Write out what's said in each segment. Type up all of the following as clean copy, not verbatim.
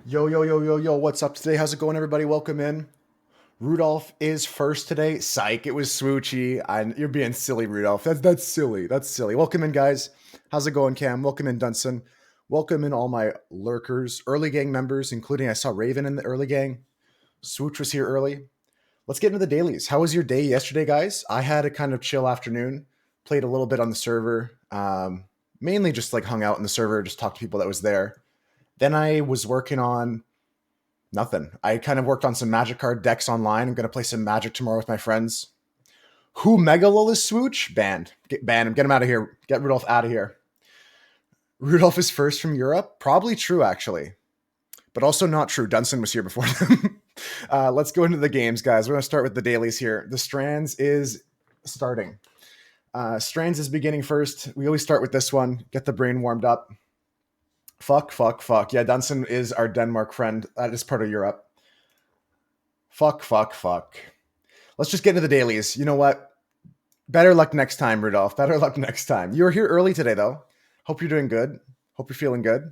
Yo, yo, yo, yo, yo, what's up today? How's it going, everybody? Welcome in. Rudolph is first today. Psych, it was Swoochy. You're being silly, Rudolph. That's silly. That's silly. Welcome in, guys. How's it going, Cam? Welcome in, Dunson. Welcome in all my lurkers, early gang members, including I saw Raven in the early gang. Swooch was here early. Let's get into the dailies. How was your day yesterday, guys? I had a kind of chill afternoon. Played a little bit on the server. Mainly just like hung out in the server, just talked to people that was there. Then I was working on nothing. I kind of worked on some magic card decks online. I'm going to play some magic tomorrow with my friends. Who Megalol is Swooch? Banned. Ban him. Get him out of here. Get Rudolph out of here. Rudolph is first from Europe? Probably true, actually. But also not true. Dunson was here before them. Let's go into the games, guys. We're going to start with the dailies here. The Strands is starting. Strands is beginning first. We always start with this one. Get the brain warmed up. Fuck, fuck, fuck. Yeah, Dunson is our Denmark friend. That is part of Europe. Fuck, fuck, fuck. Let's just get into the dailies. You know what? Better luck next time, Rudolph. Better luck next time. You were here early today, though. Hope you're doing good. Hope you're feeling good.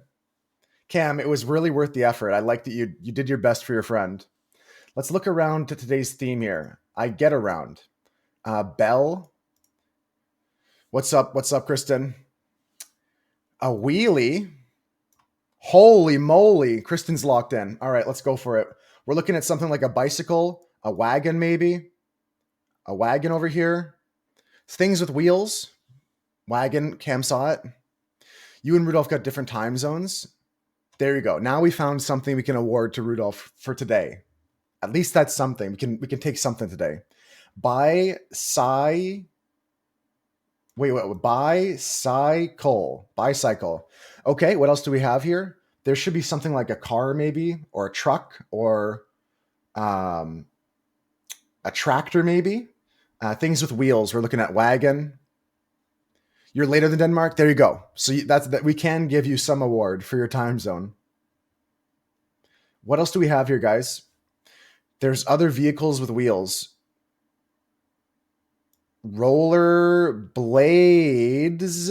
Cam, it was really worth the effort. I like that you did your best for your friend. Let's look around to today's theme here. I get around. Bell. What's up? What's up, Kristen? A wheelie. Holy moly. Kristen's locked in. All right, let's go for it. We're looking at something like a bicycle, a wagon maybe. A wagon over here. Things with wheels. Wagon, Cam saw it. You and Rudolph got different time zones. There you go. Now we found something we can award to Rudolph for today. At least that's something. We can take something today. Bicycle. Bicycle. Okay, what else do we have here? There should be something like a car, maybe, or a truck, or a tractor, maybe. Things with wheels. We're looking at wagon. You're later than Denmark. There you go. So that we can give you some award for your time zone. What else do we have here, guys? There's other vehicles with wheels. Roller blades.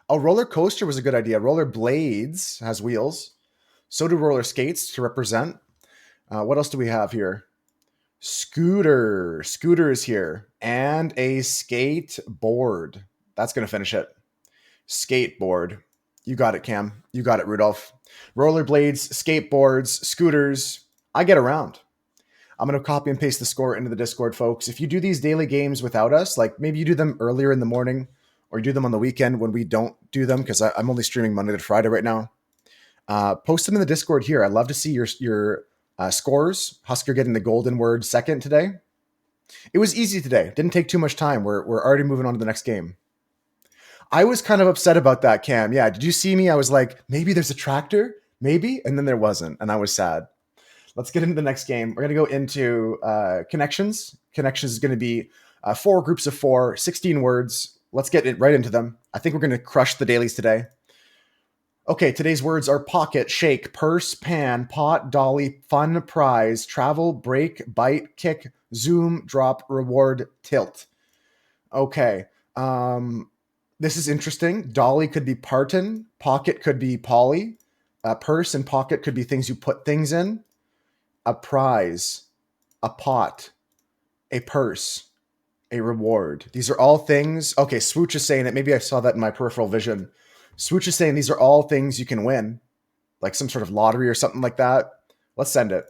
Oh, roller coaster was a good idea. Roller blades has wheels. So do roller skates to represent. What else do we have here? Scooter. Scooter is here. And a skateboard. That's going to finish it. Skateboard. You got it, Cam. You got it, Rudolph. Rollerblades, skateboards, scooters. I get around. I'm going to copy and paste the score into the Discord, folks. If you do these daily games without us, like maybe you do them earlier in the morning or you do them on the weekend when we don't do them, because I'm only streaming Monday to Friday right now. Post them in the Discord here. I'd love to see your scores. Husker getting the golden word second today. It was easy today. Didn't take too much time. We're already moving on to the next game. I was kind of upset about that, Cam. Yeah, did you see me? I was like, maybe there's a tractor, maybe, and then there wasn't, and I was sad. Let's get into the next game. We're going to go into connections. Connections is going to be 4 groups of 4, 16 words. Let's get it right into them. I think we're going to crush the dailies today. Okay, today's words are pocket, shake, purse, pan, pot, dolly, fun, prize, travel, break, bite, kick, zoom, drop, reward, tilt. Okay. This is interesting. Dolly could be parton. Pocket could be Polly. Purse and pocket could be things you put things in. A prize, a pot, a purse, a reward. These are all things. Okay, Swooch is saying it. Maybe I saw that in my peripheral vision. Swooch is saying these are all things you can win, like some sort of lottery or something like that. Let's send it.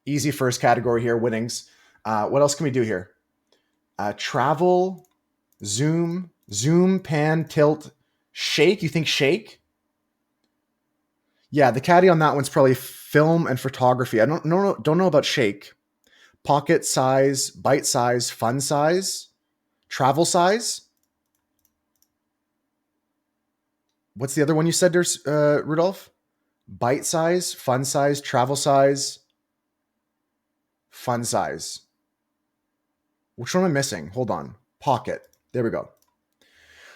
Easy first category here, winnings. What else can we do here? Travel, zoom, pan, tilt, shake. You think shake? Yeah, the caddy on that one's probably film and photography. I don't know about shake. Pocket size, bite size, fun size, travel size. What's the other one you said there's, Rudolph? Bite size, fun size, travel size, fun size. Which one am I missing? Hold on. Pocket. There we go.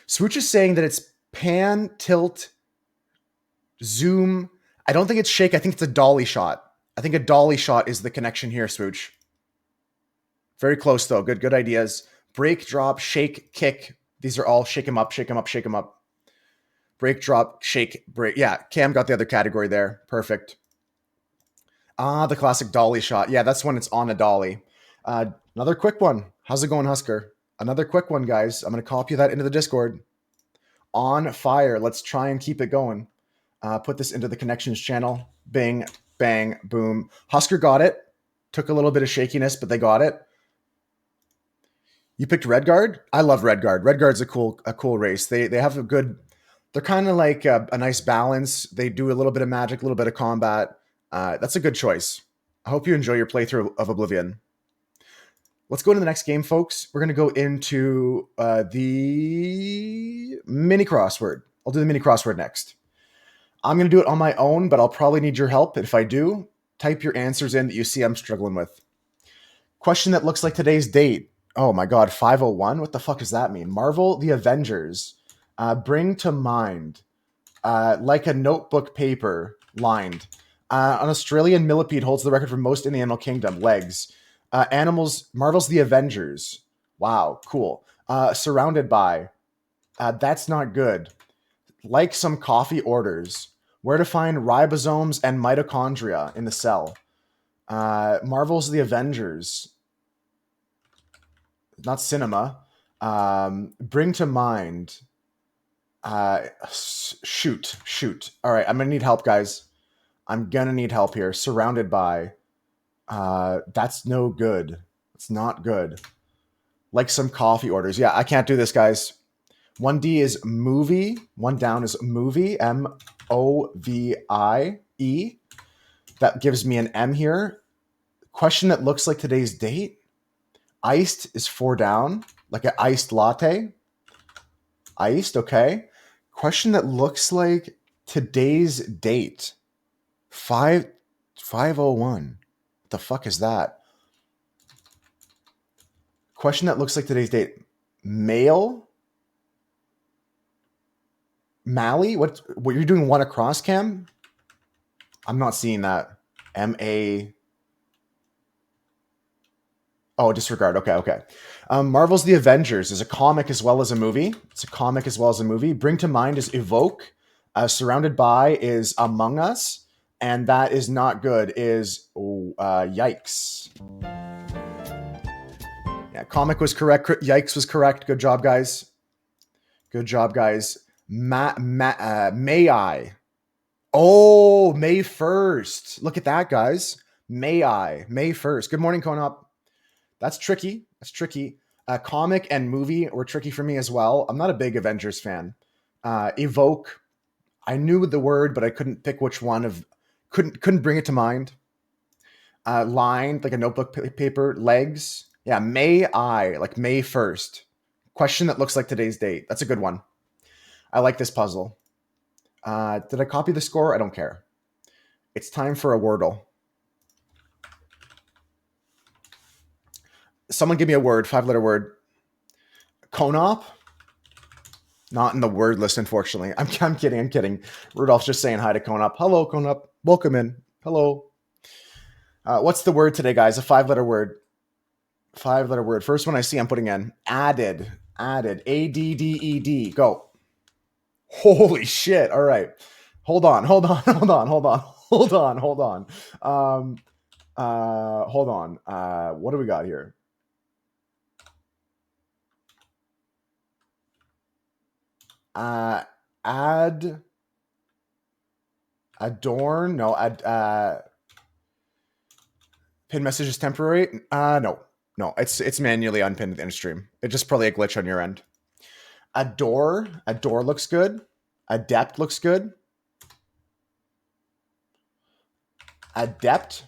Swooch is saying that it's pan, tilt, zoom. I don't think it's shake. I think it's a dolly shot. I think a dolly shot is the connection here, Swooch. Very close, though. Good ideas. Break, drop, shake, kick. These are all shake 'em up, shake 'em up, shake 'em up. break, drop, shake, break. Yeah, Cam got the other category there. Perfect. Ah, the classic dolly shot. Yeah, that's when it's on a dolly. Another quick one. How's it going, Husker? Another quick one, guys. I'm going to copy that into the Discord. On fire. Let's try and keep it going. Put this into the connections channel. Bing, bang, boom. Husker got it. Took a little bit of shakiness, but they got it. You picked Red Guard? I love Red Guard. Red Guard's a cool race. They have a good. They're kind of like a nice balance. They do a little bit of magic, a little bit of combat. That's a good choice. I hope you enjoy your playthrough of Oblivion. Let's go into the next game, folks. We're going to go into the mini crossword. I'll do the mini crossword next. I'm going to do it on my own, but I'll probably need your help. If I do, type your answers in that you see I'm struggling with. Question that looks like today's date. Oh my God, 501? What the fuck does that mean? Marvel the Avengers. Bring to mind. Like a notebook paper, lined. An Australian millipede holds the record for most in the animal kingdom. Legs. Animals. Marvel's the Avengers. Wow, cool. Surrounded by. That's not good. Like some coffee orders. Where to find ribosomes and mitochondria in the cell. Marvel's the Avengers. Not cinema. Bring to mind. Shoot. All right, I'm gonna need help, guys. I'm gonna need help here. Surrounded by. That's no good. It's not good. Like some coffee orders. Yeah, I can't do this, guys. 1D is movie. 1 down is movie. MOVIE. That gives me an M here. Question that looks like today's date. Iced is 4 down. Like an iced latte. Iced, okay. Question that looks like today's date. 501. What the fuck is that? Question that looks like today's date. Male? Mally? What you're doing one across, Cam? I'm not seeing that. M-A... Oh, disregard. Okay. Marvel's The Avengers is a comic as well as a movie. It's a comic as well as a movie. Bring to mind is Evoke. Surrounded by is Among Us. And that is not good is Yikes. Yeah, comic was correct. Yikes was correct. Good job, guys. May I? Oh, May 1st. Look at that, guys. May 1st. Good morning, Conop. That's tricky. Comic and movie were tricky for me as well. I'm not a big Avengers fan. Evoke. I knew the word, but I couldn't pick which one of. Couldn't bring it to mind. Lined like a notebook paper. Legs. Yeah, May 1st. Question that looks like today's date. That's a good one. I like this puzzle. Did I copy the score? I don't care. It's time for a Wordle. Someone give me a word, 5-letter word. Conop? Not in the word list, unfortunately. I'm kidding. Rudolph's just saying hi to Conop. Hello, Conop. Welcome in. Hello. What's the word today, guys? A 5-letter word. 5-letter word. First one I see, I'm putting in. Added. A-D-D-E-D. Go. Holy shit. All right. Hold on. Hold on. What do we got here? Adorn. No. Pin message is temporary. No. It's manually unpinned in stream. It's just probably a glitch on your end. Adore looks good. Adept looks good. Adept.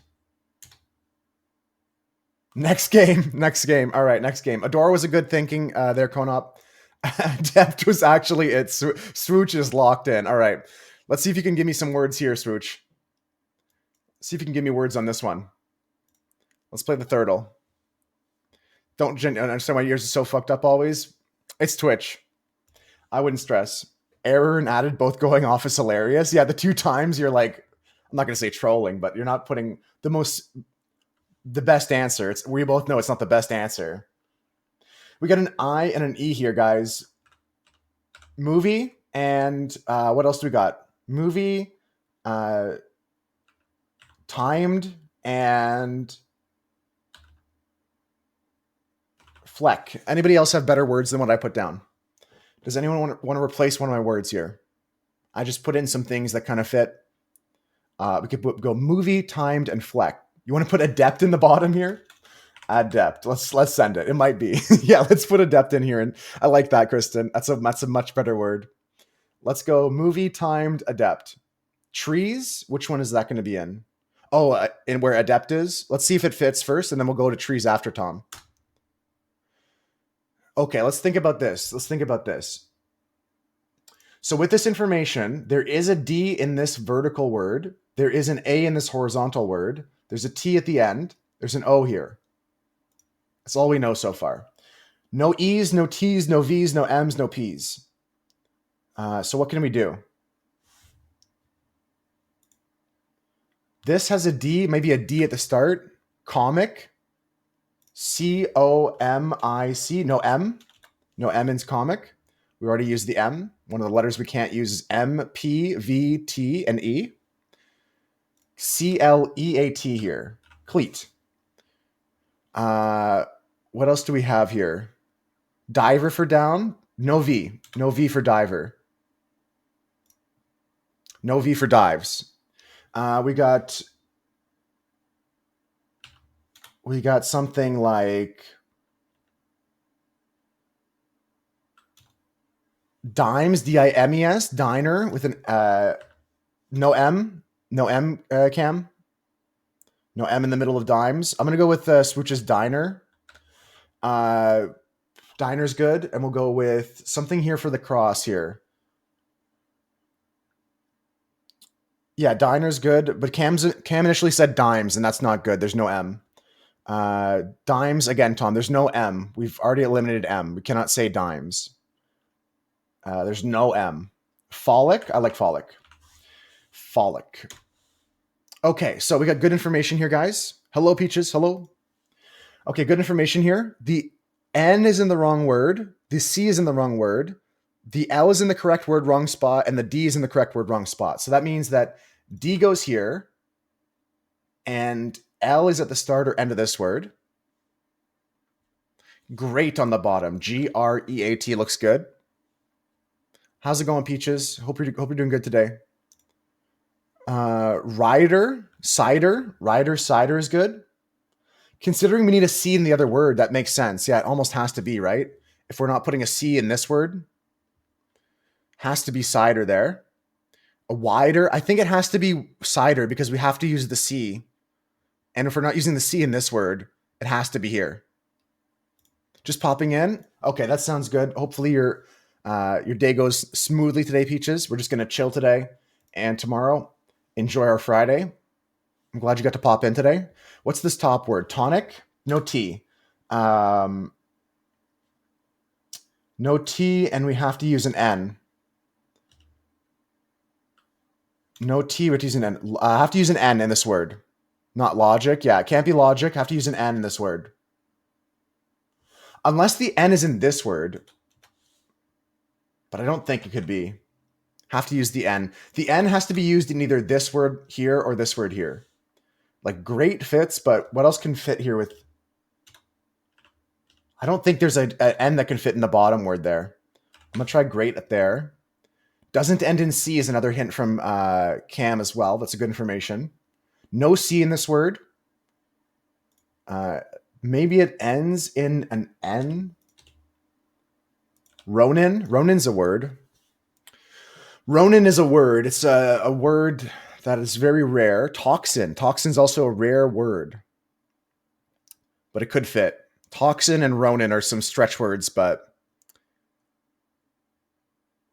Next game. All right, next game. Adore was a good thinking there, Conop. Adept was actually it. Swooch is locked in. All right. Let's see if you can give me some words here, Swooch. See if you can give me words on this one. Let's play the thirdle. Don't understand why yours is so fucked up always. It's Twitch. I wouldn't stress. Error and added both going off is hilarious. Yeah, the 2 times you're like, I'm not going to say trolling, but you're not putting the best answer. We both know it's not the best answer. We got an I and an E here, guys. Movie, And what else do we got? Movie, timed, and fleck. Anybody else have better words than what I put down? Does anyone want to replace one of my words here? I just put in some things that kind of fit. We could go movie, timed, and fleck. You want to put adept in the bottom here? Adept. Let's send it. It might be. Yeah, let's put adept in here. And I like that, Kristen. That's a much better word. Let's go movie, timed, adept. Trees. Which one is that going to be in? Oh, and where adept is. Let's see if it fits first, and then we'll go to trees after Tom. Okay, let's think about this. So with this information, there is a D in this vertical word. There is an A in this horizontal word. There's a T at the end. There's an O here. That's all we know so far. No E's, no T's, no V's, no M's, no P's. So what can we do? This has a D, maybe a D at the start. Comic. C-O-M-I-C. No M. No M in comic. We already used the M. One of the letters we can't use is M, P, V, T, and E. C-L-E-A-T here. Cleat. What else do we have here? Diver for down. No V. No V for diver. No V for dives. We got something like dimes, D-I-M-E-S, diner with an no M, Cam. No M in the middle of dimes. I'm gonna go with Swooch's diner. Diner's good, and we'll go with something here for the cross here. Yeah, diner's good, but Cam initially said dimes, and that's not good. There's no M. Dimes again, Tom. There's no M. We've already eliminated M. We cannot say dimes. There's no M. Folic. I like folic. Folic. Okay, so we got good information here, guys. Hello, Peaches. Hello. Okay, good information here. The N is in the wrong word. The C is in the wrong word. The L is in the correct word, wrong spot, and the D is in the correct word, wrong spot. So that means that D goes here, and L is at the start or end of this word. Great on the bottom. G-R-E-A-T looks good. How's it going, Peaches? Hope you're doing good today. Rider, cider. Rider, cider is good. Considering we need a C in the other word, that makes sense. Yeah, it almost has to be, right? If we're not putting a C in this word, has to be cider there. A wider, I think it has to be cider because we have to use the C. And if we're not using the C in this word, it has to be here. Just popping in. Okay, that sounds good. Hopefully your day goes smoothly today, Peaches. We're just going to chill today. And tomorrow, enjoy our Friday. I'm glad you got to pop in today. What's this top word? Tonic? No T. No T, and we have to use an N. No T, we're using an N. I have to use an N in this word. Not logic. Yeah, it can't be logic. I have to use an N in this word. Unless the N is in this word. But I don't think it could be. Have to use the N. The N has to be used in either this word here or this word here. Like great fits, but what else can fit here with... I don't think there's an N that can fit in the bottom word there. I'm going to try great at there. Doesn't end in C is another hint from Cam as well. That's a good information. No C in this word. Maybe it ends in an N. Ronin. Ronin's a word. Ronin is a word. It's a word that is very rare. Toxin. Toxin's also a rare word. But it could fit. Toxin and Ronin are some stretch words, but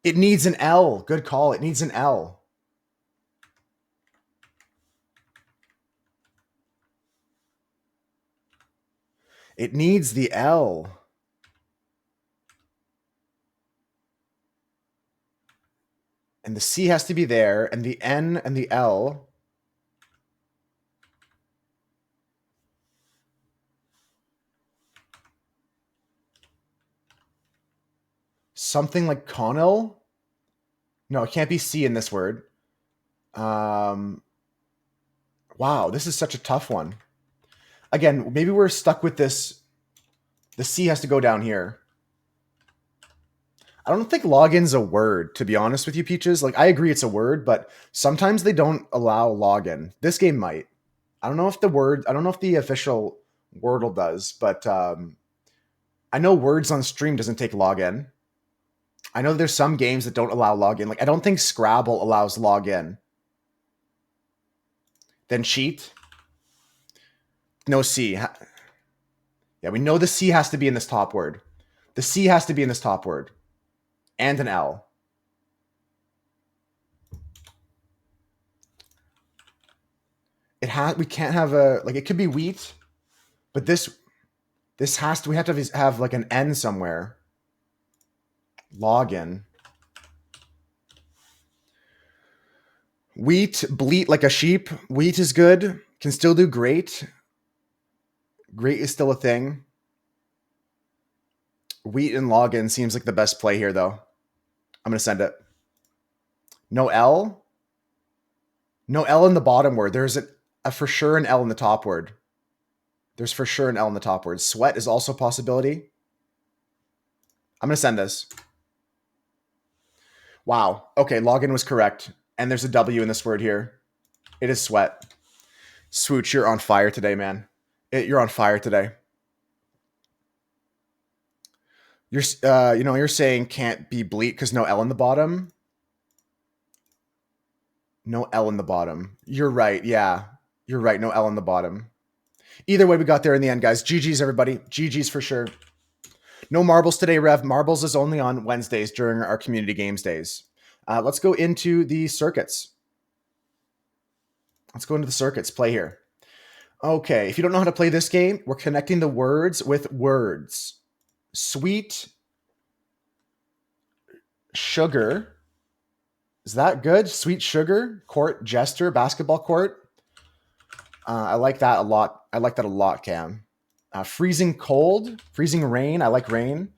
it needs an L. Good call. It needs an L. It needs the L. And the C has to be there, and the N and the L. Something like Connell? No, it can't be C in this word. Wow, this is such a tough one. Again, maybe we're stuck with this. The C has to go down here. I don't think login's a word, to be honest with you, Peaches. Like, I agree it's a word, but sometimes they don't allow login. This game might. I don't know if the official Wordle does, but I know Words on Stream doesn't take login. I know there's some games that don't allow login. Like, I don't think Scrabble allows login. Then cheat. No C. Yeah, we know the C has to be in this top word. The C has to be in this top word. And an L. We can't have it could be wheat, but we have to have like an N somewhere. Login. Wheat, bleat like a sheep. Wheat is good. Can still do great. Great is still a thing. Wheat and login seems like the best play here, though. I'm going to send it. No L? No L in the bottom word. There's for sure an L in the top word. There's for sure an L in the top word. Sweat is also a possibility. I'm going to send this. Wow. Okay, login was correct. And there's a W in this word here. It is sweat. Swooch, you're on fire today, man. You're on fire today. You're saying can't be bleat because no L in the bottom. No L in the bottom. You're right. Yeah, you're right. No L in the bottom. Either way, we got there in the end, guys. GG's, everybody. GG's for sure. No marbles today, Rev. Marbles is only on Wednesdays during our community games days. Let's go into the circuits. Let's go into the circuits. Play here. Okay, if you don't know how to play this game, we're connecting the words with words. Sweet sugar. Is that good? Sweet sugar. Court, jester, basketball court. I like that a lot. I like that a lot, Cam. Freezing cold. Freezing rain. I like rain.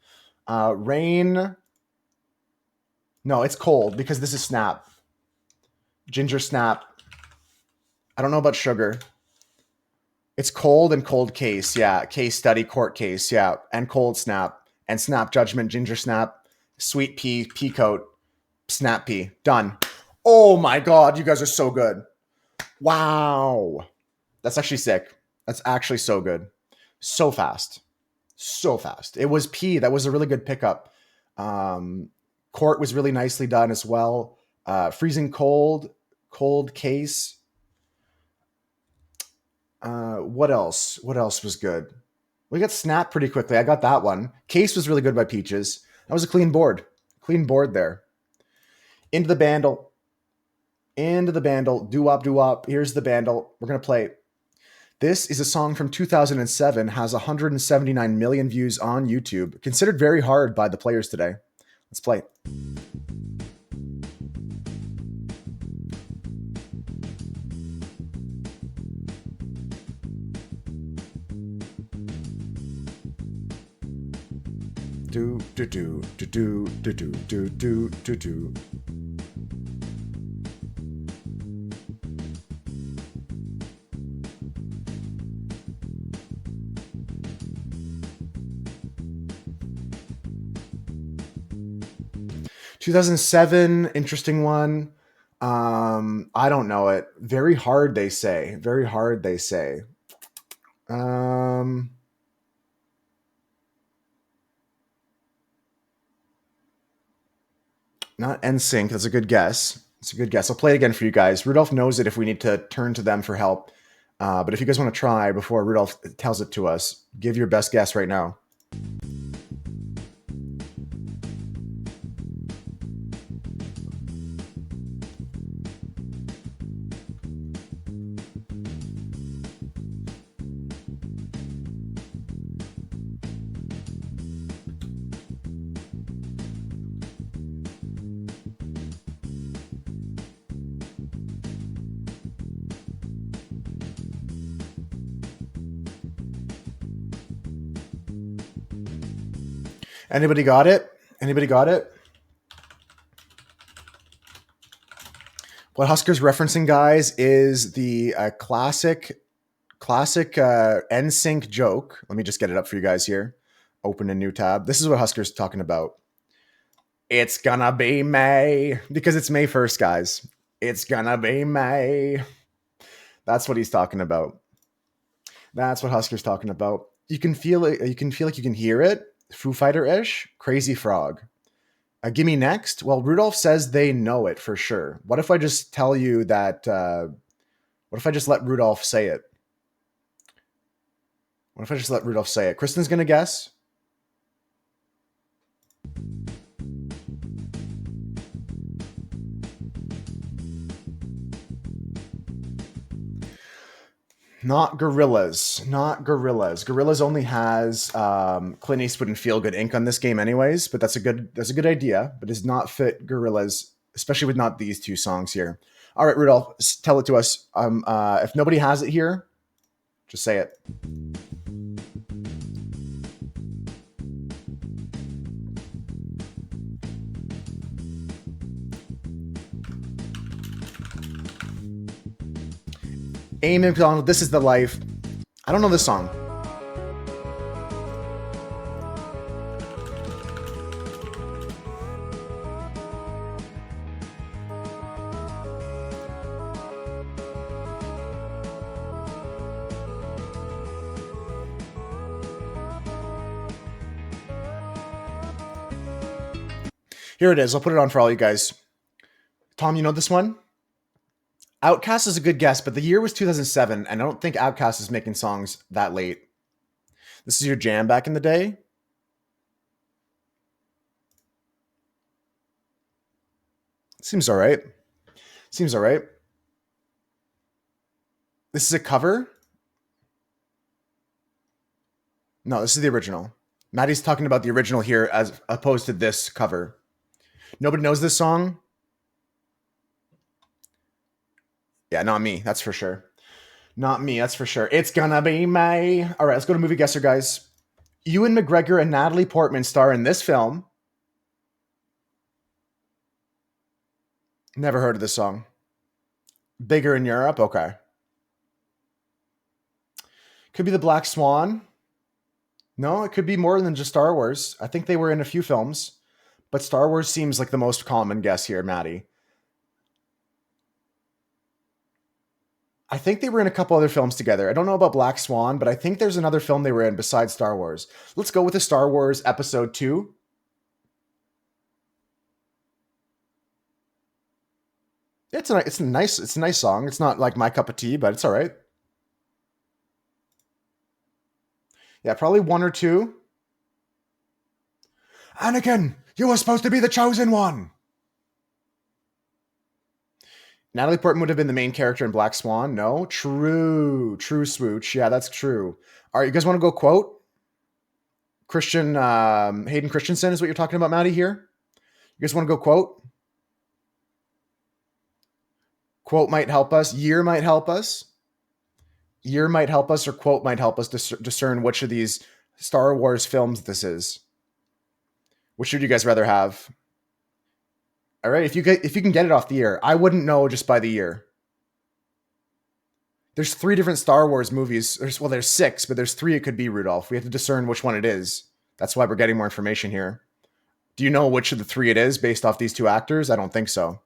Rain. No, it's cold because this is snap. Ginger snap. I don't know about sugar. It's cold and cold case. Yeah. Case study, court case. Yeah. And cold snap. And snap judgment, ginger snap. Sweet pea, pea coat. Snap pea. Done. Oh my God. You guys are so good. Wow. That's actually sick. That's actually so good. So fast. So fast. It was pea. That was a really good pickup. Court was really nicely done as well. Freezing cold. Cold case. What else? What else was good? We got snap pretty quickly. I got that one. Case was really good by Peaches. That was a clean board. Clean board there. Into the bandle. Into the bandle. Doo-wop, doo-wop. Here's the bandle. We're going to play. This is a song from 2007. Has 179 million views on YouTube. Considered very hard by the players today. Let's play. Do do do do do do do do do do. 2007, interesting one. I don't know it. Very hard, they say. Very hard, they say. Not NSYNC. That's a good guess. It's a good guess. I'll play it again for you guys. Rudolph knows it if we need to turn to them for help. But if you guys want to try before Rudolph tells it to us, give your best guess right now. Anybody got it? Anybody got it? What Husker's referencing, guys, is the classic NSYNC joke. Let me just get it up for you guys here. Open a new tab. This is what Husker's talking about. It's gonna be May, because it's May 1st, guys. It's gonna be May. That's what he's talking about. That's what Husker's talking about. You can feel it. You can feel like you can hear it. Foo Fighter-ish. Crazy Frog. Gimme Next. Well, Rudolph says they know it for sure. What if I just tell you that? What if I just let Rudolph say it? What if I just let Rudolph say it? Kristen's gonna guess. Not Gorillas. Not Gorillas. Gorillas only has Clint Eastwood and Feel Good Inc. on this game, anyways. But that's a good idea. But does not fit Gorillas, especially with not these two songs here. All right, Rudolph, tell it to us. If nobody has it here, just say it. Amy McDonald, This Is the Life. I don't know this song. Here it is. I'll put it on for all you guys. Tom, you know this one? Outkast is a good guess, but the year was 2007, and I don't think Outkast is making songs that late. This is your jam back in the day? Seems all right. Seems all right. This is a cover? No, this is the original. Maddie's talking about the original here as opposed to this cover. Nobody knows this song? Yeah, not me. That's for sure. Not me. That's for sure. It's gonna be May. All right, let's go to Movie Guesser, guys. Ewan McGregor and Natalie Portman star in this film. Never heard of this song. Bigger in Europe? Okay. Could be The Black Swan. No, it could be more than just Star Wars. I think they were in a few films, but Star Wars seems like the most common guess here, Maddie. I think they were in a couple other films together. I don't know about Black Swan, but I think there's another film they were in besides Star Wars. Let's go with the Star Wars Episode 2. It's a nice song. It's not like my cup of tea, but it's all right. Yeah, probably 1 or 2. Anakin, you were supposed to be the chosen one. Natalie Portman would have been the main character in Black Swan. No? True, Swooch. Yeah, that's true. All right, you guys want to go quote? Hayden Christensen is what you're talking about, Maddie, here? You guys want to go quote? Quote might help us. Year might help us. Year might help us, or quote might help us discern which of these Star Wars films this is. Which would you guys rather have? All right, if you can get it off the year, I wouldn't know just by the year. There's 3 different Star Wars movies. There's 6, but there's 3 it could be, Rudolph. We have to discern which one it is. That's why we're getting more information here. Do you know which of the 3 it is based off these 2 actors? I don't think so.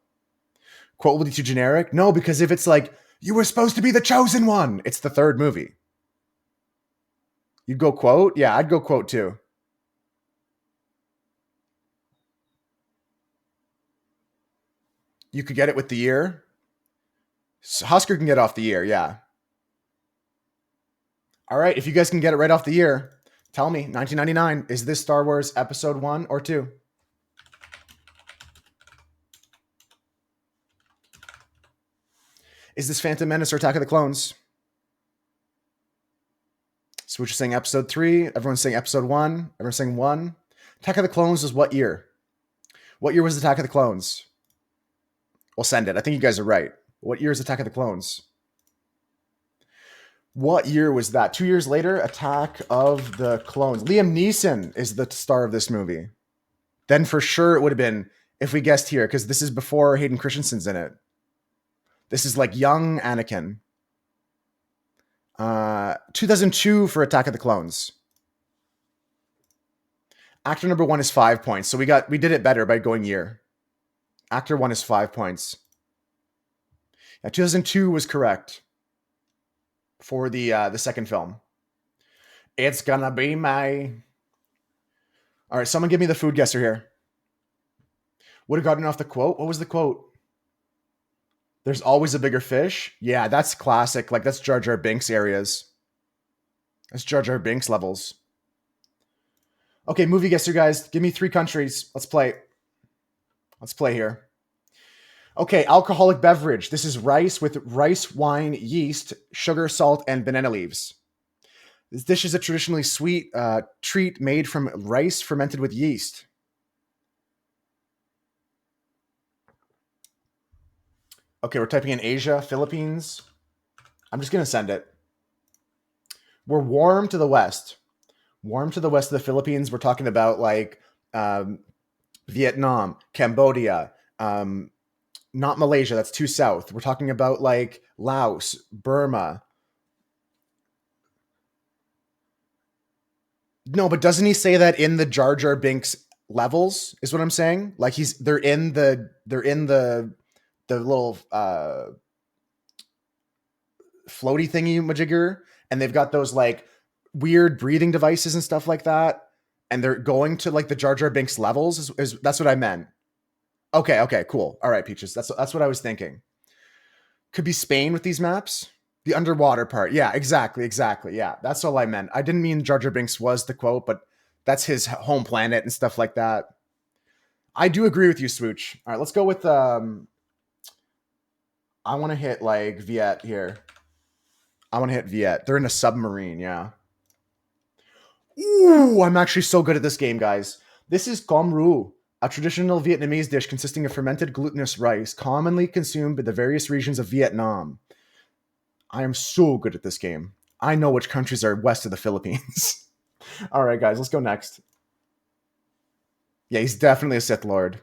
Quote will be too generic? No, because if it's like, you were supposed to be the chosen one, it's the 3rd movie. You'd go quote? Yeah, I'd go quote too. You could get it with the year. So Husker can get off the year, yeah. All right, if you guys can get it right off the year, tell me, 1999, is this Star Wars Episode 1 or 2? Is this Phantom Menace or Attack of the Clones? Switch is saying Episode 3. Everyone's saying Episode 1. Everyone's saying 1. Attack of the Clones is what year? What year was Attack of the Clones? We'll send it. I think you guys are right. What year is Attack of the Clones? What year was that? 2 years later, Attack of the Clones. Liam Neeson is the star of this movie. Then for sure it would have been, if we guessed here, because this is before Hayden Christensen's in it. This is like young Anakin. 2002 for Attack of the Clones. Actor number 1 is 5 points. So we did it better by going year. Actor 1 is 5 points. Yeah, 2002 was correct for the second film. It's gonna be my. All right, someone give me the food guesser here. Would have gotten off the quote. What was the quote? There's always a bigger fish. Yeah, that's classic. Like that's Jar Jar Binks areas. That's Jar Jar Binks levels. Okay, movie guesser, guys. Give me 3 countries. Let's play. Let's play here. Okay, alcoholic beverage. This is rice with rice wine, yeast, sugar, salt, and banana leaves. This dish is a traditionally sweet treat made from rice fermented with yeast. Okay, we're typing in Asia, Philippines. I'm just going to send it. We're warm to the west. Warm to the west of the Philippines. We're talking about like Vietnam, Cambodia, not Malaysia. That's too south. We're talking about like Laos, Burma. No, but doesn't he say that in the Jar Jar Binks levels? Is what I'm saying. Like they're in the little floaty thingy majigger, and they've got those like weird breathing devices and stuff like that, and they're going to like the Jar Jar Binks levels. Is that's what I meant? Okay, cool. All right, Peaches. That's what I was thinking. Could be Spain with these maps. The underwater part. Yeah, exactly. Yeah, that's all I meant. I didn't mean Jar Jar Binks was the quote, but that's his home planet and stuff like that. I do agree with you, Swooch. All right, let's go with I want to hit like Viet here. I want to hit Viet. They're in a submarine, yeah. Ooh, I'm actually so good at this game, guys. This is com ru, a traditional Vietnamese dish consisting of fermented glutinous rice, commonly consumed in the various regions of Vietnam. I am so good at this game. I know which countries are west of the Philippines. All right, guys, let's go next. Yeah, he's definitely a Sith Lord.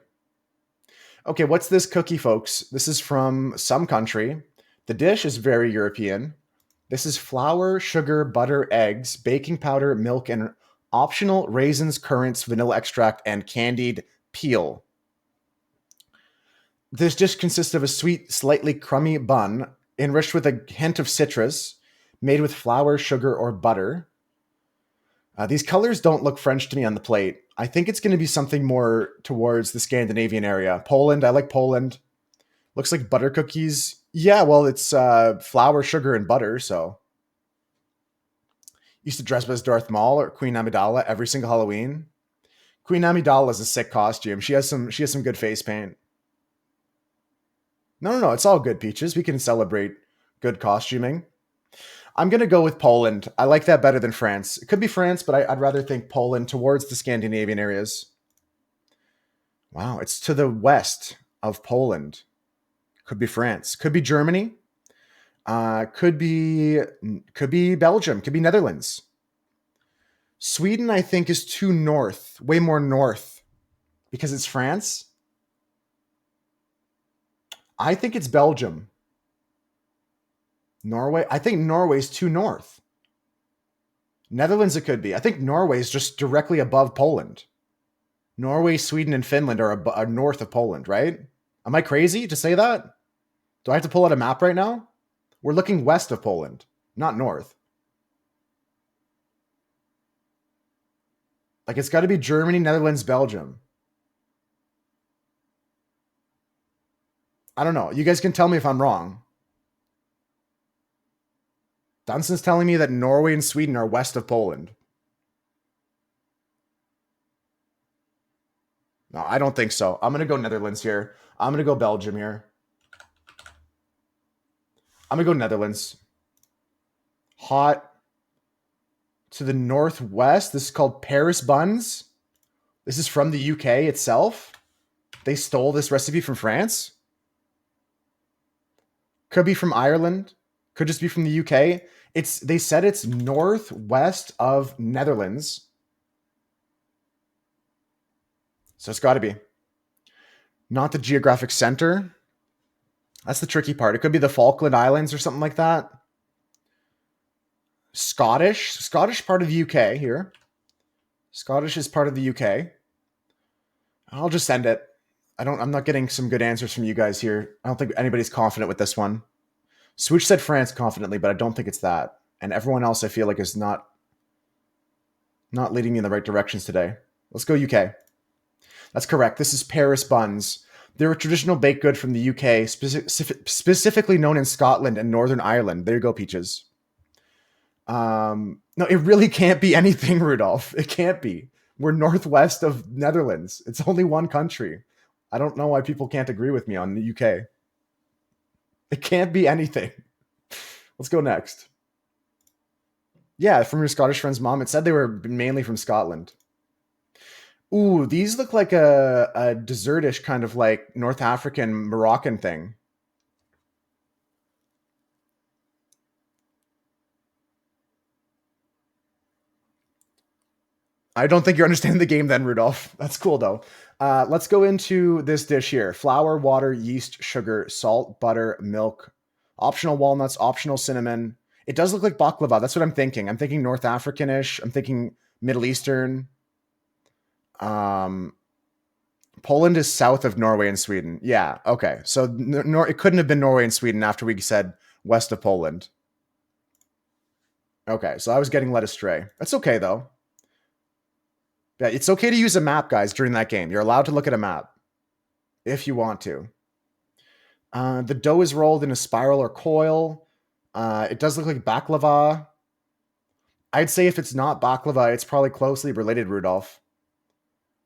Okay, what's this cookie, folks? This is from some country. The dish is very European. This is flour, sugar, butter, eggs, baking powder, milk, and optional raisins, currants, vanilla extract, and candied peel. This dish consists of a sweet, slightly crummy bun enriched with a hint of citrus, made with flour, sugar, or butter. These colors don't look French to me on the plate. I think it's going to be something more towards the Scandinavian area. Poland, I like Poland. Looks like butter cookies. Yeah, well, it's flour, sugar, and butter, so. Used to dress as Darth Maul or Queen Amidala every single Halloween. Queen Amidala is a sick costume. She has some good face paint. No, it's all good, Peaches. We can celebrate good costuming. I'm going to go with Poland. I like that better than France. It could be France, but I'd rather think Poland towards the Scandinavian areas. Wow, it's to the west of Poland. Could be France. Could be Germany. Could be Belgium. Could be Netherlands. Sweden, I think, is too north. Way more north. Because it's France. I think it's Belgium. Norway? I think Norway's too north. Netherlands, it could be. I think Norway is just directly above Poland. Norway, Sweden, and Finland are north of Poland, right? Am I crazy to say that? Do I have to pull out a map right now? We're looking west of Poland, not north. Like, it's got to be Germany, Netherlands, Belgium. I don't know. You guys can tell me if I'm wrong. Dunson's telling me that Norway and Sweden are west of Poland. No, I don't think so. I'm going to go Netherlands here. I'm going to go Belgium here. I'm going to go Netherlands. Hot to the northwest. This is called Paris buns. This is from the UK itself. They stole this recipe from France. Could be from Ireland. Could just be from the UK. They said it's northwest of Netherlands. So it's got to be. Not the geographic center. That's the tricky part. It could be the Falkland Islands or something like that. Scottish part of the UK here. Scottish is part of the UK. I'll just send it. I'm not getting some good answers from you guys here. I don't think anybody's confident with this one. Swooch said France confidently, but I don't think it's that. And everyone else I feel like is not leading me in the right directions today. Let's go UK. That's correct. This is Paris buns. They're a traditional baked good from the UK, specifically known in Scotland and Northern Ireland. There you go, Peaches. No, it really can't be anything, Rudolph. It can't be. We're northwest of Netherlands. It's only one country. I don't know why people can't agree with me on the UK. It can't be anything. Let's go next. Yeah, from your Scottish friend's mom. It said they were mainly from Scotland. Ooh, these look like a desertish kind of like North African, Moroccan thing. I don't think you're understanding the game then, Rudolph. That's cool, though. Let's go into this dish here. Flour, water, yeast, sugar, salt, butter, milk, optional walnuts, optional cinnamon. It does look like baklava. That's what I'm thinking. I'm thinking North African-ish. I'm thinking Middle Eastern. Poland is south of Norway and Sweden. Yeah, okay. So it couldn't have been Norway and Sweden after we said west of Poland. Okay, so I was getting led astray. That's okay, though. Yeah, it's okay to use a map, guys, during that game. You're allowed to look at a map if you want to. The dough is rolled in a spiral or coil. It does look like baklava. I'd say if it's not baklava, it's probably closely related, Rudolph.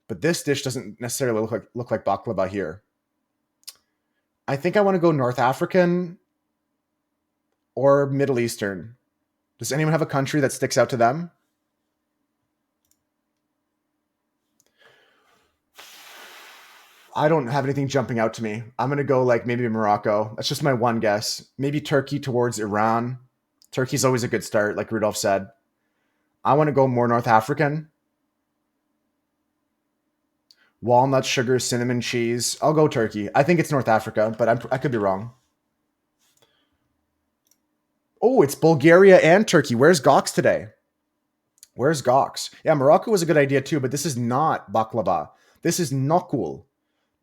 But this dish doesn't necessarily look like baklava here. I think I want to go North African or Middle Eastern. Does anyone have a country that sticks out to them? I don't have anything jumping out to me. I'm going to go like maybe Morocco. That's just my one guess. Maybe Turkey towards Iran. Turkey's always a good start, like Rudolph said. I want to go more North African. Walnut, sugar, cinnamon, cheese. I'll go Turkey. I think it's North Africa, but I could be wrong. Oh, it's Bulgaria and Turkey. Where's Gox today? Where's Gox? Yeah, Morocco was a good idea too, but this is not baklava. This is nokul.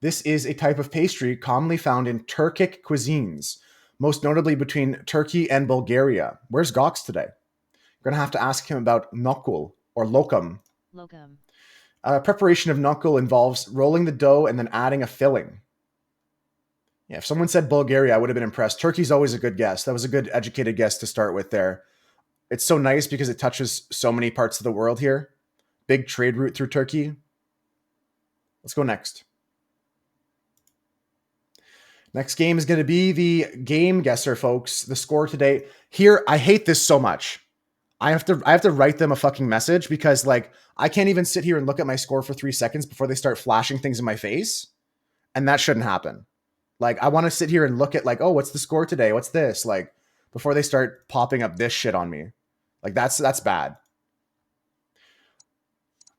This is a type of pastry commonly found in Turkic cuisines, most notably between Turkey and Bulgaria. Where's Gox today? You're going to have to ask him about nokul or lokum. Lokum. Preparation of nokul involves rolling the dough and then adding a filling. Yeah, if someone said Bulgaria, I would have been impressed. Turkey's always a good guess. That was a good educated guess to start with there. It's so nice because it touches so many parts of the world here. Big trade route through Turkey. Let's go next. Next game is going to be the game guesser, folks. The score today. Here, I hate this so much. I have to write them a fucking message because like I can't even sit here and look at my score for 3 seconds before they start flashing things in my face. And that shouldn't happen. Like I want to sit here and look at like, oh, what's the score today? What's this? Like before they start popping up this shit on me. Like that's bad.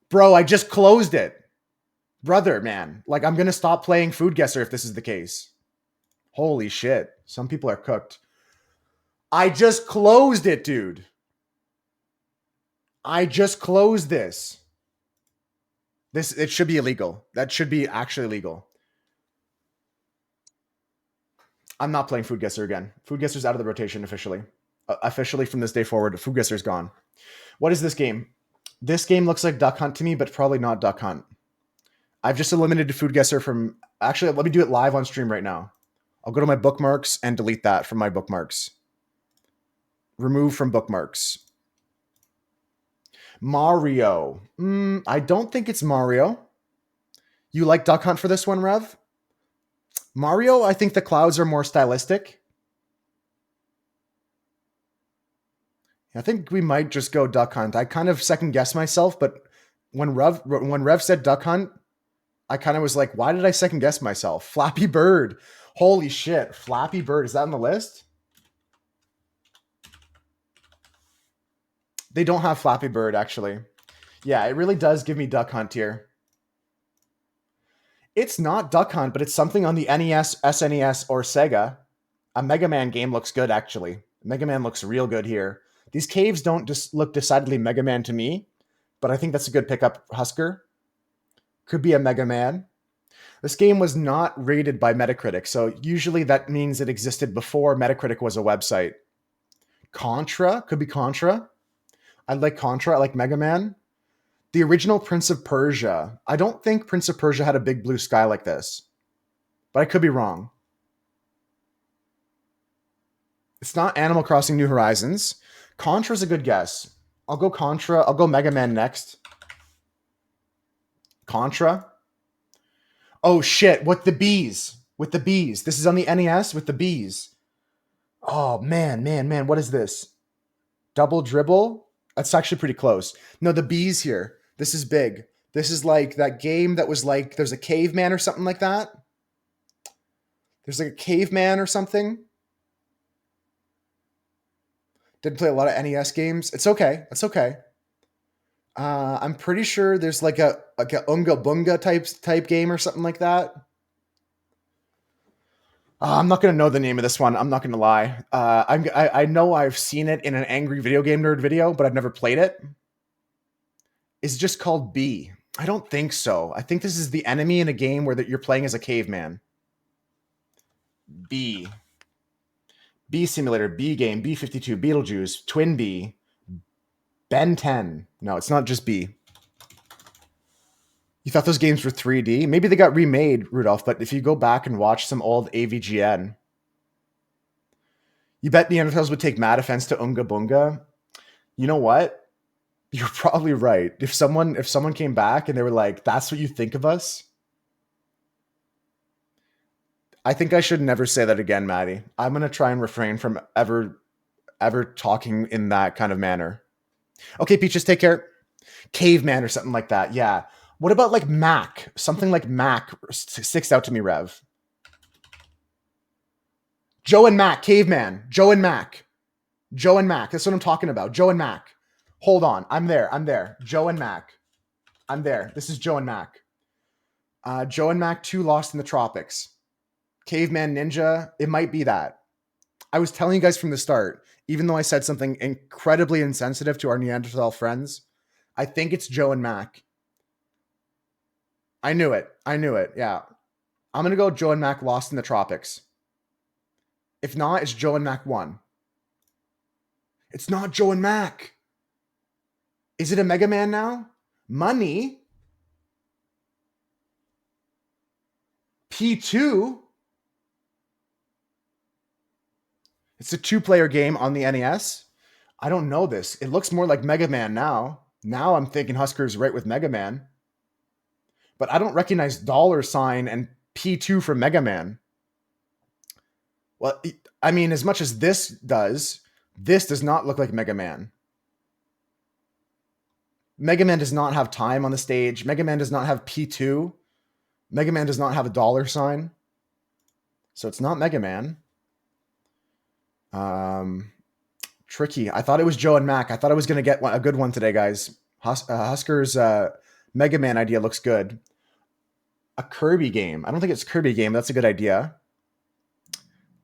Bro, I just closed it. Brother, man. Like I'm going to stop playing Food Guesser if this is the case. Holy shit. Some people are cooked. I just closed it, dude. I just closed this. It should be illegal. That should be actually legal. I'm not playing Food Guesser again. Food Guesser's out of the rotation officially. Officially from this day forward, Food Guesser's gone. What is this game? This game looks like Duck Hunt to me, but probably not Duck Hunt. I've just eliminated Food Guesser from... Actually, let me do it live on stream right now. I'll go to my bookmarks and delete that from my bookmarks. Remove from bookmarks. Mario. I don't think it's Mario. You like Duck Hunt for this one, Rev? Mario, I think the clouds are more stylistic. I think we might just go Duck Hunt. I kind of second guess myself, but when Rev said Duck Hunt, I kind of was like, why did I second guess myself? Flappy Bird. Holy shit. Flappy Bird. Is that on the list? They don't have Flappy Bird, actually. Yeah, it really does give me Duck Hunt here. It's not Duck Hunt, but it's something on the NES, SNES, or Sega. A Mega Man game looks good, actually. Mega Man looks real good here. These caves don't just look decidedly Mega Man to me, but I think that's a good pickup, Husker. Could be a Mega Man. This game was not rated by Metacritic, so usually that means it existed before Metacritic was a website. Contra? Could be Contra. I like Contra. I like Mega Man. The original Prince of Persia. I don't think Prince of Persia had a big blue sky like this, but I could be wrong. It's not Animal Crossing New Horizons. Contra's a good guess. I'll go Contra. I'll go Mega Man next. Contra. Oh shit, with the bees. With the bees. This is on the NES with the bees. Oh man. What is this? Double dribble? That's actually pretty close. No, the bees here. This is big. This is like that game that was like, there's a caveman or something like that. There's like a caveman or something. Didn't play a lot of NES games. It's okay. It's okay. I'm pretty sure there's like a Unga Bunga type game or something like that. I'm not gonna know the name of this one. I'm not gonna lie. I know I've seen it in an Angry Video Game Nerd video, but I've never played it. Is it just called B? I don't think so. I think this is the enemy in a game where you're playing as a caveman. B. B Simulator, B Game, B-52, Beetlejuice, Twin B, Ben 10. No, it's not just B. You thought those games were 3D? Maybe they got remade, Rudolph, but if you go back and watch some old AVGN, you bet Neanderthals would take mad offense to Unga Bunga. You know what? You're probably right. If someone came back and they were like, that's what you think of us? I think I should never say that again, Maddie. I'm going to try and refrain from ever talking in that kind of manner. Okay, Peaches, take care. Caveman or something like that. Yeah. What about like Mac? Something like Mac sticks out to me, Rev. Joe and Mac, Caveman. Joe and Mac. Joe and Mac. That's what I'm talking about. Joe and Mac. Hold on. I'm there. Joe and Mac. I'm there. This is Joe and Mac. Joe and Mac 2 Lost in the Tropics. Caveman Ninja. It might be that. I was telling you guys from the start, even though I said something incredibly insensitive to our Neanderthal friends, I think it's Joe and Mac. I knew it. Yeah. I'm going to go Joe and Mac Lost in the Tropics. If not, it's Joe and Mac 1. It's not Joe and Mac. Is it a Mega Man now? Money? P2? It's a 2-player game on the NES. I don't know this. It looks more like Mega Man now. Now I'm thinking Husker's right with Mega Man. But I don't recognize $ and P2 from Mega Man. Well, I mean, as much as this does not look like Mega Man. Mega Man does not have time on the stage. Mega Man does not have P2. Mega Man does not have a $. So it's not Mega Man. Tricky. I thought it was Joe and Mac. I thought I was going to get a good one today, guys. Husker's Mega Man idea looks good. A Kirby game. I don't think it's Kirby game. That's a good idea.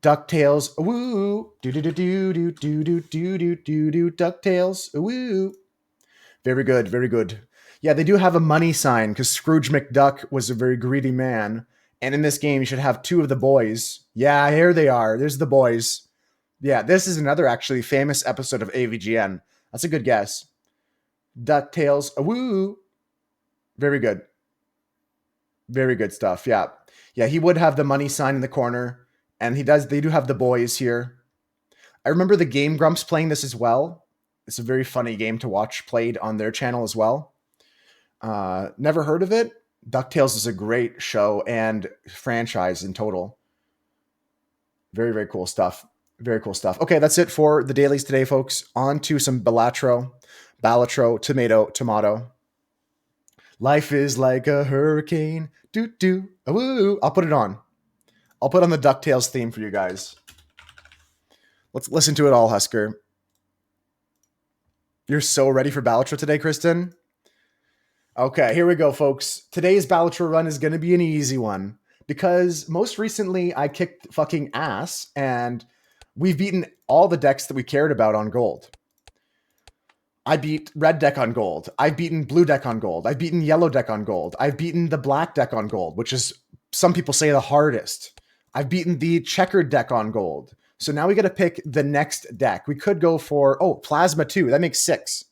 DuckTales. Woo. Do. DuckTales. Woo. Very good. Yeah, they do have a money sign because Scrooge McDuck was a very greedy man. And in this game, you should have 2 of the boys. Yeah, here they are. There's the boys. Yeah, this is another actually famous episode of AVGN. That's a good guess. DuckTales. Woo. Very good. Very good stuff. Yeah. Yeah, he would have the money sign in the corner. And they do have the boys here. I remember the Game Grumps playing this as well. It's a very funny game to watch played on their channel as well. Never heard of it. DuckTales is a great show and franchise in total. Very, very cool stuff. Very cool stuff. Okay, that's it for the dailies today, folks. On to some Balatro, tomato. Life is like a hurricane. Do. Woo. I'll put it on. I'll put on the DuckTales theme for you guys. Let's listen to it all, Husker. You're so ready for Balatro today, Kristen? Okay, here we go, folks. Today's Balatro run is going to be an easy one. because most recently I kicked fucking ass and we've beaten all the decks that we cared about on gold. I beat red deck on gold. I've beaten blue deck on gold. I've beaten yellow deck on gold. I've beaten the black deck on gold, which is, some people say, the hardest. I've beaten the checkered deck on gold. So now we got to pick the next deck. We could go for, Plasma 2. That makes 6.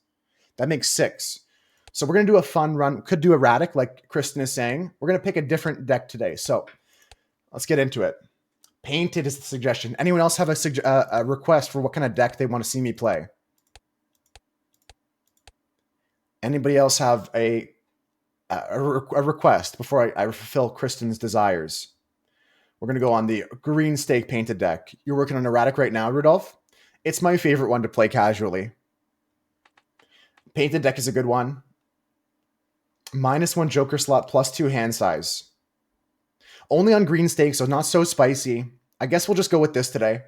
So we're going to do a fun run. Could do erratic, like Kristen is saying. We're going to pick a different deck today. So let's get into it. Painted is the suggestion. Anyone else have a request for what kind of deck they want to see me play? Anybody else have a request before I fulfill Kristen's desires? We're going to go on the green stake painted deck. You're working on erratic right now, Rudolph? It's my favorite one to play casually. Painted deck is a good one. -1 Joker slot, +2 hand size. Only on green stake, so not so spicy. I guess we'll just go with this today.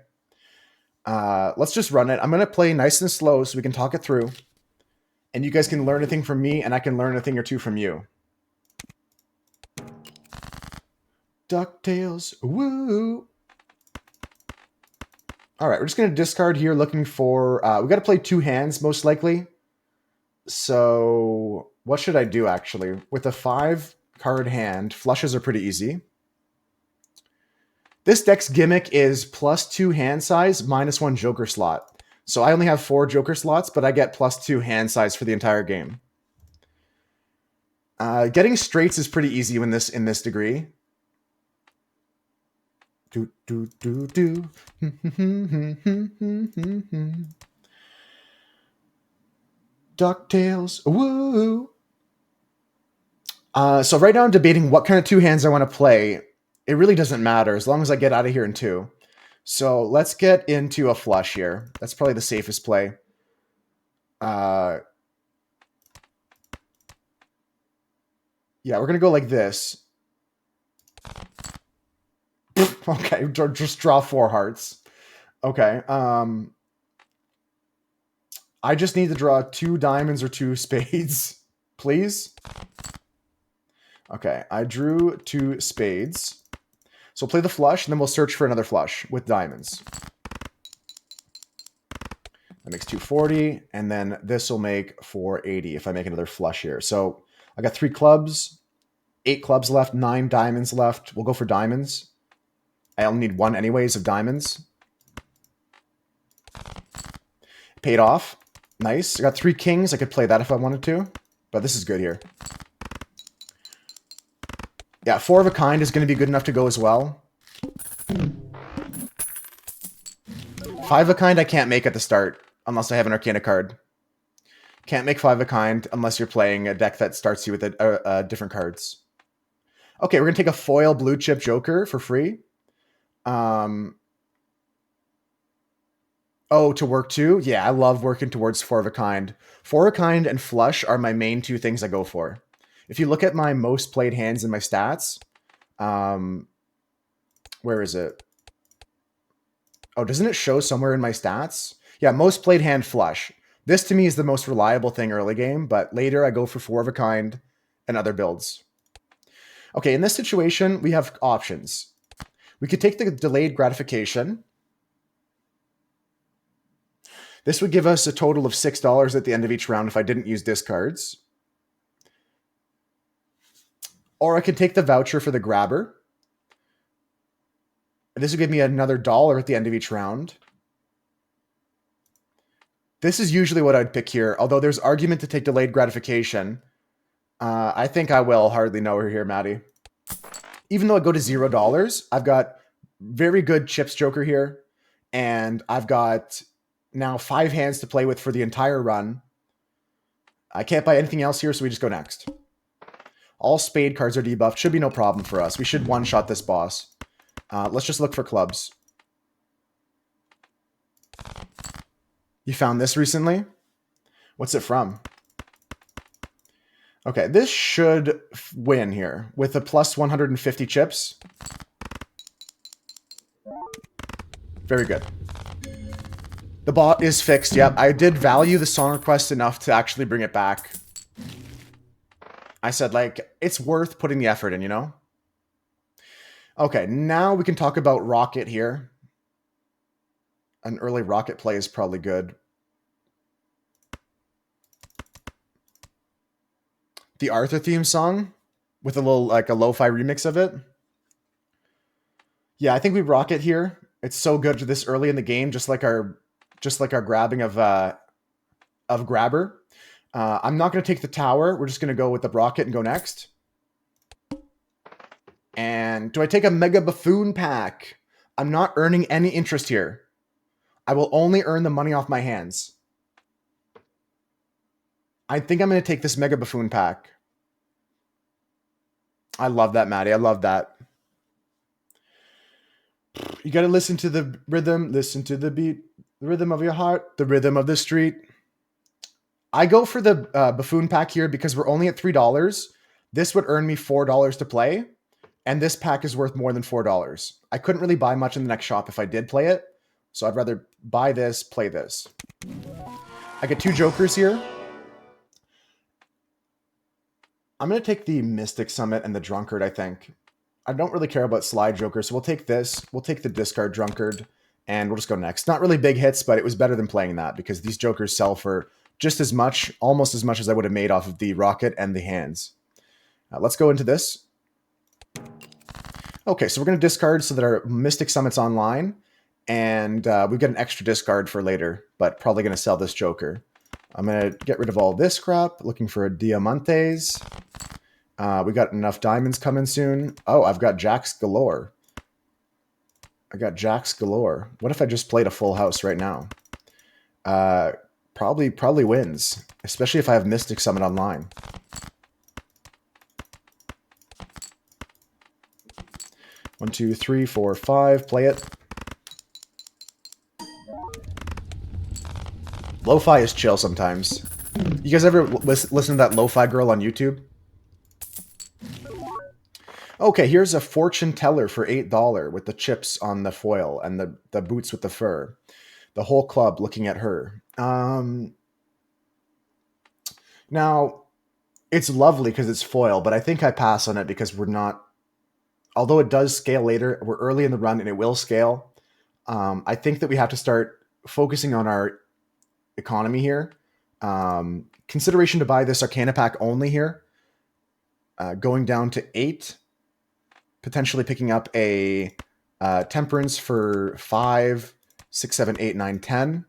Let's just run it. I'm going to play nice and slow so we can talk it through. And you guys can learn a thing from me, and I can learn a thing or two from you. DuckTales, woo! All right, we're just going to discard here, looking for... we got to play 2 hands, most likely. So what should I do, actually? With a 5-card hand, flushes are pretty easy. This deck's gimmick is +2 hand size, -1 Joker slot. So I only have 4 Joker slots, but I get +2 hand size for the entire game. Getting straights is pretty easy in this degree. DuckTales, woo! So right now I'm debating what kind of 2 hands I want to play. It really doesn't matter as long as I get out of here in 2. So let's get into a flush here. That's probably the safest play. Yeah, we're going to go like this. Okay, just draw 4 hearts. Okay. I just need to draw 2 diamonds or 2 spades, please. Okay, I drew 2 spades. So play the flush, and then we'll search for another flush with diamonds. That makes 240, and then this will make 480 if I make another flush here. So I got 3 clubs, 8 clubs left, 9 diamonds left. We'll go for diamonds. I only need 1 anyways of diamonds. Paid off. Nice. I got 3 kings. I could play that if I wanted to, but this is good here. Yeah, 4 of a kind is going to be good enough to go as well. 5 of a kind I can't make at the start unless I have an Arcana card. Can't make 5 of a kind unless you're playing a deck that starts you with different cards. Okay, we're going to take a foil blue chip Joker for free. Oh, to work too? Yeah, I love working towards 4 of a kind. 4 of a kind and flush are my main 2 things I go for. If you look at my most played hands in my stats, where is it? Oh, doesn't it show somewhere in my stats? Yeah, most played hand flush. This to me is the most reliable thing early game, but later I go for 4 of a kind and other builds. Okay, in this situation, we have options. We could take the delayed gratification. This would give us a total of $6 at the end of each round if I didn't use discards. Or I could take the voucher for the grabber. This would give me another $1 at the end of each round. This is usually what I'd pick here, although there's argument to take delayed gratification. I think I will hardly know her here, Maddie. Even though I go to $0, I've got very good chips Joker here, and I've got now 5 hands to play with for the entire run. I can't buy anything else here, so we just go next. All spade cards are debuffed. Should be no problem for us. We should one-shot this boss. Let's just look for clubs. You found this recently? What's it from? Okay, this should win here with a plus 150 chips. Very good. The bot is fixed. Yep, I did value the song request enough to actually bring it back. I said, like, it's worth putting the effort in, you know? Okay, now we can talk about Rocket here. An early Rocket play is probably good. The Arthur theme song with a little like a lo-fi remix of it. Yeah, I think we Rocket here. It's so good this early in the game, just like our grabbing of Grabber. I'm not going to take the tower. We're just going to go with the Rocket and go next. And do I take a Mega Buffoon pack? I'm not earning any interest here. I will only earn the money off my hands. I think I'm going to take this Mega Buffoon pack. I love that, Maddie. I love that. You got to listen to the rhythm, listen to the beat, the rhythm of your heart, the rhythm of the street. I go for the Buffoon pack here because we're only at $3. This would earn me $4 to play, and this pack is worth more than $4. I couldn't really buy much in the next shop if I did play it, so I'd rather buy this, play this. I get 2 jokers here. I'm going to take the Mystic Summit and the Drunkard, I think. I don't really care about slide jokers, so we'll take this. We'll take the discard Drunkard, and we'll just go next. Not really big hits, but it was better than playing that because these jokers sell for just as much, almost as much as I would have made off of the Rocket and the hands. Let's go into this. Okay, so we're going to discard so that our Mystic Summit's online, and we get an extra discard for later, but probably going to sell this joker. I'm going to get rid of all this crap, looking for a Diamantes. We got enough diamonds coming soon. Oh, I've got jacks galore. I got jacks galore. What if I just played a full house right now? Probably wins, especially if I have Mystic Summit online. One, two, three, four, five. Play it. Lo-fi is chill sometimes. You guys ever listen to that lo-fi girl on YouTube? Okay, here's a fortune teller for $8 with the chips on the foil and the boots with the fur. The whole club looking at her. Now, it's lovely because it's foil, but I think I pass on it because we're not... Although it does scale later, we're early in the run and it will scale. I think that we have to start focusing on our economy here. Consideration to buy this Arcana pack only here. Going down to 8. Potentially picking up a Temperance for 5, 6, 7, 8, 9, 10.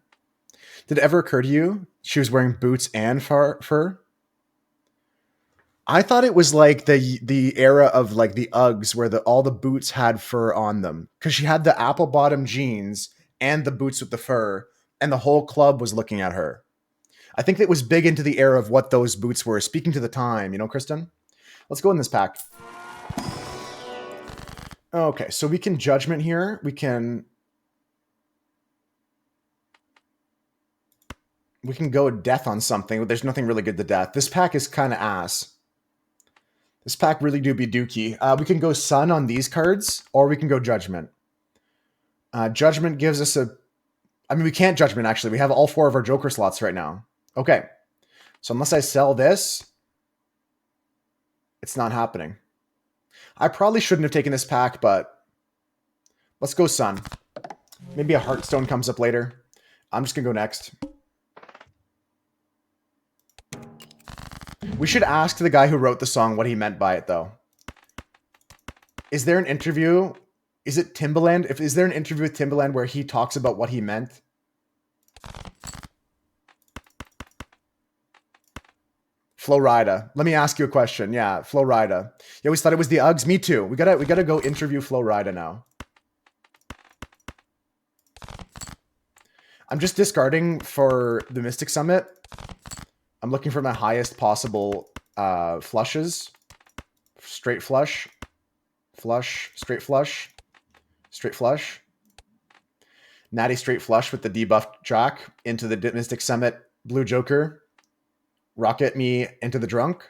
Did it ever occur to you she was wearing boots and fur? I thought it was like the era of like the Uggs where all the boots had fur on them. Because she had the apple bottom jeans and the boots with the fur, and the whole club was looking at her. I think it was big into the era of what those boots were, speaking to the time, you know, Kristen? Let's go in this pack. Okay, so we can Judgment here. We can go Death on something. There's nothing really good to Death. This pack is kind of ass. This pack really do be dookie. We can go Sun on these cards, or we can go Judgment. Judgment gives us a... I mean, we can't Judgment, actually. We have all 4 of our Joker slots right now. Okay. So unless I sell this, it's not happening. I probably shouldn't have taken this pack, but let's go Sun. Maybe a Heartstone comes up later. I'm just going to go next. We should ask the guy who wrote the song what he meant by it, though. Is there an interview? Is it Timbaland? Is there an interview with Timbaland where he talks about what he meant? Florida. Let me ask you a question. Yeah, Florida. You always thought it was the Uggs. Me too. We gotta go interview Florida now. I'm just discarding for the Mystic Summit. I'm looking for my highest possible flushes. Straight flush. Flush. Straight flush. Straight flush. Natty straight flush with the debuffed Jack into the Mystic Summit Blue Joker. Rocket me into the drunk.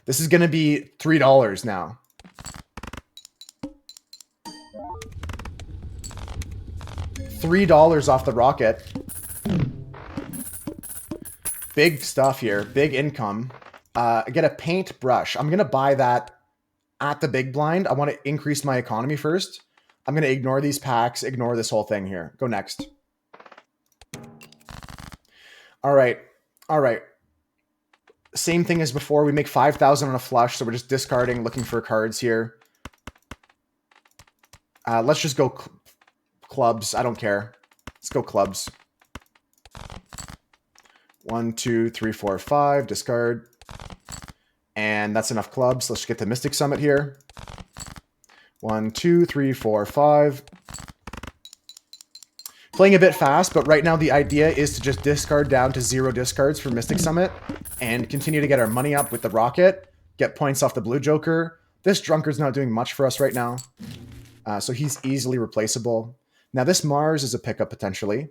This is going to be $3 now. $3 off the Rocket. Big stuff here. Big income. I get a paint brush. I'm going to buy that at the big blind. I want to increase my economy first. I'm going to ignore these packs, ignore this whole thing here. Go next. All right. All right. Same thing as before. We make 5,000 on a flush, so we're just discarding, looking for cards here. Let's just go clubs. I don't care. Let's go clubs. 1, 2, 3, 4, 5. Discard. And that's enough clubs. Let's get the Mystic Summit here. 1, 2, 3, 4, 5. Playing a bit fast, but right now the idea is to just discard down to 0 discards for Mystic Summit and continue to get our money up with the Rocket, get points off the Blue Joker. This Drunkard's not doing much for us right now, so he's easily replaceable. Now this Mars is a pickup potentially.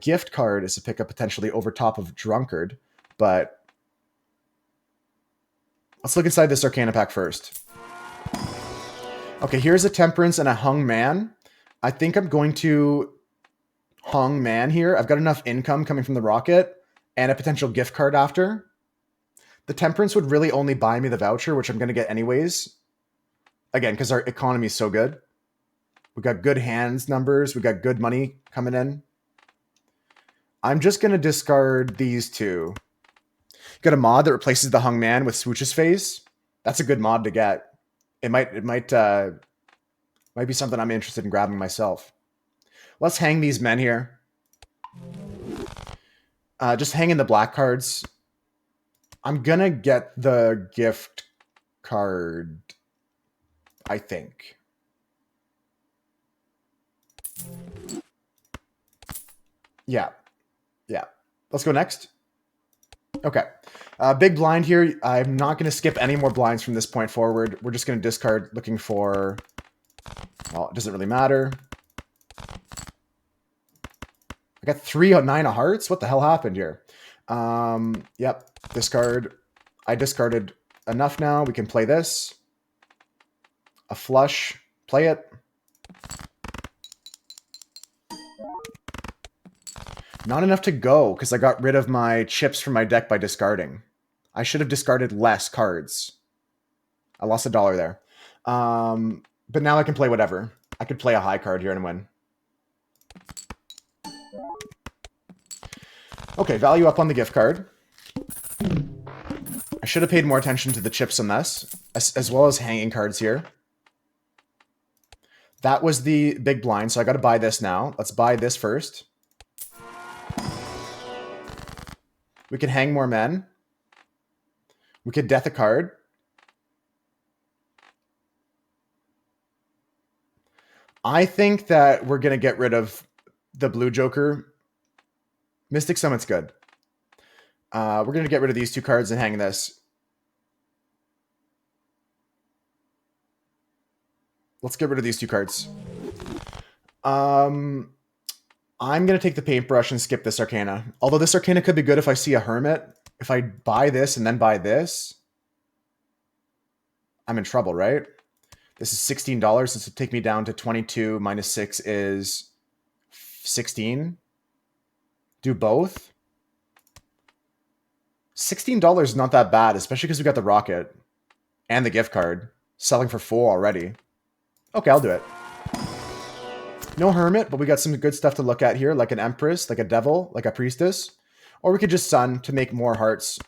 Gift Card is a pickup potentially over top of Drunkard, but let's look inside this Arcana pack first. Okay, here's a Temperance and a Hung Man. I think I'm going to Hung Man here. I've got enough income coming from the Rocket and a potential gift card after. The Temperance would really only buy me the voucher, which I'm going to get anyways. Again, because our economy is so good. We got good hands numbers. We got good money coming in. I'm just going to discard these two. Got a mod that replaces the Hung Man with Swooch's face. That's a good mod to get. It might be something I'm interested in grabbing myself. Let's hang these men here. Just hang in the black cards. I'm going to get the gift card, I think. Yeah. Yeah. Let's go next. Okay. Big blind here. I'm not going to skip any more blinds from this point forward. We're just going to discard looking for... Well, it doesn't really matter. I got 3 of 9 of hearts? What the hell happened here? Yep. Discard. I discarded enough now. We can play this. A flush. Play it. Not enough to go, because I got rid of my chips from my deck by discarding. I should have discarded less cards. I lost $1 there. But now I can play whatever. I could play a high card here and win. Okay, value up on the gift card. I should have paid more attention to the chips on this, as well as hanging cards here. That was the big blind, so I got to buy this now. Let's buy this first. We can hang more men. We could death a card. I think that we're going to get rid of the Blue Joker. Mystic Summit's good. We're going to get rid of these 2 cards and hang this. Let's get rid of these 2 cards. I'm going to take the paintbrush and skip this Arcana. Although this Arcana could be good if I see a Hermit. If I buy this and then buy this, I'm in trouble, right? This is $16. This would take me down to 22 minus 6 is 16. Do both. $16 is not that bad, especially because we got the Rocket and the gift card. Selling for 4 already. Okay, I'll do it. No Hermit, but we got some good stuff to look at here, like an Empress, like a Devil, like a Priestess. Or we could just Sun to make more hearts.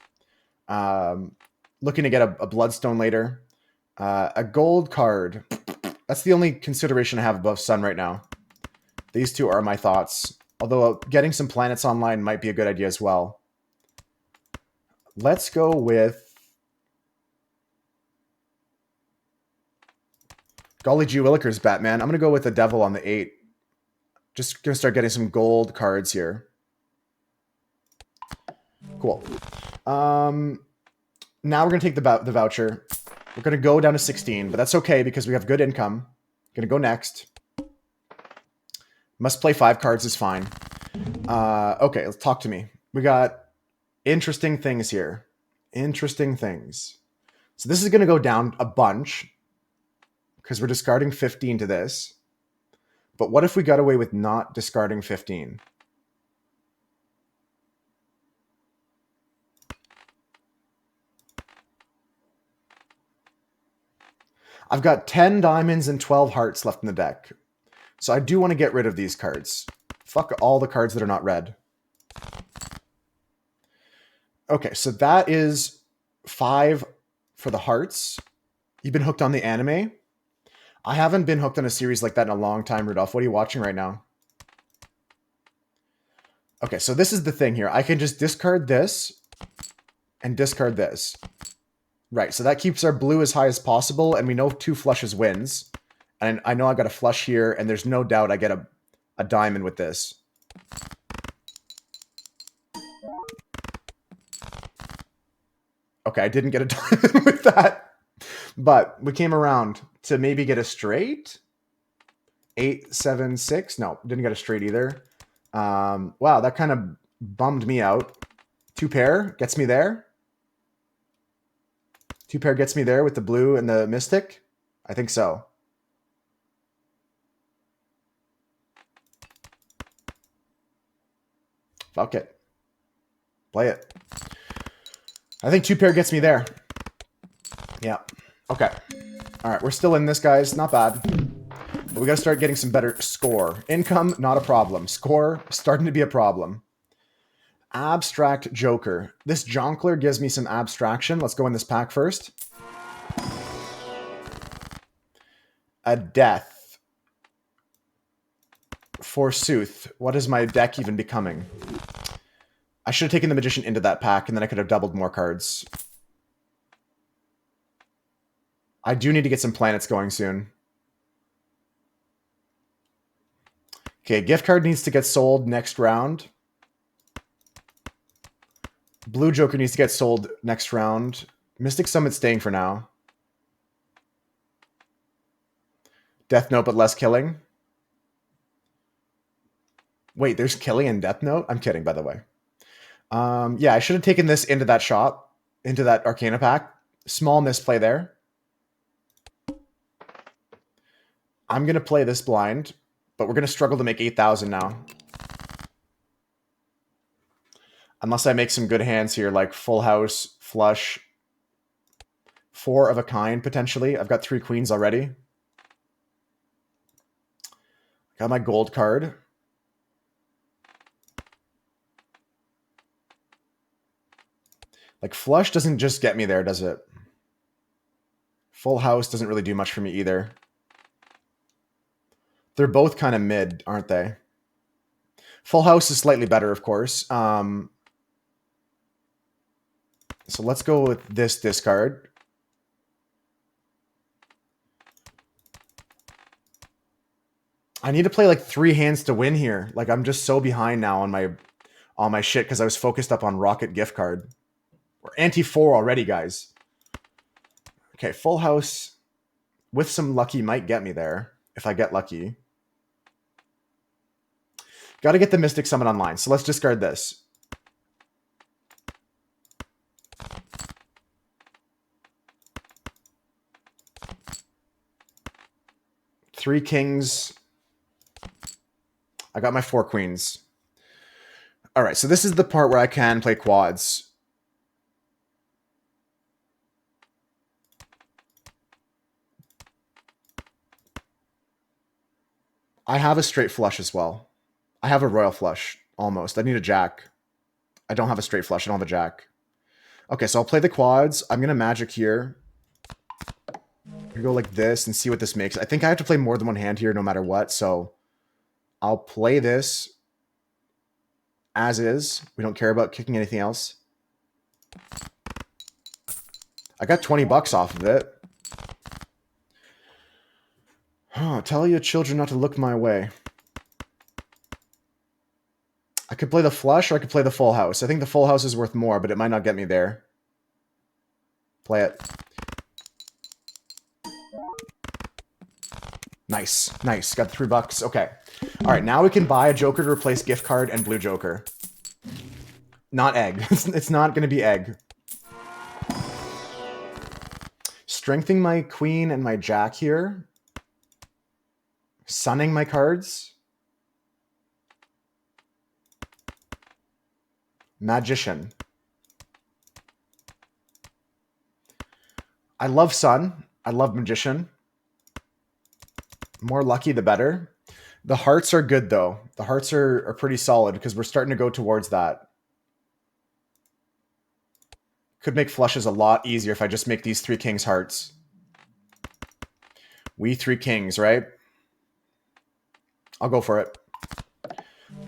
Looking to get a Bloodstone later. A gold card. That's the only consideration I have above Sun right now. These 2 are my thoughts. Although getting some planets online might be a good idea as well. Let's go with... Golly gee willikers, Batman. I'm going to go with the Devil on the 8. Just going to start getting some gold cards here. Cool. Now we're going to take the voucher. We're going to go down to 16, but that's okay because we have good income. Going to go next. Must play 5 cards is fine. Okay, let's talk to me. We got interesting things here. Interesting things. So this is going to go down a bunch because we're discarding 15 to this. But what if we got away with not discarding 15? I've got 10 diamonds and 12 hearts left in the deck. So I do want to get rid of these cards. Fuck all the cards that are not red. Okay, so that is 5 for the hearts. You've been hooked on the anime. I haven't been hooked on a series like that in a long time, Rudolph. What are you watching right now? Okay, so this is the thing here. I can just discard this and discard this. Right, so that keeps our blue as high as possible, and we know 2 flushes wins. And I know I got a flush here, and there's no doubt I get a diamond with this. Okay, I didn't get a diamond with that. But we came around to maybe get a straight. 8, 7, 6. No, didn't get a straight either. Wow, that kind of bummed me out. 2 pair gets me there. 2 pair gets me there with the blue and the mystic. I think so. Fuck it. Play it. I think 2 pair gets me there. Yeah. Okay. All right, we're still in this, guys. Not bad. But we got to start getting some better score. Income, not a problem. Score, starting to be a problem. Abstract Joker. This Jonkler gives me some abstraction. Let's go in this pack first. A death. Forsooth. What is my deck even becoming? I should have taken the Magician into that pack, and then I could have doubled more cards. I do need to get some planets going soon. Okay, gift card needs to get sold next round. Blue Joker needs to get sold next round. Mystic Summit staying for now. Death Note, but less killing. Wait, there's killing in Death Note? I'm kidding, by the way. Yeah, I should have taken this into that shop, into that Arcana pack. Small misplay there. I'm going to play this blind, but we're going to struggle to make 8,000 now. Unless I make some good hands here, like full house, flush, 4 of a kind, potentially. I've got 3 queens already. Got my gold card. Like, flush doesn't just get me there, does it? Full house doesn't really do much for me either. They're both kind of mid, aren't they? Full house is slightly better, of course. So let's go with this discard. I need to play like 3 hands to win here. Like, I'm just so behind now on my shit because I was focused up on Rocket gift card. We're anti-4 already, guys. Okay, full house with some lucky might get me there if I get lucky. Got to get the Mystic Summit online, so let's discard this. Three kings. I got my 4 queens. All right, so this is the part where I can play quads. I have a straight flush as well. I have a royal flush, almost. I need a jack. I don't have a straight flush. I don't have a jack. Okay, so I'll play the quads. I'm going to magic here. I'm going to go like this and see what this makes. I think I have to play more than 1 hand here no matter what, so I'll play this as is. We don't care about kicking anything else. I got 20 bucks off of it. Oh, tell your children not to look my way. I could play the flush or I could play the full house. I think the full house is worth more, but it might not get me there. Play it. Nice. Nice. Got the 3 bucks. Okay. All right, now we can buy a Joker to replace gift card and blue Joker. Not egg. It's not going to be egg. Strengthening my queen and my jack here. Sunning my cards. Magician. I love Sun. I love Magician. More lucky, the better. The hearts are good, though. The hearts are pretty solid because we're starting to go towards that. Could make flushes a lot easier if I just make these 3 kings hearts. We 3 kings, right? I'll go for it.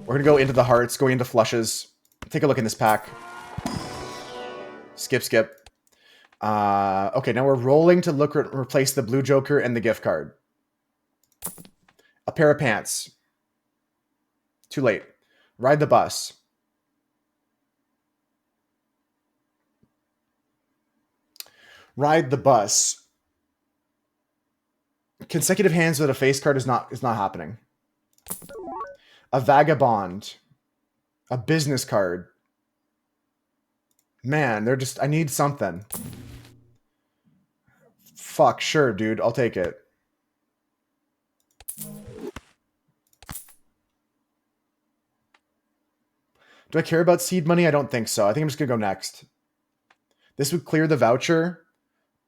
We're going to go into the hearts, go into flushes. Take a look in this pack. Skip, skip. Okay, now we're rolling to replace the blue joker and the gift card. A pair of pants. Too late. Ride the bus. Ride the bus. Consecutive hands with a face card is not happening. A vagabond. A business card. Man, they're just... I need something. Fuck, sure, dude. I'll take it. Do I care about seed money? I don't think so. I think I'm just going to go next. This would clear the voucher.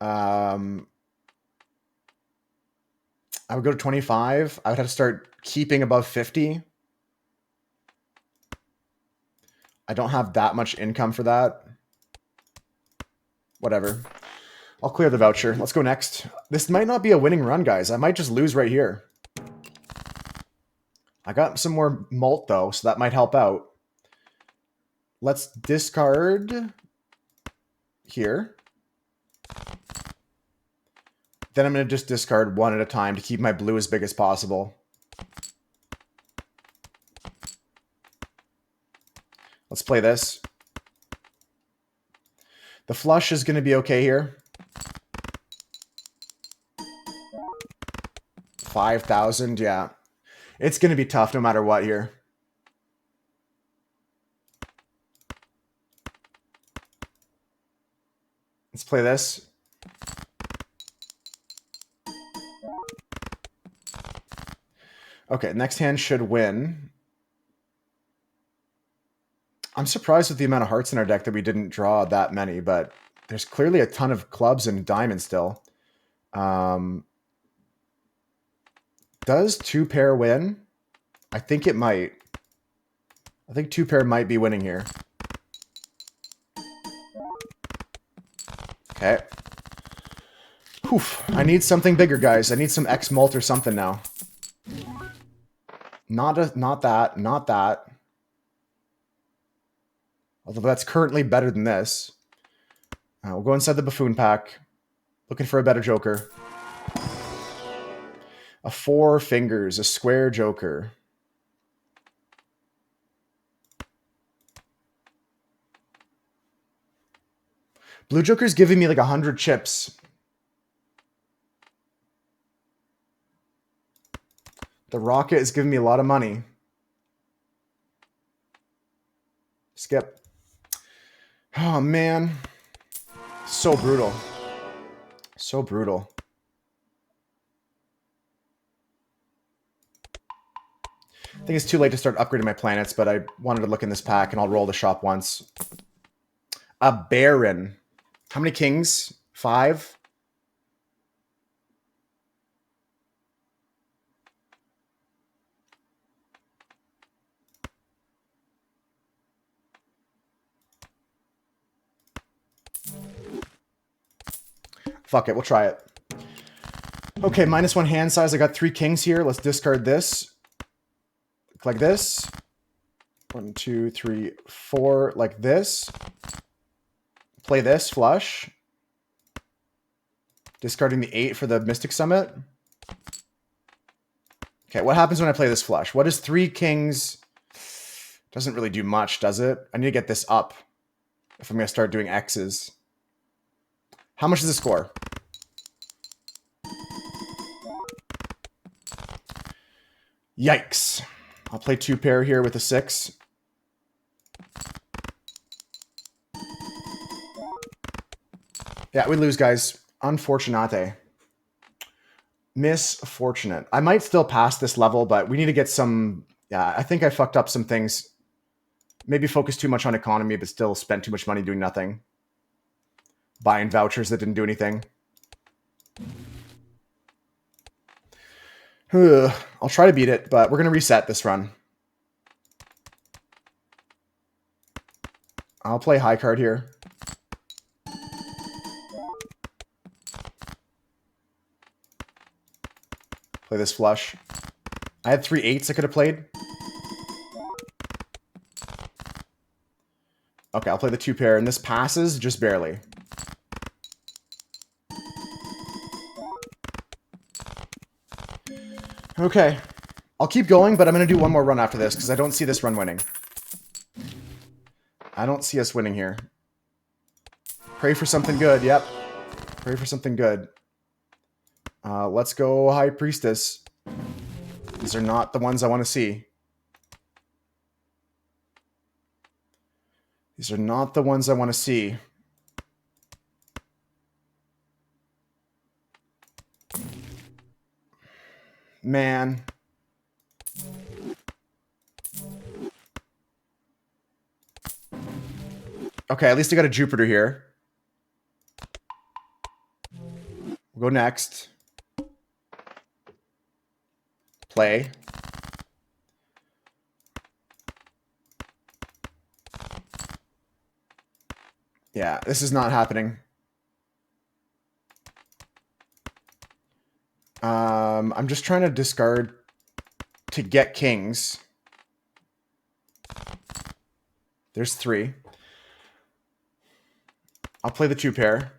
I would go to 25. I would have to start keeping above 50. I don't have that much income for that. Whatever. I'll clear the voucher. Let's go next. This might not be a winning run, guys. I might just lose right here. I got some more malt, though, so that might help out. Let's discard here. Then I'm going to just discard one at a time to keep my blue as big as possible. Let's play this. The flush is going to be okay here. 5,000, yeah. It's going to be tough no matter what here. Let's play this. Okay, next hand should win. I'm surprised with the amount of hearts in our deck that we didn't draw that many, but there's clearly a ton of clubs and diamonds still. Does 2-pair win? I think it might. I think 2-pair might be winning here. Okay. Oof. I need something bigger, guys. I need some X mult or something now. Not that. Although that's currently better than this. We'll go inside the buffoon pack. Looking for a better joker. A 4 fingers, a square joker. Blue joker's giving me like 100 chips. The rocket is giving me a lot of money. Skip. Oh, man. So brutal. So brutal. I think it's too late to start upgrading my planets, but I wanted to look in this pack, and I'll roll the shop once. A Baron. How many kings? 5? Fuck it, we'll try it. Okay, -1 hand size. I got 3 kings here. Let's discard this. Like this. 1, 2, 3, 4. Like this. Play this, flush. Discarding the 8 for the Mystic Summit. Okay, what happens when I play this flush? What is 3 kings? Doesn't really do much, does it? I need to get this up if I'm going to start doing X's. How much is the score? Yikes. I'll play 2-pair here with a 6. Yeah, we lose, guys. Unfortunate. Misfortunate. I might still pass this level, but we need to get some... Yeah, I think I fucked up some things. Maybe focused too much on economy, but still spent too much money doing nothing. Buying vouchers that didn't do anything. I'll try to beat it, but we're going to reset this run. I'll play high card here. Play this flush. I had 3 8s I could have played. Okay, I'll play the 2 pair, and this passes just barely. Okay. I'll keep going, but I'm going to do one more run after this, because I don't see this run winning. I don't see us winning here. Pray for something good, yep. Pray for something good. Let's go High Priestess. These are not the ones I want to see. These are not the ones I want to see. Man. Okay, at least I got a Jupiter here. We'll go next. Play. Yeah, this is not happening. I'm just trying to discard to get kings. There's 3. I'll play the 2 pair.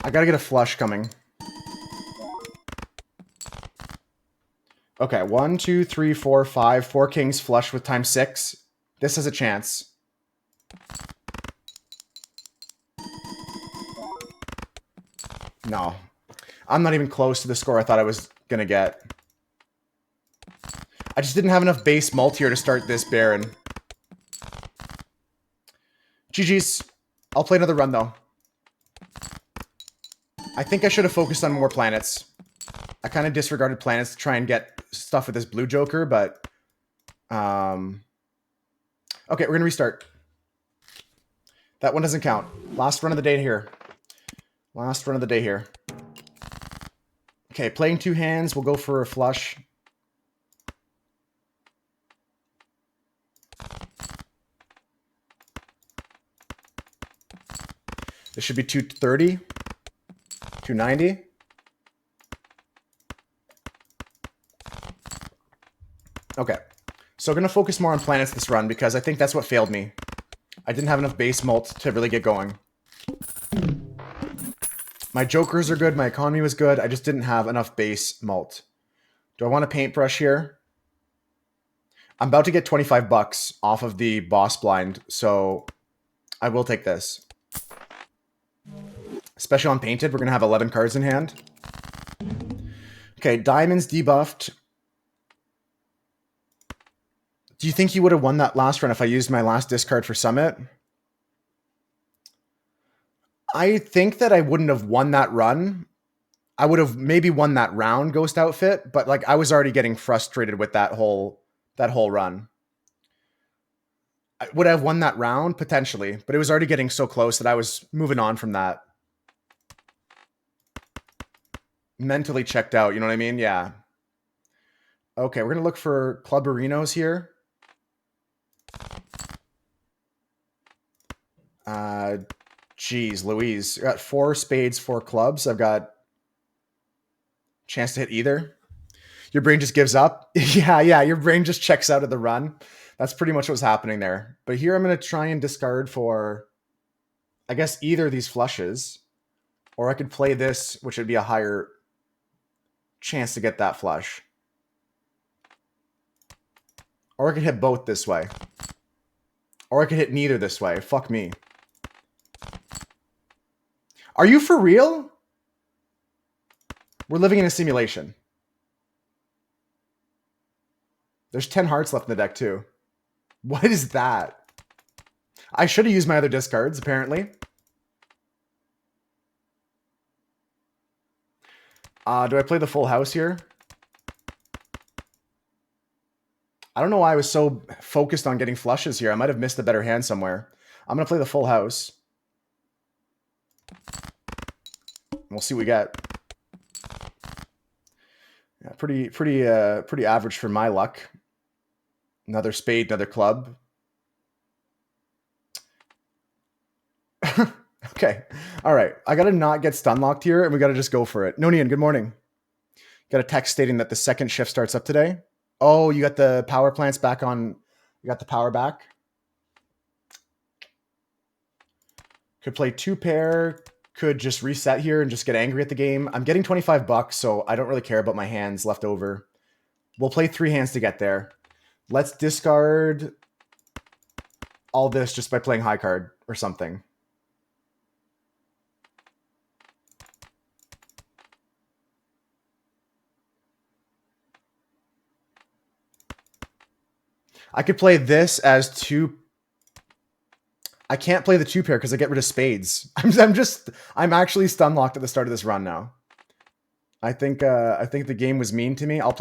I gotta get a flush coming. Okay, 1, 2, 3, 4, 5. 4 kings flush with times 6. This has a chance. No. I'm not even close to the score I thought I was gonna get. I just didn't have enough base mult here to start this Baron. GG's. I'll play another run, though. I think I should have focused on more planets. I kind of disregarded planets to try and get stuff with this blue Joker, but... Okay, we're going to restart. That one doesn't count. Last run of the day here. Last run of the day here. Okay, playing 2 hands. We'll go for a flush. This should be 230. 290. Okay. So I'm going to focus more on planets this run because I think that's what failed me. I didn't have enough base mult to really get going. My jokers are good. My economy was good. I just didn't have enough base mult. Do I want a paintbrush here? I'm about to get 25 bucks off of the boss blind, so I will take this. Especially on painted, we're going to have 11 cards in hand. Okay, diamonds debuffed. Do you think he would have won that last run if I used my last discard for Summit? I think that I wouldn't have won that run. I would have maybe won that round Ghost Outfit, but like I was already getting frustrated with that whole run. Would I have won that round? Potentially, but it was already getting so close that I was moving on from that. Mentally checked out, you know what I mean? Yeah. Okay, we're going to look for Clubberinos here. Geez, Louise. I got 4 spades, 4 clubs. I've got chance to hit either. Your brain just gives up. Yeah, your brain just checks out of the run. That's pretty much what's happening there. But here I'm going to try and discard for, I guess, either of these flushes. Or I could play this, which would be a higher chance to get that flush. Or I could hit both this way. Or I could hit neither this way. Fuck me. Are you for real? We're living in a simulation. There's 10 hearts left in the deck, too. What is that? I should have used my other discards, apparently. Do I play the full house here? I don't know why I was so focused on getting flushes here. I might have missed a better hand somewhere. I'm going to play the full house. We'll see what we get. Yeah, pretty average for my luck. Another spade, another club. Okay. All right. I got to not get stun locked here, and we got to just go for it. Nonian, good morning. Got a text stating that the second shift starts up today. Oh, you got the power plants back on. You got the power back. Could play 2-pair. Could just reset here and just get angry at the game. I'm getting $25, so I don't really care about my hands left over. We'll play 3 hands to get there. Let's discard all this just by playing high card or something. I could play this as 2. I can't play the 2-pair because I get rid of spades. I'm actually stun locked at the start of this run now. I think the game was mean to me. I'll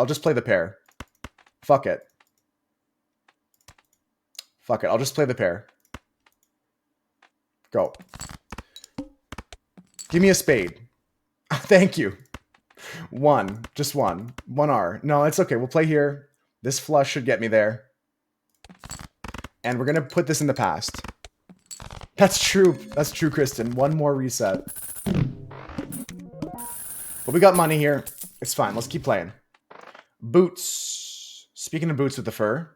just play the pair. Fuck it. Fuck it. I'll just play the pair. Go. Give me a spade. Thank you. 1. Just 1. 1R. No, it's okay. We'll play here. This flush should get me there. And we're going to put this in the past. That's true. That's true, Kristen. 1 more reset. But we got money here. It's fine. Let's keep playing. Boots. Speaking of boots with the fur.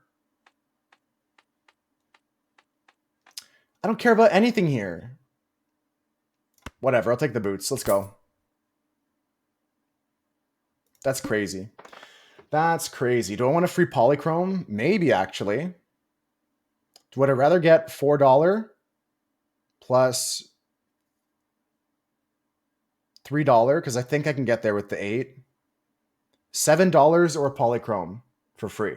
I don't care about anything here. Whatever. I'll take the boots. Let's go. That's crazy. That's crazy. Do I want a free polychrome? Maybe, actually. Would I rather get $4 plus $3? Because I think I can get there with the 8. $7 or a polychrome for free.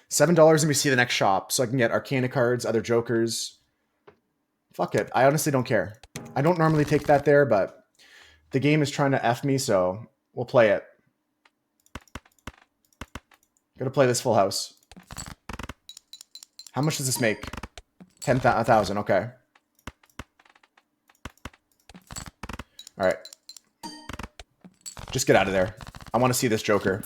$7 and we see the next shop. So I can get Arcana cards, other jokers. Fuck it. I honestly don't care. I don't normally take that there, but the game is trying to F me, so we'll play it. Gotta play this full house. How much does this make? 1,000. Okay. All right. Just get out of there. I want to see this joker.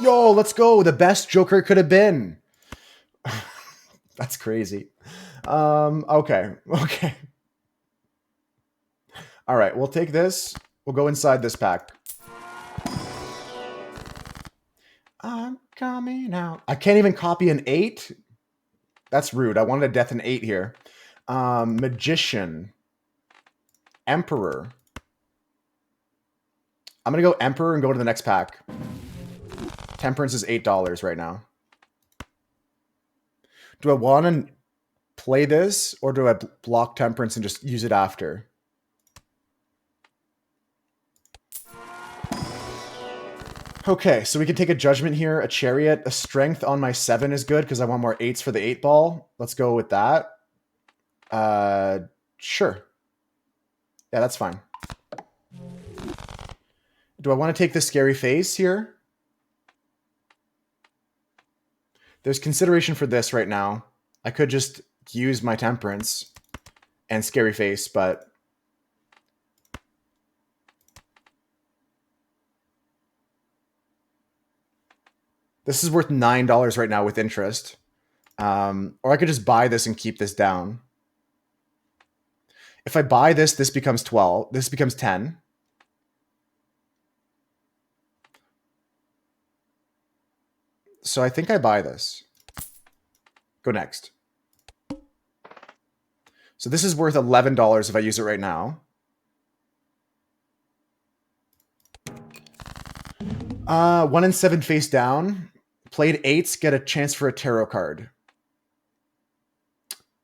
Yo, let's go. The best joker it could have been. That's crazy. Okay. Okay. All right. We'll take this. We'll go inside this pack. I'm coming out. I can't even copy an 8. That's rude. I wanted a death in 8 here. Magician. Emperor. I'm going to go Emperor and go to the next pack. Temperance is $8 right now. Do I want to play this or do I block Temperance and just use it after? Okay, so we can take a Judgment here, a Chariot, a Strength on my 7 is good because I want more 8s for the 8-ball. Let's go with that. Sure. Yeah, that's fine. Do I want to take the Scary Face here? There's consideration for this right now. I could just use my Temperance and Scary Face, but... This is worth $9 right now with interest. Or I could just buy this and keep this down. If I buy this, this becomes 12. This becomes 10. So I think I buy this. Go next. So this is worth $11 if I use it right now. 1 and 7 face down. Played 8s, get a chance for a tarot card.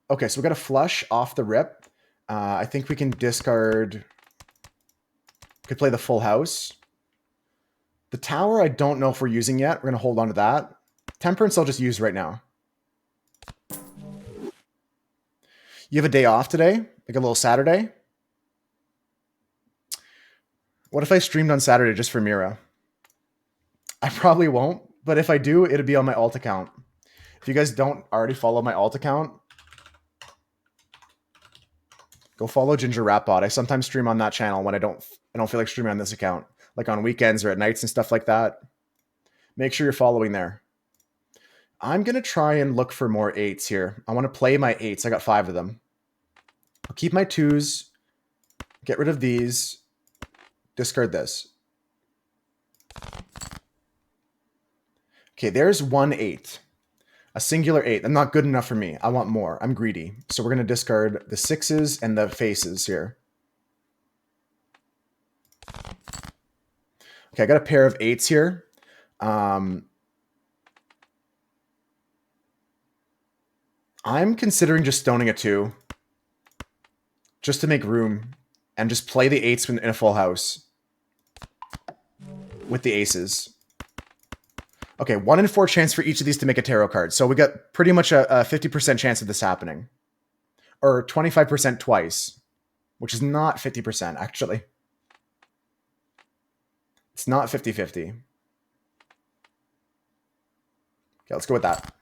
Okay, so we got a flush off the rip. I think we can discard... Could play the full house. The tower, I don't know if we're using yet. We're going to hold on to that. Temperance, I'll just use right now. You have a day off today? Like a little Saturday? What if I streamed on Saturday just for Mira? I probably won't, but if I do, it'll be on my alt account. If you guys don't already follow my alt account, go follow Ginger Rapbot. I sometimes stream on that channel when I don't feel like streaming on this account, like on weekends or at nights and stuff like that. Make sure you're following there. I'm going to try and look for more 8s here. I want to play my 8s. I got 5 of them. I'll keep my 2s. Get rid of these. Discard this. Okay, there's 1 8. A singular 8. That's not good enough for me. I want more. I'm greedy. So we're going to discard the 6s and the faces here. Okay, I got a pair of 8s here. I'm considering just stoning a 2. Just to make room. And just play the 8s in a full house. With the aces. Okay, 1 in 4 chance for each of these to make a tarot card. So we got pretty much a 50% chance of this happening. Or 25% twice. Which is not 50%, actually. It's not 50-50. Okay, let's go with that.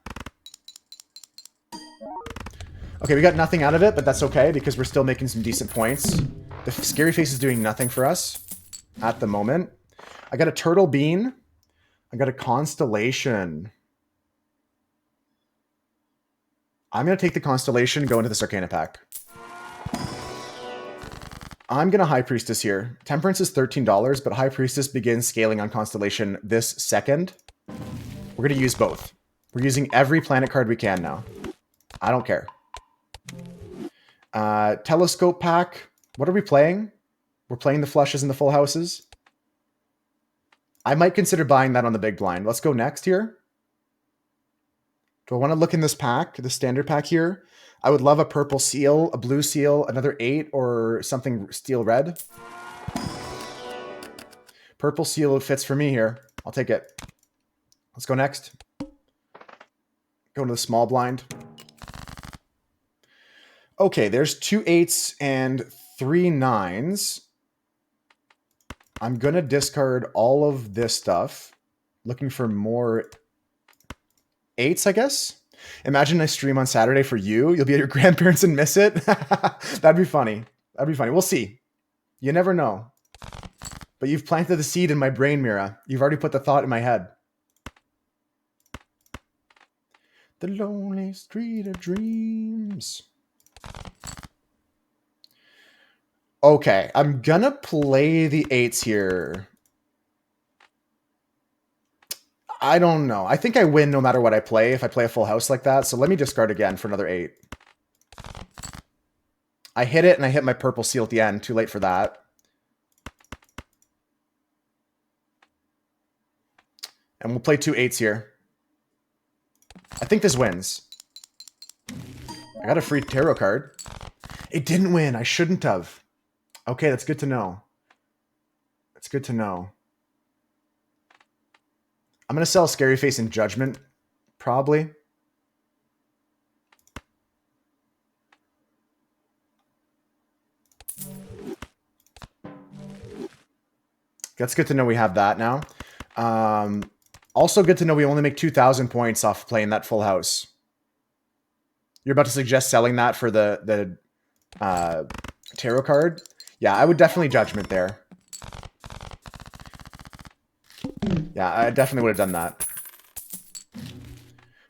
Okay, we got nothing out of it, but that's okay because we're still making some decent points. The scary face is doing nothing for us at the moment. I got a turtle bean. I got a constellation. I'm going to take the constellation and go into this Arcana pack. I'm going to High Priestess here. Temperance is $13, but High Priestess begins scaling on constellation this second. We're going to use both. We're using every planet card we can now. I don't care. Telescope pack. What are we playing? We're playing the flushes and the full houses. I might consider buying that on the big blind. Let's go next here. Do I want to look in this pack, the standard pack here? I would love a purple seal, a blue seal, another 8, or something steel red. Purple seal fits for me here. I'll take it. Let's go next. Go to the small blind. Okay, there's 2 8s and 3 9s. I'm going to discard all of this stuff. Looking for more 8s, I guess? Imagine I stream on Saturday for you. You'll be at your grandparents and miss it. That'd be funny. That'd be funny. We'll see. You never know. But you've planted the seed in my brain, Mira. You've already put the thought in my head. The lonely street of dreams. Okay, I'm gonna play the 8s here. I don't know. I think I win no matter what I play if I play a full house like that. So let me discard again for another 8. I hit it and I hit my purple seal at the end. Too late for that. And we'll play 2 8s here. I think this wins. I got a free tarot card. It didn't win. I shouldn't have. Okay, that's good to know. That's good to know. I'm going to sell Scary Face and Judgment, probably. That's good to know we have that now. Also good to know we only make 2,000 points off playing that full house. You're about to suggest selling that for the tarot card? Yeah, I would definitely Judgment there. Yeah, I definitely would have done that.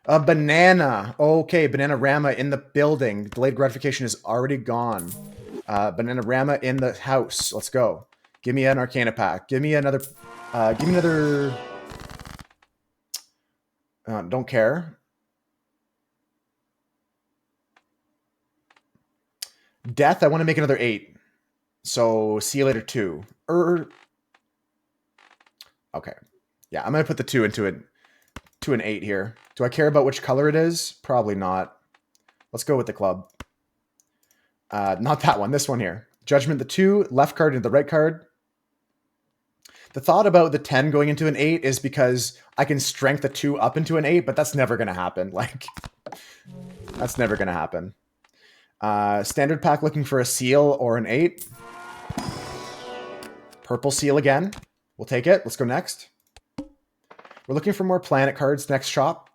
A banana. Okay, Bananarama in the building. Delayed gratification is already gone. Bananarama in the house. Let's go. Give me an Arcana pack. Give me another... don't care. Death, I want to make another 8. So, see you later 2. Okay. Yeah, I'm going to put the 2 into it. 2 and 8 here. Do I care about which color it is? Probably not. Let's go with the club. Not that one. This one here. Judgment the 2, left card into the right card. The thought about the 10 going into an 8 is because I can strength the 2 up into an 8, but that's never going to happen. Like, that's never going to happen. Standard pack looking for a seal or an 8. Purple seal again. We'll take it. Let's go next. We're looking for more planet cards next shop.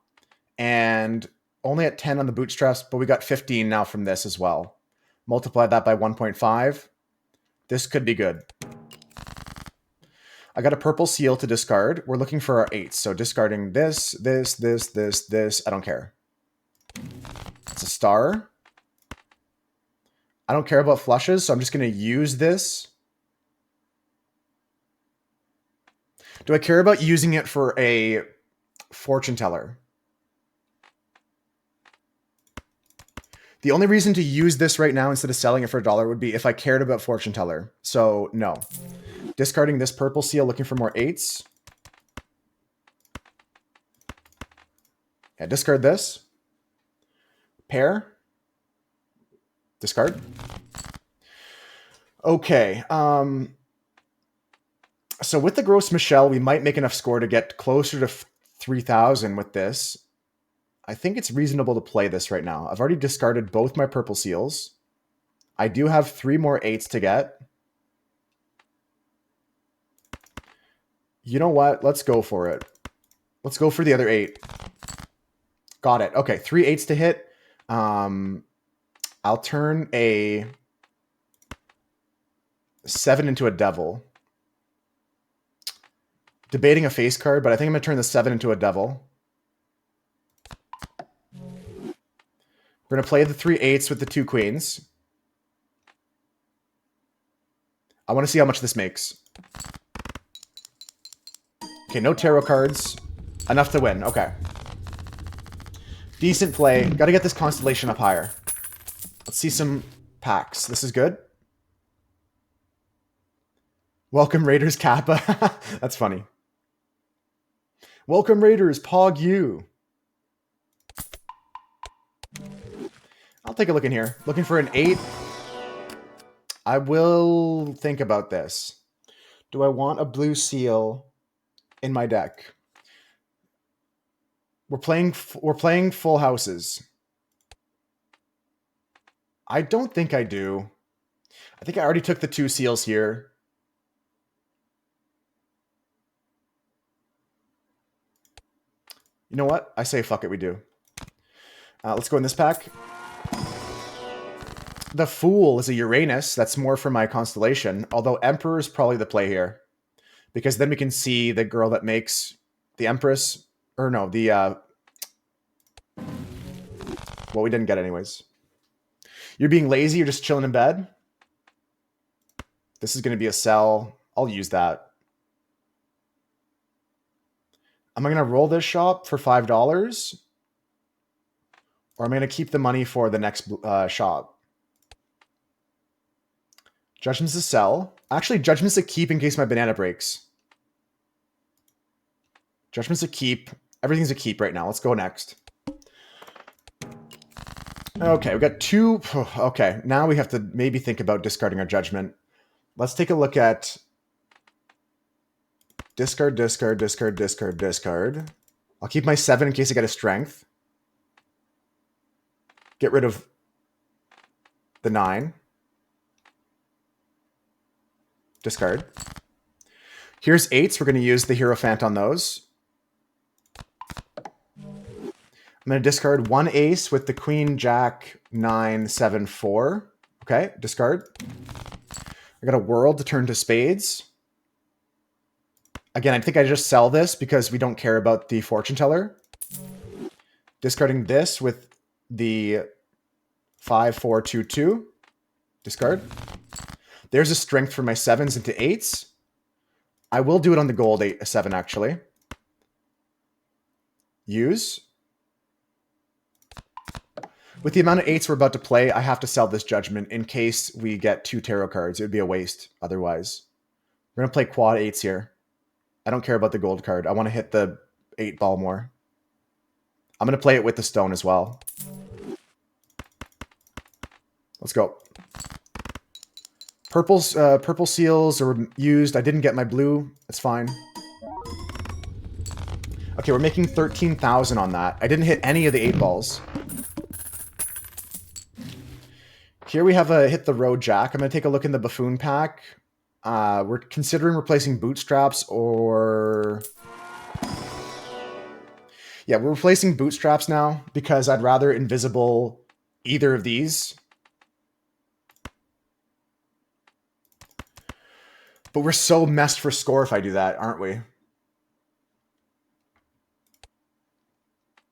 and only at 10 on the bootstraps, but we got 15 now from this as well. Multiply that by 1.5. This could be good. I got a purple seal to discard. We're looking for our 8s, so discarding this. I don't care. It's a star. I don't care about flushes, so I'm just going to use this. Do I care about using it for a fortune teller? The only reason to use this right now instead of selling it for $1 would be if I cared about fortune teller. So no. Discarding this purple seal, looking for more 8s. Yeah, discard this. Pair. Discard. Okay. So with the Gross Michelle, we might make enough score to get closer to 3,000 with this. I think it's reasonable to play this right now. I've already discarded both my purple seals. I do have 3 more 8s to get. You know what? Let's go for it. Let's go for the other 8. Got it. Okay, 3 8s to hit. I'll turn a 7 into a devil. Debating a face card, but I think I'm going to turn the 7 into a devil. We're going to play the 3 8s with the 2 queens. I want to see how much this makes. Okay, no tarot cards. Enough to win. Okay. Decent play. Got to get this constellation up higher. Let's see some packs. This is good. Welcome Raiders Kappa. That's funny. Welcome Raiders, Pog you. I'll take a look in here. Looking for an 8. I will think about this. Do I want a blue seal in my deck? We're playing full houses. I don't think I do. I think I already took the 2 seals here. You know what? I say fuck it, we do. Let's go in this pack. The Fool is a Uranus. That's more for my constellation. Although Emperor is probably the play here. Because then we can see the girl that makes the Empress. Or no, the... well, we didn't get anyways. You're being lazy. You're just chilling in bed. This is going to be a sell. I'll use that. Am I going to roll this shop for $5? Or am I going to keep the money for the next shop? Judgment's a sell. Actually, Judgment's a keep in case my banana breaks. Judgment's a keep. Everything's a keep right now. Let's go next. Okay, we got 2. Okay, now we have to maybe think about discarding our Judgment. Let's take a look at discard, discard, discard, discard, discard. I'll keep my 7 in case I get a strength. Get rid of the 9. Discard. Here's 8s. We're going to use the Hierophant on those. I'm going to discard 1 ace with the Queen, Jack, 9, 7, 4. Okay, discard. I got a World to turn to Spades. Again, I think I just sell this because we don't care about the Fortune Teller. Discarding this with the 5, 4, 2, 2. Discard. There's a strength for my 7s into 8s. I will do it on the gold 7, actually. Use. With the amount of 8s we're about to play, I have to sell this Judgment in case we get 2 tarot cards. It would be a waste otherwise. We're going to play quad 8s here. I don't care about the gold card. I want to hit the 8 ball more. I'm going to play it with the stone as well. Let's go. Purple seals are used. I didn't get my blue. That's fine. Okay, we're making 13,000 on that. I didn't hit any of the 8 balls. Here we have a hit the road Jack. I'm going to take a look in the Buffoon pack. We're considering replacing bootstraps or... Yeah, we're replacing bootstraps now because I'd rather invisible either of these. But we're so messed for score if I do that, aren't we?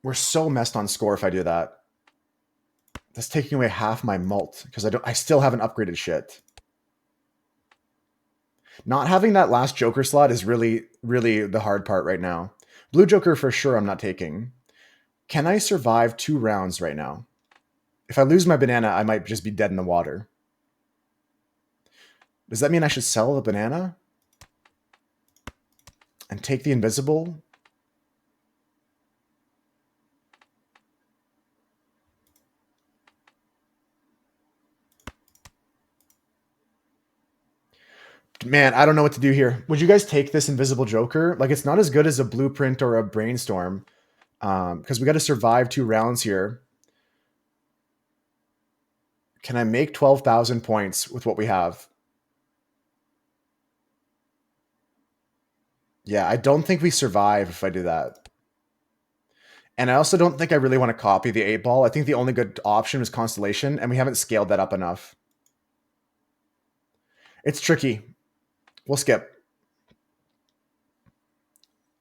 We're so messed on score if I do that. That's taking away half my mult because I still haven't upgraded shit. Not having that last Joker slot is really, really the hard part right now. Blue Joker for sure I'm not taking. Can I survive 2 rounds right now? If I lose my banana, I might just be dead in the water. Does that mean I should sell the banana? And take the invisible? Man, I don't know what to do here. Would you guys take this invisible Joker? Like, it's not as good as a blueprint or a brainstorm. Because we got to survive 2 rounds here. Can I make 12,000 points with what we have? Yeah, I don't think we survive if I do that. And I also don't think I really want to copy the 8 ball. I think the only good option is Constellation, and we haven't scaled that up enough. It's tricky. We'll skip.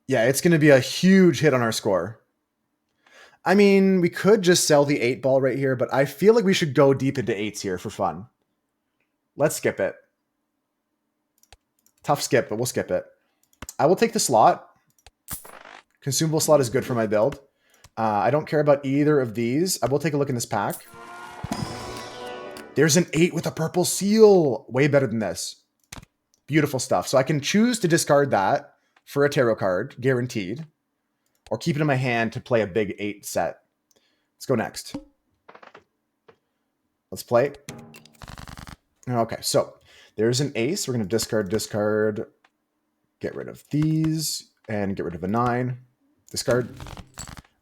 Yeah, it's going to be a huge hit on our score. I mean, we could just sell the 8 ball right here, but I feel like we should go deep into 8s here for fun. Let's skip it. Tough skip, but we'll skip it. I will take the slot. Consumable slot is good for my build. I don't care about either of these. I will take a look in this pack. There's an 8 with a purple seal. Way better than this. Beautiful stuff. So I can choose to discard that for a tarot card, guaranteed. Or keep it in my hand to play a big 8 set. Let's go next. Let's play. Okay, so there's an ace. We're going to discard, get rid of these, and get rid of a 9. Discard.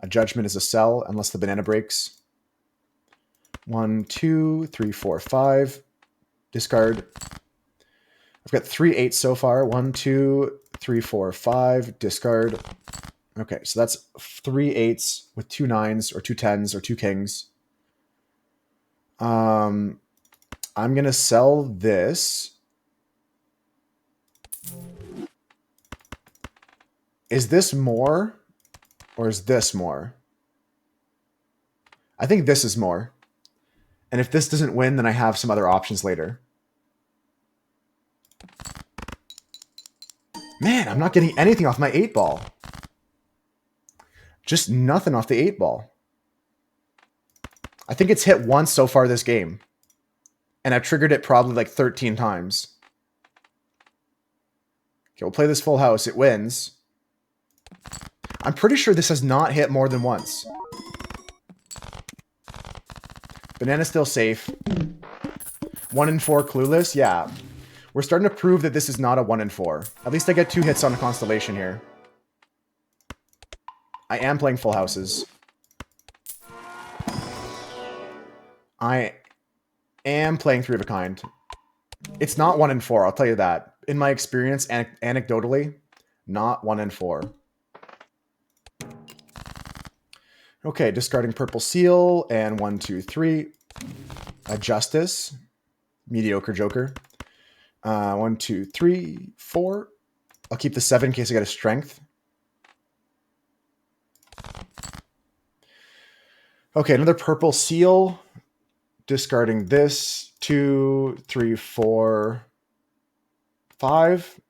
A judgment is a sell unless the banana breaks. 1, 2, 3, 4, 5. Discard. I've got 3 8s so far. 1, 2, 3, 4, 5. Discard. Okay, so that's 3 8s with 2 9s or 2 10s or 2 kings. I'm going to sell this. Is this more or is this more? I think this is more. And if this doesn't win, then I have some other options later. Man, I'm not getting anything off my 8 ball. Just nothing off the 8 ball. I think it's hit once so far this game. And I've triggered it probably like 13 times. Okay, we'll play this full house. It wins. I'm pretty sure this has not hit more than once. Banana's still safe. 1 in 4 clueless? Yeah. We're starting to prove that this is not a 1 in 4. At least I get 2 hits on a constellation here. I am playing full houses. I am playing 3 of a kind. It's not 1 in 4, I'll tell you that. In my experience, anecdotally, not 1 in 4. Okay, discarding purple seal, and 1, 2, 3. A justice. Mediocre joker. 1, 2, 3, 4. I'll keep the 7 in case I get a strength. Okay, another purple seal. Discarding this. 2, 3, 4, 5.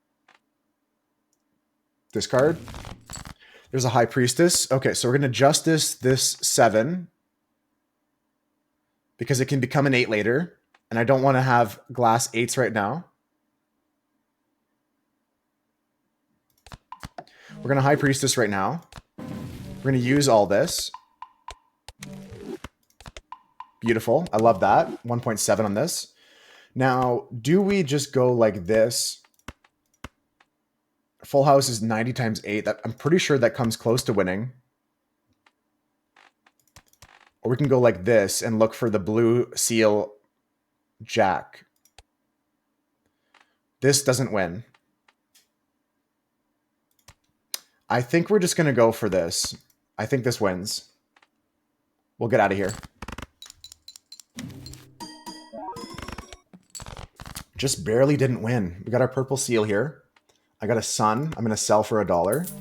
Discard. There's a high priestess. Okay, so we're going to justice this 7. Because it can become an 8 later. And I don't want to have glass 8s right now. We're going to high priestess right now. We're going to use all this. Beautiful. I love that. 1.7 on this. Now, do we just go like this? Full house is 90 times 8. I'm pretty sure that comes close to winning. Or we can go like this and look for the blue seal jack. This doesn't win. I think we're just going to go for this. I think this wins. We'll get out of here. Just barely didn't win. We got our purple seal here. I got a sun. I'm going to sell for $1.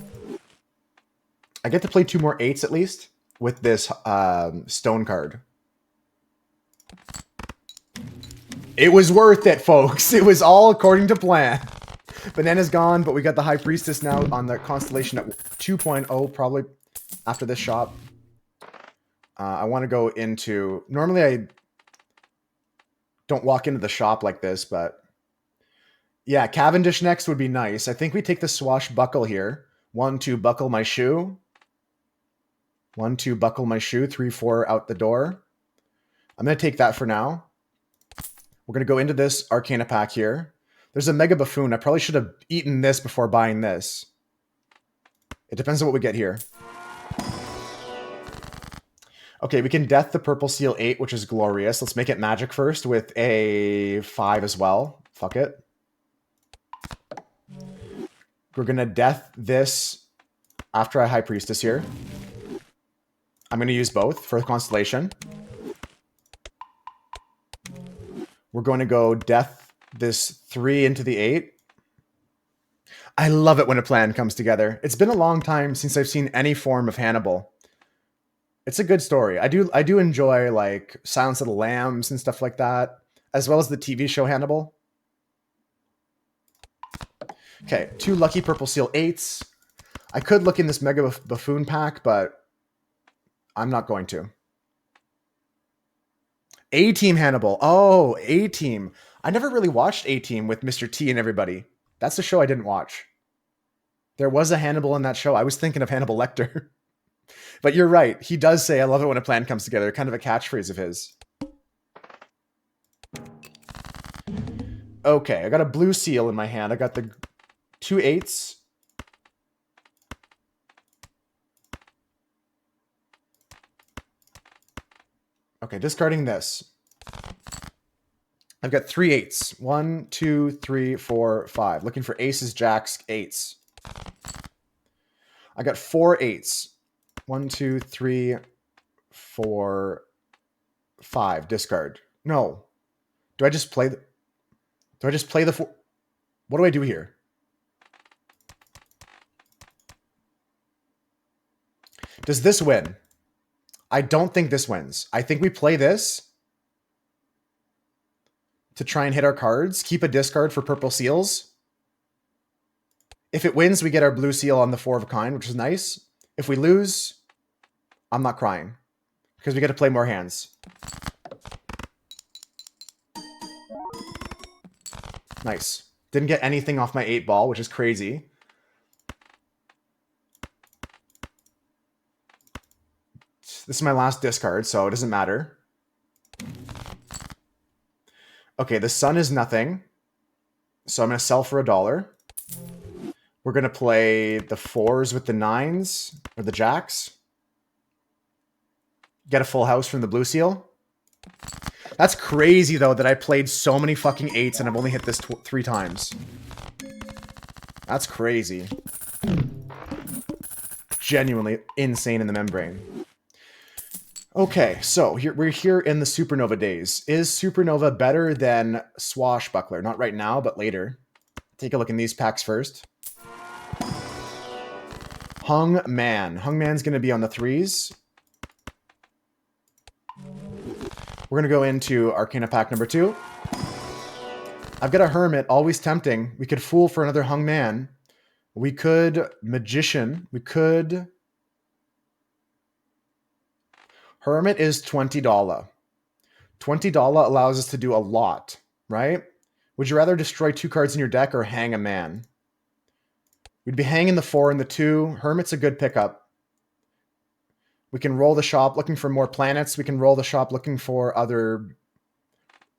I get to play 2 more 8s at least with this stone card. It was worth it, folks. It was all according to plan. Banana's gone, but we got the High Priestess now on the Constellation at 2.0, probably after this shop. I want to go into... Normally, I don't walk into the shop like this, but... Yeah, Cavendish next would be nice. I think we take the Swashbuckle here. 1, 2, buckle my shoe. 1, 2, buckle my shoe. 3, 4, out the door. I'm going to take that for now. We're going to go into this Arcana pack here. There's a Mega Buffoon. I probably should have eaten this before buying this. It depends on what we get here. Okay, we can Death the Purple Seal 8, which is glorious. Let's make it magic first with a 5 as well. Fuck it. We're going to Death this after I High Priestess here. I'm going to use both for the Constellation. We're going to go Death this 3 into the 8. I love it when a plan comes together. It's been a long time since I've seen any form of Hannibal. It's a good story. I do enjoy like Silence of the Lambs and stuff like that, as well as the TV show Hannibal. Okay, 2 lucky purple seal 8s. I could look in this Mega Buffoon pack, but I'm not going to. A-Team Hannibal. Oh, A-Team. I never really watched A-Team with Mr. T and everybody. That's the show I didn't watch. There was a Hannibal in that show. I was thinking of Hannibal Lecter. But you're right. He does say, I love it when a plan comes together. Kind of a catchphrase of his. Okay, I got a blue seal in my hand. I got the 2 8s. Okay, discarding this. I've got 3 8s. 1, 2, 3, 4, 5. Looking for aces, jacks, 8s. I got 4 8s. 1, 2, 3, 4, 5. Discard. No. Do I just play the... Do I just play the 4... What do I do here? Does this win? I don't think this wins. I think we play this to try and hit our cards. Keep a discard for purple seals. If it wins, we get our blue seal on the 4 of a kind, which is nice. If we lose, I'm not crying because we get to play more hands. Nice. Didn't get anything off my 8 ball, which is crazy. This is my last discard, so it doesn't matter. Okay, the sun is nothing. So I'm going to sell for $1. We're going to play the 4s with the 9s, or the jacks. Get a full house from the blue seal. That's crazy, though, that I played so many fucking 8s and I've only hit this 3 times. That's crazy. Genuinely insane in the membrane. Okay, so we're here in the Supernova days. Is Supernova better than Swashbuckler? Not right now, but later. Take a look in these packs first. Hung Man. Hung Man's going to be on the 3s. We're going to go into Arcana pack number 2. I've got a Hermit, always tempting. We could Fool for another Hung Man. We could Magician. We could... Hermit is $20. $20 allows us to do a lot, right? Would you rather destroy 2 cards in your deck or hang a man? We'd be hanging the 4 and the 2. Hermit's a good pickup. We can roll the shop looking for more planets. We can roll the shop looking for other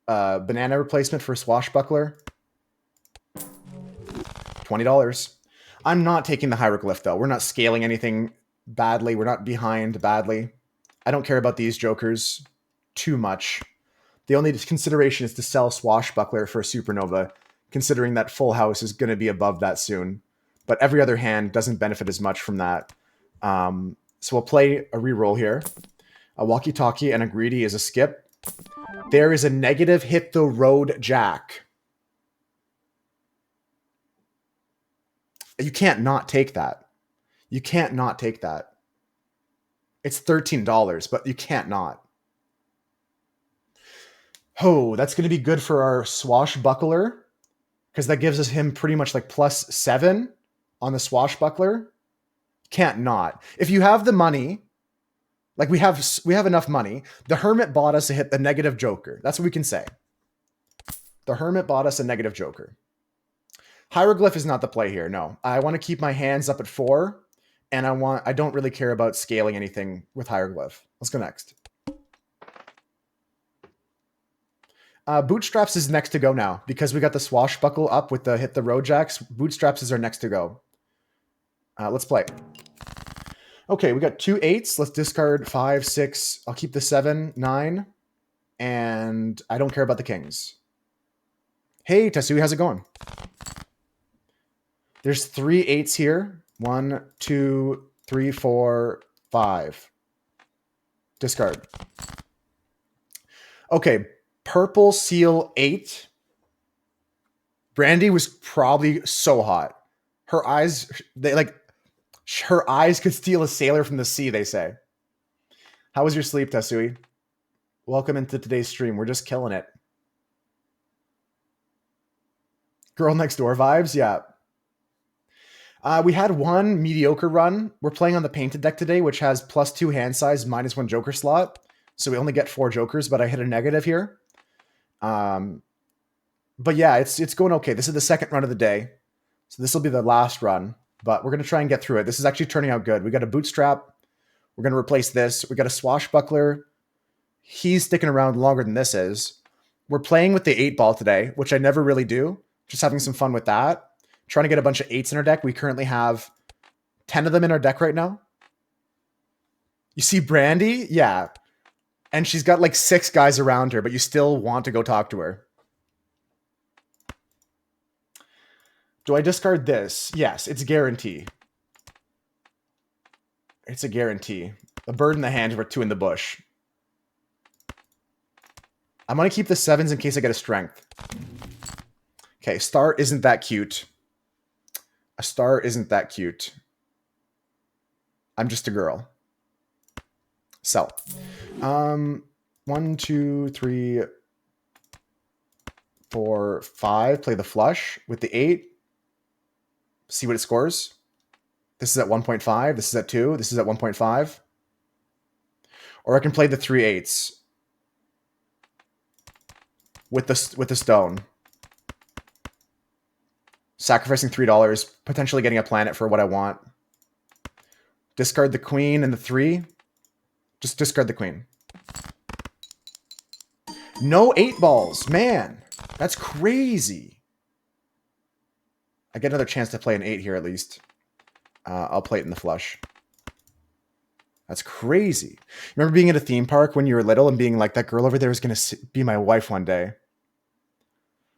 banana replacement for Swashbuckler. $20. I'm not taking the Hieroglyph, though. We're not scaling anything badly. We're not behind badly. I don't care about these jokers too much. The only consideration is to sell Swashbuckler for a Supernova, considering that Full House is going to be above that soon. But every other hand doesn't benefit as much from that. So we'll play a reroll here. A walkie-talkie and a greedy is a skip. There is a negative hit the road jack. You can't not take that. You can't not take that. It's $13, but you can't not. Oh, that's going to be good for our swashbuckler, because that gives us him pretty much like +7 on the swashbuckler. Can't not. If you have the money, like we have enough money. The hermit bought us to hit the negative joker. That's what we can say. The hermit bought us a negative joker. Hieroglyph is not the play here. No, I want to keep my hands up at 4, and I don't really care about scaling anything with hieroglyph. Let's go next. Bootstraps is next to go now because we got the swashbuckle up with the hit the road jacks. Bootstraps is our next to go. Let's play. Okay, we got 2 8s. Let's discard 5, 6. I'll keep the 7, 9, and I don't care about the kings. Hey, Tesui, how's it going? There's 3 8s here. 1, 2, 3, 4, 5. Discard. Okay, purple seal 8. Brandy was probably so hot. Her eyes, her eyes could steal a sailor from the sea, they say. How was your sleep, Tesui? Welcome into today's stream. We're just killing it. Girl next door vibes, yeah. We had one mediocre run. We're playing on the painted deck today, which has +2 hand size, -1 joker slot. So we only get 4 jokers, but I hit a negative here. But yeah, it's going okay. This is the second run of the day. So this will be the last run, but we're going to try and get through it. This is actually turning out good. We got a bootstrap. We're going to replace this. We got a swashbuckler. He's sticking around longer than this is. We're playing with the 8-ball today, which I never really do. Just having some fun with that. Trying to get a bunch of 8s in our deck. We currently have 10 of them in our deck right now. You see Brandy? Yeah. And she's got like 6 guys around her, but you still want to go talk to her. Do I discard this? Yes, it's a guarantee. It's a guarantee. A bird in the hand with 2 in the bush. I'm going to keep the 7s in case I get a strength. Okay, star isn't that cute. A star isn't that cute. I'm just a girl. Sell. 1, 2, 3, 4, 5. Play the flush with the 8. See what it scores. This is at 1.5. This is at 2. This is at 1.5. Or I can play the 3 8s with the stone. Sacrificing $3, potentially getting a planet for what I want. Discard the queen and the 3. Just discard the queen. No 8-balls. Man, that's crazy. I get another chance to play an 8 here at least. I'll play it in the flush. That's crazy. Remember being at a theme park when you were little and being like, that girl over there is going to be my wife one day?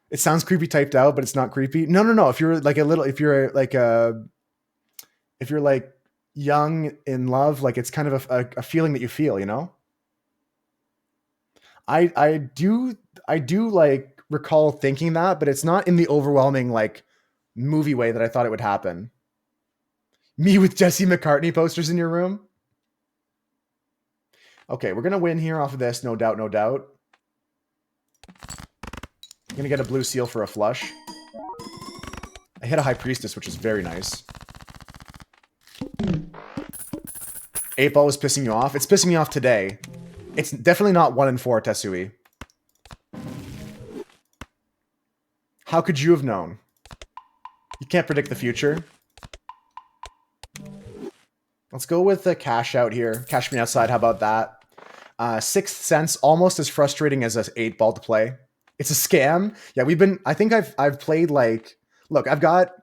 It sounds creepy typed out, but it's not creepy. No. If you're like if you're like young in love, like it's kind of a feeling that you feel, you know? I do like recall thinking that, but it's not in the overwhelming like movie way that I thought it would happen. Me with Jesse McCartney posters in your room. Okay, we're gonna win here off of this, no doubt, no doubt. I'm gonna get a blue seal for a flush. I hit a high priestess, which is very nice. 8-ball was pissing you off. It's pissing me off today. It's definitely not 1 and 4, Tesui. How could you have known? You can't predict the future. Let's go with the cash out here. Cash me outside. How about that? Sixth Sense, almost as frustrating as an 8-ball to play. It's a scam. Yeah, I think I've played like, look, I've got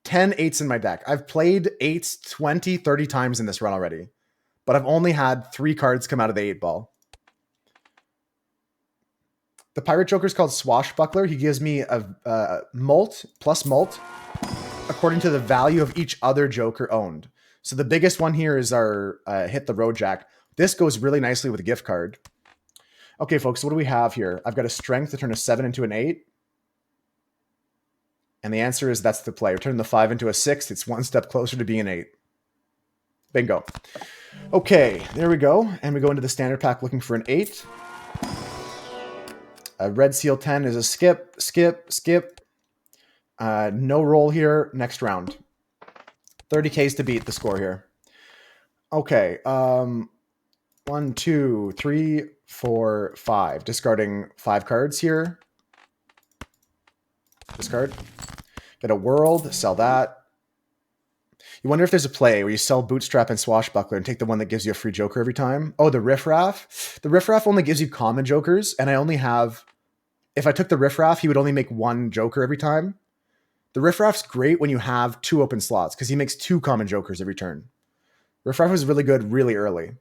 10 8s in my deck. I've played 8s 20, 30 times in this run already. But I've only had 3 cards come out of the 8-ball. The Pirate Joker is called Swashbuckler. He gives me a mult, plus mult, according to the value of each other Joker owned. So the biggest one here is our hit the road jack. This goes really nicely with a gift card. Okay, folks, what do we have here? I've got a strength to turn a 7 into an 8. And the answer is that's the play. Return the 5 into a 6. It's one step closer to being an 8. Bingo. Okay, there we go. And we go into the standard pack looking for an 8. A red seal 10 is a skip, skip, skip. No roll here. Next round. 30Ks to beat the score here. Okay. 1, 2, 3, 4, 5. Discarding 5 cards here. Discard. Get a world. Sell that. You wonder if there's a play where you sell Bootstrap and Swashbuckler and take the one that gives you a free Joker every time. Oh, the Riffraff. The Riffraff only gives you common Jokers, and I only have... If I took the Riffraff, he would only make 1 Joker every time. The Riffraff's great when you have 2 open slots, because he makes 2 common Jokers every turn. Riffraff is really good really early.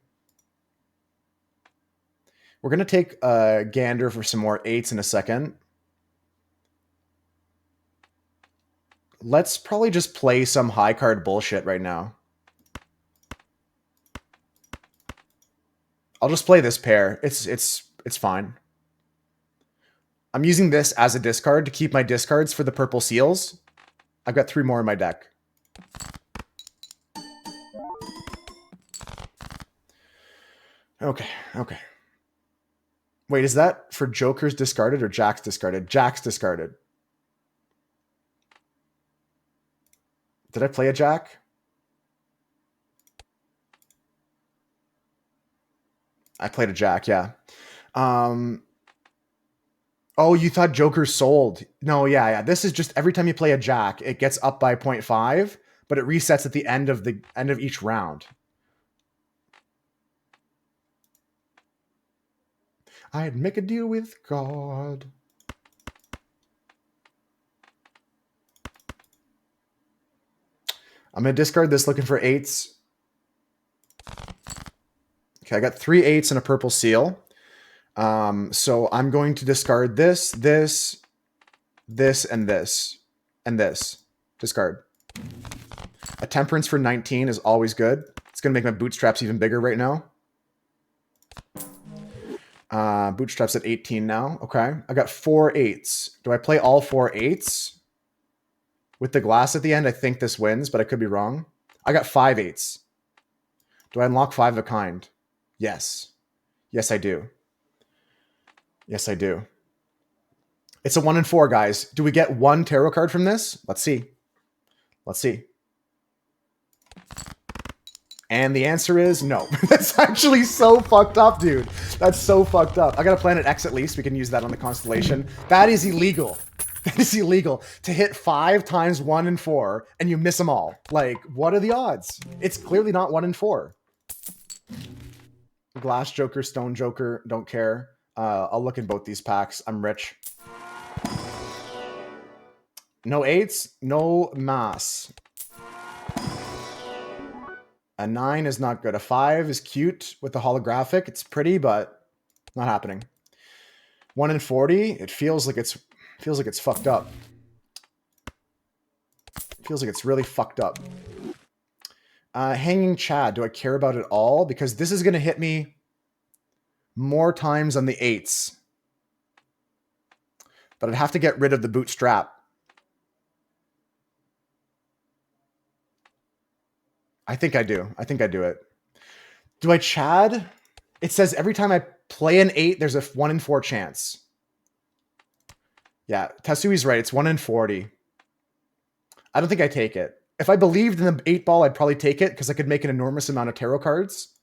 We're going to take a gander for some more 8s in a second. Let's probably just play some high card bullshit right now. I'll just play this pair. It's fine. I'm using this as a discard to keep my discards for the purple seals. I've got 3 more in my deck. Okay. Wait, is that for Jokers discarded or Jacks discarded? Jacks discarded. Did I play a Jack? I played a Jack, yeah. Oh, you thought Joker sold. No, yeah. This is just every time you play a Jack, it gets up by 0.5, but it resets at the end of each round. I'd make a deal with God. I'm going to discard this looking for 8s. Okay, I got 3 8s and a purple seal. So I'm going to discard this, this, and this, and this. Discard. A Temperance for 19 is always good. It's going to make my Bootstraps even bigger right now. Bootstraps at 18 now. Okay. I got 4 8s. Do I play all 4 8s? With the glass at the end, I think this wins, but I could be wrong. I got 5 8s. Do I unlock 5 of a kind? Yes. Yes, I do. Yes, I do. It's a 1 in 4, guys. Do we get 1 tarot card from this? Let's see. Let's see. And the answer is no. That's actually so fucked up, dude. That's so fucked up. I got a Planet X at least. We can use that on the constellation. That is illegal. That is illegal. To hit 5 times 1 in 4 and you miss them all. Like, what are the odds? It's clearly not 1 in 4. Glass Joker, Stone Joker, don't care. I'll look in both these packs. I'm rich. No 8s, no mass. A 9 is not good. A 5 is cute with the holographic. It's pretty, but not happening. 1 in 40. It feels like it's fucked up. Feels like it's really fucked up. Hanging Chad. Do I care about it all? Because this is going to hit me more times on the 8s. But I'd have to get rid of the Bootstrap. I think I do. I think I do it. Do I Chad? It says every time I play an 8, there's a 1 in 4 chance. Yeah, Tatsui's right. It's 1 in 40. I don't think I take it. If I believed in the 8 ball, I'd probably take it because I could make an enormous amount of tarot cards.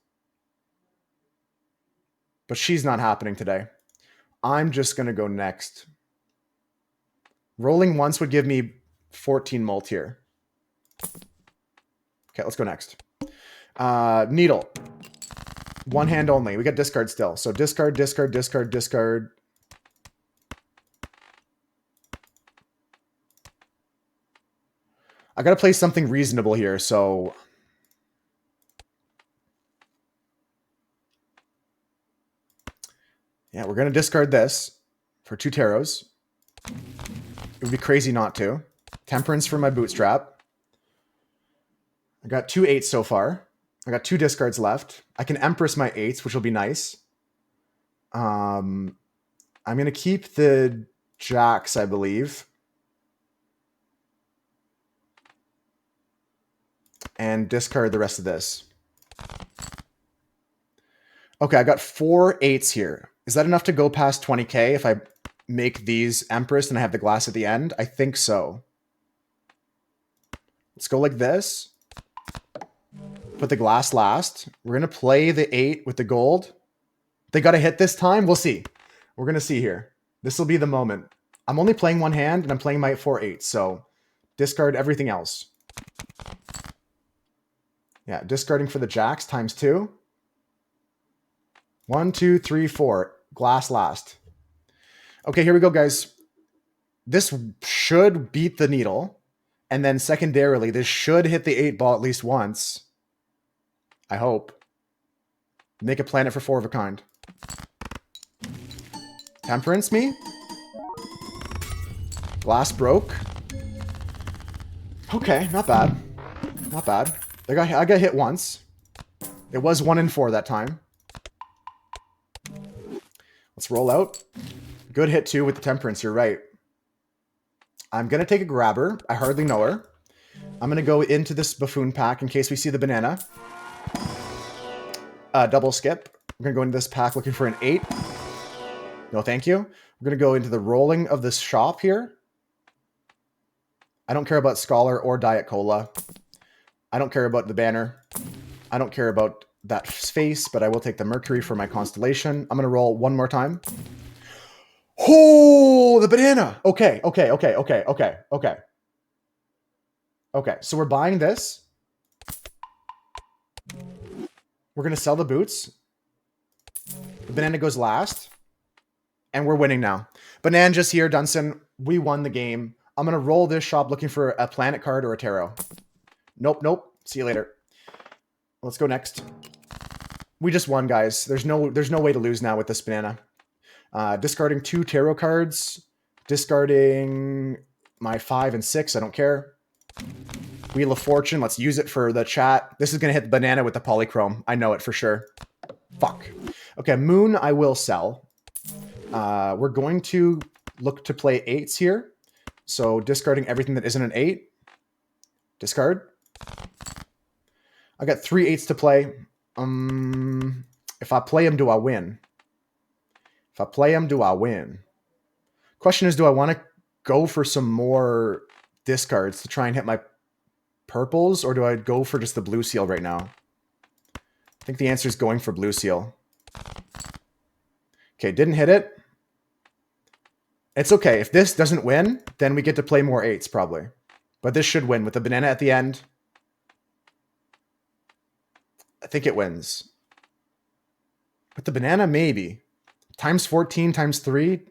But she's not happening today. I'm just going to go next. Rolling once would give me 14 mult here. Okay, let's go next. Needle. 1 hand only. We got discard still. So discard, discard, discard, discard. I got to play something reasonable here, so... Yeah, we're going to discard this for 2 tarots. It would be crazy not to. Temperance for my Bootstrap. I got 2 8s so far. I got 2 discards left. I can Empress my 8s, which will be nice. I'm going to keep the jacks, I believe. And discard the rest of this. Okay, I got 4 8s here. Is that enough to go past 20k if I make these Empress and I have the glass at the end? I think so. Let's go like this. Put the glass last. We're going to play the 8 with the gold. They got to hit this time? We'll see. We're going to see here. This will be the moment. I'm only playing one hand and I'm playing my 4 8s, so discard everything else. Yeah, discarding for the jacks times 2. 1, 2, 3, 4. Glass last. Okay, here we go, guys. This should beat the needle. And then secondarily, this should hit the 8 ball at least once. I hope. Make a planet for 4 of a kind. Temperance me? Glass broke. Okay, not bad. Not bad. I got hit once. It was 1 in 4 that time. Let's roll out. Good hit too with the temperance, you're right. I'm going to take a grabber. I hardly know her. I'm going to go into this buffoon pack in case we see the banana. Double skip. We're going to go into this pack looking for an 8. No, thank you. We're going to go into the rolling of this shop here. I don't care about Scholar or Diet Cola. I don't care about the banner. I don't care about that face, but I will take the Mercury for my constellation. I'm going to roll one more time. Oh, the banana. Okay. Okay, so we're buying this. We're going to sell the boots. The banana goes last. And we're winning now. Banana just here, Dunson. We won the game. I'm going to roll this shop looking for a planet card or a tarot. Nope. See you later. Let's go next. We just won, guys. There's no way to lose now with this banana. Discarding 2 tarot cards. Discarding my 5 and 6. I don't care. Wheel of Fortune. Let's use it for the chat. This is going to hit the banana with the polychrome. I know it for sure. Fuck. Okay, Moon I will sell. We're going to look to play 8s here. So discarding everything that isn't an 8. Discard. I got 3 8s to play. If I play them, do I win? If I play them, do I win? Question is, do I want to go for some more discards to try and hit my purples, or do I go for just the blue seal right now? I think the answer is going for blue seal. Okay, didn't hit it. It's okay. If this doesn't win, then we get to play more 8s probably. But this should win with the banana at the end. I think it wins. With the banana, maybe. Times 14 times 3,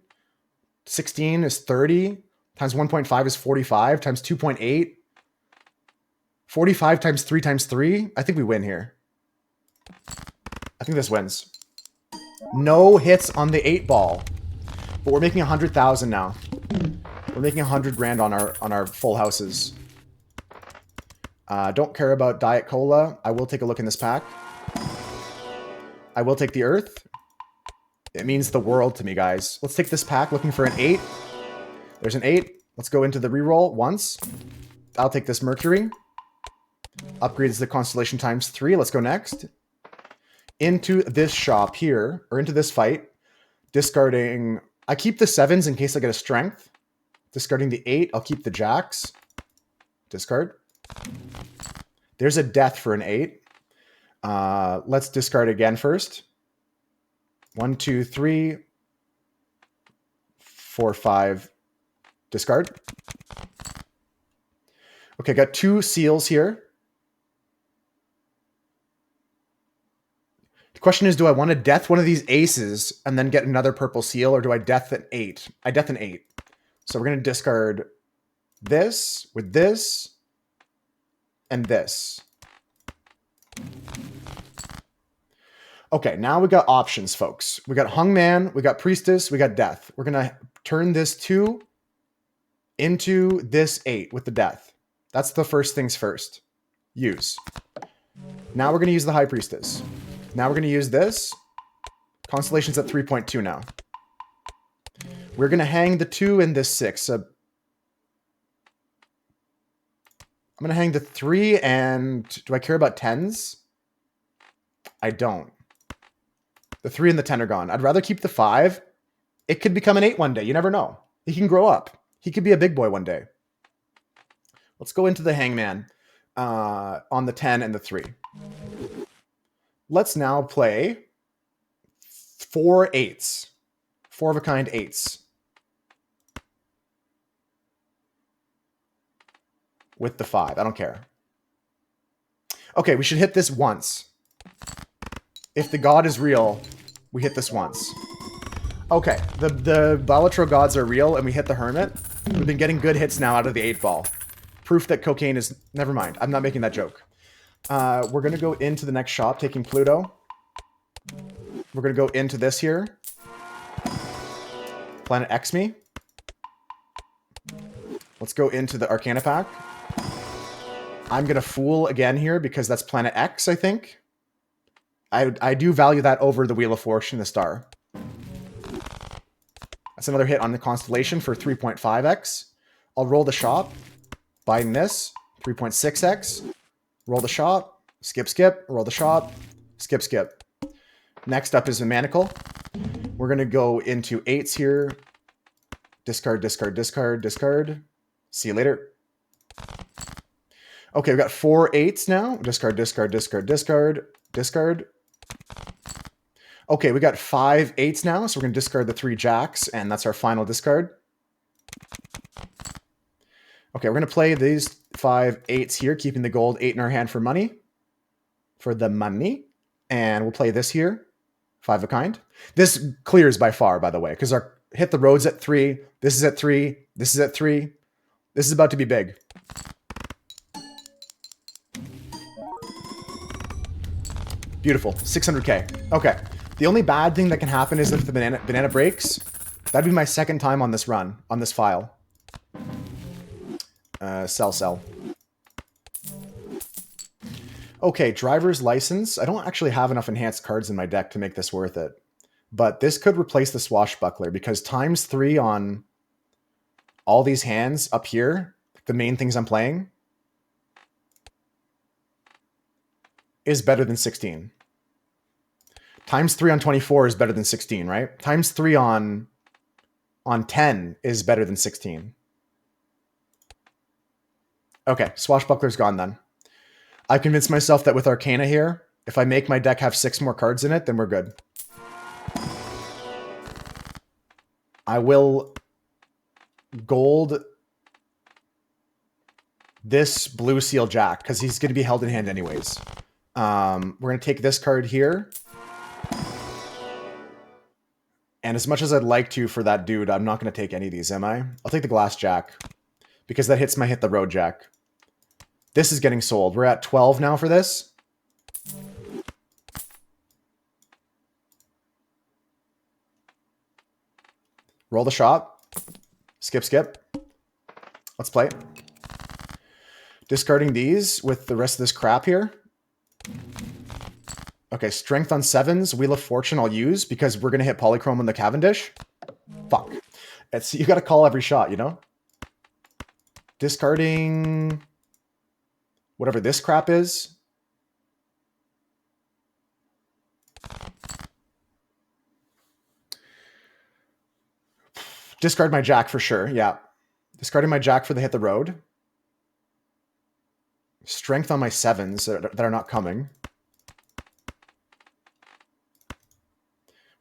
16 is 30. Times 1.5 is 45. Times 2.8. 45 times 3 times 3. I think we win here. I think this wins. No hits on the 8 ball. But we're making 100,000 now. We're making 100 grand on our full houses. Don't care about Diet Cola. I will take a look in this pack. I will take the Earth. It means the world to me, guys. Let's take this pack looking for an 8. There's an 8. Let's go into the reroll once. I'll take this Mercury. Upgrades the constellation times 3. Let's go next. Into this shop here, or into this fight. Discarding... I keep the 7s in case I get a strength. Discarding the 8. I'll keep the jacks. Discard. There's a death for an 8. Let's discard again first. 1, 2, 3, 4, 5. Discard. Okay, got 2 seals here. The question is, do I want to death one of these aces and then get another purple seal, or do I death an 8? I death an 8. So we're going to discard this with this and this. Okay, now we got options, folks. We got Hungman, we got Priestess, we got Death. We're going to turn this 2 into this 8 with the Death. That's the first things first. Use. Now we're going to use the High Priestess. Now we're going to use this. Constellation's at 3.2 now. We're going to hang the 2 and this 6. I'm going to hang the 3 and... Do I care about 10s? I don't. The 3 and the 10 are gone. I'd rather keep the 5. It could become an 8 one day. You never know. He can grow up. He could be a big boy one day. Let's go into the hangman on the 10 and the 3. Let's now play 4 8s. 4 of a kind 8s. With the 5. I don't care. Okay, we should hit this once. If the god is real, we hit this once. Okay, the Balatro gods are real, and we hit the hermit. We've been getting good hits now out of the 8-ball. Proof that cocaine is... Never mind, I'm not making that joke. We're going to go into the next shop, taking Pluto. We're going to go into this here. Planet X me. Let's go into the Arcana pack. I'm going to Fool again here because that's Planet X, I think. I do value that over the Wheel of Fortune, the star. That's another hit on the Constellation for 3.5x. I'll roll the shop. Buying this. 3.6x. Roll the shop. Skip, skip. Roll the shop. Skip, skip. Next up is a Manacle. We're going to go into 8s here. Discard, discard, discard, discard. See you later. Okay, we've got 4 8s now. Discard, discard, discard, discard, discard. Okay, we got 5 8s now, so we're going to discard the 3 jacks, and that's our final discard. Okay, we're going to play these 5 8s here, keeping the gold 8 in our hand for money. For the money. And we'll play this here. 5 of a kind. This clears by far, by the way, because our hit the road's at 3. This is at 3. This is at 3. This is about to be big. Beautiful. 600k. Okay. The only bad thing that can happen is if the banana breaks. That'd be my second time on this run, on this file. Sell. Okay, driver's license. I don't actually have enough enhanced cards in my deck to make this worth it. But this could replace the swashbuckler because ×3 on all these hands up here, the main things I'm playing, is better than 16. ×3 on 24 is better than 16, right? ×3 on 10 is better than 16. Okay, swashbuckler's gone then. I convinced myself that with Arcana here, if I make my deck have 6 more cards in it, then we're good. I will gold this blue seal jack because he's going to be held in hand anyways. We're going to take this card here. And as much as I'd like to for that dude, I'm not going to take any of these, am I? I'll take the glass jack because that hits my hit the road jack. This is getting sold. We're at 12 now for this. Roll the shop. Skip, skip. Let's play. Discarding these with the rest of this crap here. Okay, strength on 7s. Wheel of Fortune I'll use because we're going to hit Polychrome on the Cavendish. Fuck. You got to call every shot, you know? Discarding whatever this crap is. Discard my jack for sure, yeah. Discarding my jack for the hit the road. Strength on my 7s that are not coming.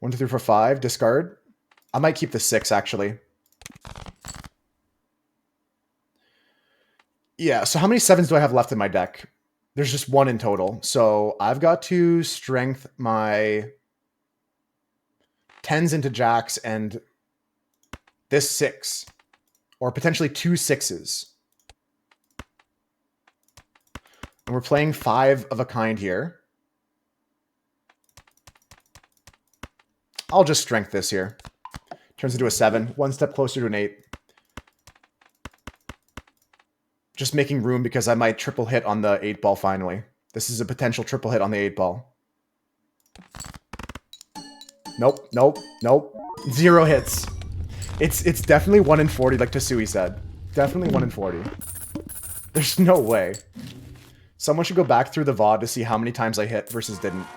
1, 2, 3, 4, 5. Discard. I might keep the 6 actually. Yeah, so how many 7s do I have left in my deck? There's just 1 in total. So I've got to strength my 10s into jacks and this 6. Or potentially 2 6s. And we're playing 5 of a kind here. I'll just strength this here. Turns into a 7. 1 step closer to an 8. Just making room because I might triple hit on the 8-ball finally. This is a potential triple hit on the 8-ball. Nope, nope, nope. 0 hits. It's definitely 1 in 40, like Tasui said. Definitely 1 in 40. There's no way. Someone should go back through the VOD to see how many times I hit versus didn't.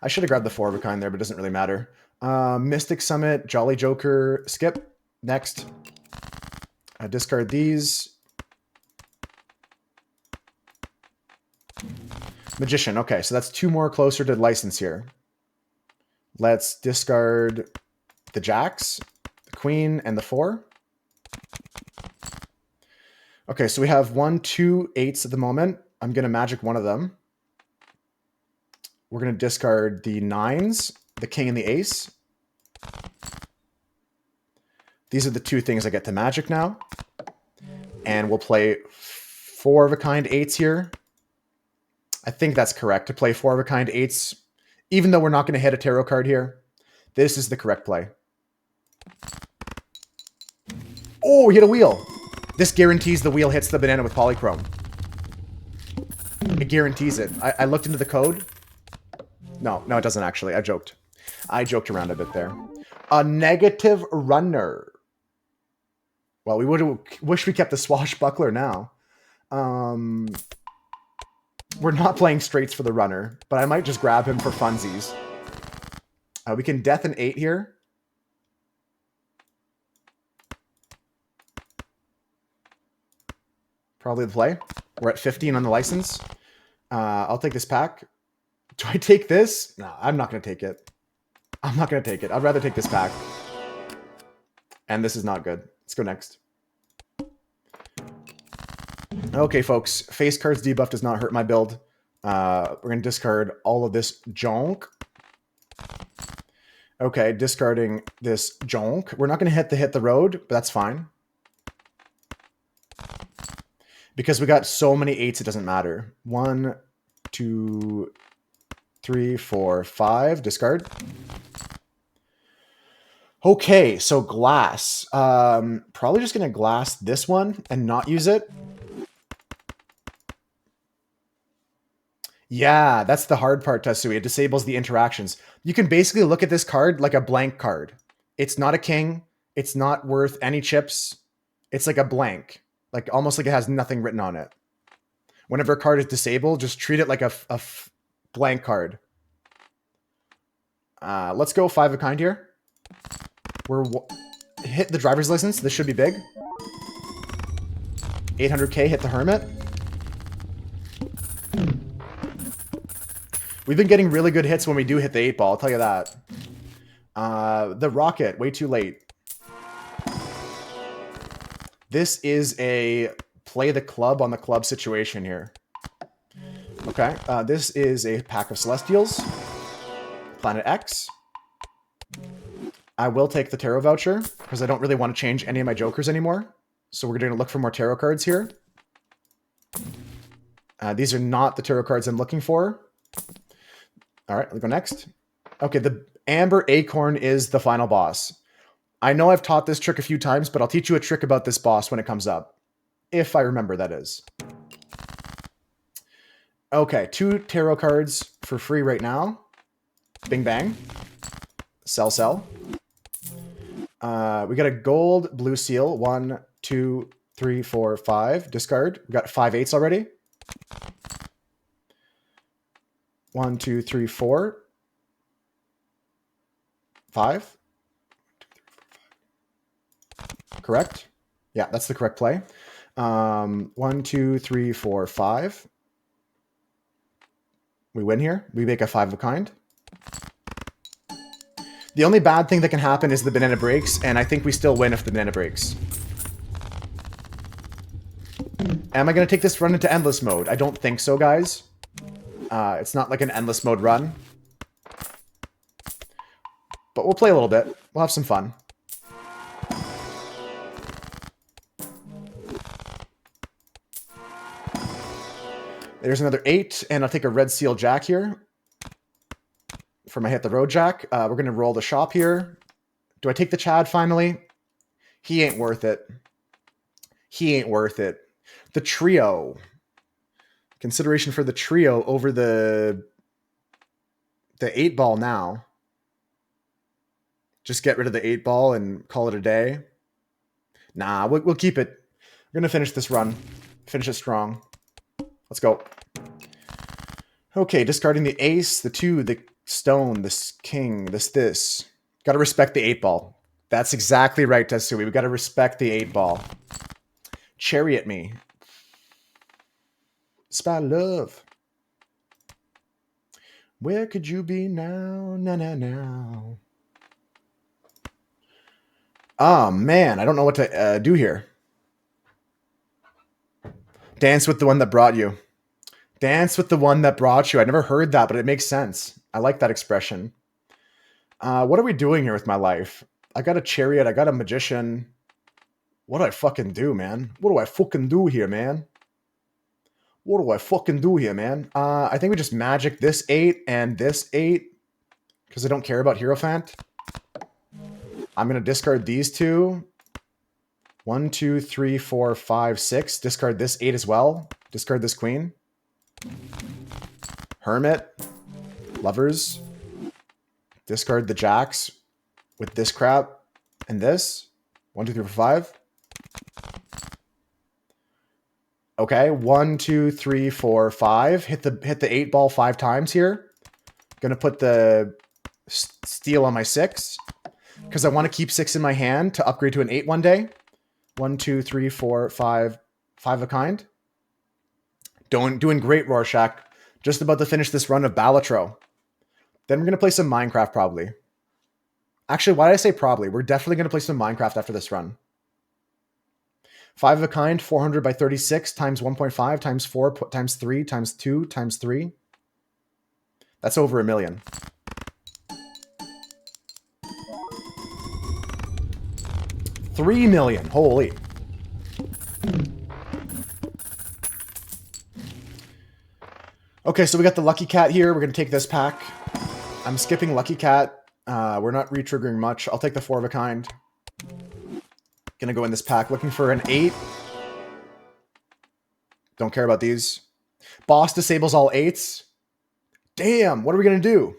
I should have grabbed the 4 of a kind there, but it doesn't really matter. Mystic Summit, Jolly Joker, skip. Next. Discard these. Magician. Okay, so that's 2 more closer to license here. Let's discard the jacks, the queen, and the 4. Okay, so we have 1, 2, 8s at the moment. I'm going to magic one of them. We're going to discard the 9s, the king, and the ace. These are the 2 things I get to magic now. And we'll play 4 of a kind 8s here. I think that's correct, to play 4 of a kind 8s. Even though we're not going to hit a tarot card here, this is the correct play. Oh, we hit a wheel. This guarantees the wheel hits the banana with polychrome. It guarantees it. I looked into the code. No, it doesn't actually. I joked. I joked around a bit there. A negative runner. Well, we would wish we kept the swashbuckler now. We're not playing straights for the runner, but I might just grab him for funsies. We can death an 8 here. Probably the play. We're at 15 on the license. I'll take this pack. Do I take this? No, I'm not going to take it. I'm not going to take it. I'd rather take this pack. And this is not good. Let's go next. Okay, folks. Face cards debuff does not hurt my build. We're going to discard all of this junk. Okay, discarding this junk. We're not going to hit the road, but that's fine. Because we got so many 8s, it doesn't matter. 1, 2, 3, 4, 5. Discard. Okay, so glass. Probably just going to glass this one and not use it. Yeah, that's the hard part, Tatsui. It disables the interactions. You can basically look at this card like a blank card. It's not a king. It's not worth any chips. It's like a blank. Like almost like it has nothing written on it. Whenever a card is disabled, just treat it like a blank card. Let's go 5 of a kind here. Hit the driver's license. This should be big. 800k, hit the hermit. We've been getting really good hits when we do hit the 8-ball, I'll tell you that. The rocket, way too late. This is a play the club on the club situation here. Okay, this is a pack of Celestials. Planet X. I will take the tarot voucher because I don't really want to change any of my jokers anymore. So we're going to look for more tarot cards here. These are not the tarot cards I'm looking for. All right, let's go next. Okay, the Amber Acorn is the final boss. I know I've taught this trick a few times, but I'll teach you a trick about this boss when it comes up. If I remember, that is. Okay, 2 tarot cards for free right now. Bing bang. Sell, sell. We got a gold blue seal. 1, 2, 3, 4, 5. Discard. We got 5 8s already. 1, 2, 3, 4. 5. Correct? Yeah, that's the correct play. 1, 2, 3, 4, 5. We win here. We make a 5 of a kind. The only bad thing that can happen is the banana breaks, and I think we still win if the banana breaks. Am I going to take this run into endless mode? I don't think so, guys. It's not like an endless mode run. But we'll play a little bit. We'll have some fun. There's another 8, and I'll take a red seal jack here. for my hit the road jack. We're going to roll the shop here. Do I take the Chad finally? He ain't worth it. He ain't worth it. The trio. Consideration for the trio over the 8-ball now. Just get rid of the 8-ball and call it a day. Nah, we'll keep it. We're going to finish this run. Finish it strong. Let's go. Okay, discarding the ace, the 2, the stone, this king, this. Got to respect the 8-ball. That's exactly right, Tetsui. We've got to respect the 8-ball. Chariot me. Spy love. Where could you be now? Now. Oh, man. I don't know what to do here. Dance with the one that brought you. Dance with the one that brought you. I never heard that, but it makes sense. I like that expression. What are we doing here with my life? I got a chariot. I got a magician. What do I fucking do, man? What do I fucking do here, man? What do I fucking do here, man? I think we just magic this 8 and this 8 because I don't care about Hierophant. I'm going to discard these 2. 1, 2, 3, 4, 5, 6. Discard this 8 as well. Discard this queen. Hermit. Lovers. Discard the jacks with this crap and this. 1, 2, 3, 4, 5. Okay, 1, 2, 3, 4, 5. Hit the 8-ball 5 times here. Gonna put the steel on my 6 because I want to keep 6 in my hand to upgrade to an 8 one day. 1, 2, 3, 4, 5. 5 of a kind. Doing great, Rorschach. Just about to finish this run of Balatro. Then we're gonna play some Minecraft probably. Actually, why did I say probably? We're definitely gonna play some Minecraft after this run. 5 of a kind, 400 by 36 times 1.5 times 4 times 3 times 2 times 3. That's over $1 million. $3 million. Holy. Okay, so we got the Lucky Cat here. We're going to take this pack. I'm skipping Lucky Cat. We're not re-triggering much. I'll take the 4 of a kind. Gonna go in this pack looking for an 8. Don't care about these. Boss disables all 8s. Damn, what are we gonna do?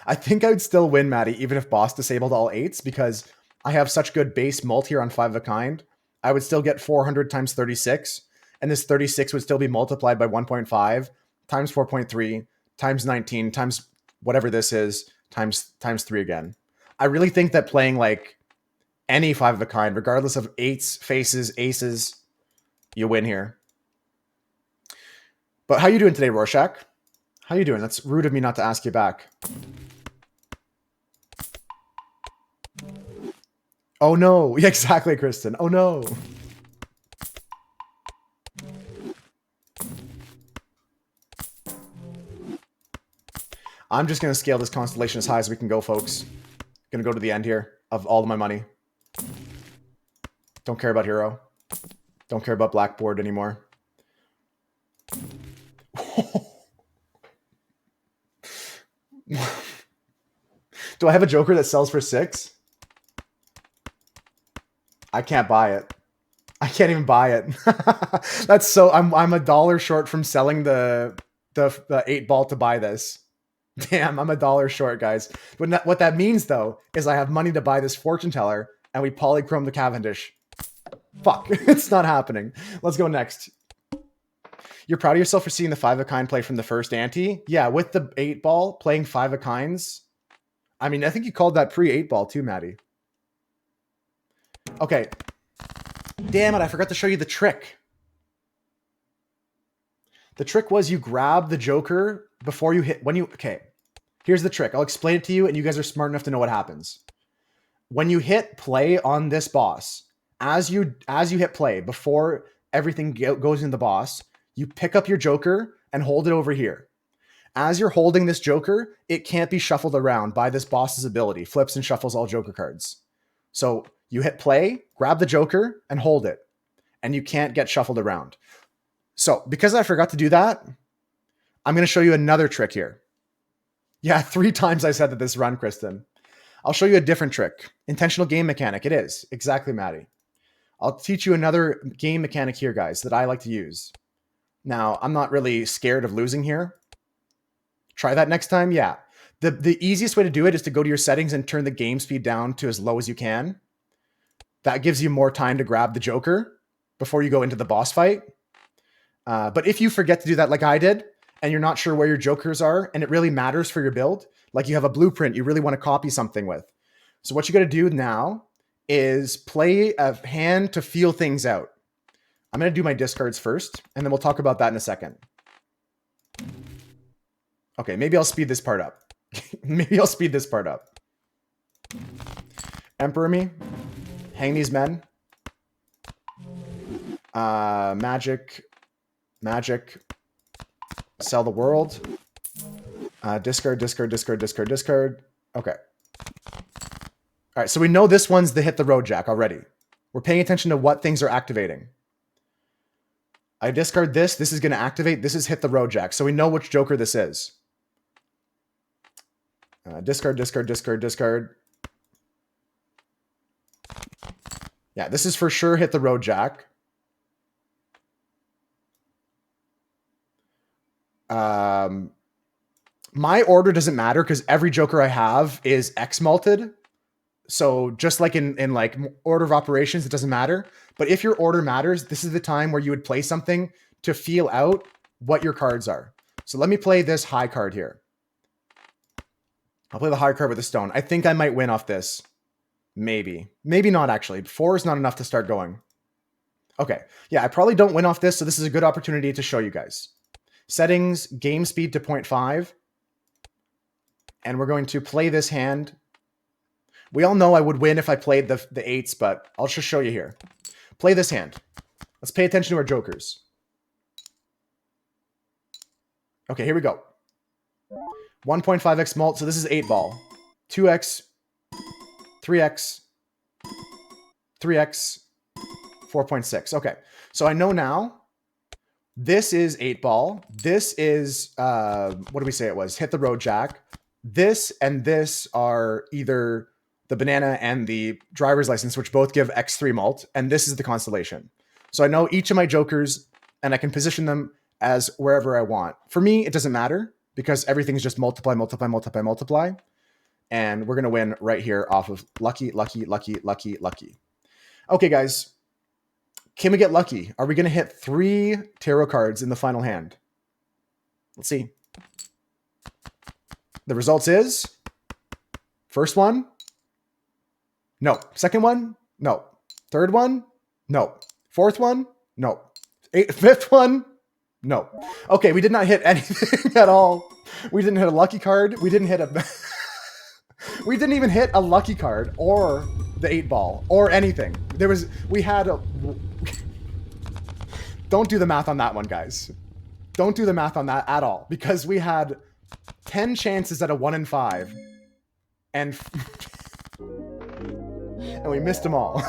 I think I would still win, Maddie, even if boss disabled all 8s, because I have such good base mult here on 5 of a kind. I would still get 400 times 36, and this 36 would still be multiplied by 1.5 times 4.3 times 19 times whatever this is times 3 again. I really think that playing like any 5 of a kind, regardless of 8s, faces, aces, you win here. But how you doing today, Rorschach? How you doing? That's rude of me not to ask you back. Oh no. Yeah, exactly, Kristen. Oh no. I'm just going to scale this constellation as high as we can go, folks. Going to go to the end here of all of my money. Don't care about Hero. Don't care about Blackboard anymore. Do I have a Joker that sells for 6? I can't buy it. I can't even buy it. That's so I'm $1 short from selling the 8-ball to buy this. Damn, I'm $1 short, guys. But what that means though is I have money to buy this fortune teller and we polychrome the Cavendish. Fuck, it's not happening. Let's go next. You're proud of yourself for seeing the 5 of a kind play from the first ante? Yeah, with the 8-ball playing 5 of kinds. I mean, I think you called that pre-8-ball too, Maddie. Okay. Damn it, I forgot to show you the trick. The trick was you grab the Joker before you hit... Okay, here's the trick. I'll explain it to you, and you guys are smart enough to know what happens. When you hit play on this boss, as you hit play, before everything goes in the boss, you pick up your Joker and hold it over here. As you're holding this Joker, it can't be shuffled around by this boss's ability. Flips and shuffles all Joker cards. So you hit play, grab the Joker, and hold it. And you can't get shuffled around. So because I forgot to do that, I'm going to show you another trick here. Yeah, 3 times I said that this run, Kristen. I'll show you a different trick. Intentional game mechanic. It is. Exactly, Maddie. I'll teach you another game mechanic here, guys, that I like to use. Now, I'm not really scared of losing here. Try that next time. Yeah. The easiest way to do it is to go to your settings and turn the game speed down to as low as you can. That gives you more time to grab the Joker before you go into the boss fight. But if you forget to do that like I did, and you're not sure where your Jokers are, and it really matters for your build, like you have a blueprint you really want to copy something with. So what you got to do now is play a hand to feel things out. I'm going to do my discards first, and then we'll talk about that in a second. Okay, maybe I'll speed this part up. Maybe I'll speed this part up. Emperor me. Hang these men. Magic. Sell the world. Discard. Okay. All right, so we know this one's the hit the road jack already. We're paying attention to what things are activating. I discard this. This is going to activate. This is hit the road jack. So we know which Joker this is. Discard. Yeah, this is for sure hit the road jack. My order doesn't matter because every Joker I have is X malted. So just like in like order of operations, it doesn't matter. But if your order matters, this is the time where you would play something to feel out what your cards are. So let me play this high card here. I'll play the high card with the stone. I think I might win off this. Maybe. Maybe not, actually. 4 is not enough to start going. Okay. Yeah, I probably don't win off this, so this is a good opportunity to show you guys. Settings, game speed to 0.5. And we're going to play this hand. We all know I would win if I played the 8s, but I'll just show you here. Play this hand. Let's pay attention to our Jokers. Okay, here we go. 1.5x mult, so this is 8 ball. 2x, 3x, 3x, 4.6. Okay, so I know now this is 8 ball. This is, what do we say it was? Hit the road jack. This and this are either the banana and the driver's license, which both give X3 mult, and this is the constellation. So I know each of my Jokers, and I can position them as wherever I want. For me, it doesn't matter, because everything's just multiply. And we're going to win right here off of lucky. Okay, guys. Can we get lucky? Are we going to hit 3 tarot cards in the final hand? Let's see. The results is... First one? No. Second one? No. Third one? No. Fourth one? No. Fifth one? No. Okay, we did not hit anything at all. We didn't hit a lucky card. We didn't hit a... We didn't even hit a lucky card or the 8 ball or anything. We had a... Don't do the math on that one, guys. Don't do the math on that at all, because we had 10 chances at a 1 in 5 and we missed them all.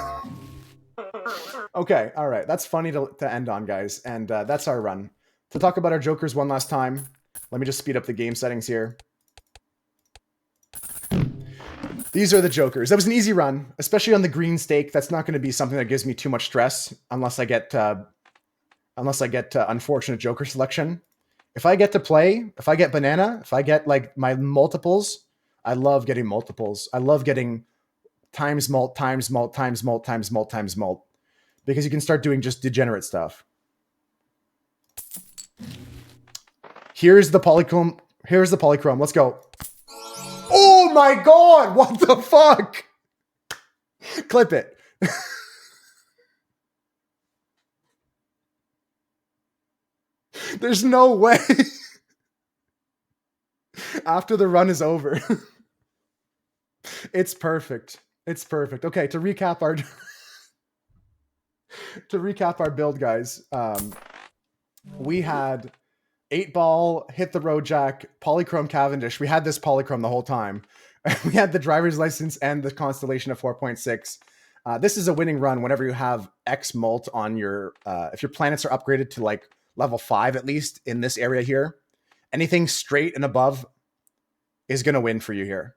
Okay, all right. That's funny to end on, guys. And that's our run. To talk about our Jokers one last time, let me just speed up the game settings here. These are the Jokers. That was an easy run, especially on the green stake. That's not going to be something that gives me too much stress unless I get unfortunate Joker selection. If I get to play, if I get banana, if I get like my multiples, I love getting multiples. I love getting times mult, times mult, times mult, times mult, times mult, because you can start doing just degenerate stuff. Here's the polychrome. Here's the polychrome. Let's go. Oh my God. What the fuck? Clip it. There's no way. After the run is over. It's perfect. It's perfect. Okay, to recap our build, guys. We had 8 ball, hit the road jack, polychrome Cavendish. We had this polychrome the whole time. We had the driver's license and the constellation of 4.6. This is a winning run whenever you have X mult on your, if your planets are upgraded to like level 5 at least in this area here. Anything straight and above is going to win for you here.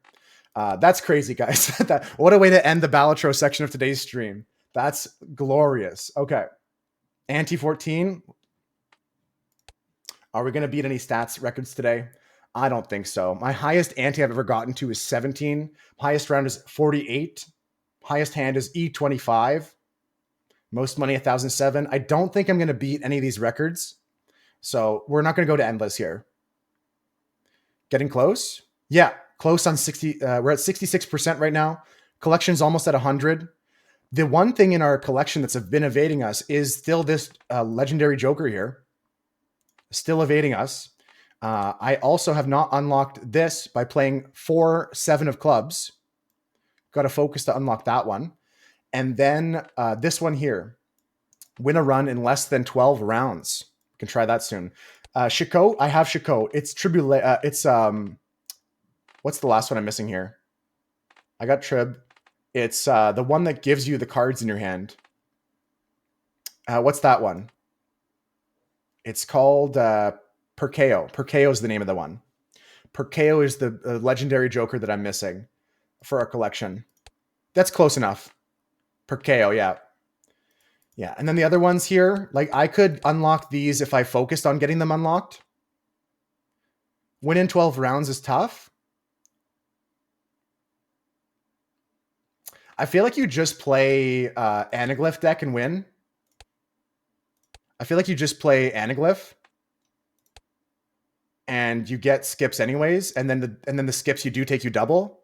That's crazy, guys. What a way to end the Balatro section of today's stream. That's glorious. Okay. Ante 14. Are we going to beat any stats records today? I don't think so. My highest ante I've ever gotten to is 17. Highest round is 48. Highest hand is E25. Most money, 1,007. I don't think I'm going to beat any of these records. So we're not going to go to endless here. Getting close? Yeah, close on 60. We're at 66% right now. Collection's almost at 100. The one thing in our collection that's been evading us is still this legendary Joker here. Still evading us. I also have not unlocked this by playing 4 7 of clubs. Got to focus to unlock that one. And then this one here. Win a run in less than 12 rounds. We can try that soon. Chico, I have Chico. It's what's the last one I'm missing here? I got Trib. It's the one that gives you the cards in your hand. What's that one? It's called Perkeo. Perkeo is the name of the one. Perkeo is the legendary Joker that I'm missing for our collection. That's close enough. Perkeo, yeah. Yeah, and then the other ones here, like I could unlock these if I focused on getting them unlocked. Win in 12 rounds is tough. I feel like you just play Anaglyph deck and win. I feel like you just play Anaglyph and you get skips anyways, and then the skips you do take you double.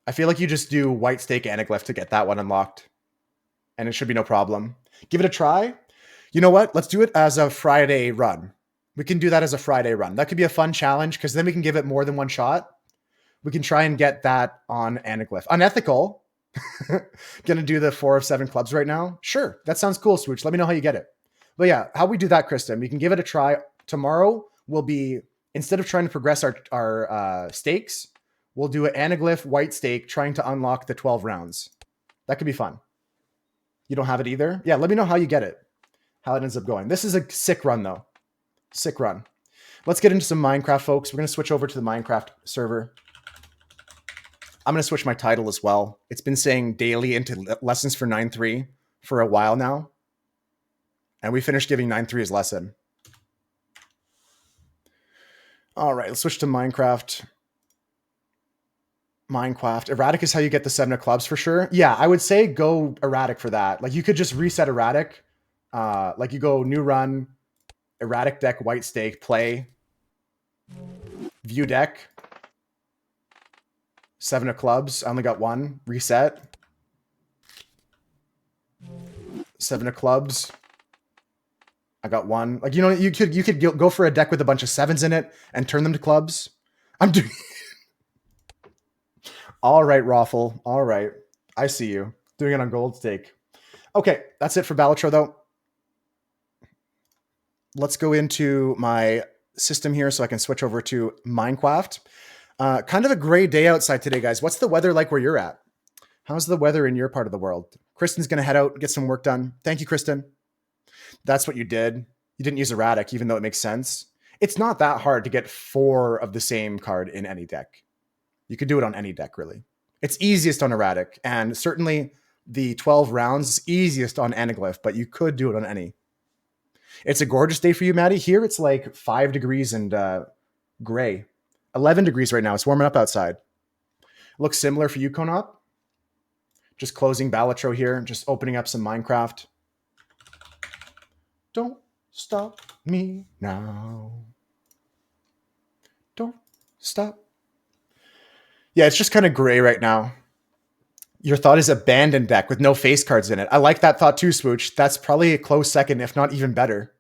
I feel like you just do White Stake Anaglyph to get that one unlocked. And it should be no problem. Give it a try. You know what? Let's do it as a Friday run. We can do that as a Friday run. That could be a fun challenge because then we can give it more than one shot. We can try and get that on Anaglyph. Unethical. Gonna do the 4 of 7 clubs right now. Sure. That sounds cool, Swooch. Let me know how you get it. But yeah, how we do that, Kristen, we can give it a try. Tomorrow will be, instead of trying to progress our stakes, we'll do an Anaglyph White Stake trying to unlock the 12 rounds. That could be fun. You don't have it either? Yeah, let me know how you get it. How it ends up going. This is a sick run, though. Sick run. Let's get into some Minecraft, folks. We're going to switch over to the Minecraft server. I'm going to switch my title as well. It's been saying daily into lessons for 9.3 for a while now. And we finished giving 9.3 his lesson. All right, let's switch to Minecraft. Erratic is how you get the 7 of clubs for sure. Yeah, I would say go erratic for that. Like you could just reset erratic. Like you go new run, erratic deck, White Stake, play, view deck, 7 of clubs. I only got 1. Reset. 7 of clubs. I got 1. Like, you know, you could go for a deck with a bunch of 7s in it and turn them to clubs. I'm doing. All right, Raffle. All right. I see you. Doing it on Gold Stake. Okay, that's it for Balatro, though. Let's go into my system here so I can switch over to Minecraft. Kind of a gray day outside today, guys. What's the weather like where you're at? How's the weather in your part of the world? Kristen's going to head out and get some work done. Thank you, Kristen. That's what you did. You didn't use erratic, even though it makes sense. It's not that hard to get 4 of the same card in any deck. You could do it on any deck, really. It's easiest on erratic, and certainly the 12 rounds is easiest on Anaglyph, but you could do it on any. It's a gorgeous day for you, Maddie. Here it's like 5 degrees and gray. 11 degrees right now. It's warming up outside. Looks similar for you, Konop. Just closing Balatro here, just opening up some Minecraft. Don't stop me now. Don't stop. Yeah, it's just kind of gray right now. Your thought is abandoned deck with no face cards in it. I like that thought too, Swooch. That's probably a close second, if not even better.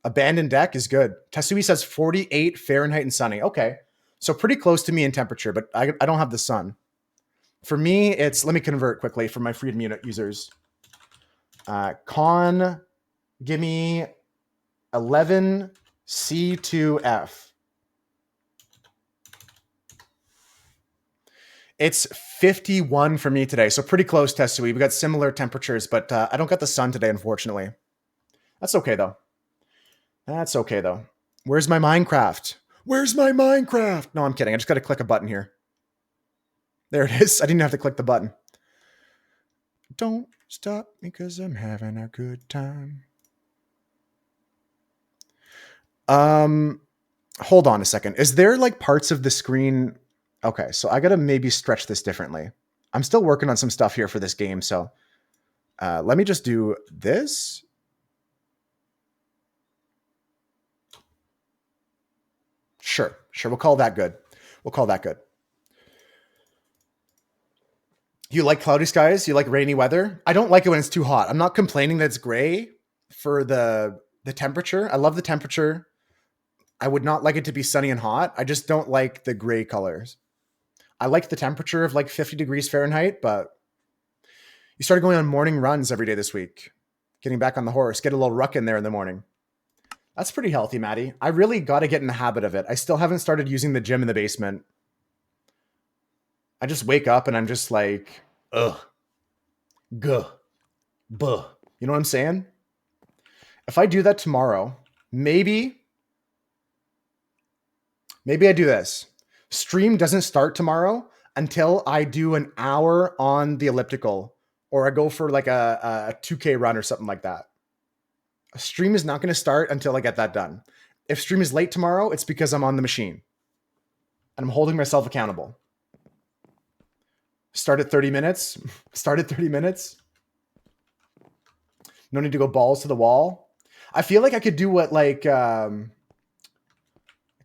Abandoned deck is good. Tasui says 48 Fahrenheit and sunny. Okay, so pretty close to me in temperature, but I don't have the sun. For me, it's, let me convert quickly for my Freedom Unit users. Give me 11 C2F. It's 51 for me today, so pretty close, Tessui. We got similar temperatures, but I don't got the sun today, unfortunately. That's okay, though. That's okay, though. Where's my Minecraft? Where's my Minecraft? No, I'm kidding. I just got to click a button here. There it is. I didn't have to click the button. Don't stop because I'm having a good time. Hold on a second. Is there like parts of the screen? Okay, so I gotta maybe stretch this differently. I'm still working on some stuff here for this game, so let me just do this. Sure. We'll call that good. You like cloudy skies? You like rainy weather? I don't like it when it's too hot. I'm not complaining that it's gray for the temperature. I love the temperature. I would not like it to be sunny and hot. I just don't like the gray colors. I like the temperature of like 50 degrees Fahrenheit, but you started going on morning runs every day this week. Getting back on the horse, get a little ruck in there in the morning. That's pretty healthy, Maddie. I really got to get in the habit of it. I still haven't started using the gym in the basement. I just wake up and I'm just like, ugh, guh, buh. You know what I'm saying? If I do that tomorrow, maybe I do this. Stream doesn't start tomorrow until I do an hour on the elliptical or I go for like a 2K run or something like that. A stream is not going to start until I get that done. If stream is late tomorrow, it's because I'm on the machine and I'm holding myself accountable. Start at 30 minutes. No need to go balls to the wall. I feel like I could do what like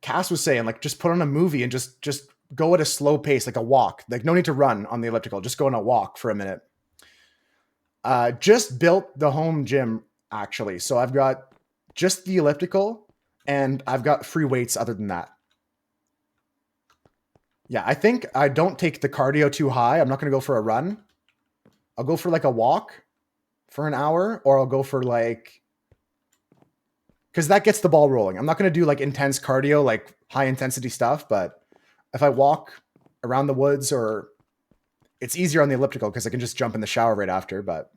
Cass was saying, like just put on a movie and just go at a slow pace, like a walk. Like no need to run on the elliptical. Just go on a walk for a minute. Just built the home gym actually. So I've got just the elliptical and I've got free weights other than that. Yeah, I think I don't take the cardio too high. I'm not going to go for a run. I'll go for like a walk for an hour, or I'll go for like, because that gets the ball rolling. I'm not going to do like intense cardio, like high intensity stuff, but if I walk around the woods, or it's easier on the elliptical because I can just jump in the shower right after. But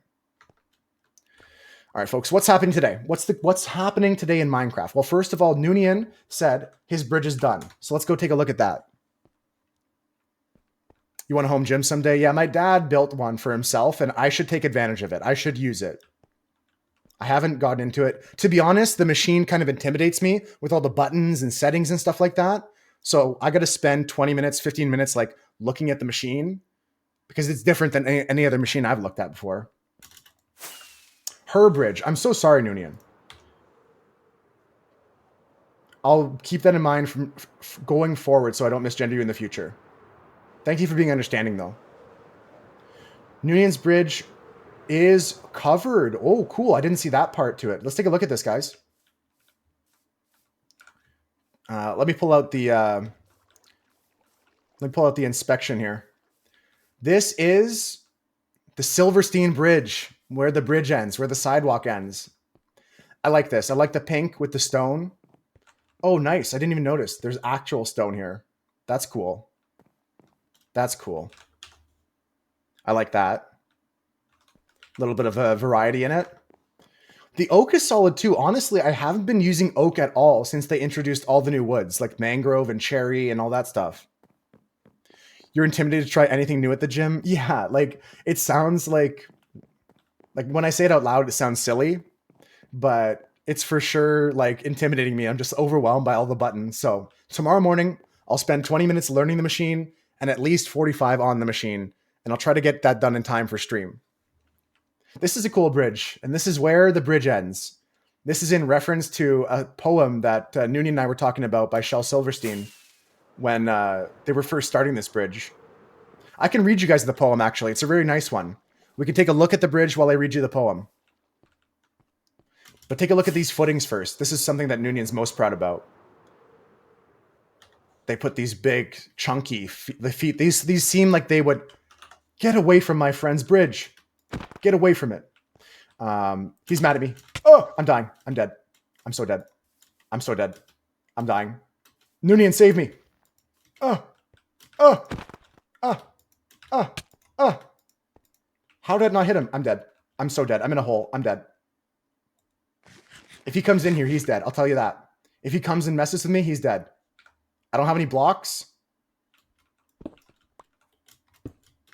all right, folks, what's happening today? What's happening today in Minecraft? Well, first of all, Noonian said his bridge is done. So let's go take a look at that. You want a home gym someday? Yeah, my dad built one for himself and I should take advantage of it. I should use it. I haven't gotten into it. To be honest, the machine kind of intimidates me with all the buttons and settings and stuff like that. So I got to spend 20 minutes, 15 minutes like looking at the machine because it's different than any other machine I've looked at before. Her bridge. I'm so sorry, Noonian. I'll keep that in mind from going forward so I don't misgender you in the future. Thank you for being understanding, though. Noonian's bridge is covered. Oh, cool. I didn't see that part to it. Let's take a look at this, guys. Let me pull out the inspection here. This is the Silverstein Bridge, where the bridge ends, where the sidewalk ends. I like this. I like the pink with the stone. Oh, nice. I didn't even notice. There's actual stone here. That's cool. That's cool. I like that. A little bit of a variety in it. The oak is solid too. Honestly, I haven't been using oak at all since they introduced all the new woods, like mangrove and cherry and all that stuff. You're intimidated to try anything new at the gym? Yeah, like it sounds like when I say it out loud, it sounds silly, but it's for sure like intimidating me. I'm just overwhelmed by all the buttons. So tomorrow morning, I'll spend 20 minutes learning the machine and at least 45 on the machine. And I'll try to get that done in time for stream. This is a cool bridge. And this is where the bridge ends. This is in reference to a poem that Noonie and I were talking about by Shel Silverstein when they were first starting this bridge. I can read you guys the poem, actually. It's a very nice one. We can take a look at the bridge while I read you the poem. But take a look at these footings first. This is something that Noonian's most proud about. They put these big, chunky feet. These seem like they would get away from my friend's bridge. Get away from it. He's mad at me. Oh, I'm dying. I'm dead. I'm so dead. I'm so dead. I'm dying. Noonian, save me. Oh. How did I not hit him? I'm dead. I'm so dead. I'm in a hole. I'm dead. If he comes in here, he's dead. I'll tell you that. If he comes and messes with me, he's dead. I don't have any blocks.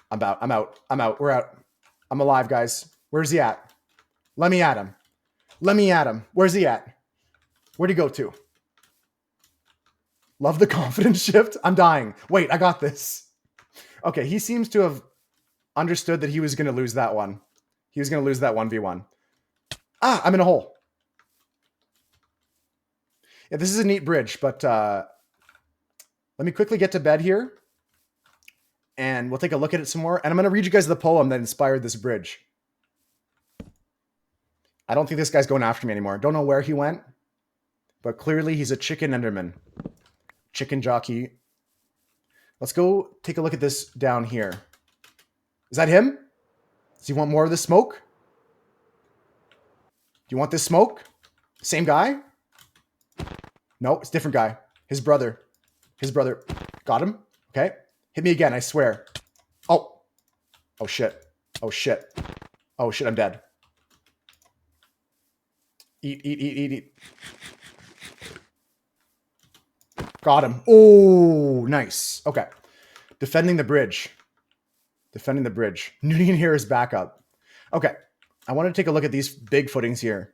I'm out. I'm out. I'm out. We're out. I'm alive, guys. Where's he at? Let me at him. Let me at him. Where's he at? Where'd he go to? Love the confidence shift. I'm dying. Wait, I got this. Okay, he seems to have understood that he was going to lose that one. He was going to lose that 1v1. Ah, I'm in a hole. Yeah, this is a neat bridge, but let me quickly get to bed here. And we'll take a look at it some more. And I'm going to read you guys the poem that inspired this bridge. I don't think this guy's going after me anymore. Don't know where he went, but clearly he's a chicken enderman. Chicken jockey. Let's go take a look at this down here. Is that him? Does he want more of the smoke? Do you want this smoke? Same guy? No, it's a different guy. His brother. His brother. Got him? Okay. Hit me again, I swear. Oh. Oh, shit. Oh, shit. Oh, shit, I'm dead. Eat, eat, eat, eat, eat. Got him. Oh, nice. Okay. Defending the bridge. Defending the bridge. Noonian here is back up. Okay. I want to take a look at these big footings here.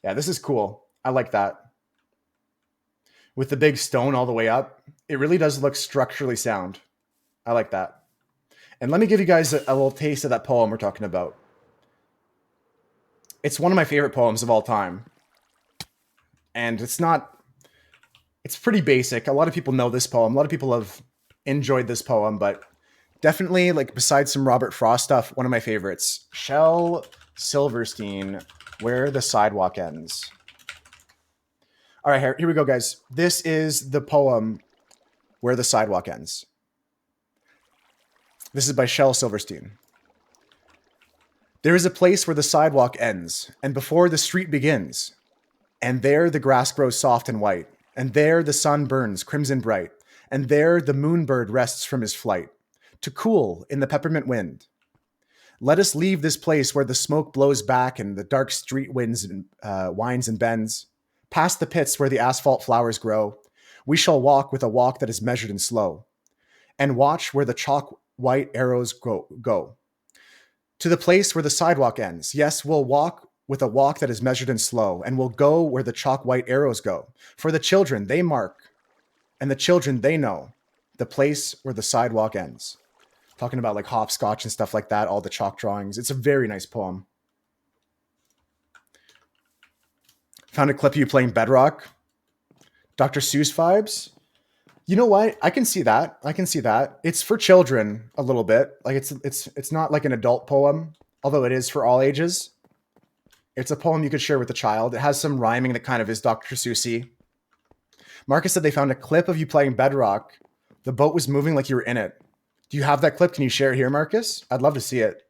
Yeah, this is cool. I like that. With the big stone all the way up, it really does look structurally sound. I like that. And let me give you guys a little taste of that poem we're talking about. It's one of my favorite poems of all time. And it's pretty basic. A lot of people know this poem. A lot of people have enjoyed this poem, but definitely, like, besides some Robert Frost stuff, one of my favorites. Shel Silverstein, Where the Sidewalk Ends. All right, here we go, guys. This is the poem Where the Sidewalk Ends. This is by Shel Silverstein. There is a place where the sidewalk ends, and before the street begins. And there the grass grows soft and white, and there the sun burns crimson bright, and there the moonbird rests from his flight, to cool in the peppermint wind. Let us leave this place where the smoke blows back and the dark street winds and winds and bends. Past the pits where the asphalt flowers grow, we shall walk with a walk that is measured and slow, and watch where the chalk white arrows go. To the place where the sidewalk ends. Yes, we'll walk with a walk that is measured and slow, and we'll go where the chalk white arrows go. For the children, they mark, and the children, they know the place where the sidewalk ends. Talking about like hopscotch and stuff like that, all the chalk drawings. It's a very nice poem. Found a clip of you playing Bedrock. Dr. Seuss vibes. You know what? I can see that. I can see that. It's for children a little bit. Like it's not like an adult poem, although it is for all ages. It's a poem you could share with a child. It has some rhyming that kind of is Dr. Seussy. Marcus said they found a clip of you playing Bedrock. The boat was moving like you were in it. Do you have that clip? Can you share it here, Marcus? I'd love to see it.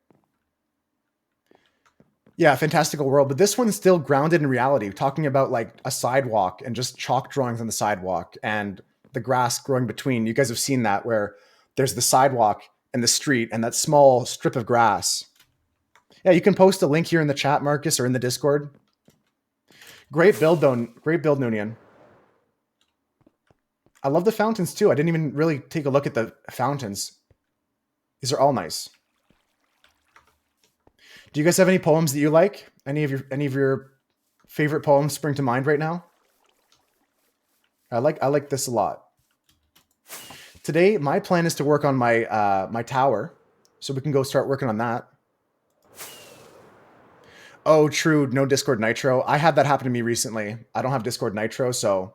Yeah, fantastical world. But this one's still grounded in reality, talking about like a sidewalk and just chalk drawings on the sidewalk and the grass growing between. You guys have seen that where there's the sidewalk and the street and that small strip of grass. Yeah, you can post a link here in the chat, Marcus, or in the Discord. Great build, though. Great build, Noonian. I love the fountains, too. I didn't even really take a look at the fountains. These are all nice. Do you guys have any poems that you like? Any of your favorite poems spring to mind right now? I like this a lot. Today, my plan is to work on my my tower, so we can go start working on that. Oh, true. No Discord Nitro. I had that happen to me recently. I don't have Discord Nitro, so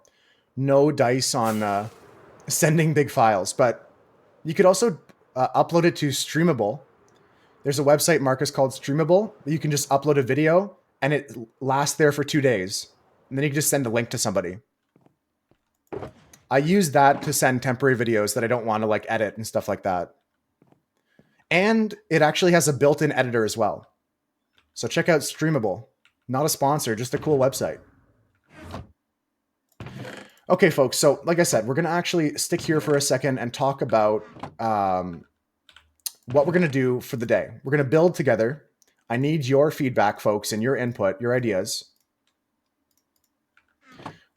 no dice on sending big files. But you could also upload it to Streamable. There's a website, Marcus, called Streamable. You can just upload a video, and it lasts there for 2 days. And then you can just send a link to somebody. I use that to send temporary videos that I don't want to like edit and stuff like that. And it actually has a built-in editor as well. So check out Streamable. Not a sponsor, just a cool website. Okay, folks. So like I said, we're going to actually stick here for a second and talk about what we're going to do for the day. We're going to build together. I need your feedback, folks, and your input, your ideas.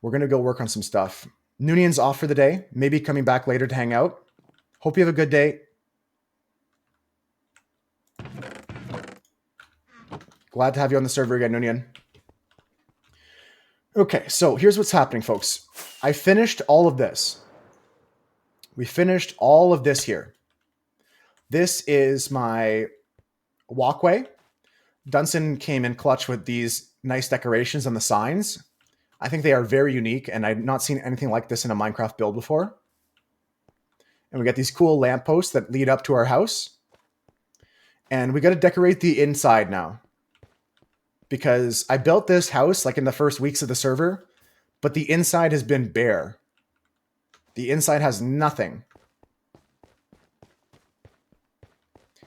We're going to go work on some stuff. Noonion's off for the day. Maybe coming back later to hang out. Hope you have a good day. Glad to have you on the server again, Noonion. Okay, so here's what's happening, folks. I finished all of this. We finished all of this here. This is my walkway. Dunson came in clutch with these nice decorations on the signs. I think they are very unique, and I've not seen anything like this in a Minecraft build before. And we got these cool lampposts that lead up to our house. And we got to decorate the inside now. Because I built this house like in the first weeks of the server, but the inside has been bare. The inside has nothing.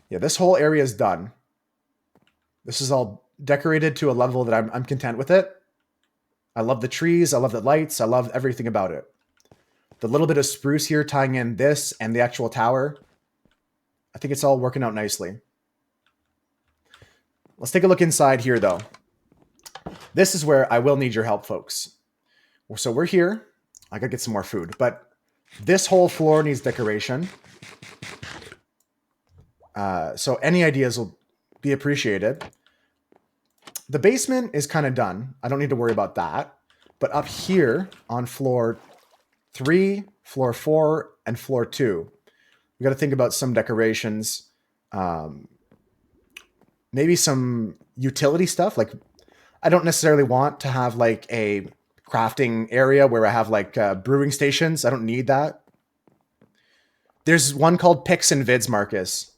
Yeah, this whole area is done. This is all decorated to a level that I'm content with it. I love the trees. I love the lights. I love everything about it. The little bit of spruce here tying in this and the actual tower. I think it's all working out nicely. Let's take a look inside here, though. This is where I will need your help, folks. So we're here. I gotta get some more food, but this whole floor needs decoration. So any ideas will be appreciated. The basement is kind of done. I don't need to worry about that. But up here on floor 3, floor 4, and floor 2, we got to think about some decorations. Maybe some utility stuff. Like, I don't necessarily want to have like a crafting area where I have like brewing stations. I don't need that. There's one called Pics and Vids, Marcus.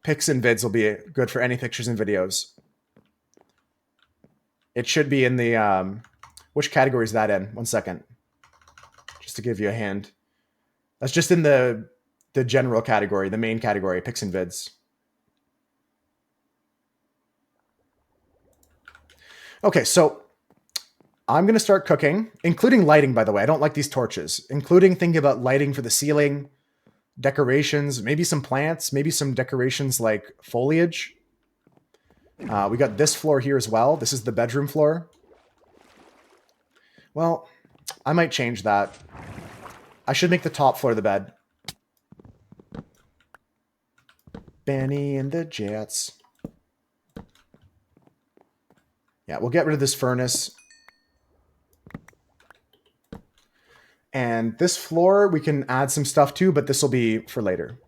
Pics and Vids will be good for any pictures and videos. It should be in the... which category is that in? 1 second. Just to give you a hint. That's just in the general category, the main category, Pics and Vids. Okay, so I'm going to start cooking, including lighting, by the way. I don't like these torches. Including thinking about lighting for the ceiling, decorations, maybe some plants, maybe some decorations like foliage. We got this floor here as well. This is the bedroom floor. Well, I might change that. I should make the top floor the bed. Benny and the Jets. Yeah, we'll get rid of this furnace. And this floor, we can add some stuff to, but this will be for later.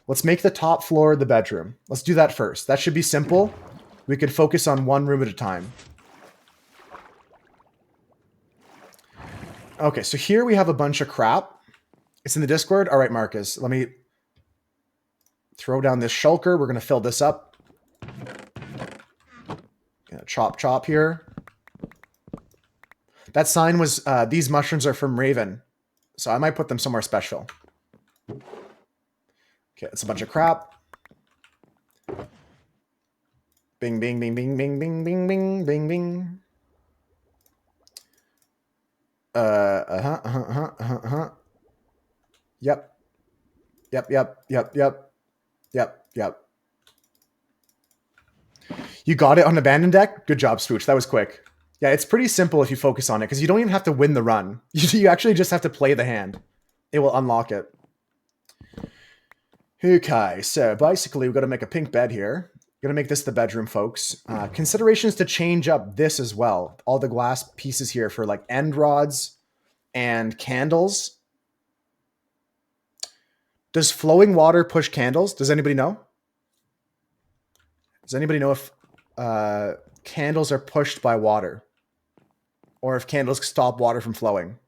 Let's make the top floor the bedroom. Let's do that first. That should be simple. We could focus on one room at a time. Okay, so here we have a bunch of crap. It's in the Discord. All right, Marcus, let me throw down this shulker. We're going to fill this up. Chop, chop here. That sign was, these mushrooms are from Raven. So I might put them somewhere special. Okay, it's a bunch of crap. Bing, bing, bing, bing, bing, bing, bing, bing, bing, bing. Yep. Yep, yep, yep, yep. Yep, yep. You got it on abandoned deck? Good job, Swooch. That was quick. Yeah, it's pretty simple if you focus on it, because you don't even have to win the run. You actually just have to play the hand. It will unlock it. Okay, so basically we've got to make a pink bed here. Going to make this the bedroom, folks. Considerations to change up this as well. All the glass pieces here for like end rods and candles. Does flowing water push candles? Does anybody know? Does anybody know if candles are pushed by water? Or if candles stop water from flowing?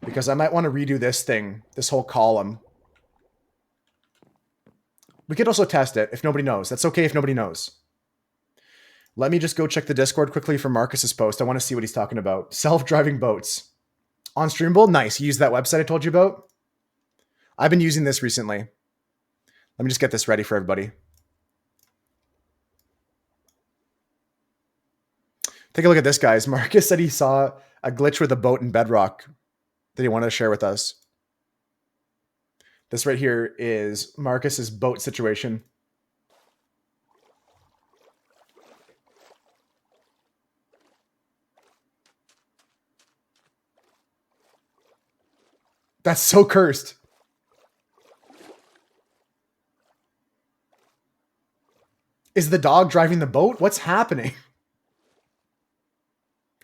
Because I might want to redo this thing, this whole column. We could also test it if nobody knows. That's okay if nobody knows. Let me just go check the Discord quickly for Marcus's post. I want to see what he's talking about. Self-driving boats. On Streamable? Nice. You use that website I told you about? I've been using this recently. Let me just get this ready for everybody. Take a look at this, guys. Marcus said he saw a glitch with a boat in Bedrock that he wanted to share with us. This right here is Marcus's boat situation. That's so cursed. Is the dog driving the boat? What's happening?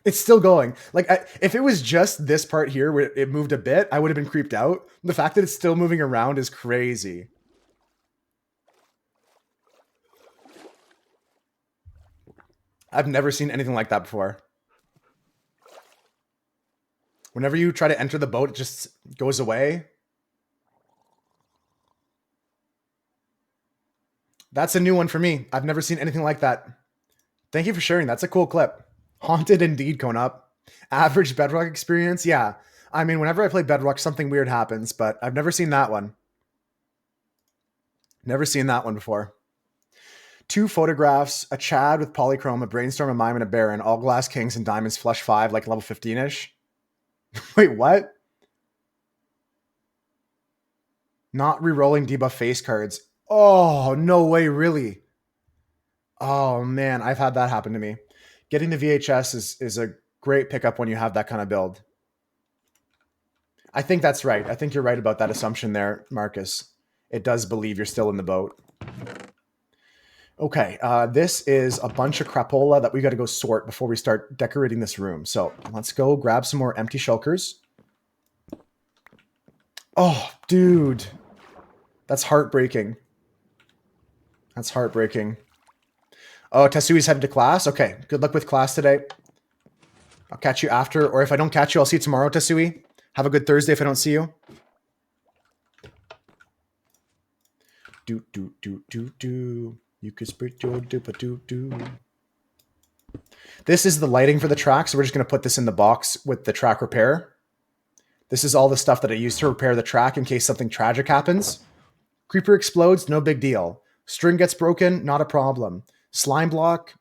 It's still going. Like, if it was just this part here where it moved a bit, I would have been creeped out. The fact that it's still moving around is crazy. I've never seen anything like that before. Whenever you try to enter the boat, it just goes away. That's a new one for me. I've never seen anything like that. Thank you for sharing. That's a cool clip. Haunted indeed, going up. Average Bedrock experience? Yeah. I mean, whenever I play Bedrock, something weird happens, but I've never seen that one. Never seen that one before. 2 photographs, a Chad with polychrome, a brainstorm, a mime, and a baron, all glass kings and diamonds, flush 5, like level 15-ish. Wait, what? Not re-rolling debuff face cards. Oh, no way, really? Oh, man, I've had that happen to me. Getting the VHS is a great pickup when you have that kind of build. I think that's right. I think you're right about that assumption there, Marcus. It does believe you're still in the boat. Okay, this is a bunch of crapola that we got to go sort before we start decorating this room. So let's go grab some more empty shulkers. Oh, dude. That's heartbreaking. That's heartbreaking. Oh, Tetsui's headed to class? Okay, good luck with class today. I'll catch you after, or if I don't catch you, I'll see you tomorrow, Tetsui. Have a good Thursday if I don't see you. Do, do, do, do, do. You could split your do-ba-do-do. This is the lighting for the track, so we're just going to put this in the box with the track repair. This is all the stuff that I use to repair the track in case something tragic happens. Creeper explodes, no big deal. String gets broken, not a problem. Slime block,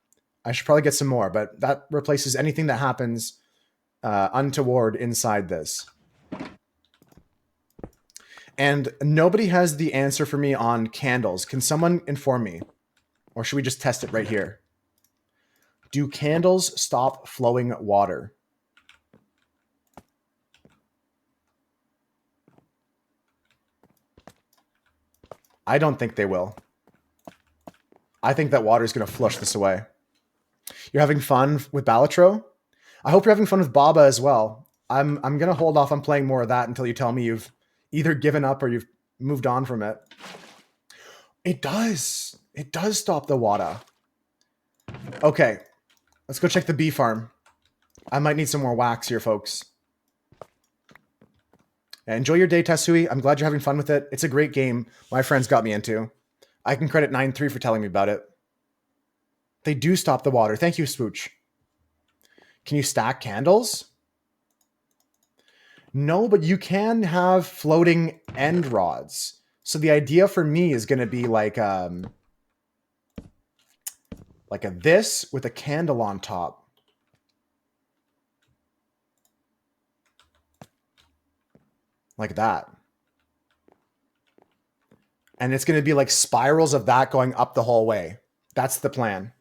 I should probably get some more, but that replaces anything that happens untoward inside this. And nobody has the answer for me on candles. Can someone inform me? Or should we just test it right here? Do candles stop flowing water? I don't think they will. I think that water is going to flush this away. You're having fun with Balatro? I hope you're having fun with Baba as well. I'm going to hold off on playing more of that until you tell me you've either given up or you've moved on from it. It does. It does stop the water. Okay. Let's go check the bee farm. I might need some more wax here, folks. Yeah, enjoy your day, Tetsui. I'm glad you're having fun with it. It's a great game my friends got me into. I can credit 9-3 for telling me about it. They do stop the water. Thank you, Spooch. Can you stack candles? No, but you can have floating end rods. So the idea for me is going to be like a this with a candle on top. Like that. And it's going to be like spirals of that going up the whole way. That's the plan.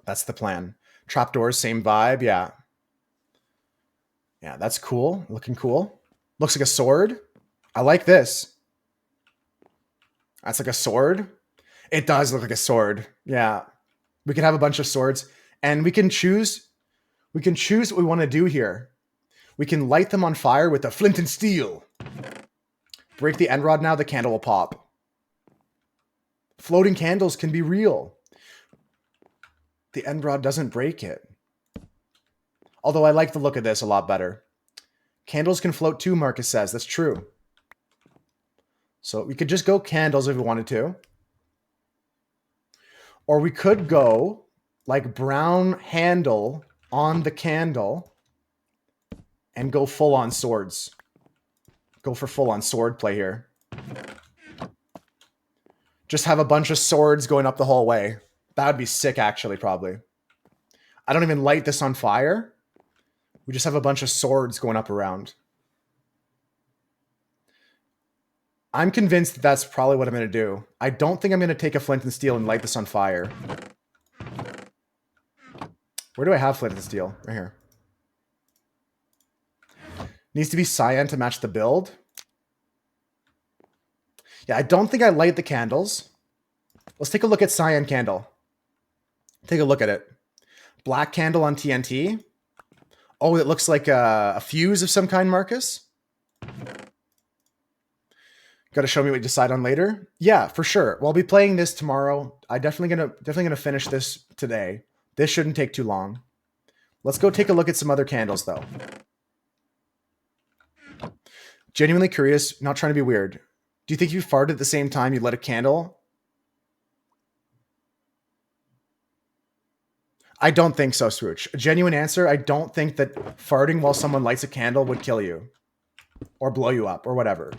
That's the plan. Trapdoors, same vibe. Yeah. Yeah, that's cool. Looking cool. Looks like a sword. I like this. That's like a sword. It does look like a sword. Yeah. We can have a bunch of swords. And we can choose what we want to do here. We can light them on fire with a flint and steel. Break the end rod now, the candle will pop. Floating candles can be real. The end rod doesn't break it. Although I like the look of this a lot better. Candles can float too, Marcus says. That's true. So we could just go candles if we wanted to. Or we could go like brown handle on the candle and go full on swords. Go for full on sword play here. Just have a bunch of swords going up the whole way. That would be sick, actually, probably. I don't even light this on fire. We just have a bunch of swords going up around. I'm convinced that's probably what I'm going to do. I don't think I'm going to take a flint and steel and light this on fire. Where do I have flint and steel? Right here. Needs to be cyan to match the build. Yeah, I don't think I light the candles. Let's take a look at cyan candle. Take a look at it. Black candle on TNT. Oh, it looks like a fuse of some kind, Marcus. Got to show me what you decide on later. Yeah, for sure. Well, I'll be playing this tomorrow. I definitely gonna finish this today. This shouldn't take too long. Let's go take a look at some other candles, though. Genuinely curious, not trying to be weird. Do you think if you farted at the same time, you'd light a candle? I don't think so, Swooch. A genuine answer, I don't think that farting while someone lights a candle would kill you. Or blow you up, or whatever.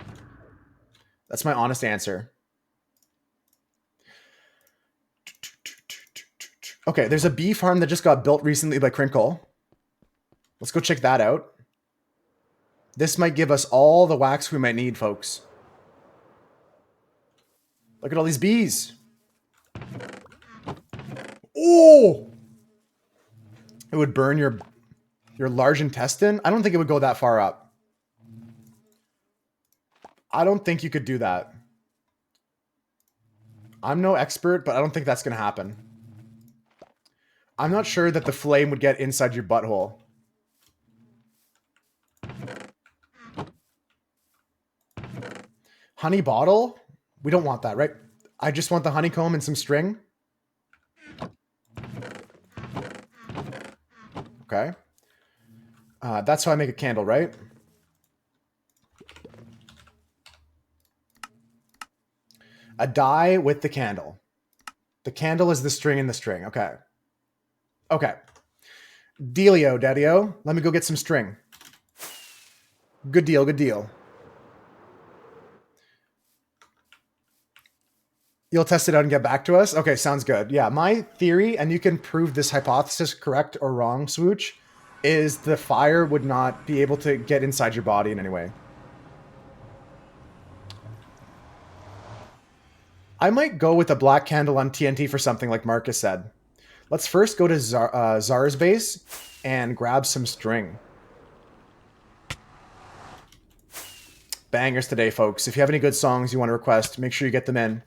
That's my honest answer. Okay, there's a bee farm that just got built recently by Crinkle. Let's go check that out. This might give us all the wax we might need, folks. Look at all these bees. Oh! It would burn your large intestine? I don't think it would go that far up. I don't think you could do that. I'm no expert, but I don't think that's going to happen. I'm not sure that the flame would get inside your butthole. Honey bottle? We don't want that, right? I just want the honeycomb and some string. Okay. That's how I make a candle, right? A dye with the candle. The candle is the string in the string. Okay. Okay. Dealio, Daddy-o. Let me go get some string. Good deal, good deal. You'll test it out and get back to us? Okay, sounds good. Yeah, my theory, and you can prove this hypothesis correct or wrong, Swooch, is the fire would not be able to get inside your body in any way. I might go with a black candle on TNT for something like Marcus said. Let's first go to Czar's base and grab some string. Bangers today, folks. If you have any good songs you want to request, make sure you get them in.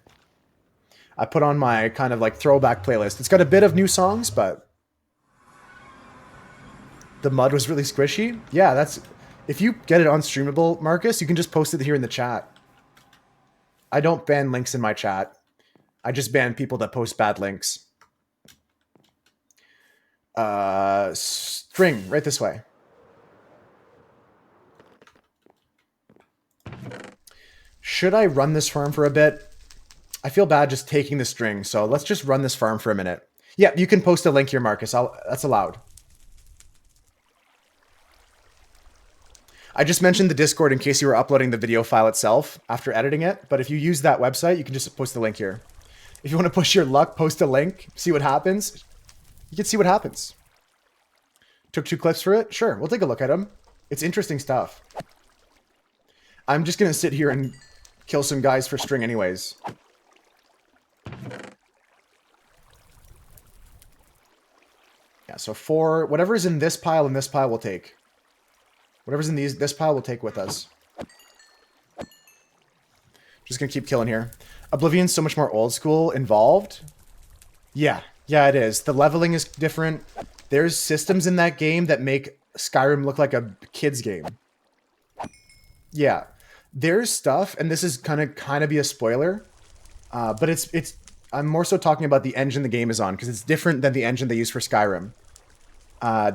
I put on my kind of like throwback playlist. It's got a bit of new songs, but the mud was really squishy. Yeah, that's... If you get it unstreamable, Marcus, you can just post it here in the chat. I don't ban links in my chat. I just ban people that post bad links. String, right this way. Should I run this farm for a bit? I feel bad just taking the string, so let's just run this farm for a minute. Yeah, you can post a link here, Marcus. That's allowed. I just mentioned the Discord in case you were uploading the video file itself after editing it, but if you use that website, you can just post the link here. If you want to push your luck, post a link, see what happens. You can see what happens. Took 2 clips for it? Sure, we'll take a look at them. It's interesting stuff. I'm just going to sit here and kill some guys for string anyways. Yeah, so 4, whatever's in this pile and this pile we'll take. Whatever's in this pile we'll take with us. Just gonna keep killing here. Oblivion's so much more old school involved. Yeah, it is. The leveling is different. There's systems in that game that make Skyrim look like a kid's game. Yeah, there's stuff, and this is kind of be a spoiler, but it's. I'm more so talking about the engine the game is on because it's different than the engine they use for Skyrim.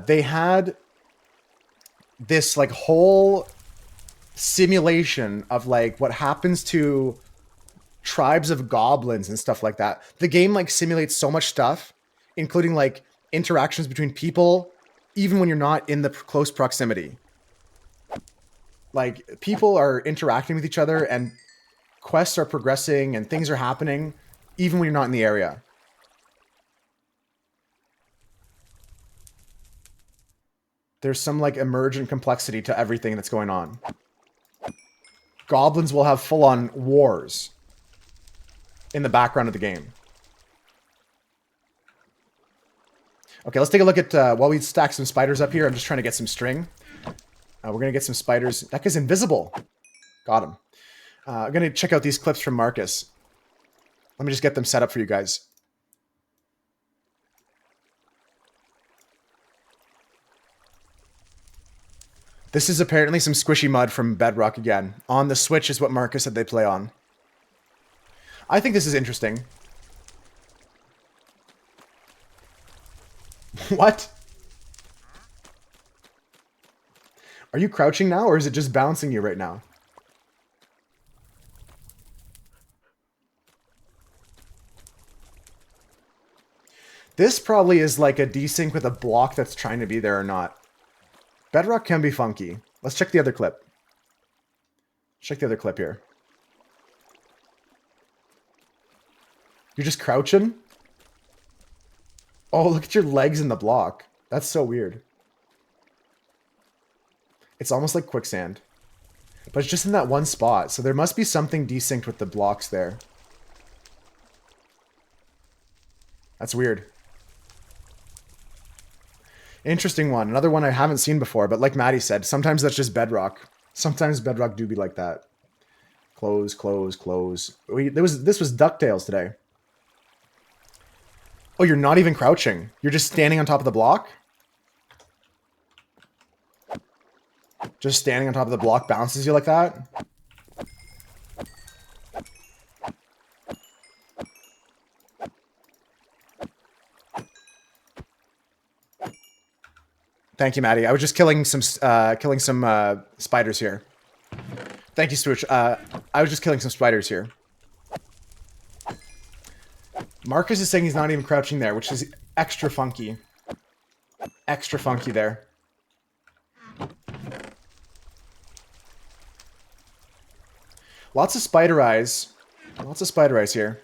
They had this like whole simulation of like what happens to tribes of goblins and stuff like that. The game like simulates so much stuff, including like interactions between people, even when you're not in the close proximity. Like people are interacting with each other and quests are progressing and things are happening even when you're not in the area. There's some like emergent complexity to everything that's going on. Goblins will have full-on wars in the background of the game. Okay, let's take a look at, while we stack some spiders up here, I'm just trying to get some string. We're going to get some spiders. That guy's invisible. Got him. I'm going to check out these clips from Marcus. Let me just get them set up for you guys. This is apparently some squishy mud from Bedrock again. On the Switch is what Marcus said they play on. I think this is interesting. What? Are you crouching now, or is it just bouncing you right now? This probably is like a desync with a block that's trying to be there or not. Bedrock can be funky. Let's check the other clip. Check the other clip here. You're just crouching? Oh, look at your legs in the block. That's so weird. It's almost like quicksand. But it's just in that one spot, so there must be something desynced with the blocks there. That's weird. Interesting one. Another one I haven't seen before, but like Maddie said, sometimes that's just Bedrock. Sometimes Bedrock do be like that. Close, close, close. This was DuckTales today. Oh, you're not even crouching. You're just standing on top of the block? Just standing on top of the block bounces you like that? Thank you, Maddie. I was just killing some spiders here. Thank you, Swooch. I was just killing some spiders here. Marcus is saying he's not even crouching there, which is extra funky. Extra funky there. Lots of spider eyes. Lots of spider eyes here.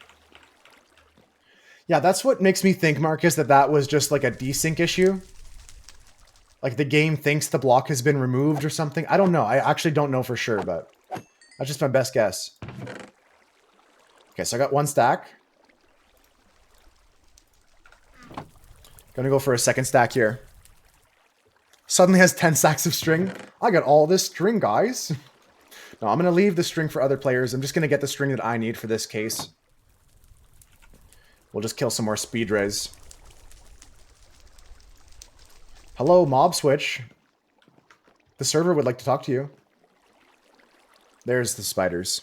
Yeah, that's what makes me think, Marcus, that was just like a desync issue. Like the game thinks the block has been removed or something. I don't know. I actually don't know for sure, but that's just my best guess. Okay, so I got one stack. Gonna go for a second stack here. Suddenly has 10 stacks of string. I got all this string, guys. No, I'm gonna leave the string for other players. I'm just gonna get the string that I need for this case. We'll just kill some more speed rays. Hello, Mob Switch. The server would like to talk to you. There's the spiders.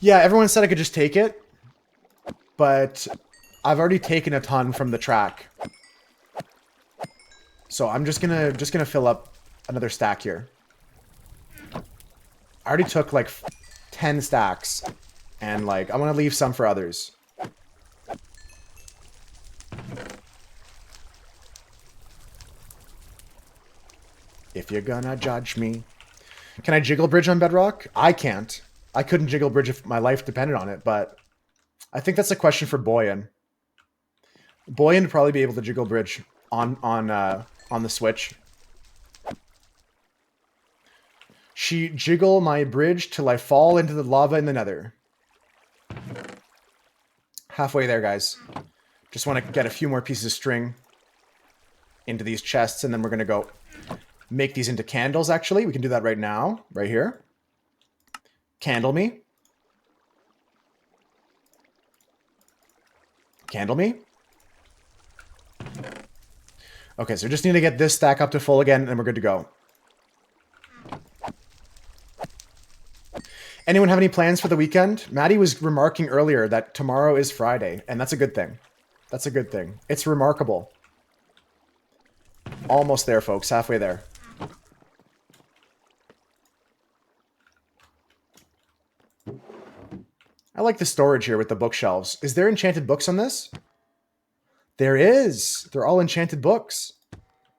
Yeah, everyone said I could just take it, but I've already taken a ton from the track. So I'm just gonna fill up another stack here. I already took like 10 stacks, and like I want to leave some for others. If you're gonna judge me. Can I jiggle bridge on Bedrock? I can't. I couldn't jiggle bridge if my life depended on it, but I think that's a question for Boyan. Boyan would probably be able to jiggle bridge on the Switch. She jiggle my bridge till I fall into the lava in the nether. Halfway there, guys. Just want to get a few more pieces of string into these chests, and then we're going to go make these into candles, actually. We can do that right now, right here. Candle me. Candle me. Okay, so we just need to get this stack up to full again, and we're good to go. Anyone have any plans for the weekend? Maddie was remarking earlier that tomorrow is Friday, and that's a good thing. That's a good thing. It's remarkable. Almost there, folks. Halfway there. I like the storage here with the bookshelves. Is there enchanted books on this? There is. They're all enchanted books.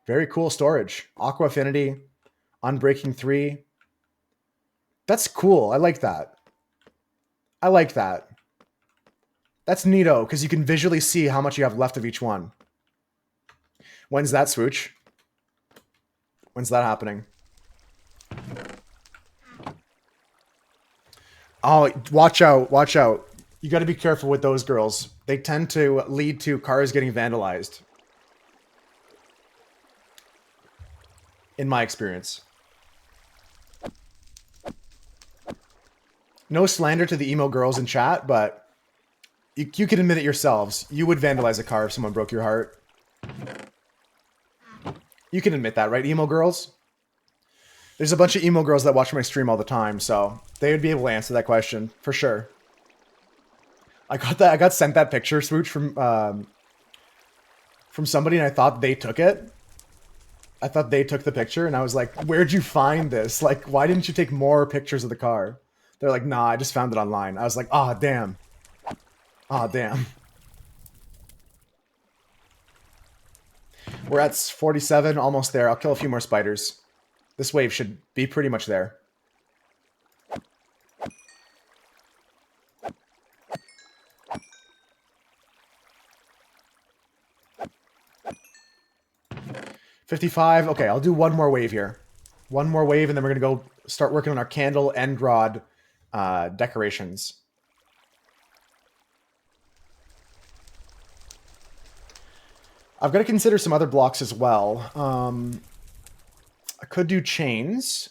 Very cool storage. Aqua Affinity. Unbreaking 3. That's cool. I like that. I like that. That's neato, because you can visually see how much you have left of each one. When's that, Swooch? When's that happening? Oh, watch out, watch out. You got to be careful with those girls. They tend to lead to cars getting vandalized. in my experience. No slander to the emo girls in chat, but you can admit it yourselves. You would vandalize a car if someone broke your heart. You can admit that, right, emo girls? There's a bunch of emo girls that watch my stream all the time, so they would be able to answer that question for sure. I got sent that picture, Swooch, from somebody, and I thought they took it. I thought they took the picture, and I was like, "Where'd you find this? Like, why didn't you take more pictures of the car?" They're like, "Nah, I just found it online." I was like, "Ah, damn. Ah, damn." We're at 47, almost there. I'll kill a few more spiders. This wave should be pretty much there. $55. Okay, I'll do one more wave here. One more wave, and then we're going to go start working on our candle end rod decorations. I've got to consider some other blocks as well. I could do chains.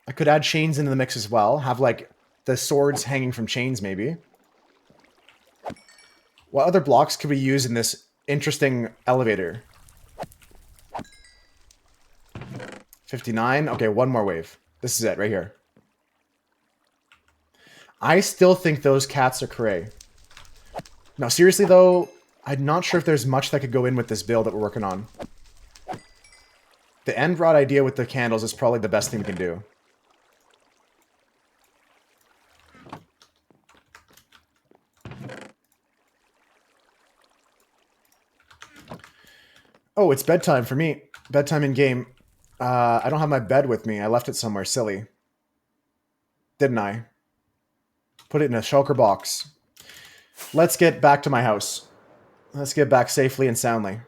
I could add chains into the mix as well. Have, like, the swords hanging from chains, maybe. What other blocks could we use in this interesting elevator? 59. Okay, one more wave. This is it, right here. I still think those cats are cray. No, seriously, though, I'm not sure if there's much that could go in with this build that we're working on. The end rod idea with the candles is probably the best thing we can do. Oh, it's bedtime for me. Bedtime in game. I don't have my bed with me. I left it somewhere silly. Didn't I? Put it in a shulker box. Let's get back to my house. Let's get back safely and soundly.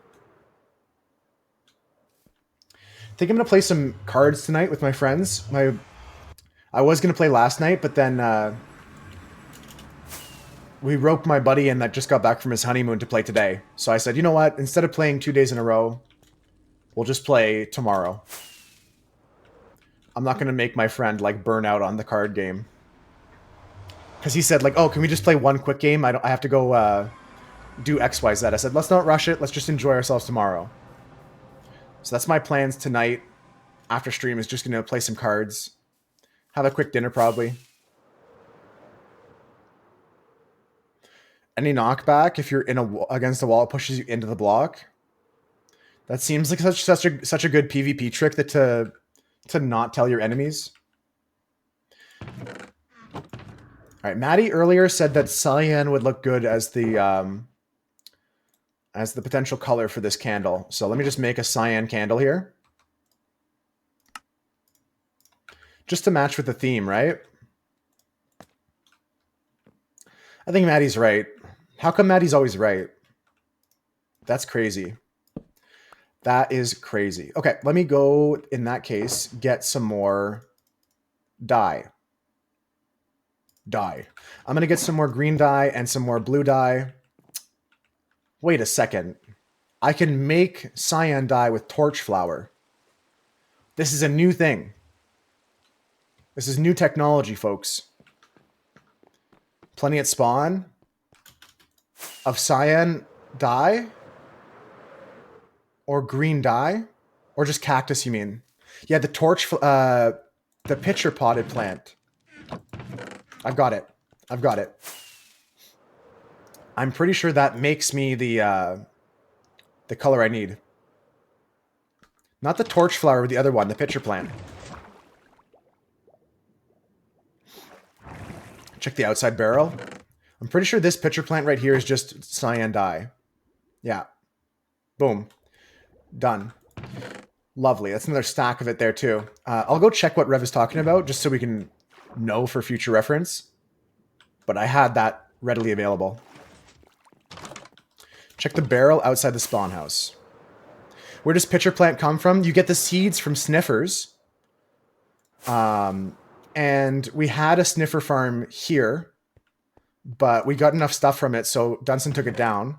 I think I'm going to play some cards tonight with my friends. I was going to play last night, but then we roped my buddy in that just got back from his honeymoon to play today. So I said, you know what? Instead of playing 2 days in a row, we'll just play tomorrow. I'm not going to make my friend, like, burn out on the card game. Because he said, like, oh, can we just play one quick game? I have to go do X, Y, Z. I said, let's not rush it. Let's just enjoy ourselves tomorrow. So that's my plans tonight. After stream is just going to play some cards. Have a quick dinner, probably. Any knockback if you're against the wall, it pushes you into the block. That seems like such a good PvP trick that to not tell your enemies. All right, Maddie earlier said that cyan would look good as the potential color for this candle. So let me just make a cyan candle here. Just to match with the theme, right? I think Maddie's right. How come Maddie's always right? That's crazy. That is crazy. Okay, let me go, in that case, get some more dye. I'm going to get some more green dye and some more blue dye. Wait a second. I can make cyan dye with torch flower. This is a new thing. This is new technology, folks. Plenty at spawn of cyan dye or green dye or just cactus, you mean? Yeah, the torch, the pitcher potted plant. I've got it. I'm pretty sure that makes me the color I need. Not the torch flower, but the other one, the pitcher plant. Check the outside barrel. I'm pretty sure this pitcher plant right here is just cyan dye. Yeah. Boom. Done. Lovely. That's another stack of it there too. I'll go check what Rev is talking about just so we can know for future reference. But I had that readily available. Check the barrel outside the spawn house. Where does pitcher plant come from? You get the seeds from sniffers. And we had a sniffer farm here, but we got enough stuff from it, so Dunson took it down.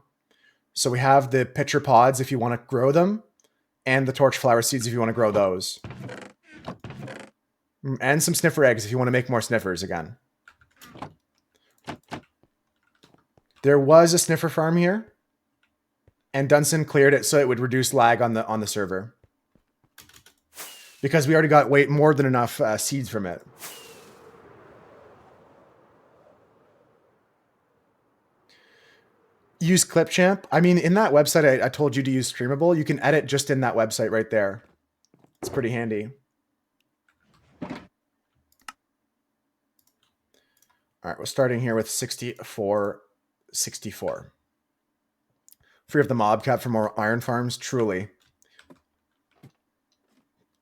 So we have the pitcher pods if you want to grow them. and the torchflower seeds if you want to grow those. And some sniffer eggs if you want to make more sniffers again. There was a sniffer farm here, and Dunson cleared it so it would reduce lag on the server. Because we already got way more than enough seeds from it. Use Clipchamp. I mean, in that website I told you to use Streamable, you can edit just in that website right there. It's pretty handy. All right, we're starting here with 64. Free of the mob cap for more iron farms, truly.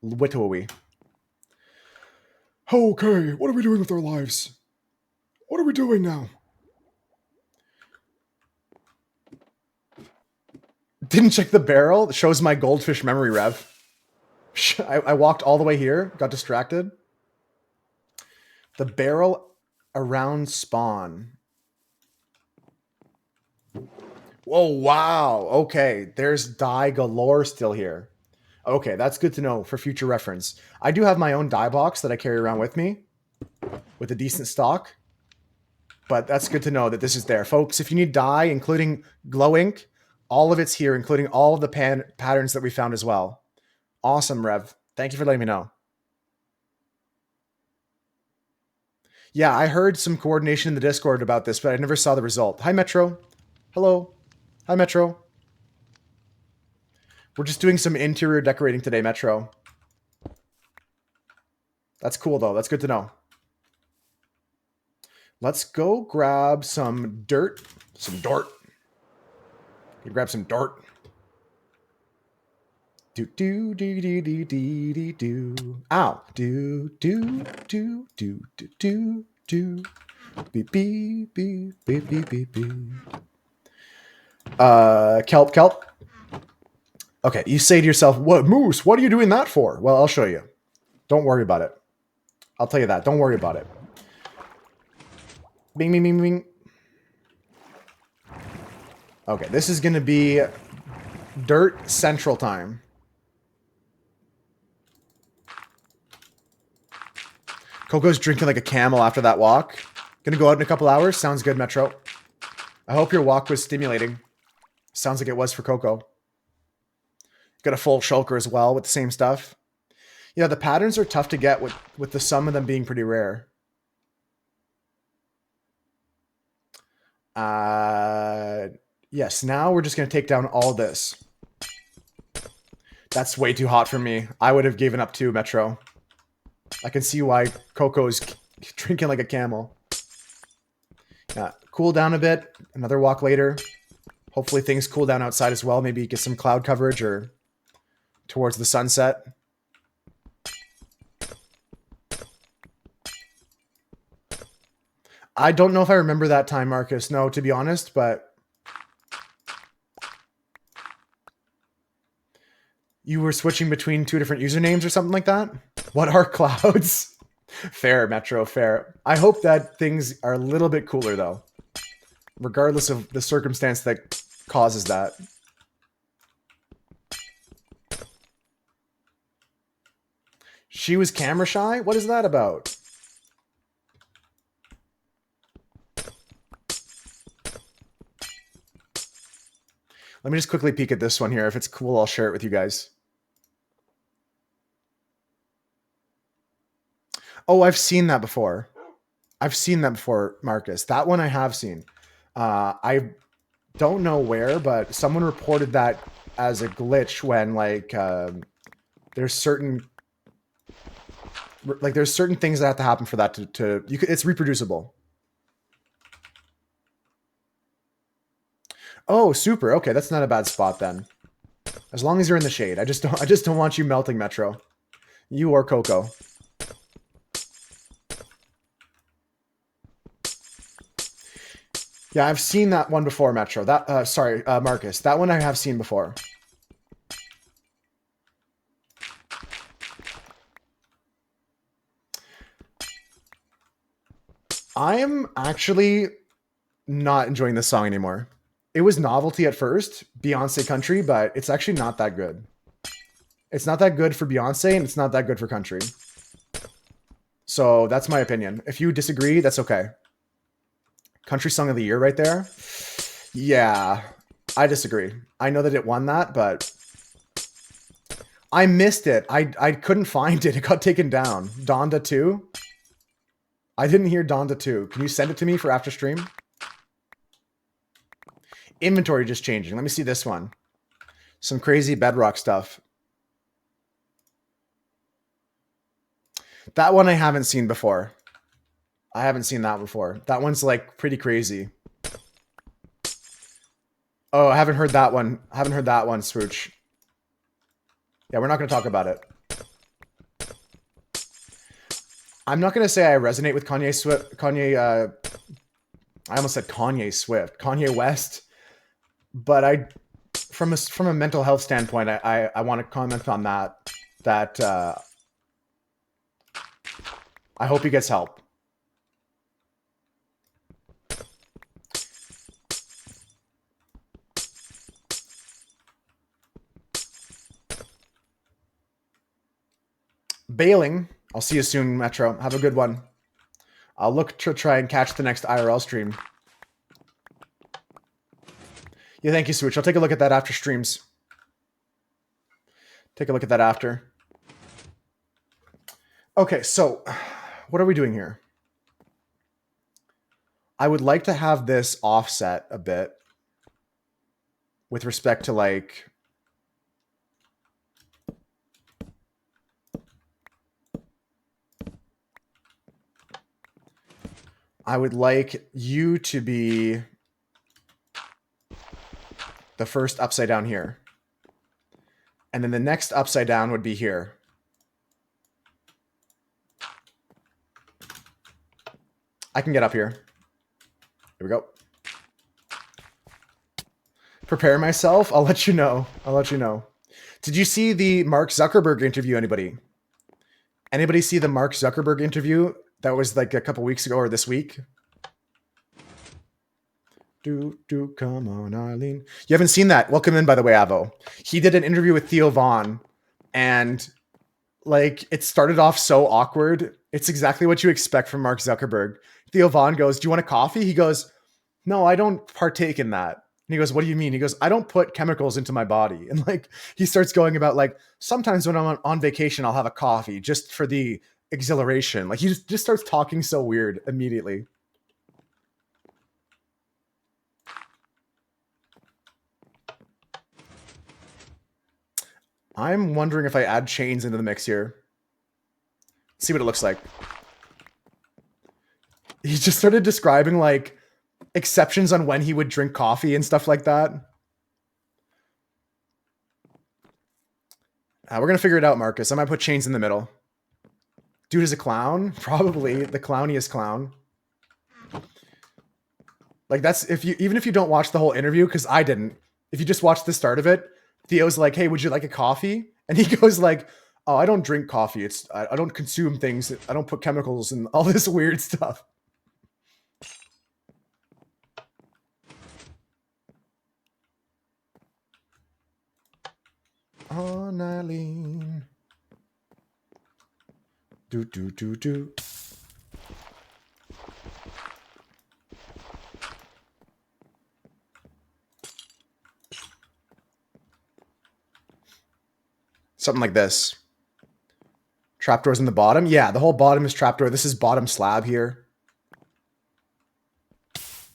Wittowy. Okay, what are we doing with our lives? What are we doing now? Didn't check the barrel. It shows my goldfish memory, Rev. I walked all the way here, got distracted. The barrel around spawn. Whoa, wow. Okay, there's dye galore still here. Okay, that's good to know for future reference. I do have my own dye box that I carry around with me with a decent stock. But that's good to know that this is there. Folks, if you need dye, including glow ink, all of it's here, including all of the patterns that we found as well. Awesome, Rev. Thank you for letting me know. Yeah, I heard some coordination in the Discord about this, but I never saw the result. Hi, Metro. Hello. Hi, Metro. We're just doing some interior decorating today, Metro. That's cool, though. That's good to know. Let's go grab some dirt. Some dort. You grab some dort. Do do do do do do do do. Ow. Do do do do do do do. Beep beep beep beep beep beep beep. Kelp. Okay, you say to yourself, "What, Moose? What are you doing that for?" Well, I'll show you. Don't worry about it. I'll tell you that. Don't worry about it. Bing, bing, bing, bing. Okay, this is going to be Dirt Central time. Coco's drinking like a camel after that walk. Gonna go out in a couple hours. Sounds good, Metro. I hope your walk was stimulating. Sounds like it was for Coco. Got a full shulker as well with the same stuff. Yeah, the patterns are tough to get with the some of them being pretty rare. Yes, now we're just going to take down all this. That's way too hot for me. I would have given up too, Metro. I can see why Coco's drinking like a camel. Yeah, cool down a bit. Another walk later. Hopefully things cool down outside as well. Maybe get some cloud coverage or towards the sunset. I don't know if I remember that time, Marcus. No, to be honest, but you were switching between two different usernames or something like that? What are clouds? Fair, Metro, fair. I hope that things are a little bit cooler, though. Regardless of the circumstance that causes that. She was camera shy? What is that about? Let me just quickly peek at this one here. If it's cool, I'll share it with you guys. Oh, I've seen that before. I've seen that before, Marcus. That one I have seen. I don't know where, but someone reported that as a glitch when, like, there's certain things that have to happen for that it's reproducible. Oh, super. Okay, that's not a bad spot then. As long as you're in the shade. I just don't want you melting, Metro. You or Coco. Yeah, I've seen that one before, Metro. That sorry, Marcus. That one I have seen before. I am actually not enjoying this song anymore. It was novelty at first, Beyonce country, but it's actually not that good. It's not that good for Beyonce, and it's not that good for country. So that's my opinion. If you disagree, that's okay. Country Song of the Year right there. Yeah, I disagree. I know that it won that, but I missed it. I couldn't find it. It got taken down. Donda 2? I didn't hear Donda 2. Can you send it to me for after stream? Inventory just changing. Let me see this one. Some crazy Bedrock stuff. That one I haven't seen before. I haven't seen that before. That one's like pretty crazy. Oh, I haven't heard that one. I haven't heard that one, Swooch. Yeah, we're not going to talk about it. I'm not going to say I resonate with Kanye Swift. I almost said Kanye Swift. Kanye West. But from a mental health standpoint, I want to comment on that. That I hope he gets help. Bailing. I'll see you soon, Metro. Have a good one. I'll look to try and catch the next IRL stream. Yeah, thank you, Switch. I'll take a look at that after streams. Take a look at that after. Okay, so what are we doing here? I would like to have this offset a bit with respect to like... I would like you to be the first upside down here. And then the next upside down would be here. I can get up here. Here we go. Prepare myself. I'll let you know. I'll let you know. Did you see the Mark Zuckerberg interview, anybody? Anybody see the Mark Zuckerberg interview? That was like a couple weeks ago or this week. Come on, Arlene. You haven't seen that? Welcome in, by the way, Avo. He did an interview with Theo Vaughn, and like it started off so awkward. It's exactly what you expect from Mark Zuckerberg. Theo Vaughn goes, "Do you want a coffee?" He goes, "No, I don't partake in that." And he goes, "What do you mean?" He goes, "I don't put chemicals into my body." And like he starts going about like, sometimes when I'm on vacation, I'll have a coffee just for the exhilaration. Like he just starts talking so weird immediately. I'm wondering if I add chains into the mix here. See what it looks like. He just started describing like exceptions on when he would drink coffee and stuff like that. We're going to figure it out, Marcus. I might put chains in the middle. Dude is a clown? Probably the clowniest clown. Like that's even if you don't watch the whole interview, because I didn't. If you just watch the start of it, Theo's like, "Hey, would you like a coffee?" And he goes like, "Oh, I don't drink coffee. I don't consume things. I don't put chemicals and all this weird stuff." On Eileen. Do. Something like this. Trapdoors in the bottom. Yeah, the whole bottom is trapdoor. This is bottom slab here.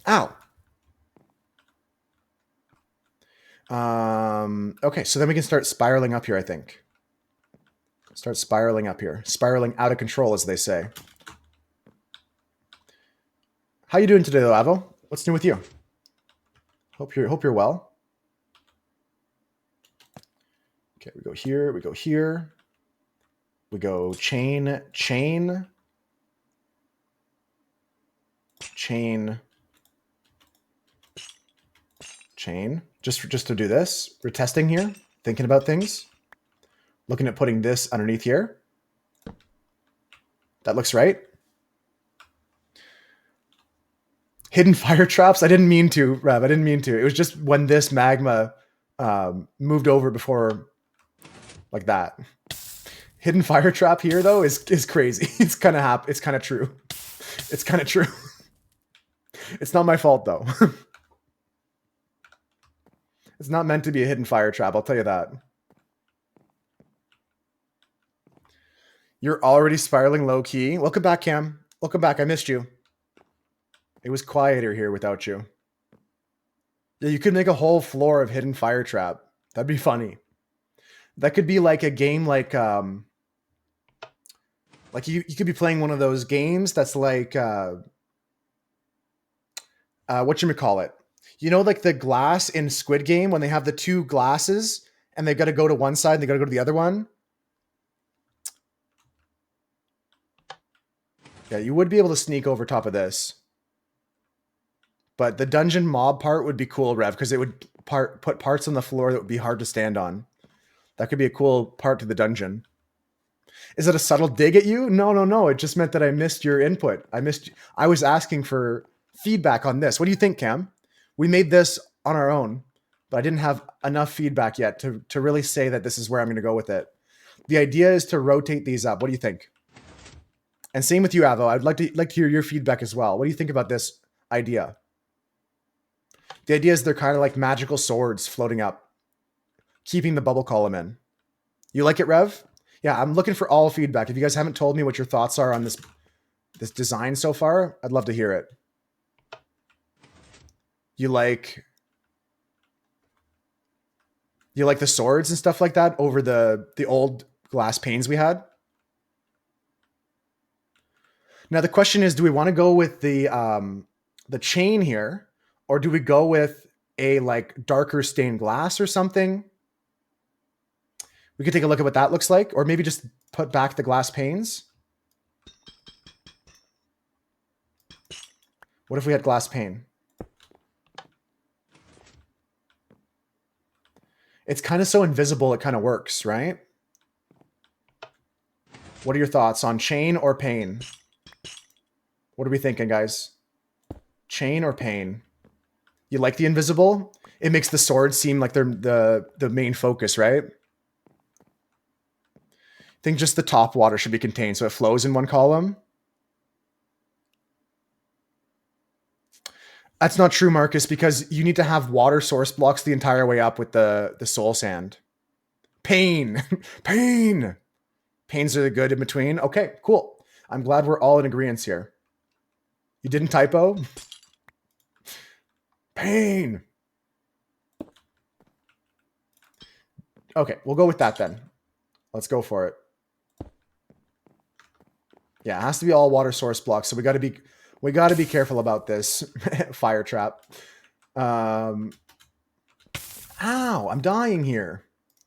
Ow. Okay, so then we can start spiraling up here, I think. Start spiraling up here. Spiraling out of control, as they say. How you doing today, though, Avo? What's new with you? Hope you're well. Okay, we go here, we go here. We go chain, chain, chain, chain. Just to do this. We're testing here, thinking about things. Looking at putting this underneath here. That looks right. Hidden fire traps? I didn't mean to, Rev. I didn't mean to. It was just when this magma moved over before like that. Hidden fire trap here though is crazy. It's kind of it's kind of true. It's kind of true. It's not my fault though. It's not meant to be a hidden fire trap, I'll tell you that. You're already spiraling low key. Welcome back, Cam. Welcome back. I missed you. It was quieter here without you. Yeah, you could make a whole floor of hidden fire trap. That'd be funny. That could be like a game like you could be playing one of those games that's like whatchamacallit. You know, like the glass in Squid Game when they have the two glasses and they've got to go to one side and they got to go to the other one. Yeah, you would be able to sneak over top of this. But the dungeon mob part would be cool, Rev, because it would put parts on the floor that would be hard to stand on. That could be a cool part to the dungeon. Is it a subtle dig at you? No. It just meant that I missed your input. I was asking for feedback on this. What do you think, Cam? We made this on our own, but I didn't have enough feedback yet to really say that this is where I'm going to go with it. The idea is to rotate these up. What do you think? And same with you, Avo. I'd like to hear your feedback as well. What do you think about this idea? The idea is they're kind of like magical swords floating up, keeping the bubble column in. You like it, Rev? Yeah, I'm looking for all feedback. If you guys haven't told me what your thoughts are on this design so far, I'd love to hear it. You like the swords and stuff like that over the old glass panes we had? Now the question is, do we want to go with the chain here, or do we go with a like darker stained glass or something? We could take a look at what that looks like, or maybe just put back the glass panes. What if we had glass pane? It's kind of so invisible, it kind of works, right? What are your thoughts on chain or pane? What are we thinking, guys? Chain or pane? You like the invisible? It makes the swords seem like they're the main focus, right? I think just the top water should be contained so it flows in one column. That's not true, Marcus, because you need to have water source blocks the entire way up with the soul sand. Pain. Pain. Pains are the good in between. Okay, cool. I'm glad we're all in agreement here. You didn't typo? Pain. Okay, we'll go with that then. Let's go for it. Yeah, it has to be all water source blocks, so we got to be careful about this fire trap. Ow, I'm dying here.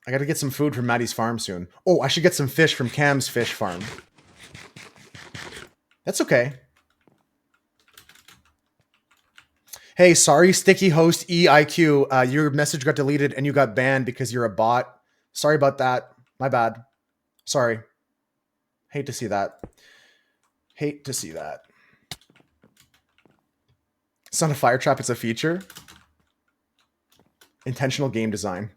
I got to get some food from Maddie's farm soon. Oh, I should get some fish from Cam's fish farm. That's okay. Hey, sorry, Sticky Host EIQ. Your message got deleted and you got banned because you're a bot. Sorry about that. My bad. Sorry. Hate to see that. Hate to see that. It's not a fire trap, it's a feature. Intentional game design.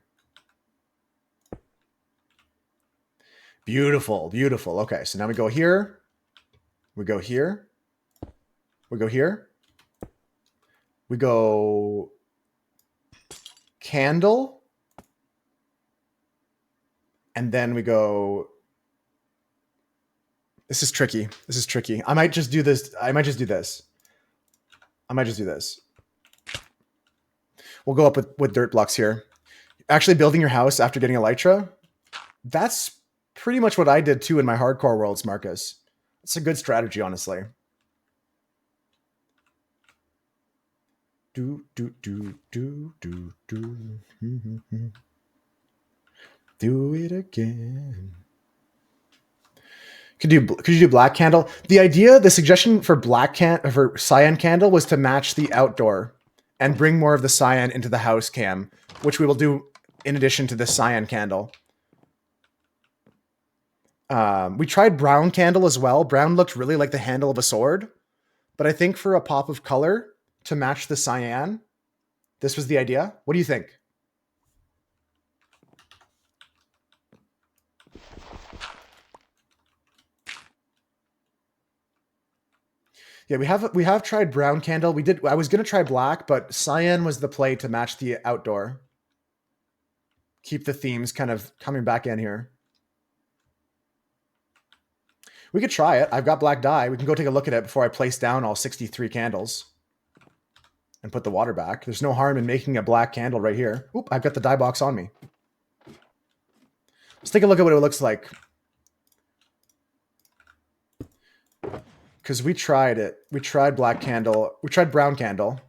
Beautiful, beautiful. Okay, so now we go here. We go here. We go here. We go candle. And then we go... This is tricky. This is tricky. I might just do this. I might just do this. We'll go up with dirt blocks here. Actually building your house after getting Elytra, that's pretty much what I did too in my hardcore worlds, Marcus. It's a good strategy, honestly. Do. Do it again. Could you do black candle? The suggestion for for cyan candle was to match the outdoor and bring more of the cyan into the house, Cam, which we will do in addition to the cyan candle. We tried brown candle as well. Brown looked really like the handle of a sword, but I think for a pop of color to match the cyan, this was the idea. What do you think? Yeah, we have tried brown candle. I was gonna try black, but cyan was the play to match the outdoor. Keep the themes kind of coming back in here. We could try it. I've got black dye. We can go take a look at it before I place down all 63 candles and put the water back. There's no harm in making a black candle right here. Oop, I've got the dye box on me. Let's take a look at what it looks like. Because we tried it. We tried black candle. We tried brown candle.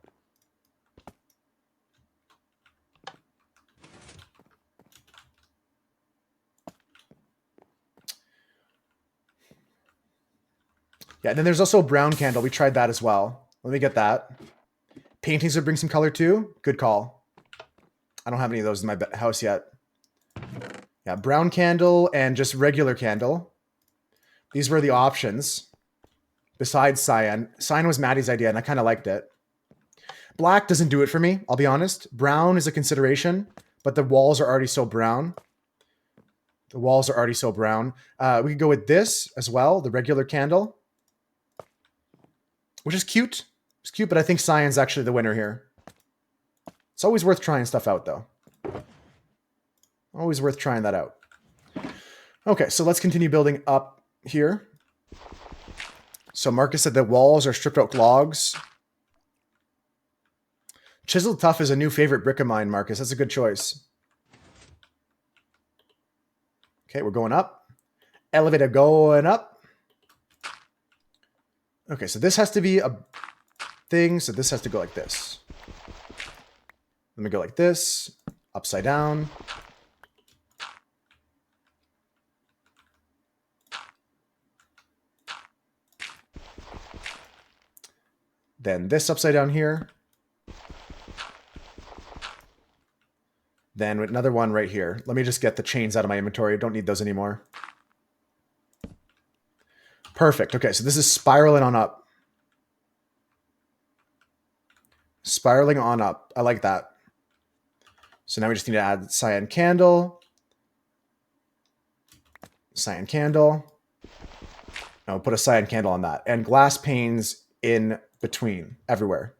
Yeah, and then there's also a brown candle. We tried that as well. Let me get that. Paintings would bring some color too. Good call. I don't have any of those in my house yet. Yeah, brown candle and just regular candle. These were the options. Besides cyan. Cyan was Maddie's idea, and I kind of liked it. Black doesn't do it for me, I'll be honest. Brown is a consideration, but the walls are already so brown. The walls are already so brown. We could go with this as well, the regular candle, which is cute. It's cute, but I think cyan's actually the winner here. It's always worth trying stuff out, though. Always worth trying that out. Okay, so let's continue building up here. So Marcus said that walls are stripped out logs. Chiseled Tough is a new favorite brick of mine, Marcus. That's a good choice. Okay, we're going up. Elevator going up. Okay, so this has to be a thing. So this has to go like this. Let me go like this. Upside down. Then this upside down here. Then another one right here. Let me just get the chains out of my inventory. Don't need those anymore. Perfect. Okay, so this is spiraling on up. Spiraling on up. I like that. So now we just need to add cyan candle. Cyan candle. Now we'll put a cyan candle on that. And glass panes in between, everywhere.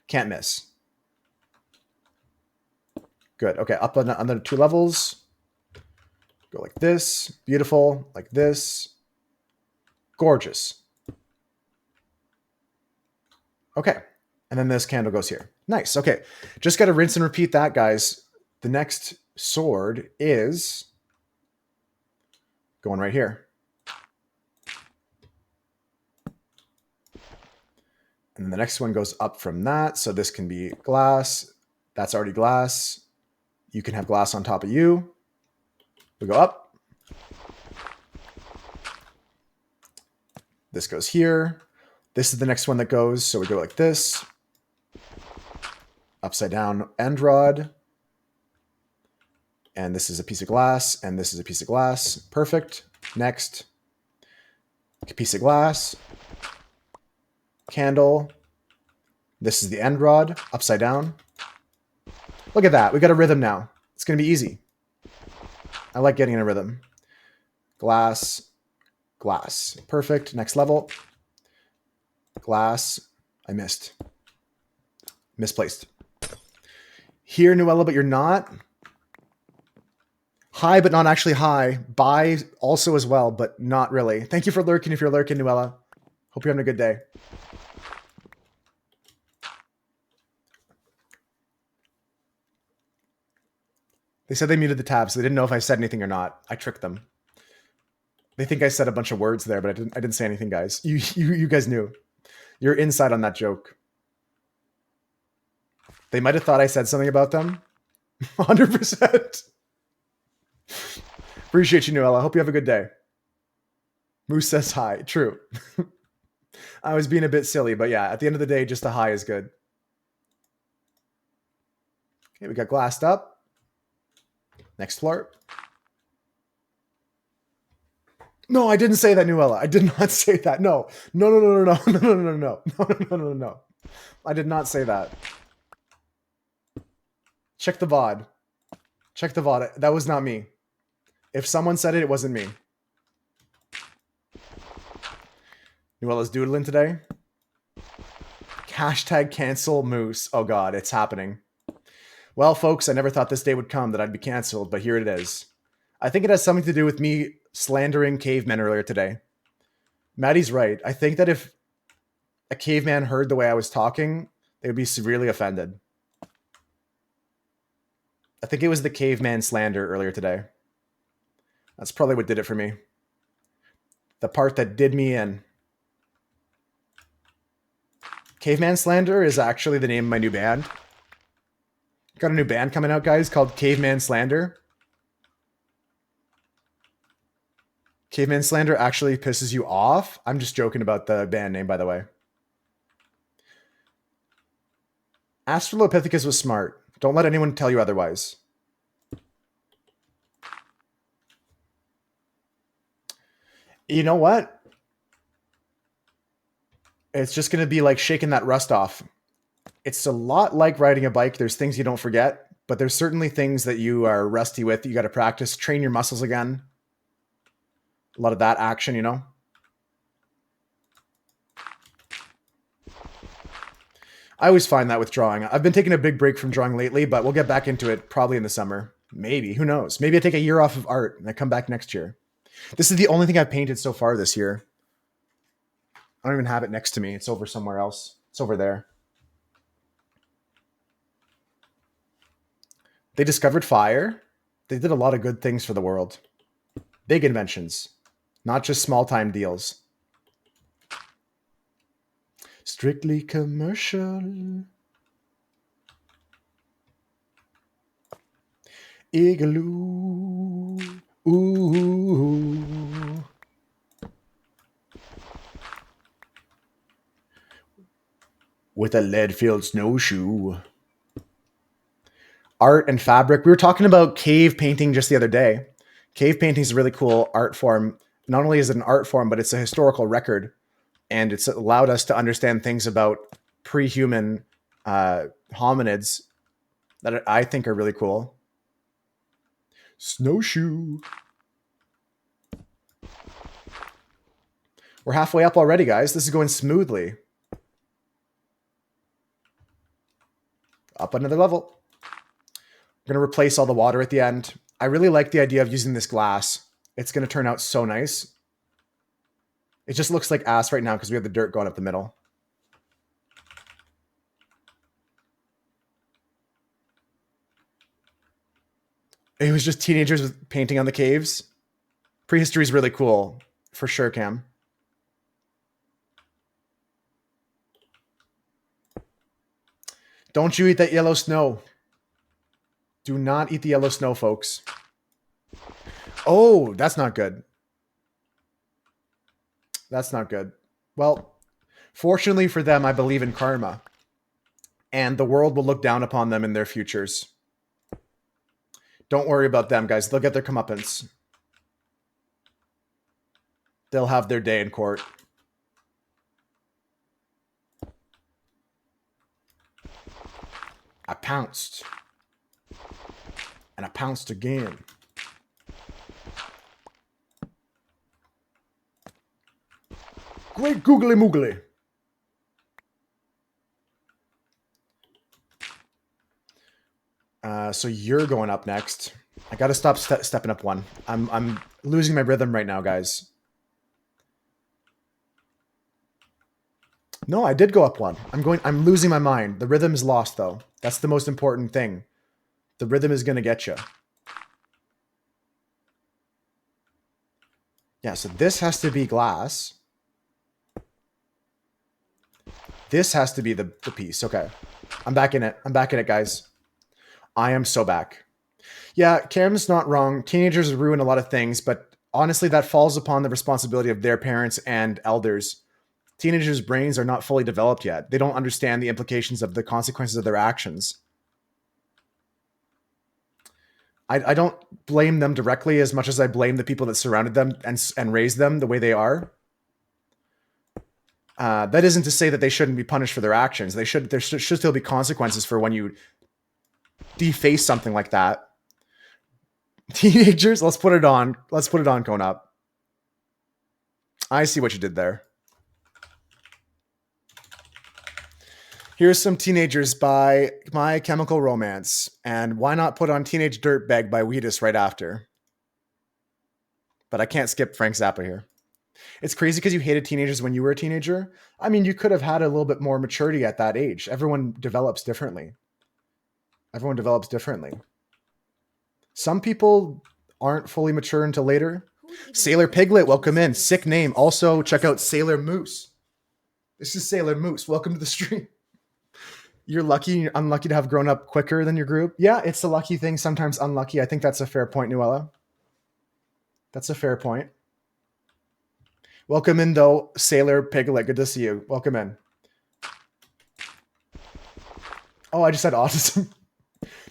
Can't miss. Good. Okay, up on the 2 levels. Go like this. Beautiful. Like this. Gorgeous. Okay. And then this candle goes here. Nice. Okay. Just got to rinse and repeat that, guys. The next sword is going right here. And the next one goes up from that. So this can be glass. That's already glass. You can have glass on top of you. We go up. This goes here. This is the next one that goes. So we go like this. Upside down end rod. And this is a piece of glass. And this is a piece of glass. Perfect. Next. A piece of glass. Candle. This is the end rod. Upside down. Look at that. We got a rhythm now. It's going to be easy. I like getting in a rhythm. Glass. Glass. Perfect. Next level. Glass. I missed. Misplaced. Here, Nuella, but you're not. High, but not actually high. Buy also as well, but not really. Thank you for lurking if you're lurking, Nuella. Hope you're having a good day. They said they muted the tab, so they didn't know if I said anything or not. I tricked them. They think I said a bunch of words there, but I didn't say anything, guys. You guys knew. You're inside on that joke. They might have thought I said something about them. 100%. Appreciate you, Noella. Hope you have a good day. Moose says hi. True. I was being a bit silly, but yeah, at the end of the day, just a hi is good. Okay, we got glassed up. Next floor. No, I didn't say that, Nuella. I did not say that. No. No. I did not say that. Check the VOD. Check the VOD. That was not me. If someone said it, it wasn't me. You know what I was doodling today? Hashtag cancel Moose. Oh god, it's happening. Well, folks, I never thought this day would come that I'd be canceled, but here it is. I think it has something to do with me slandering cavemen earlier today. Maddie's right. I think that if a caveman heard the way I was talking, they would be severely offended. I think it was the caveman slander earlier today. That's probably what did it for me. The part that did me in. Caveman Slander is actually the name of my new band. Got a new band coming out, guys, called Caveman Slander. Caveman Slander actually pisses you off. I'm just joking about the band name, by the way. Australopithecus was smart. Don't let anyone tell you otherwise. You know what? It's just going to be like shaking that rust off. It's a lot like riding a bike. There's things you don't forget, but there's certainly things that you are rusty with. You got to practice, train your muscles again. A lot of that action, you know? I always find that with drawing. I've been taking a big break from drawing lately, but we'll get back into it probably in the summer. Maybe. Who knows? Maybe I take a year off of art and I come back next year. This is the only thing I've painted so far this year. I don't even have it next to me. It's over somewhere else. It's over there. They discovered fire. They did a lot of good things for the world. Big inventions, not just small-time deals. Strictly commercial. Igloo. Ooh. With a lead-filled snowshoe. Art and fabric. We were talking about cave painting just the other day. Cave painting is a really cool art form. Not only is it an art form, but it's a historical record. And it's allowed us to understand things about pre-human hominids that I think are really cool. Snowshoe. We're halfway up already, guys. This is going smoothly. Up another level. I'm going to replace all the water at the end. I really like the idea of using this glass. It's going to turn out so nice. It just looks like ass right now because we have the dirt going up the middle. It was just teenagers with painting on the caves. Prehistory is really cool. For sure, Cam. Don't you eat that yellow snow. Do not eat the yellow snow, folks. Oh, that's not good. That's not good. Well, fortunately for them, I believe in karma. And the world will look down upon them in their futures. Don't worry about them, guys. They'll get their comeuppance. They'll have their day in court. I pounced. And I pounced again. Great googly moogly. So you're going up next. I gotta stop stepping up one. I'm losing my rhythm right now, guys. No, I did go up one. I'm losing my mind. The rhythm is lost though. That's the most important thing. The rhythm is gonna get you. Yeah, so this has to be glass. This has to be the piece. Okay. I'm back in it. I'm back in it, guys. I am so back. Yeah, Cam's not wrong. Teenagers ruin a lot of things, but honestly, that falls upon the responsibility of their parents and elders. Teenagers' brains are not fully developed yet. They don't understand the implications of the consequences of their actions. I don't blame them directly as much as I blame the people that surrounded them and raised them the way they are. That isn't to say that they shouldn't be punished for their actions. There should still be consequences for when you deface something like that. Teenagers, let's put it on. Let's put it on, Cone Up. I see what you did there. Here's some Teenagers by My Chemical Romance. And why not put on Teenage Dirtbag by Wheatus right after? But I can't skip Frank Zappa here. It's crazy because you hated teenagers when you were a teenager. I mean, you could have had a little bit more maturity at that age. Everyone develops differently. Everyone develops differently. Some people aren't fully mature until later. Sailor Piglet, welcome in. Sick name. Also, check out Sailor Moose. This is Sailor Moose. Welcome to the stream. You're lucky, you're unlucky to have grown up quicker than your group. Yeah, it's a lucky thing, sometimes unlucky. I think that's a fair point, Nuella. That's a fair point. Welcome in, though, Sailor Piglet. Good to see you. Welcome in. Oh, I just said autism.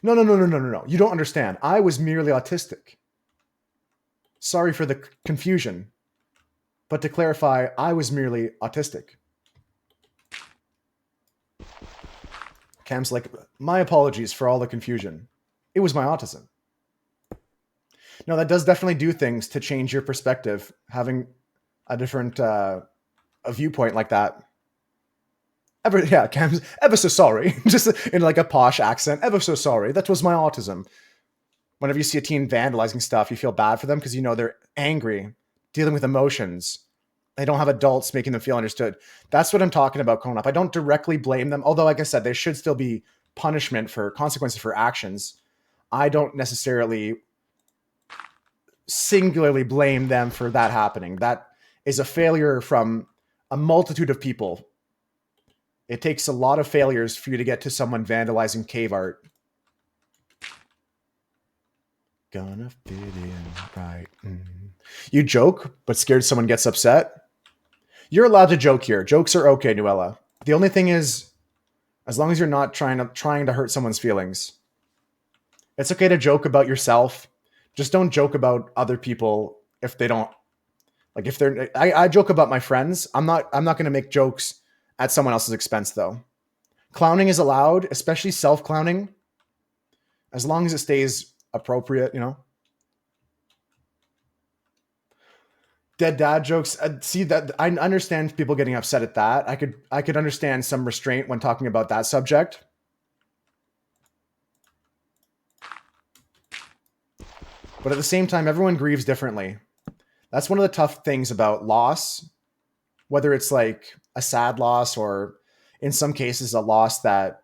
No. You don't understand. I was merely autistic. Sorry for the confusion. But to clarify, I was merely autistic. Cam's like, my apologies for all the confusion. It was my autism. No, that does definitely do things to change your perspective, having a different a viewpoint like that. Cam's ever so sorry. Just in like a posh accent. Ever so sorry. That was my autism. Whenever you see a teen vandalizing stuff, you feel bad for them because you know they're angry, dealing with emotions. They don't have adults making them feel understood. That's what I'm talking about growing up. I don't directly blame them, although, like I said, there should still be punishment for consequences for actions. I don't necessarily singularly blame them for that happening. That is a failure from a multitude of people. It takes a lot of failures for you to get to someone vandalizing cave art. Gonna fit in right. You joke, but scared someone gets upset? You're allowed to joke here. Jokes are okay, Nuella. The only thing is, as long as you're not trying to hurt someone's feelings. It's okay to joke about yourself. Just don't joke about other people if they don't. Like if they're, I joke about my friends. I'm not going to make jokes at someone else's expense though. Clowning is allowed, especially self-clowning, as long as it stays appropriate, you know. Dead dad jokes. See that I understand people getting upset at that. I could understand some restraint when talking about that subject. But at the same time, everyone grieves differently. That's one of the tough things about loss, whether it's like a sad loss or in some cases a loss that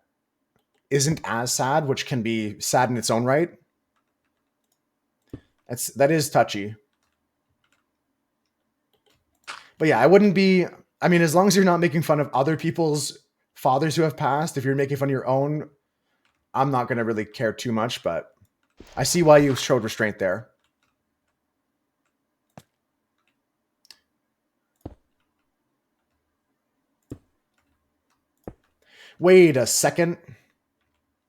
isn't as sad, which can be sad in its own right. That is touchy. But yeah, I wouldn't be, I mean, as long as you're not making fun of other people's fathers who have passed, if you're making fun of your own, I'm not going to really care too much, but I see why you showed restraint there. Wait a second.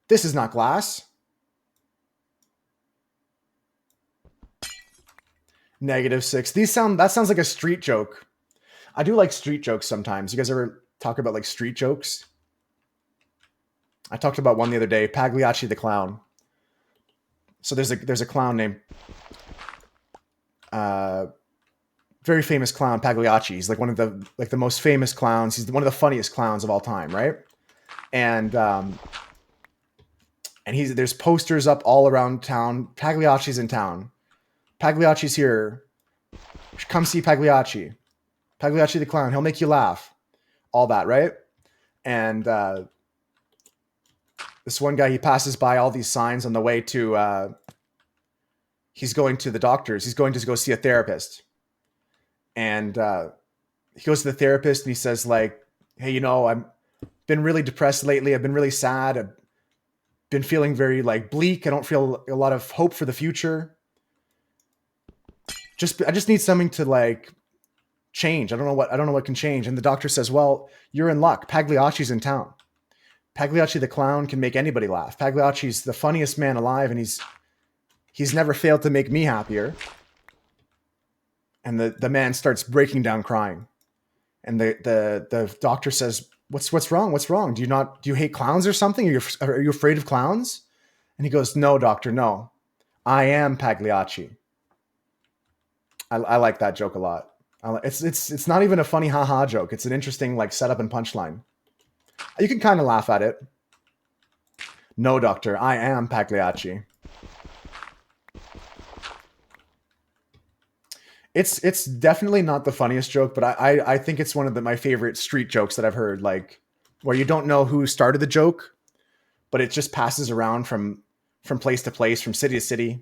This is not glass. -6. That sounds like a street joke. I do like street jokes sometimes. You guys ever talk about like street jokes? I talked about one the other day, Pagliacci the clown. So there's a clown named very famous clown, Pagliacci. He's like one of the most famous clowns. He's one of the funniest clowns of all time, right? And there's posters up all around town. Pagliacci's in town. Pagliacci's here. Come see Pagliacci. Pagliacci the clown. He'll make you laugh. All that, right? And this one guy, he passes by all these signs on the way to, he's going to the doctor's. He's going to go see a therapist. And he goes to the therapist and he says like, hey, you know, I've been really depressed lately. I've been really sad. I've been feeling very like bleak. I don't feel a lot of hope for the future. I just need something to like change. I don't know what can change. And the doctor says, well, you're in luck. Pagliacci's in town. Pagliacci the clown can make anybody laugh. Pagliacci's the funniest man alive, and he's never failed to make me happier. And the man starts breaking down crying. And the doctor says, what's wrong? What's wrong? Do you hate clowns or something? Are you afraid of clowns? And he goes, no, doctor, no. I am Pagliacci. I like that joke a lot. It's not even a funny haha joke. It's an interesting like setup and punchline. You can kind of laugh at it. No, doctor, I am Pagliacci. It's definitely not the funniest joke, but I think it's one of my favorite street jokes that I've heard, like where you don't know who started the joke, but it just passes around from place to place, from city to city.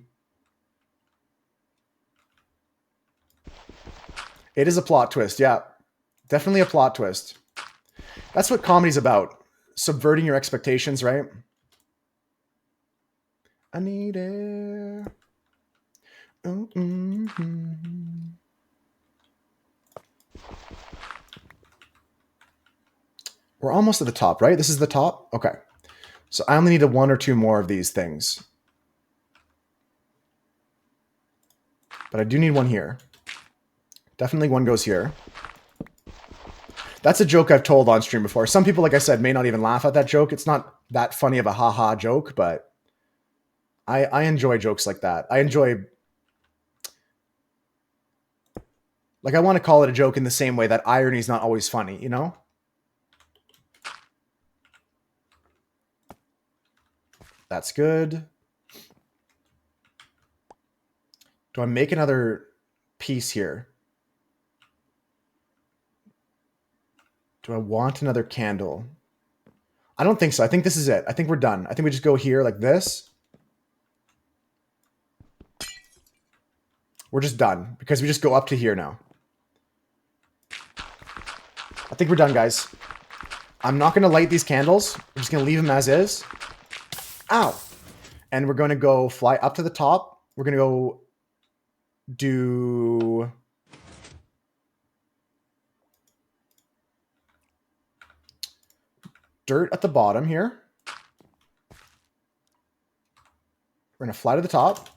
It is a plot twist, yeah. Definitely a plot twist. That's what comedy's about. Subverting your expectations, right? I need it. Mm-hmm. We're almost at the top, right? This is the top? Okay. So I only need one or two more of these things. But I do need one here. Definitely one goes here. That's a joke I've told on stream before. Some people, like I said, may not even laugh at that joke. It's not that funny of a ha-ha joke, but I enjoy jokes like that. I enjoy... Like, I want to call it a joke in the same way that irony is not always funny, you know? That's good. Do I make another piece here? Do I want another candle? I don't think so. I think this is it. I think we're done. I think we just go here like this. We're just done because we just go up to here now. I think we're done, guys. I'm not going to light these candles. I'm just going to leave them as is. Ow. And we're going to go fly up to the top. We're going to go do... dirt at the bottom here. We're going to fly to the top.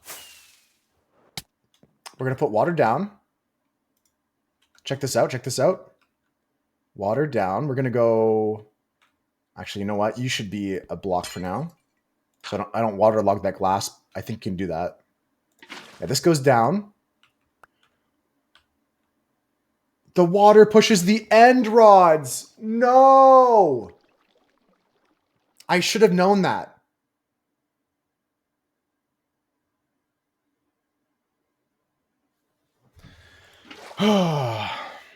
We're going to put water down. Check this out. Check this out. Water down. We're going to go... Actually, you know what? You should be a block for now. So I don't waterlog that glass. I think you can do that. Yeah, this goes down. The water pushes the end rods. No! I should have known that.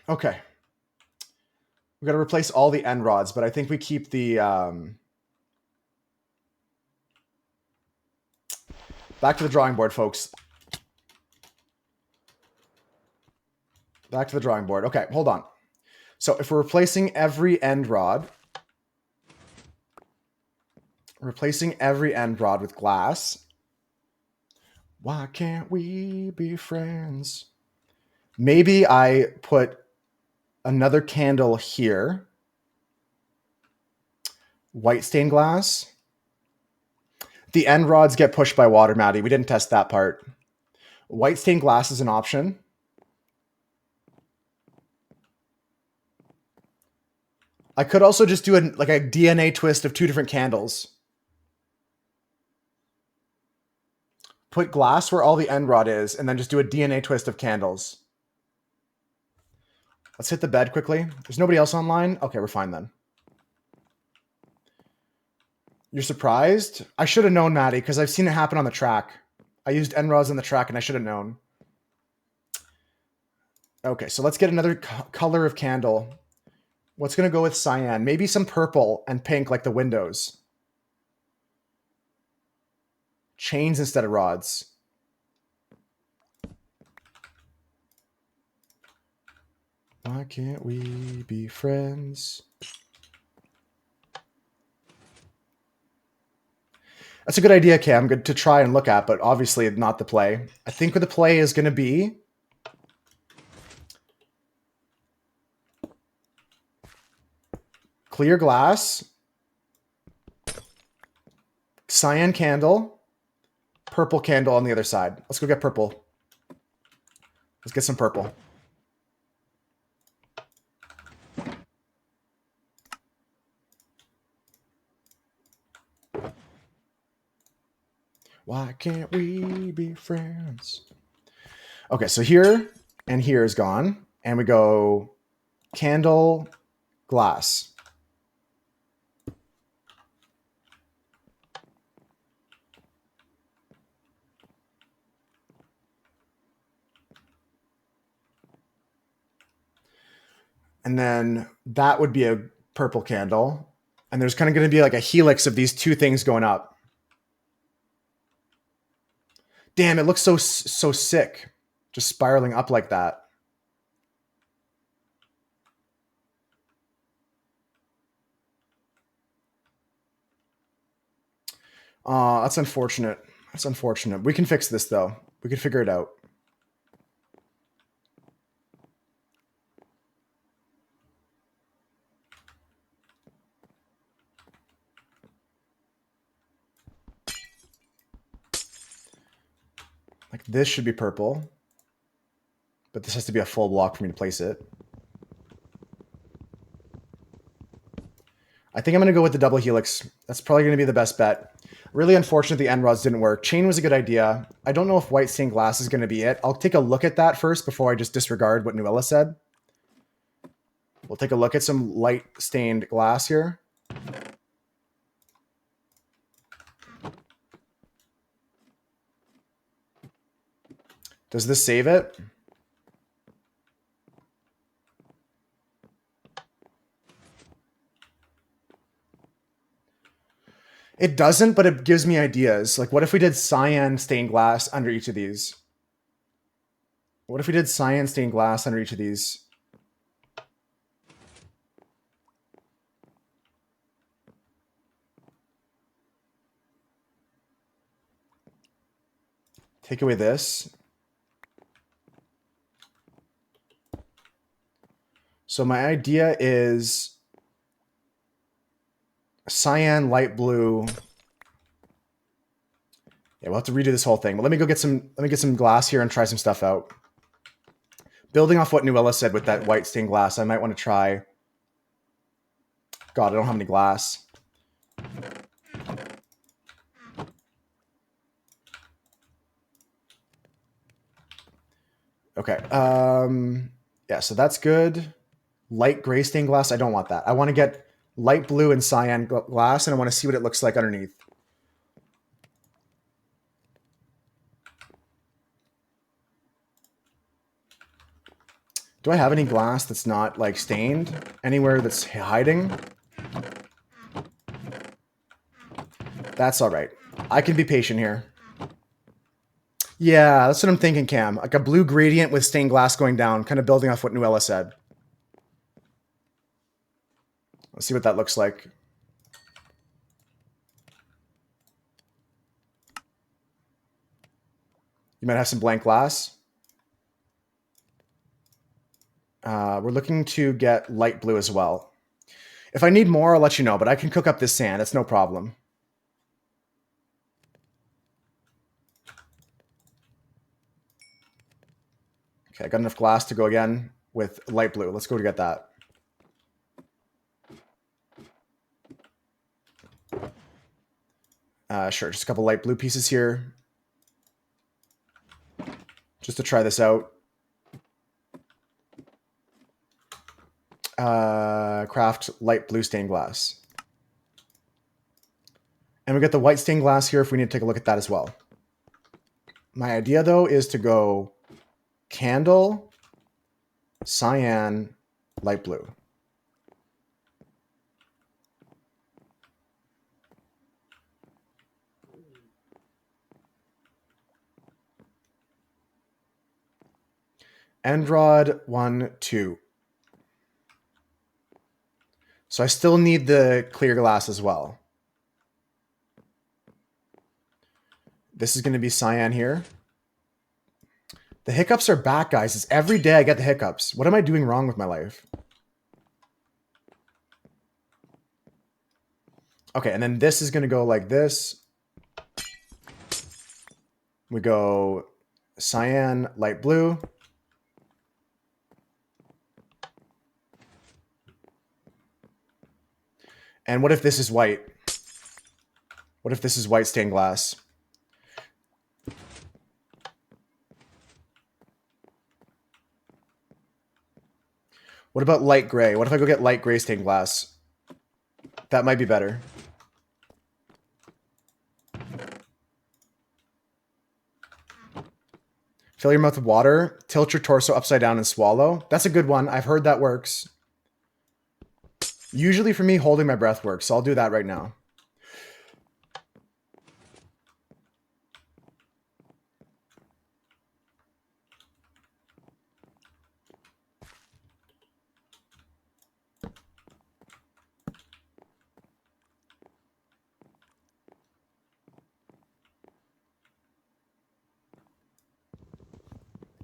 Okay. We've got to replace all the end rods, but I think we keep the... Back to the drawing board, folks. Back to the drawing board. Okay, hold on. So if we're replacing every end rod... Replacing every end rod with glass... Why can't we be friends? Maybe I put another candle here. White stained glass. The end rods get pushed by water, Maddie. We didn't test that part. White stained glass is an option. I could also just do like a DNA twist of two different candles. Put glass where all the end rod is, and then just do a DNA twist of candles. Let's hit the bed quickly. There's nobody else online? Okay, we're fine then. You're surprised? I should have known, Maddie, because I've seen it happen on the track. I used end rods on the track, and I should have known. Okay, so let's get another color of candle. What's going to go with cyan? Maybe some purple and pink like the windows. Chains instead of rods. Why can't we be friends? That's a good idea, Cam. Good to try and look at, but obviously not the play. I think what the play is going to be... Clear glass. Cyan candle. Purple candle on the other side. Let's go get purple. Let's get some purple. Why can't we be friends? Okay, so here and here is gone. And we go candle, glass. And then that would be a purple candle. And there's kind of going to be like a helix of these two things going up. Damn, it looks so sick. Just spiraling up like that. That's unfortunate. That's unfortunate. We can fix this, though. We can figure it out. Like, this should be purple. But this has to be a full block for me to place it. I think I'm going to go with the double helix. That's probably going to be the best bet. Really unfortunate the end rods didn't work. Chain was a good idea. I don't know if white stained glass is going to be it. I'll take a look at that first before I just disregard what Nuella said. We'll take a look at some light stained glass here. Does this save it? It doesn't, but it gives me ideas. Like, what if we did cyan stained glass under each of these? What if we did cyan stained glass under each of these? Take away this. So my idea is cyan, light blue. Yeah, we'll have to redo this whole thing. But let me get some glass here and try some stuff out. Building off what Nuella said with that white stained glass, I might want to try. God, I don't have any glass. Okay. Yeah, so that's good. Light gray stained glass, I don't want that. I want to get light blue and cyan glass, and I want to see what it looks like underneath. Do I have any glass that's not like stained? Anywhere that's hiding? That's all right. I can be patient here. Yeah, that's what I'm thinking, Cam. Like a blue gradient with stained glass going down, kind of building off what Nuella said. Let's see what that looks like. You might have some blank glass. We're looking to get light blue as well. If I need more, I'll let you know, but I can cook up this sand. It's no problem. Okay, I got enough glass to go again with light blue. Let's go to get that. Sure, just a couple light blue pieces here. Just to try this out. Craft light blue stained glass. And we got the white stained glass here if we need to take a look at that as well. My idea, though, is to go candle, cyan, light blue. End rod 1, 2. So I still need the clear glass as well. This is going to be cyan here. The hiccups are back, guys. It's every day I get the hiccups. What am I doing wrong with my life? Okay, and then this is going to go like this. We go cyan, light blue. And what if this is white? What if this is white stained glass? What about light gray? What if I go get light gray stained glass? That might be better. Fill your mouth with water. Tilt your torso upside down and swallow. That's a good one. I've heard that works. Usually for me, holding my breath works, so I'll do that right now.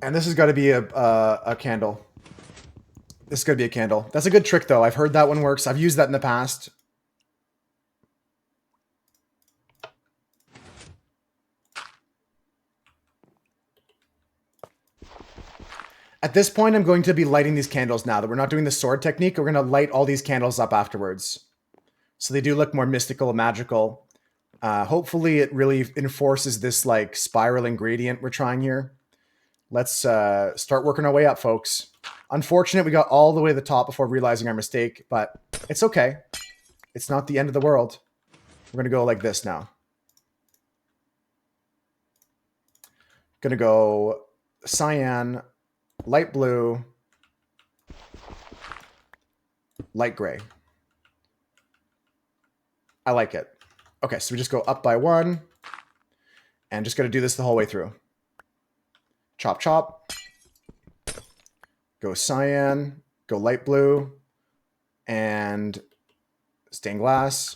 And this has got to be a candle. This is going to be a candle. That's a good trick, though. I've heard that one works. I've used that in the past. At this point, I'm going to be lighting these candles now that we're not doing the sword technique. We're going to light all these candles up afterwards. So they do look more mystical and magical. Hopefully it really enforces this like spiraling gradient we're trying here. Let's start working our way up, folks. Unfortunate we got all the way to the top before realizing our mistake, but it's okay. It's not the end of the world. We're going to go like this now. Going to go cyan, light blue, light gray. I like it. Okay, so we just go up by 1 and just got to do this the whole way through. Chop, chop. Go cyan, go light blue, and stained glass.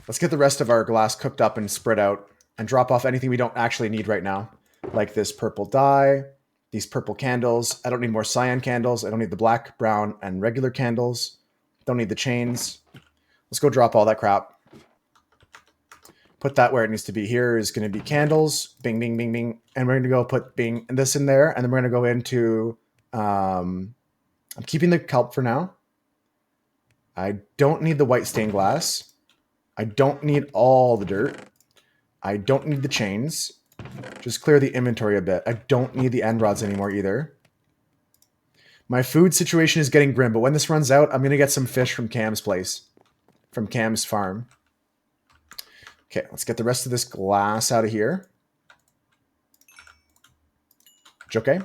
Let's get the rest of our glass cooked up and spread out and drop off anything we don't actually need right now, like this purple dye, these purple candles. I don't need more cyan candles. I don't need the black, brown, and regular candles. Don't need the chains. Let's go drop all that crap. Put that where it needs to be. Here is going to be candles. Bing, bing, bing, bing. And we're going to go put bing and this in there. And then we're going to go into... I'm keeping the kelp for now. I don't need the white stained glass. I don't need all the dirt. I don't need the chains. Just clear the inventory a bit. I don't need the end rods anymore either. My food situation is getting grim, but when this runs out, I'm going to get some fish from Cam's place. From Cam's farm. Okay, let's get the rest of this glass out of here. Okay.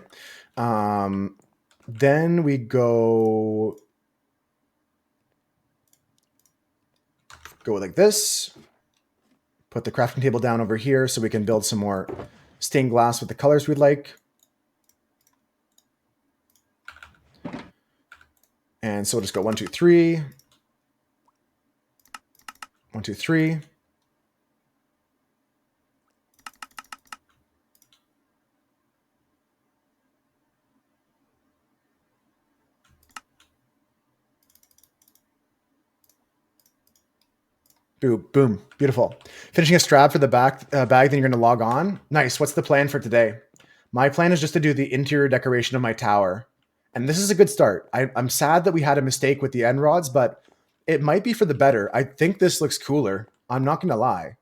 Then we go like this. Put the crafting table down over here so we can build some more stained glass with the colors we'd like. And so we'll just go 1, 2, 3. 1, 2, 3. Boom, boom, beautiful. Finishing a strap for the back bag, then you're going to log on. Nice. What's the plan for today? My plan is just to do the interior decoration of my tower. And this is a good start. I'm sad that we had a mistake with the end rods, but it might be for the better. I think this looks cooler. I'm not going to lie.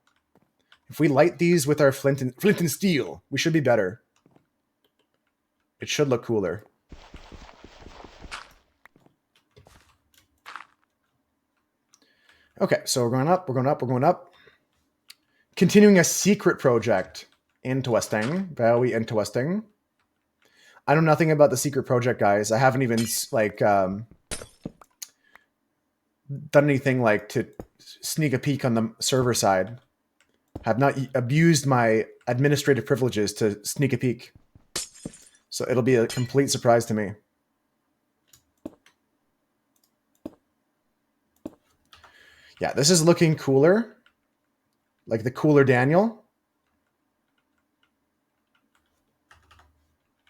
If we light these with our flint and steel, we should be better. It should look cooler. Okay, so we're going up, we're going up, we're going up. Continuing a secret project. Interesting. Very interesting. I know nothing about the secret project, guys. I haven't even like done anything like to sneak a peek on the server side. Have not abused my administrative privileges to sneak a peek. So it'll be a complete surprise to me. Yeah, this is looking cooler. Like the cooler Daniel.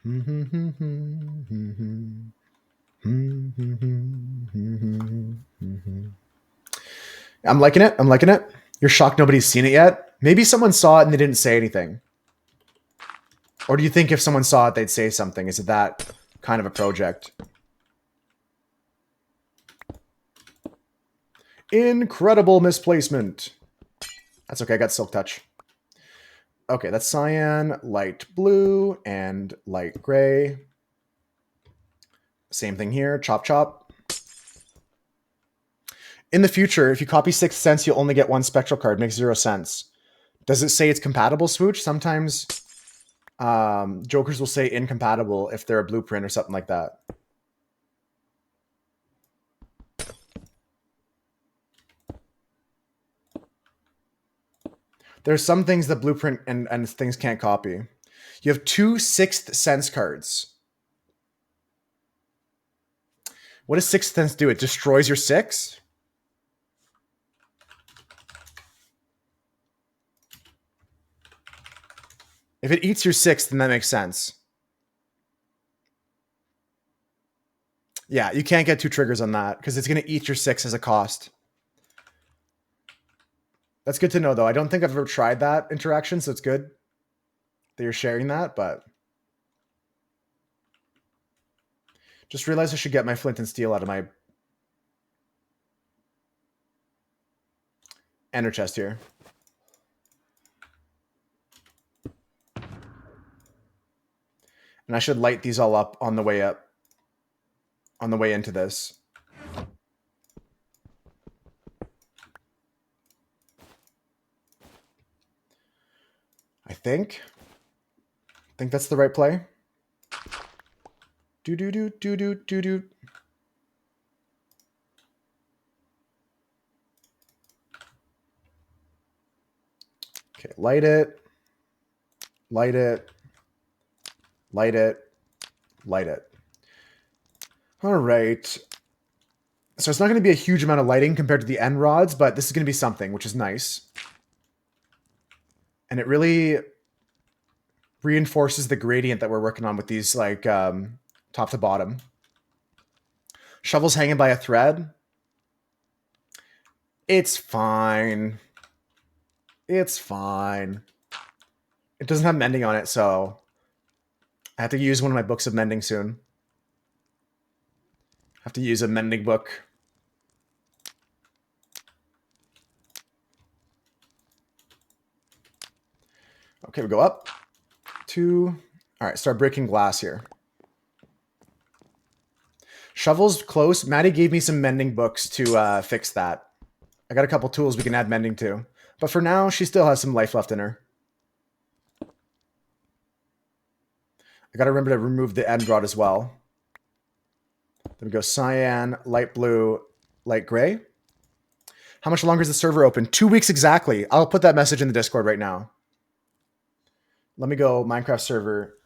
I'm liking it. I'm liking it. You're shocked nobody's seen it yet? Maybe someone saw it and they didn't say anything. Or do you think if someone saw it, they'd say something? Is it that kind of a project? Incredible misplacement. That's okay. I got Silk Touch. Okay, that's cyan, light blue, and light gray. Same thing here. Chop, chop. In the future, if you copy 6 cents, you'll only get 1 spectral card. Makes 0 sense. Does it say it's compatible, Swooch? Sometimes jokers will say incompatible if they're a blueprint or something like that. There's some things that Blueprint and things can't copy. You have 2 Sixth Sense cards. What does Sixth Sense do? It destroys your 6? If it eats your 6, then that makes sense. Yeah, you can't get 2 triggers on that because it's going to eat your 6 as a cost. That's good to know, though. I don't think I've ever tried that interaction, so it's good that you're sharing that, but just realized I should get my flint and steel out of my ender chest here. And I should light these all up on the way into this. I think that's the right play. Do. Okay, light it. Light it. Light it. Light it. All right. So it's not going to be a huge amount of lighting compared to the end rods, but this is going to be something, which is nice. And it really reinforces the gradient that we're working on with these, like, top to bottom. Shovel's hanging by a thread. It's fine. It's fine. It doesn't have mending on it, so I have to use one of my books of mending soon. I have to use a mending book. Okay, we go up. 2. All right, start breaking glass here. Shovel's close. Maddie gave me some mending books to fix that. I got a couple tools we can add mending to. But for now, she still has some life left in her. I got to remember to remove the end rod as well. Then we go cyan, light blue, light gray. How much longer is the server open? 2 weeks exactly. I'll put that message in the Discord right now. Let me go Minecraft server.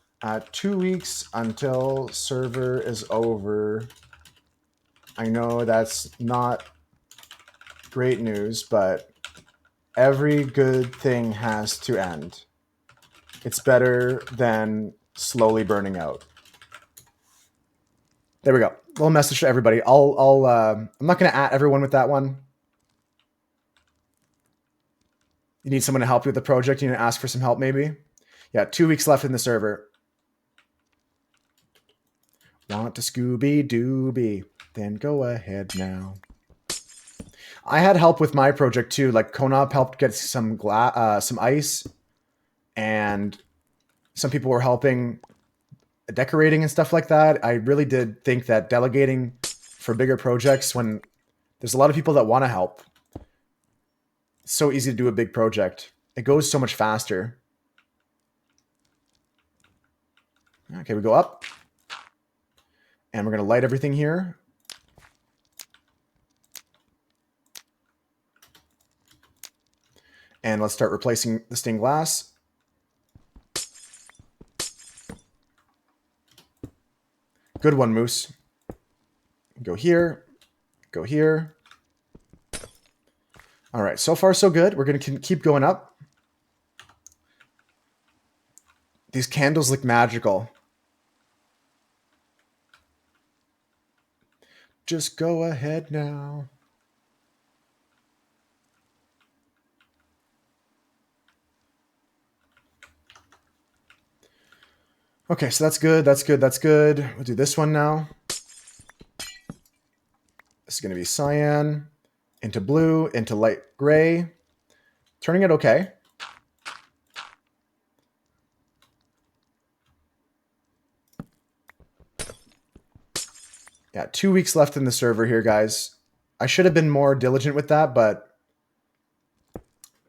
2 weeks until server is over. I know that's not great news, but every good thing has to end. It's better than slowly burning out. There we go. Little message to everybody. I'm not going to at everyone with that one. You need someone to help you with the project. You need to ask for some help, maybe. Yeah, 2 weeks left in the server. Want to Scooby-Dooby? Then go ahead now. I had help with my project too. Like Konop helped get some ice, and some people were helping decorating and stuff like that. I really did think that delegating for bigger projects, when there's a lot of people that want to help, it's so easy to do a big project. It goes so much faster. Okay, we go up. And we're going to light everything here. And let's start replacing the stained glass. Good one, Moose. Go here. Go here. All right, so far so good. We're going to keep going up. These candles look magical. Just go ahead now. Okay, so that's good. That's good. That's good. We'll do this one now. This is going to be cyan into blue into light gray. Turning it okay. Yeah, 2 weeks left in the server here, guys. I should have been more diligent with that, but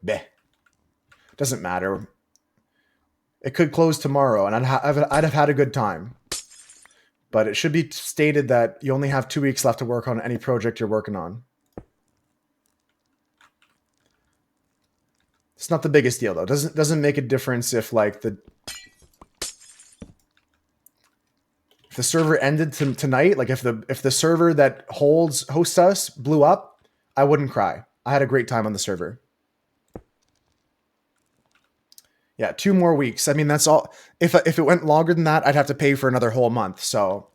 bleh. Doesn't matter. It could close tomorrow, and I'd have had a good time. But it should be stated that you only have 2 weeks left to work on any project you're working on. It's not the biggest deal though. Doesn't make a difference if like if the server ended tonight, like if the server that hosts us blew up, I wouldn't cry. I had a great time on the server. Yeah, 2 more weeks. I mean, that's all. If it went longer than that, I'd have to pay for another whole month. So,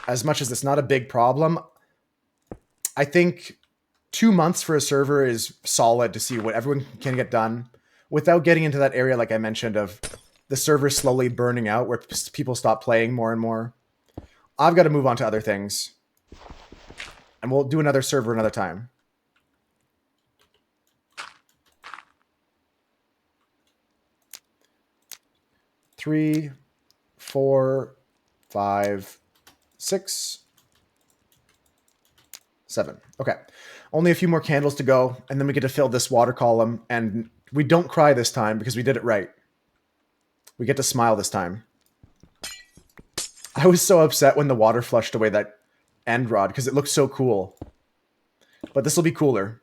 as much as it's not a big problem, I think 2 months for a server is solid to see what everyone can get done without getting into that area, like I mentioned, of the server slowly burning out where people stop playing more and more. I've got to move on to other things. And we'll do another server another time. Three, 4, 5, 6, 7. Okay. Only a few more candles to go, and then we get to fill this water column, and we don't cry this time because we did it right. We get to smile this time. I was so upset when the water flushed away that end rod because it looked so cool. But this will be cooler.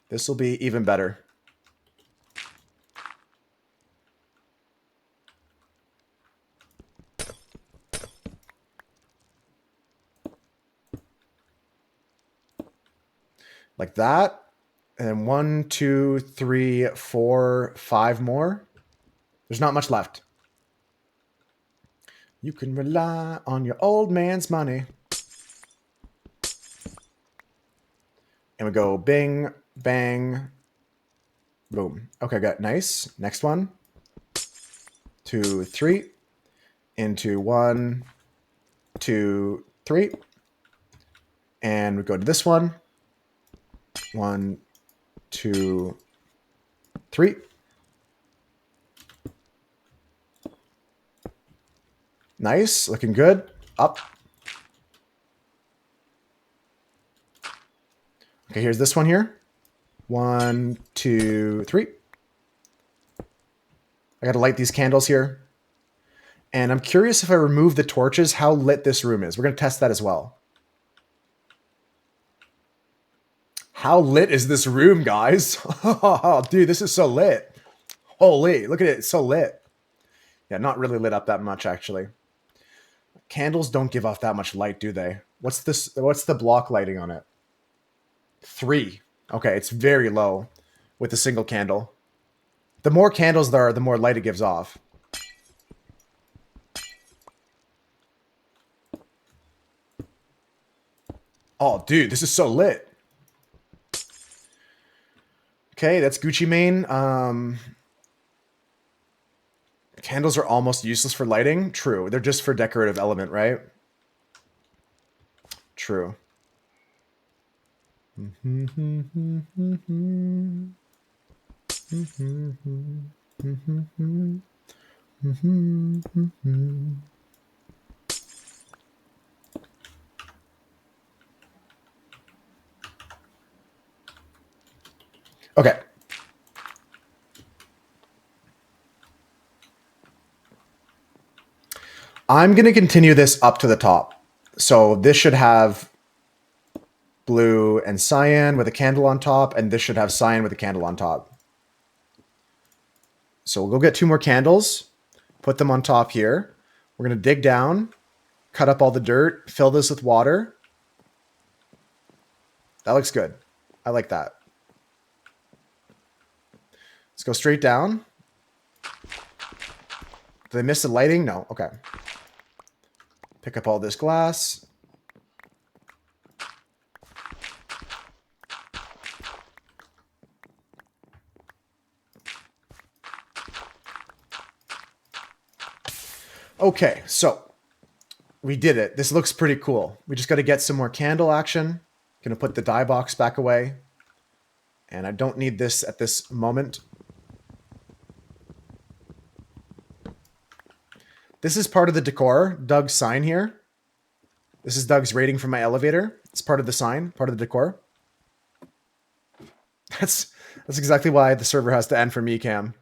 This will be even better. Like that. And then 1, 2, 3, 4, 5 more. There's not much left. You can rely on your old man's money. And we go bing, bang, boom. Okay, good. Nice. Next one. 2, 3. Into 1, 2, 3. And we go to this one. 1, 2, 3. Nice. Looking good. Up. Okay, here's this one here. 1, 2, 3. I got to light these candles here. And I'm curious if I remove the torches, how lit this room is. We're going to test that as well. How lit is this room, guys? Dude, this is so lit. Holy, look at it. It's so lit. Yeah, not really lit up that much, actually. Candles don't give off that much light, do they? What's this? What's the block lighting on it? 3. Okay, it's very low with a single candle. The more candles there are, the more light it gives off. Oh, dude, this is so lit. Okay, that's Gucci Mane. Candles are almost useless for lighting. True. They're just for decorative element, right? True. Okay. I'm going to continue this up to the top. So this should have blue and cyan with a candle on top, and this should have cyan with a candle on top. So we'll go get 2 more candles, put them on top here. We're going to dig down, cut up all the dirt, fill this with water. That looks good. I like that. Let's go straight down. Did I miss the lighting? No. Okay. Pick up all this glass. Okay, so we did it. This looks pretty cool. We just got to get some more candle action. Gonna put the dye box back away. And I don't need this at this moment. This is part of the decor. Doug's sign here. This is Doug's rating for my elevator. It's part of the sign, part of the decor. That's exactly why the server has to end for me, Cam.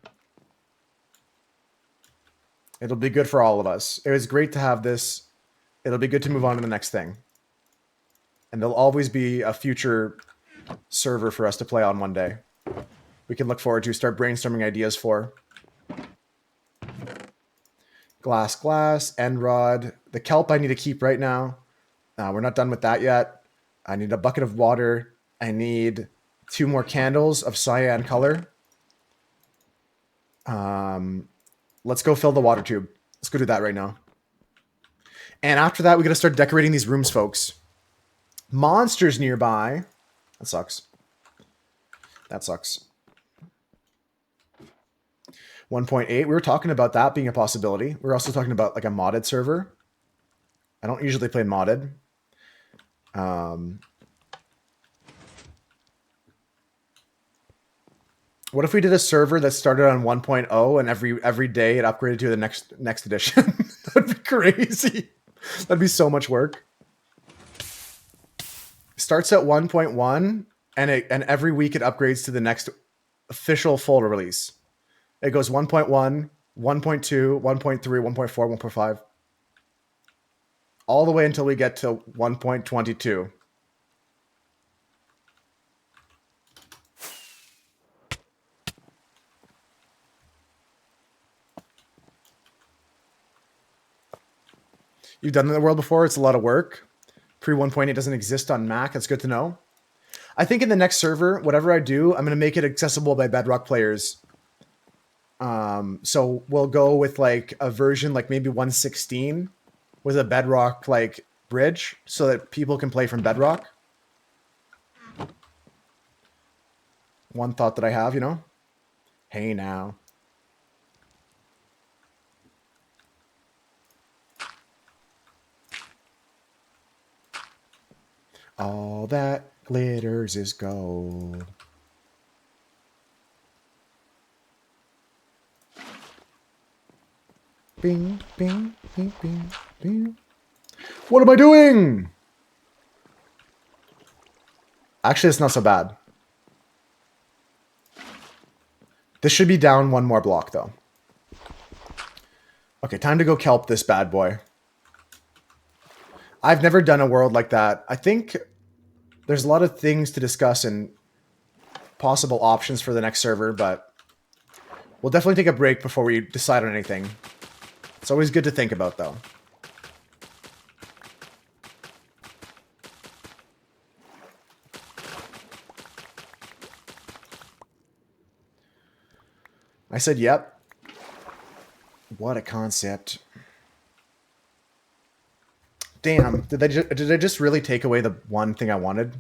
It'll be good for all of us. It was great to have this. It'll be good to move on to the next thing. And there'll always be a future server for us to play on one day. We can look forward to, start brainstorming ideas for. Glass, end rod. The kelp I need to keep right now. We're not done with that yet. I need a bucket of water. I need 2 more candles of cyan color. Let's go fill the water tube. Let's go do that right now. And after that, we got to start decorating these rooms, folks. Monsters nearby. That sucks. That sucks. 1.8. We were talking about that being a possibility. We were also talking about like a modded server. I don't usually play modded. What if we did a server that started on 1.0 and every day it upgraded to the next edition? That'd be crazy. That'd be so much work. Starts at 1.1 and every week it upgrades to the next official full release. It goes 1.1, 1.2, 1.3, 1.4, 1.5. All the way until we get to 1.22. You've done the world before. It's a lot of work. Pre 1.8 doesn't exist on Mac. That's good to know. I think in the next server, whatever I do, I'm going to make it accessible by Bedrock players. So we'll go with like a version like maybe 1.16 with a Bedrock like bridge so that people can play from Bedrock. One thought that I have, you know? Hey now. All that glitters is gold. Bing, bing, bing, bing, bing. What am I doing? Actually, it's not so bad. This should be down 1 more block, though. Okay, time to go kelp this bad boy. I've never done a world like that. I think there's a lot of things to discuss and possible options for the next server, but we'll definitely take a break before we decide on anything. It's always good to think about, though. I said, yep. What a concept. Damn, did they just really take away the one thing I wanted?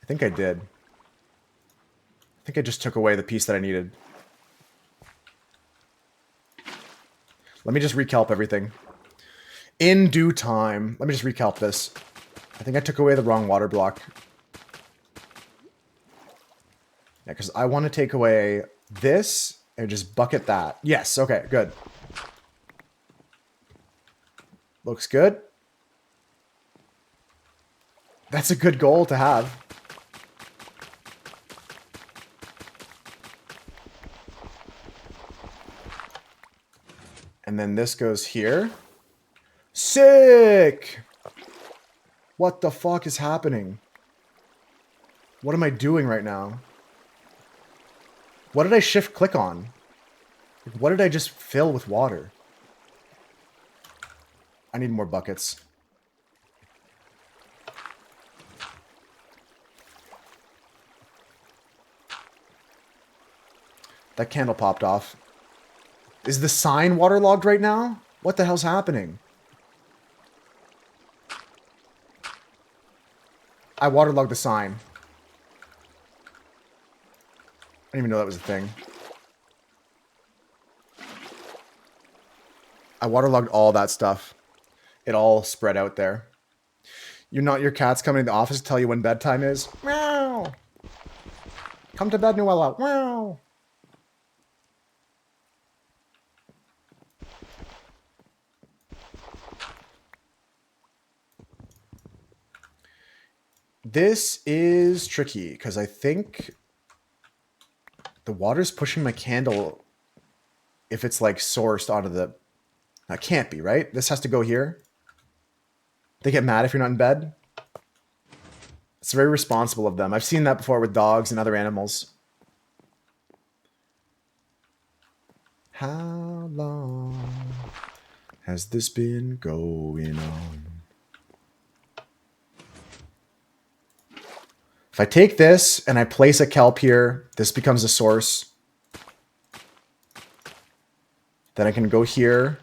I think I did. I think I just took away the piece that I needed. Let me just recalp everything. In due time. Let me just recalp this. I think I took away the wrong water block. Yeah, because I want to take away this and just bucket that. Yes, okay, good. Looks good. That's a good goal to have. And then this goes here. Sick! What the fuck is happening? What am I doing right now? What did I shift click on? What did I just fill with water? I need more buckets. That candle popped off. Is the sign waterlogged right now? What the hell's happening? I waterlogged the sign. I didn't even know that was a thing. I waterlogged all that stuff. It all spread out there. Your cat's coming to the office to tell you when bedtime is? Meow! Come to bed, Noella. Meow! This is tricky because I think the water's pushing my candle if it's like sourced onto the... That can't be, right? This has to go here. They get mad if you're not in bed. It's very responsible of them. I've seen that before with dogs and other animals. How long has this been going on? If I take this and I place a kelp here, this becomes a source. Then I can go here.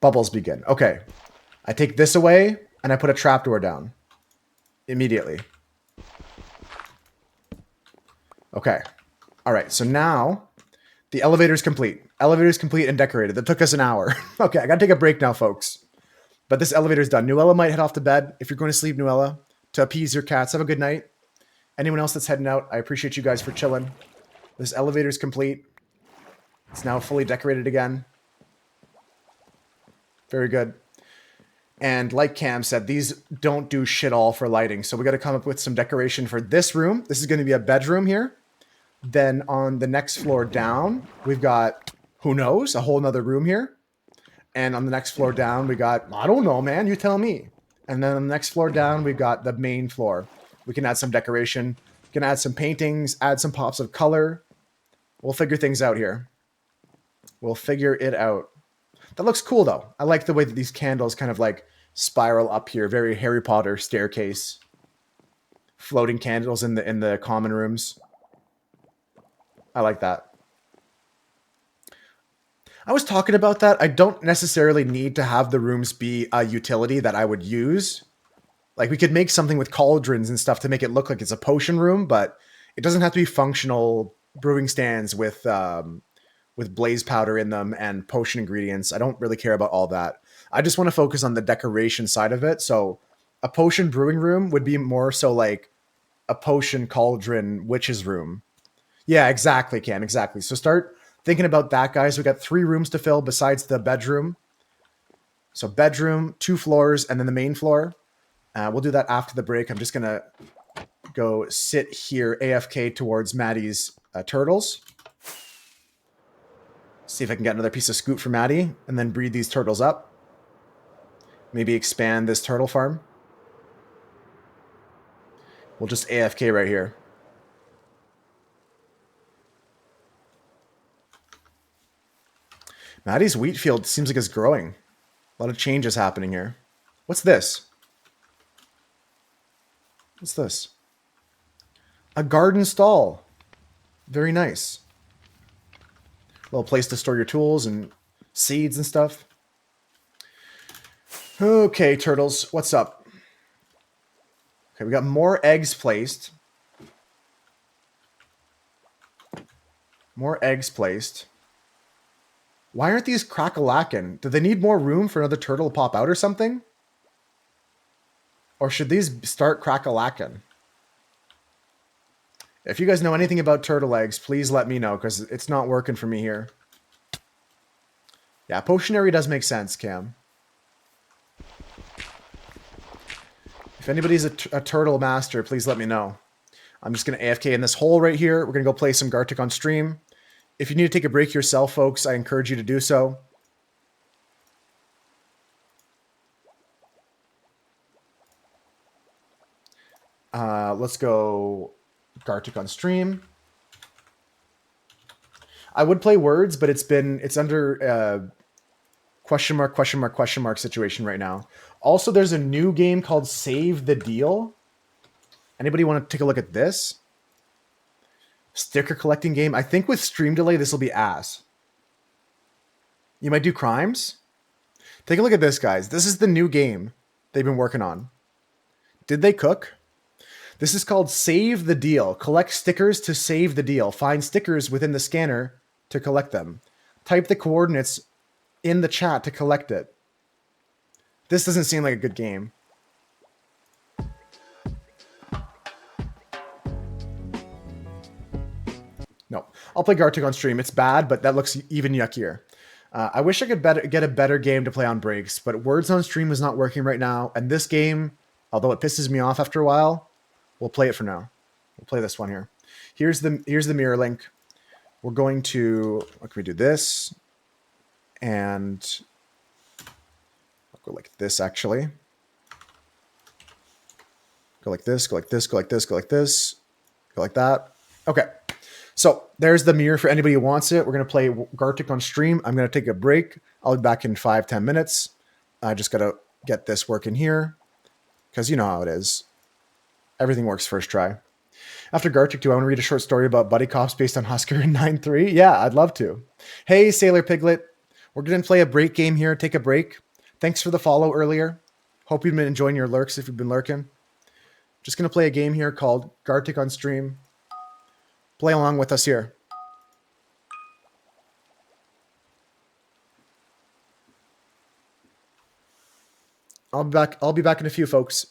Bubbles begin. Okay. I take this away and I put a trapdoor down immediately. Okay. All right. So now the elevator's complete. Elevator's complete and decorated. That took us an hour. Okay. I got to take a break now, folks. But this elevator's done. Nuella might head off to bed. If you're going to sleep, Nuella, to appease your cats, have a good night. Anyone else that's heading out, I appreciate you guys for chilling. This elevator's complete. It's now fully decorated again. Very good. And like Cam said, these don't do shit all for lighting. So we got to come up with some decoration for this room. This is going to be a bedroom here. Then on the next floor down, we've got, who knows, a whole nother room here. And on the next floor down, we got, I don't know, man, you tell me. And then on the next floor down, we've got the main floor. We can add some decoration. We can add some paintings, add some pops of color. We'll figure things out here. We'll figure it out. That looks cool, though. I like the way that these candles kind of like spiral up here. Very Harry Potter staircase. Floating candles in the common rooms. I like that. I was talking about that. I don't necessarily need to have the rooms be a utility that I would use. Like, we could make something with cauldrons and stuff to make it look like it's a potion room, but it doesn't have to be functional brewing stands with blaze powder in them and potion ingredients. I don't really care about all that. I just want to focus on the decoration side of it. So a potion brewing room would be more so like a potion cauldron witch's room. Yeah, exactly, Cam, exactly. So start thinking about that, guys. We got 3 rooms to fill besides the bedroom. So bedroom, 2 floors, and then the main floor. We'll do that after the break. I'm just going to go sit here AFK towards Maddie's turtles. See if I can get another piece of scoop for Maddie and then breed these turtles up. Maybe expand this turtle farm. We'll just AFK right here. Maddie's wheat field seems like it's growing. A lot of changes happening here. What's this? What's this? A garden stall. Very nice. Little place to store your tools and seeds and stuff. Okay, turtles, what's up? Okay, we got more eggs placed. More eggs placed. Why aren't these crack-a-lackin'? Do they need more room for another turtle to pop out or something? Or should these start crack-a-lackin'? If you guys know anything about turtle eggs, please let me know, because it's not working for me here. Yeah, potionary does make sense, Cam. If anybody's a turtle master, please let me know. I'm just going to AFK in this hole right here. We're going to go play some Gartic on stream. If you need to take a break yourself, folks, I encourage you to do so. Let's go Gartic on stream. I would play Words, but it's under question mark situation right now. Also, there's a new game called Save the Deal. Anybody want to take a look at this? Sticker collecting game. I think with stream delay, this will be ass. You might do crimes. Take a look at this, guys. This is the new game they've been working on. Did they cook? This is called Save the Deal. Collect stickers to save the deal. Find stickers within the scanner to collect them. Type the coordinates in the chat to collect it. This doesn't seem like a good game. No, I'll play Gartic on stream. It's bad, but that looks even yuckier. I wish I could get a better game to play on breaks, but Words on stream is not working right now. And this game, although it pisses me off after a while, we'll play it for now. We'll play this one here. Here's the mirror link. We're going to, what can we do? This and Go like this, actually. Go like this, go like this, go like this, go like this, go like that. Okay. So there's the mirror for anybody who wants it. We're going to play Gartic on stream. I'm going to take a break. I'll be back in 5-10 minutes. I just got to get this working here because you know how it is. Everything works first try. After Gartic 2, I want to read a short story about buddy cops based on Husker in 9-3. Yeah, I'd love to. Hey, Sailor Piglet. We're going to play a break game here. Take a break. Thanks for the follow earlier. Hope you've been enjoying your lurks if you've been lurking. Just going to play a game here called Gartic on stream. Play along with us here. I'll be back in a few, folks.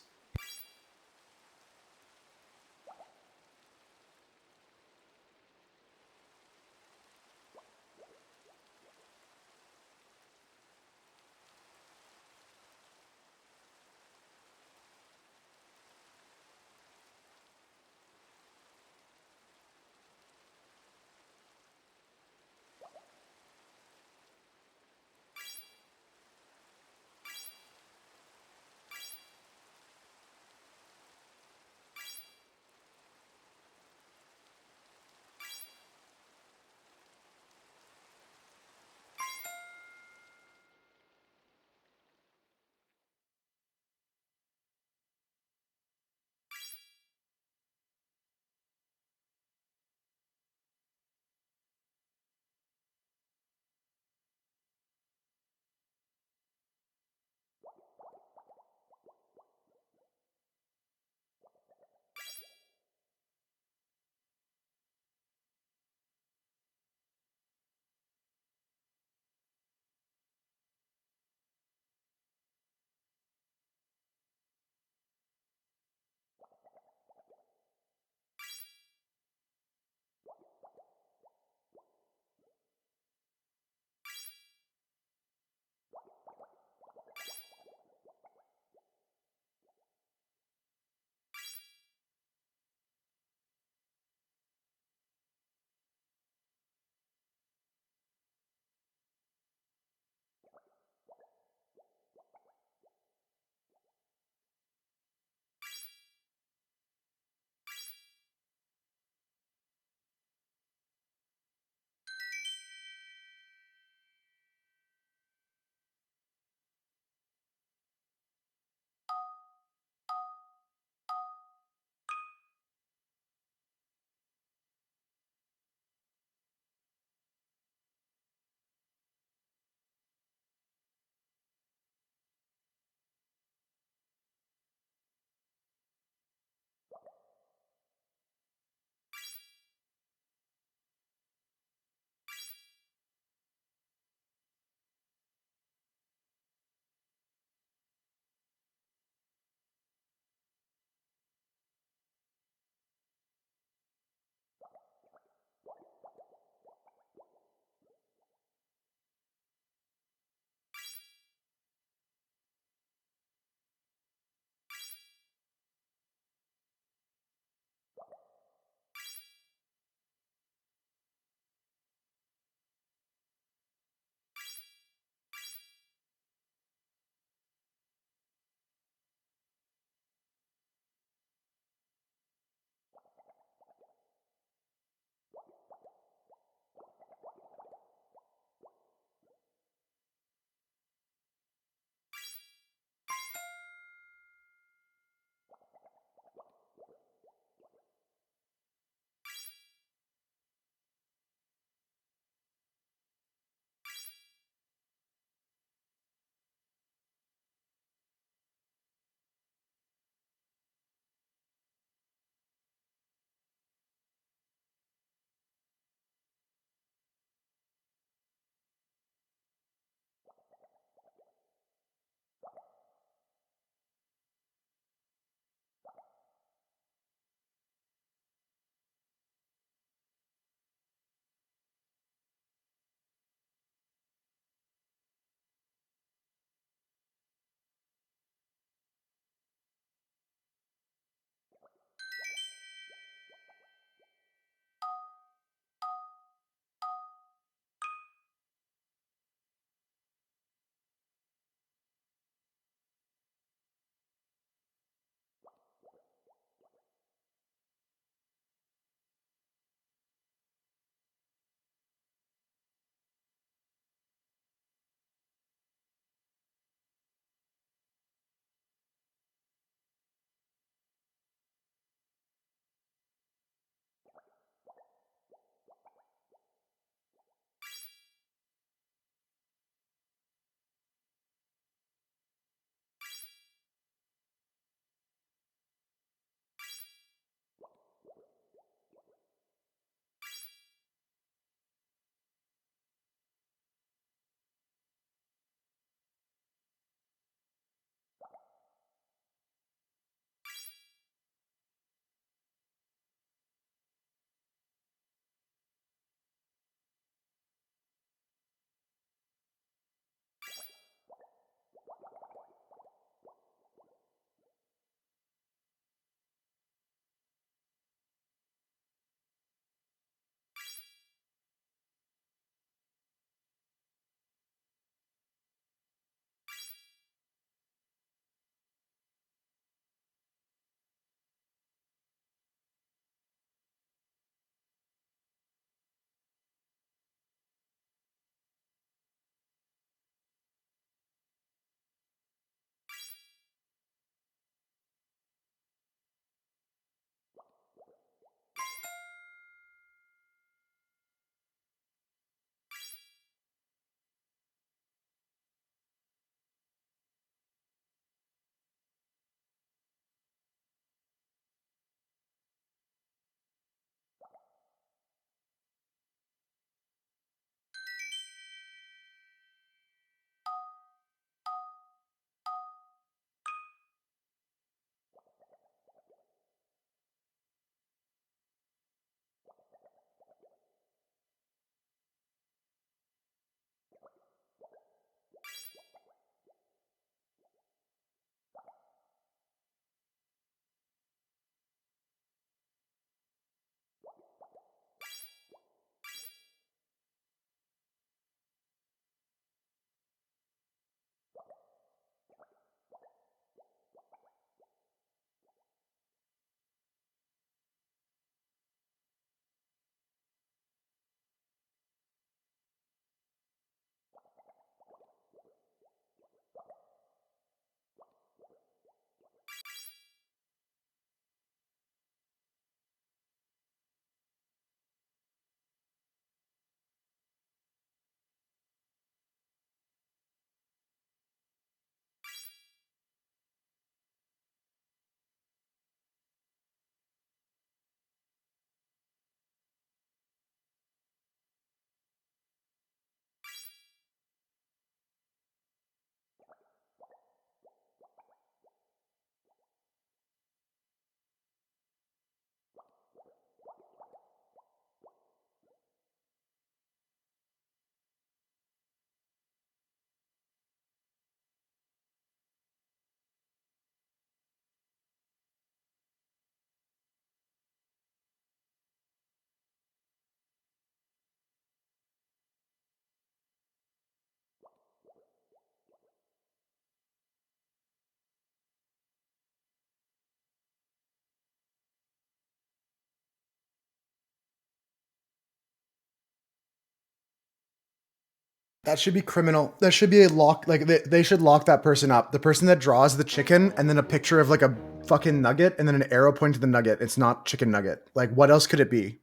That should be criminal. That should be a lock. Like they should lock that person up. The person that draws the chicken and then a picture of like a fucking nugget and then an arrow pointing to the nugget. It's not chicken nugget. Like what else could it be?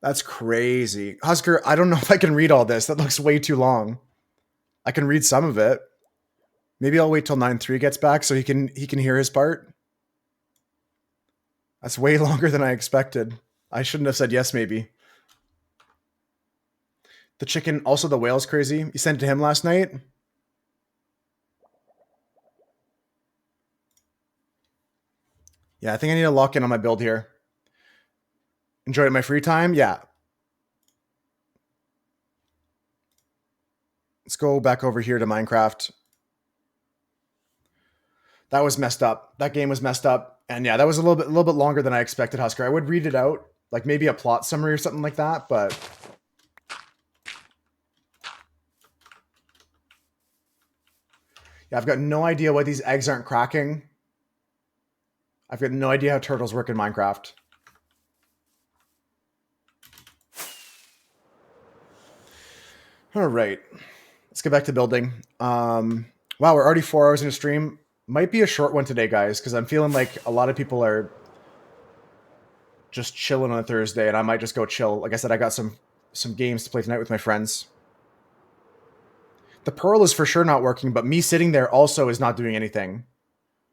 That's crazy. Husker, I don't know if I can read all this. That looks way too long. I can read some of it. Maybe I'll wait till 9-3 gets back so he can hear his part. That's way longer than I expected. I shouldn't have said yes, maybe. The chicken, also the whale's crazy. You sent it to him last night? Yeah, I think I need to lock in on my build here. Enjoy it in my free time? Yeah. Let's go back over here to Minecraft. That was messed up. That game was messed up. And yeah, that was a little bit longer than I expected, Husker. I would read it out, like maybe a plot summary or something like that, but yeah, I've got no idea why these eggs aren't cracking. I've got no idea how turtles work in Minecraft. All right, let's get back to building. Wow, we're already 4 hours into stream. Might be a short one today, guys, because I'm feeling like a lot of people are just chilling on a Thursday, and I might just go chill. Like I said, I got some games to play tonight with my friends. The Pearl is for sure not working, but me sitting there also is not doing anything.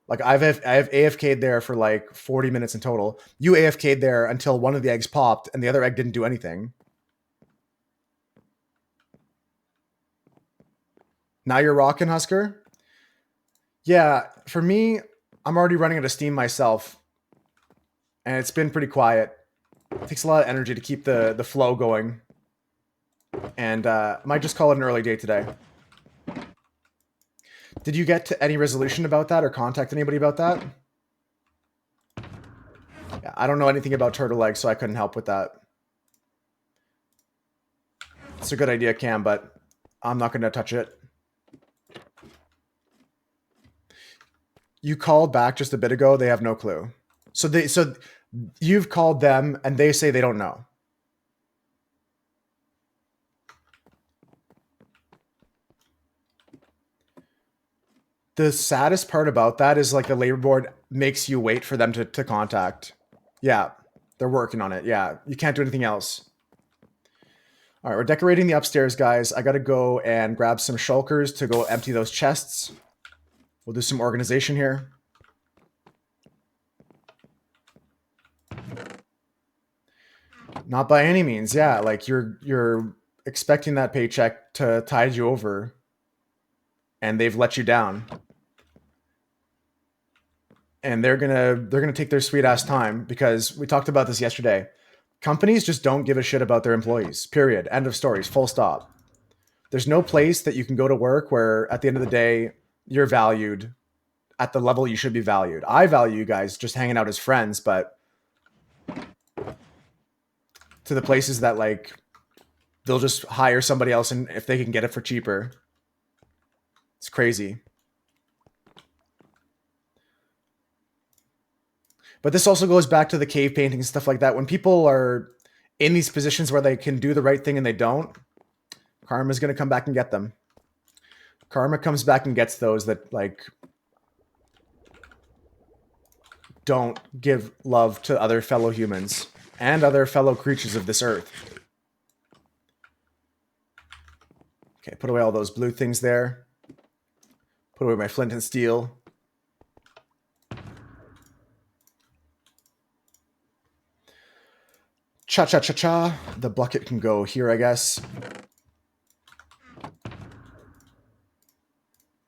Like I have AFK'd there for like 40 minutes in total. You AFK'd there until one of the eggs popped and the other egg didn't do anything. Now you're rocking, Husker? Yeah, for me, I'm already running out of steam myself. And it's been pretty quiet. It takes a lot of energy to keep the flow going. And might just call it an early day today. Did you get to any resolution about that or contact anybody about that? Yeah, I don't know anything about turtle eggs, so I couldn't help with that. It's a good idea, Cam, but I'm not going to touch it. You called back just a bit ago. They have no clue. So you've called them and they say they don't know. The saddest part about that is like the labor board makes you wait for them to contact. Yeah, they're working on it. Yeah, you can't do anything else. All right, we're decorating the upstairs, guys. I got to go and grab some shulkers to go empty those chests. We'll do some organization here. Not by any means. Yeah, like you're expecting that paycheck to tide you over, and they've let you down. And they're gonna take their sweet ass time because we talked about this yesterday. Companies just don't give a shit about their employees. Period. End of stories. Full stop. There's no place that you can go to work where at the end of the day you're valued at the level you should be valued. I value you guys just hanging out as friends, but to the places that like they'll just hire somebody else and if they can get it for cheaper. It's crazy. But this also goes back to the cave painting and stuff like that. When people are in these positions where they can do the right thing and they don't, karma's going to come back and get them. Karma comes back and gets those that like don't give love to other fellow humans and other fellow creatures of this earth. Okay, put away all those blue things there. Put away my flint and steel. Cha-cha-cha-cha. The bucket can go here, I guess.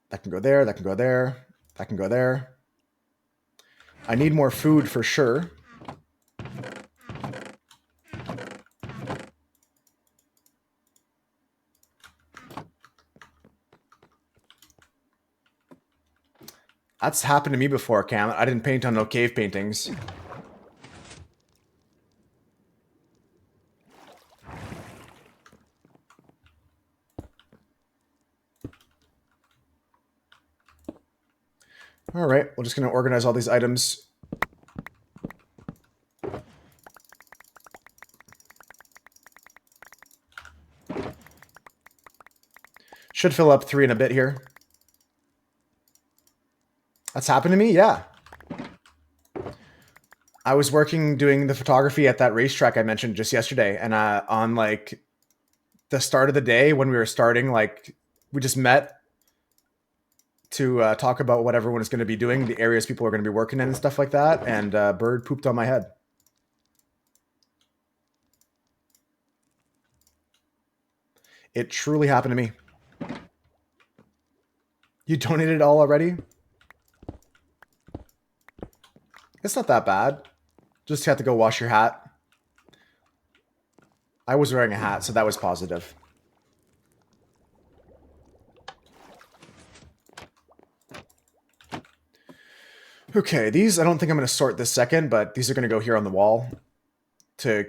That can go there, that can go there, that can go there. I need more food for sure. That's happened to me before, Cam. I didn't paint on no cave paintings. All right, we're just going to organize all these items. Should fill up 3 in a bit here. That's happened to me, yeah. I was working doing the photography at that racetrack I mentioned just yesterday, and on like the start of the day when we were starting, like we just met to talk about what everyone is going to be doing, the areas people are going to be working in and stuff like that, and bird pooped on my head. It truly happened to me. You donated it all already? It's not that bad. Just have to go wash your hat. I was wearing a hat, so that was positive. Okay, these I don't think I'm going to sort this second, but these are going to go here on the wall to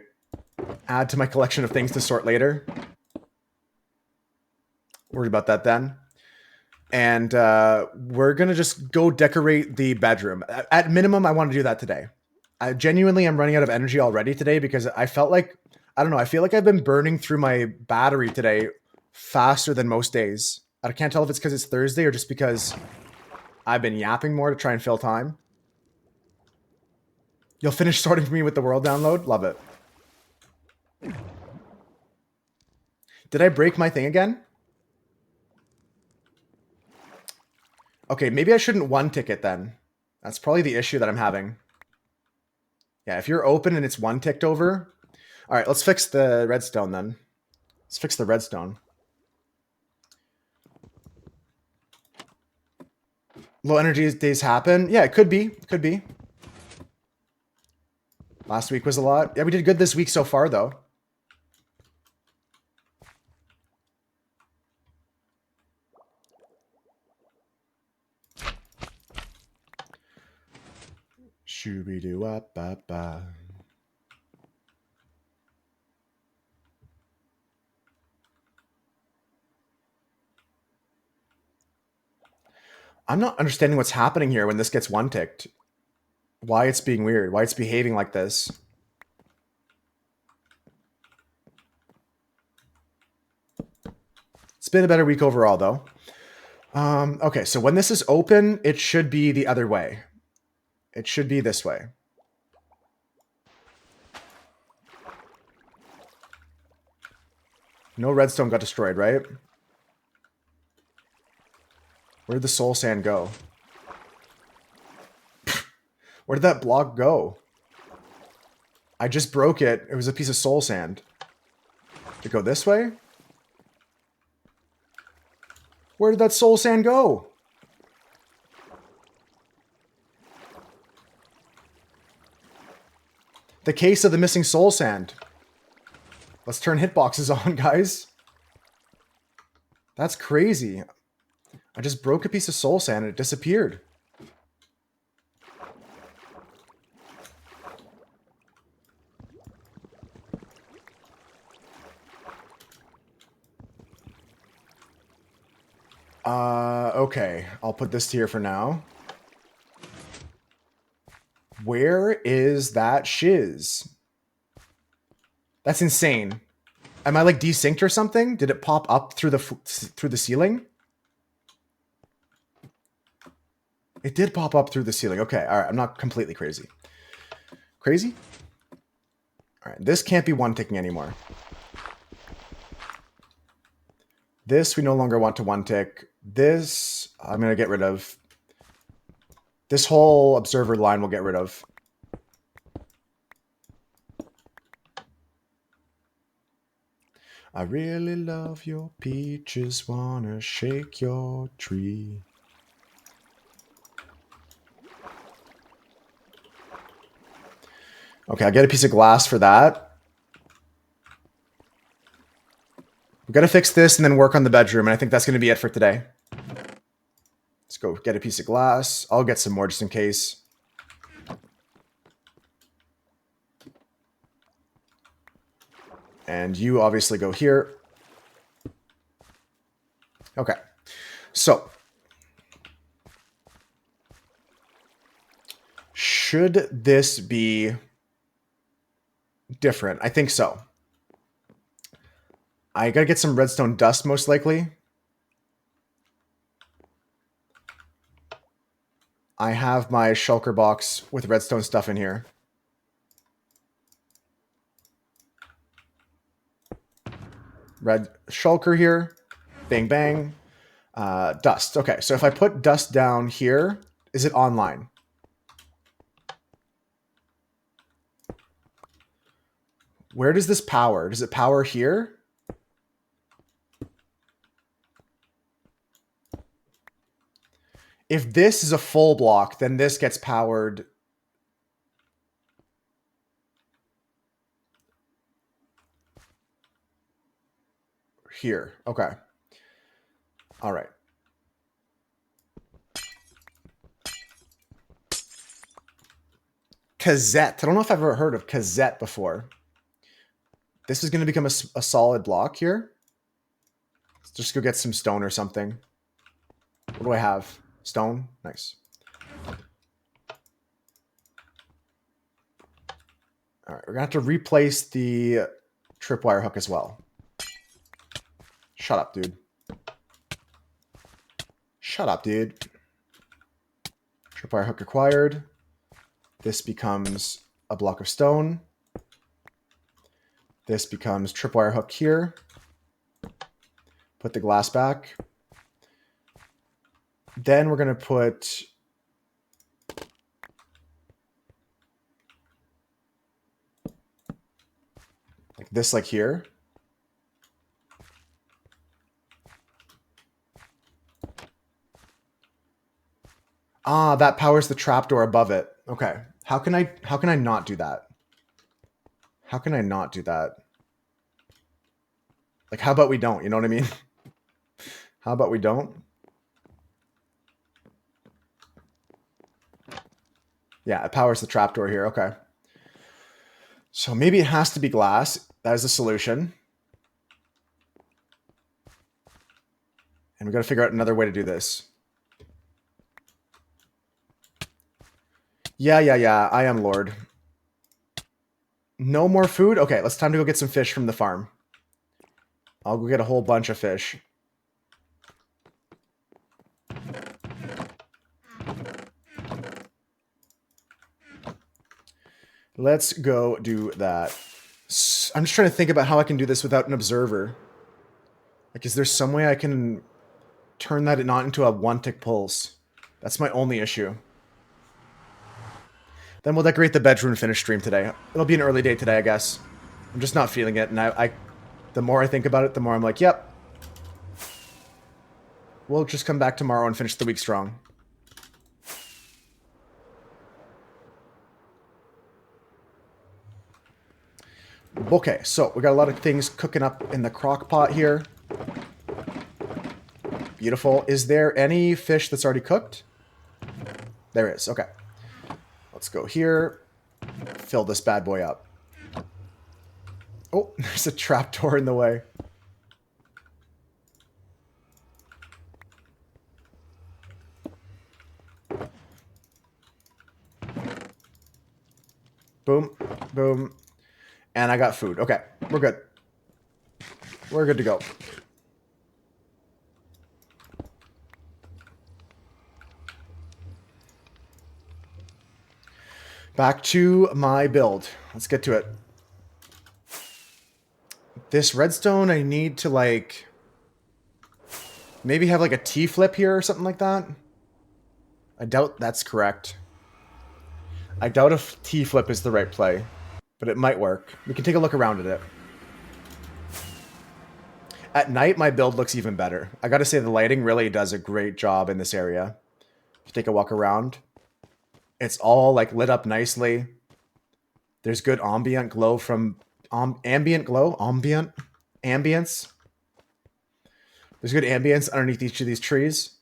add to my collection of things to sort later. Worried about that then. And we're going to just go decorate the bedroom. At minimum, I want to do that today. I genuinely am running out of energy already today because I felt like, I don't know, I feel like I've been burning through my battery today faster than most days. I can't tell if it's because it's Thursday or just because I've been yapping more to try and fill time. You'll finish sorting for me with the world download? Love it. Did I break my thing again? Okay, maybe I shouldn't one ticket then. That's probably the issue that I'm having. Yeah, if you're open and it's one ticked over. All right, let's fix the redstone then. Let's fix the redstone. Low energy days happen. Yeah, it could be. It could be. Last week was a lot. Yeah, we did good this week so far, though. Shooby-doo-wop-bop-bop. I'm not understanding what's happening here when this gets one ticked. Why it's being weird. Why it's behaving like this. It's been a better week overall, though. Okay, so when this is open, it should be the other way. It should be this way. No redstone got destroyed, right? Where did the soul sand go? Where did that block go? I just broke it. It was a piece of soul sand. Did it go this way? Where did that soul sand go? The case of the missing soul sand. Let's turn hitboxes on, guys. That's crazy. I just broke a piece of soul sand and it disappeared. Okay. I'll put this here for now. Where is that shiz? That's insane. Am I like desynced or something? Did it pop up through the ceiling? It did pop up through the ceiling. Okay, all right. I'm not completely crazy. Crazy? All right, this can't be one ticking anymore. This we no longer want to one tick. This I'm going to get rid of. This whole observer line we'll get rid of. I really love your peaches, wanna shake your tree. Okay, I'll get a piece of glass for that. We've got to fix this and then work on the bedroom, and I think that's going to be it for today. Let's go get a piece of glass. I'll get some more just in case. And you obviously go here. Okay. So. Should this be different? I think so. I gotta get some redstone dust most likely. I have my shulker box with redstone stuff in here. Red shulker here. Bang, bang. Dust. Okay, so if I put dust down here, is it online? Where does this power? Does it power here? If this is a full block, then this gets powered. Here. Okay. All right. Cassette. I don't know if I've ever heard of cassette before. This is going to become a solid block here. Let's just go get some stone or something. What do I have? Stone? Nice. All right, we're going to have to replace the tripwire hook as well. Shut up, dude. Shut up, dude. Tripwire hook required. This becomes a block of stone. This becomes tripwire hook here. Put the glass back. Then we're going to put like this, like here. Ah, that powers the trapdoor above it. Okay. How can I not do that? How can I not do that? Like, how about we don't? You know what I mean? How about we don't? Yeah, it powers the trapdoor here. Okay. So maybe it has to be glass. That is the solution. And we've got to figure out another way to do this. Yeah. I am Lord. No more food? Okay, let's time to go get some fish from the farm. I'll go get a whole bunch of fish. Let's go do that. I'm just trying to think about how I can do this without an observer. Like, is there some way I can turn that not into a one-tick pulse? That's my only issue. Then we'll decorate the bedroom and finish stream today. It'll be an early day today, I guess. I'm just not feeling it, and the more I think about it, the more I'm like, yep. We'll just come back tomorrow and finish the week strong. Okay, so we got a lot of things cooking up in the crock pot here. Beautiful. Is there any fish that's already cooked? There is. Okay. Let's go here. Fill this bad boy up. Oh, there's a trapdoor in the way. Boom. Boom. And I got food. Okay. We're good. We're good to go. Back to my build. Let's get to it. This redstone, I need to, like, maybe have, like, a T-flip here or something like that. I doubt that's correct. I doubt if T-flip is the right play, but it might work. We can take a look around at it. At night, my build looks even better. I gotta say, the lighting really does a great job in this area. If you take a walk around, it's all, like, lit up nicely. There's good ambient glow from... ambient glow? Ambience? There's good ambience underneath each of these trees.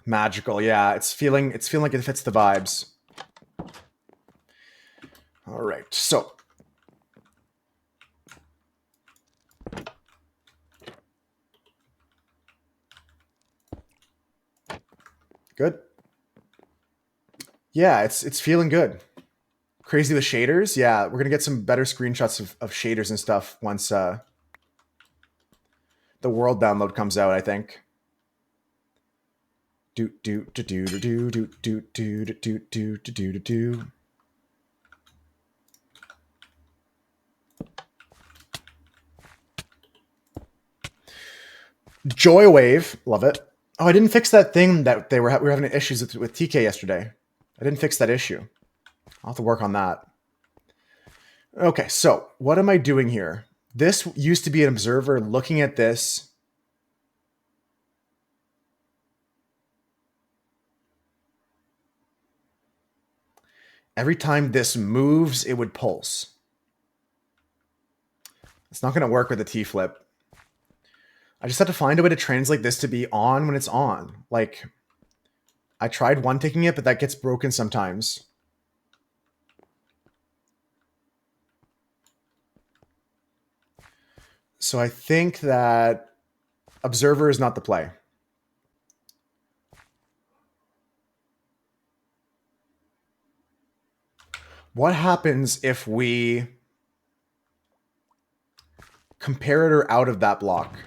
Magical, yeah. It's feeling like it fits the vibes. All right, so... Good. Yeah, it's feeling good. Crazy with shaders. Yeah, we're gonna get some better screenshots of shaders and stuff once the world download comes out, I think. Do do do do do do do do do do do do do do. Joy Wave, love it. Oh, I didn't fix that thing that we were having issues with TK yesterday. I didn't fix that issue. I'll have to work on that. Okay, so what am I doing here? This used to be an observer looking at this. Every time this moves, it would pulse. It's not going to work with the T-flip. I just have to find a way to translate this to be on when it's on. Like, I tried one-ticking it, but that gets broken sometimes. So I think that observer is not the play. What happens if we comparator out of that block?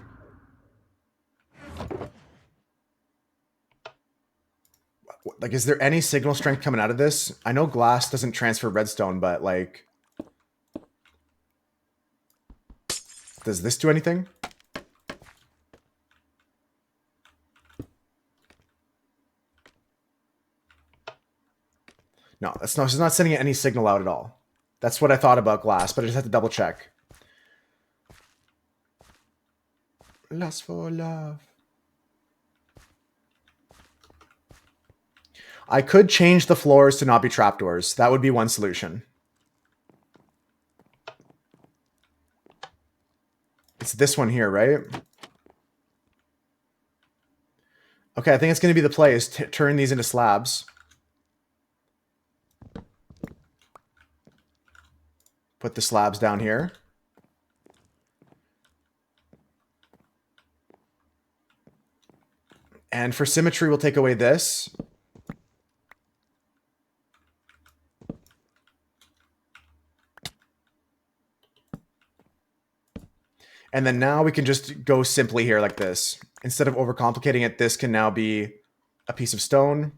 Like, is there any signal strength coming out of this? I know glass doesn't transfer redstone, but like, does this do anything? No, that's not. It's not sending any signal out at all. That's what I thought about glass, but I just have to double check. Lust for love. I could change the floors to not be trapdoors. That would be one solution. It's this one here, right? Okay, I think it's going to be the play is turn these into slabs. Put the slabs down here. And for symmetry, we'll take away this. And then now we can just go simply here like this. Instead of overcomplicating it, this can now be a piece of stone.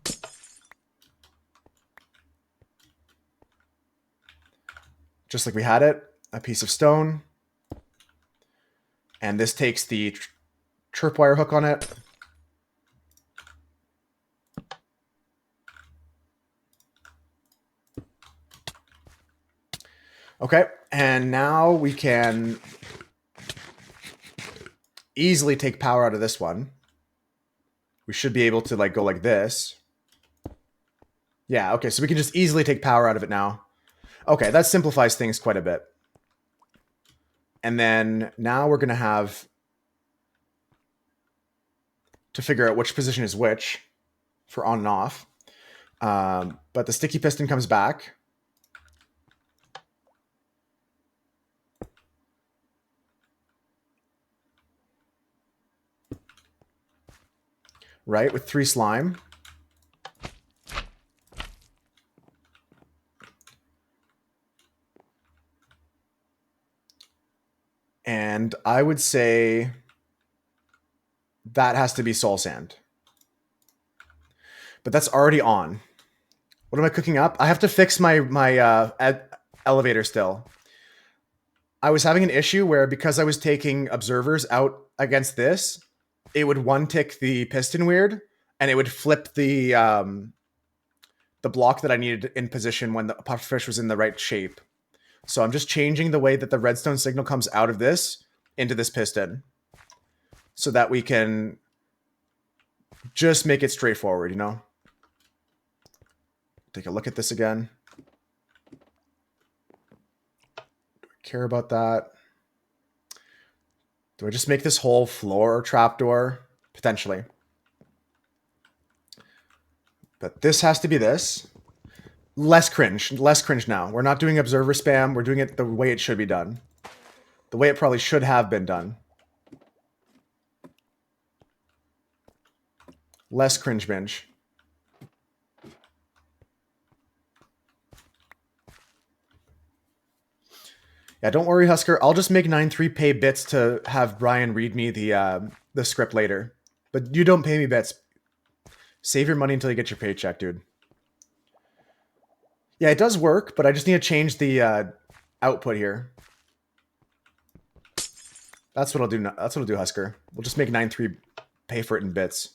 Just like we had it, a piece of stone. And this takes the tripwire hook on it. Okay, and now we can easily take power out of this one. We should be able to like go like this. Yeah, okay, so we can just easily take power out of it now. Okay, that simplifies things quite a bit. And then now we're going to have to figure out which position is which for on and off. But the sticky piston comes back. Right, with 3 slime. And I would say that has to be soul sand. But that's already on. What am I cooking up? I have to fix my elevator still. I was having an issue where because I was taking observers out against this, it would one-tick the piston weird, and it would flip the block that I needed in position when the pufferfish was in the right shape. So I'm just changing the way that the redstone signal comes out of this into this piston so that we can just make it straightforward, you know? Take a look at this again. Do I care about that? Do I just make this whole floor trapdoor? Potentially. But this has to be this. Less cringe now. We're not doing observer spam. We're doing it the way it should be done. The way it probably should have been done. Less cringe binge. Yeah, don't worry, Husker. I'll just make 9-3 pay bits to have Brian read me the script later. But you don't pay me bits. Save your money until you get your paycheck, dude. Yeah, it does work, but I just need to change the output here. That's what I'll do. That's what I'll do, Husker. We'll just make 9.3 pay for it in bits.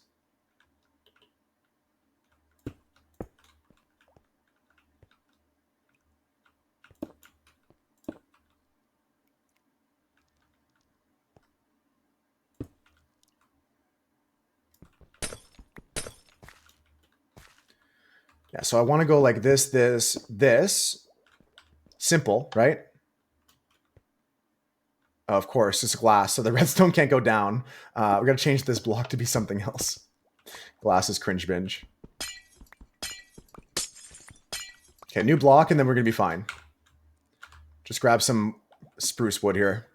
Yeah, so I want to go like this, this, this. Simple, right? Of course, it's glass, so the redstone can't go down. We're going to change this block to be something else. Glass is cringe binge. Okay, new block, and then we're going to be fine. Just grab some spruce wood here.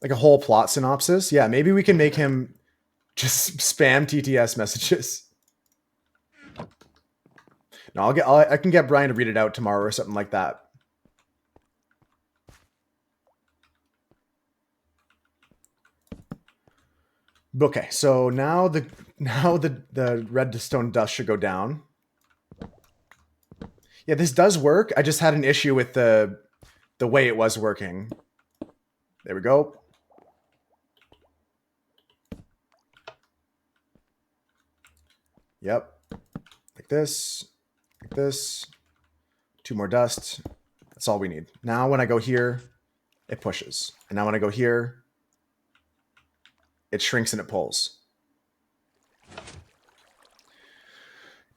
Like a whole plot synopsis. Yeah, maybe we can make him just spam TTS messages. No, I can get Brian to read it out tomorrow or something like that. Okay, so now the redstone dust should go down. Yeah, this does work. I just had an issue with the way it was working. There we go. Yep. Like this. Like this. 2 more dust. That's all we need. Now when I go here, it pushes. And now when I go here, it shrinks and it pulls.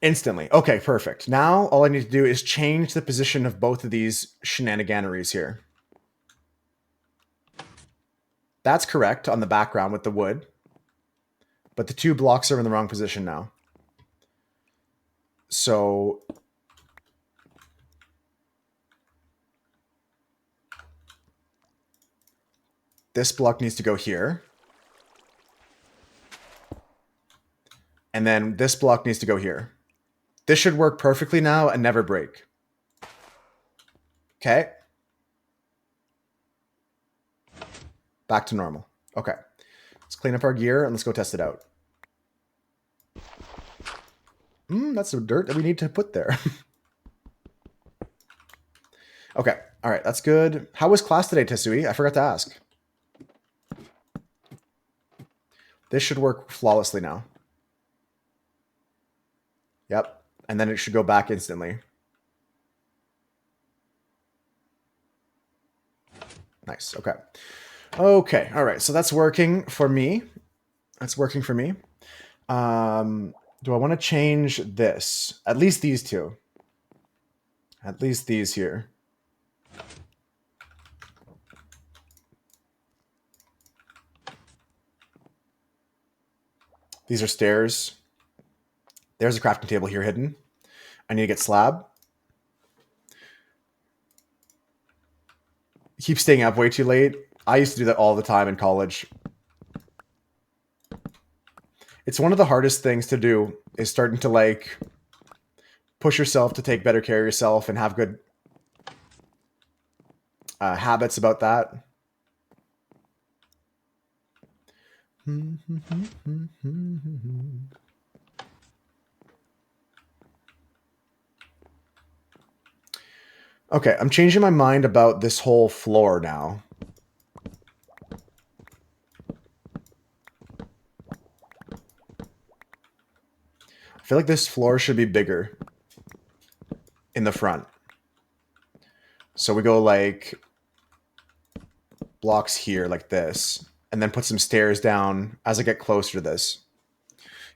Instantly. Okay, perfect. Now all I need to do is change the position of both of these shenaniganeries here. That's correct on the background with the wood. But the 2 blocks are in the wrong position now. So this block needs to go here. And then this block needs to go here. This should work perfectly now and never break. Okay. Back to normal. Okay. Let's clean up our gear and let's go test it out. That's some dirt that we need to put there. Okay. All right. That's good. How was class today, Tesui? I forgot to ask. This should work flawlessly now. Yep. And then it should go back instantly. Nice. Okay. Okay. All right. So that's working for me. That's working for me. Do I want to change this? At least these 2. At least these here. These are stairs. There's a crafting table here hidden. I need to get slab. Keep staying up way too late. I used to do that all the time in college. It's one of the hardest things to do, is starting to like push yourself to take better care of yourself and have good habits about that. Okay, I'm changing my mind about this whole floor now. I feel like this floor should be bigger in the front. So we go like blocks here like this, and then put some stairs down as I get closer to this.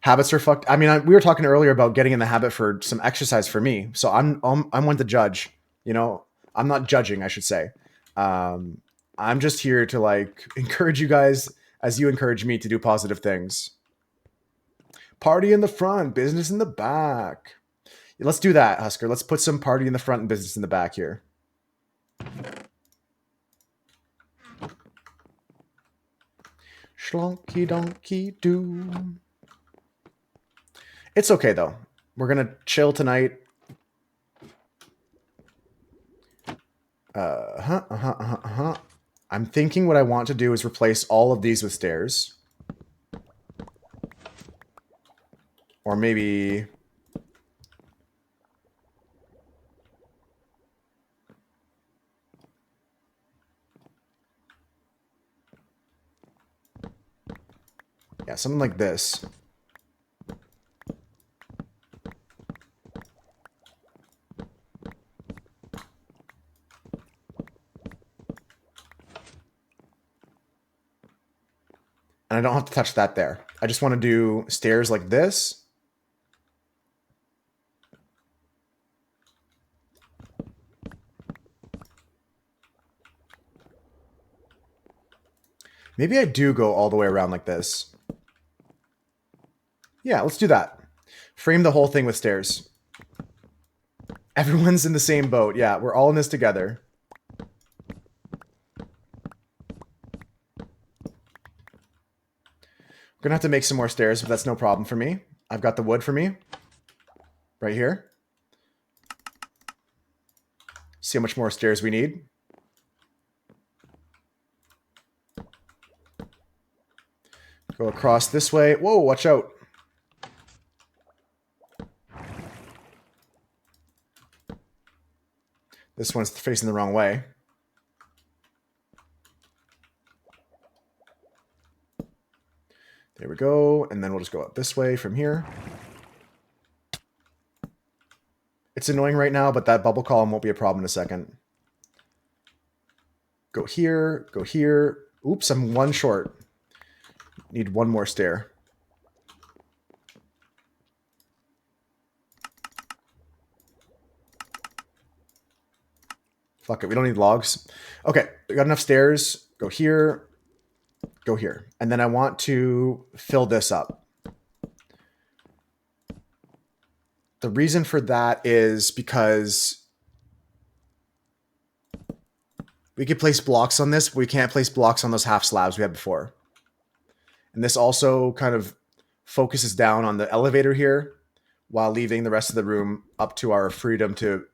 Habits are fucked. I mean, we were talking earlier about getting in the habit for some exercise for me. So I'm one to judge. You know, I'm not judging, I should say. I'm just here to like encourage you guys as you encourage me to do positive things. Party in the front, business in the back. Let's do that, Husker. Let's put some party in the front and business in the back here. Schlonky donkey doo. It's okay, though. We're going to chill tonight. I'm thinking what I want to do is replace all of these with stairs. Or maybe... yeah, something like this. And I don't have to touch that there. I just want to do stairs like this. Maybe I do go all the way around like this. Yeah, let's do that. Frame the whole thing with stairs. Everyone's in the same boat. Yeah, we're all in this together. We're going to have to make some more stairs, but that's no problem for me. I've got the wood for me. Right here. See how much more stairs we need. Go across this way. Whoa, watch out. This one's facing the wrong way. There we go. And then we'll just go up this way from here. It's annoying right now, but that bubble column won't be a problem in a second. Go here. Go here. Oops, I'm one short. Need one more stair. Fuck it, we don't need logs. Okay, we got enough stairs. Go here. Go here. And then I want to fill this up. The reason for that is because we could place blocks on this, but we can't place blocks on those half slabs we had before. And this also kind of focuses down on the elevator here while leaving the rest of the room up to our freedom to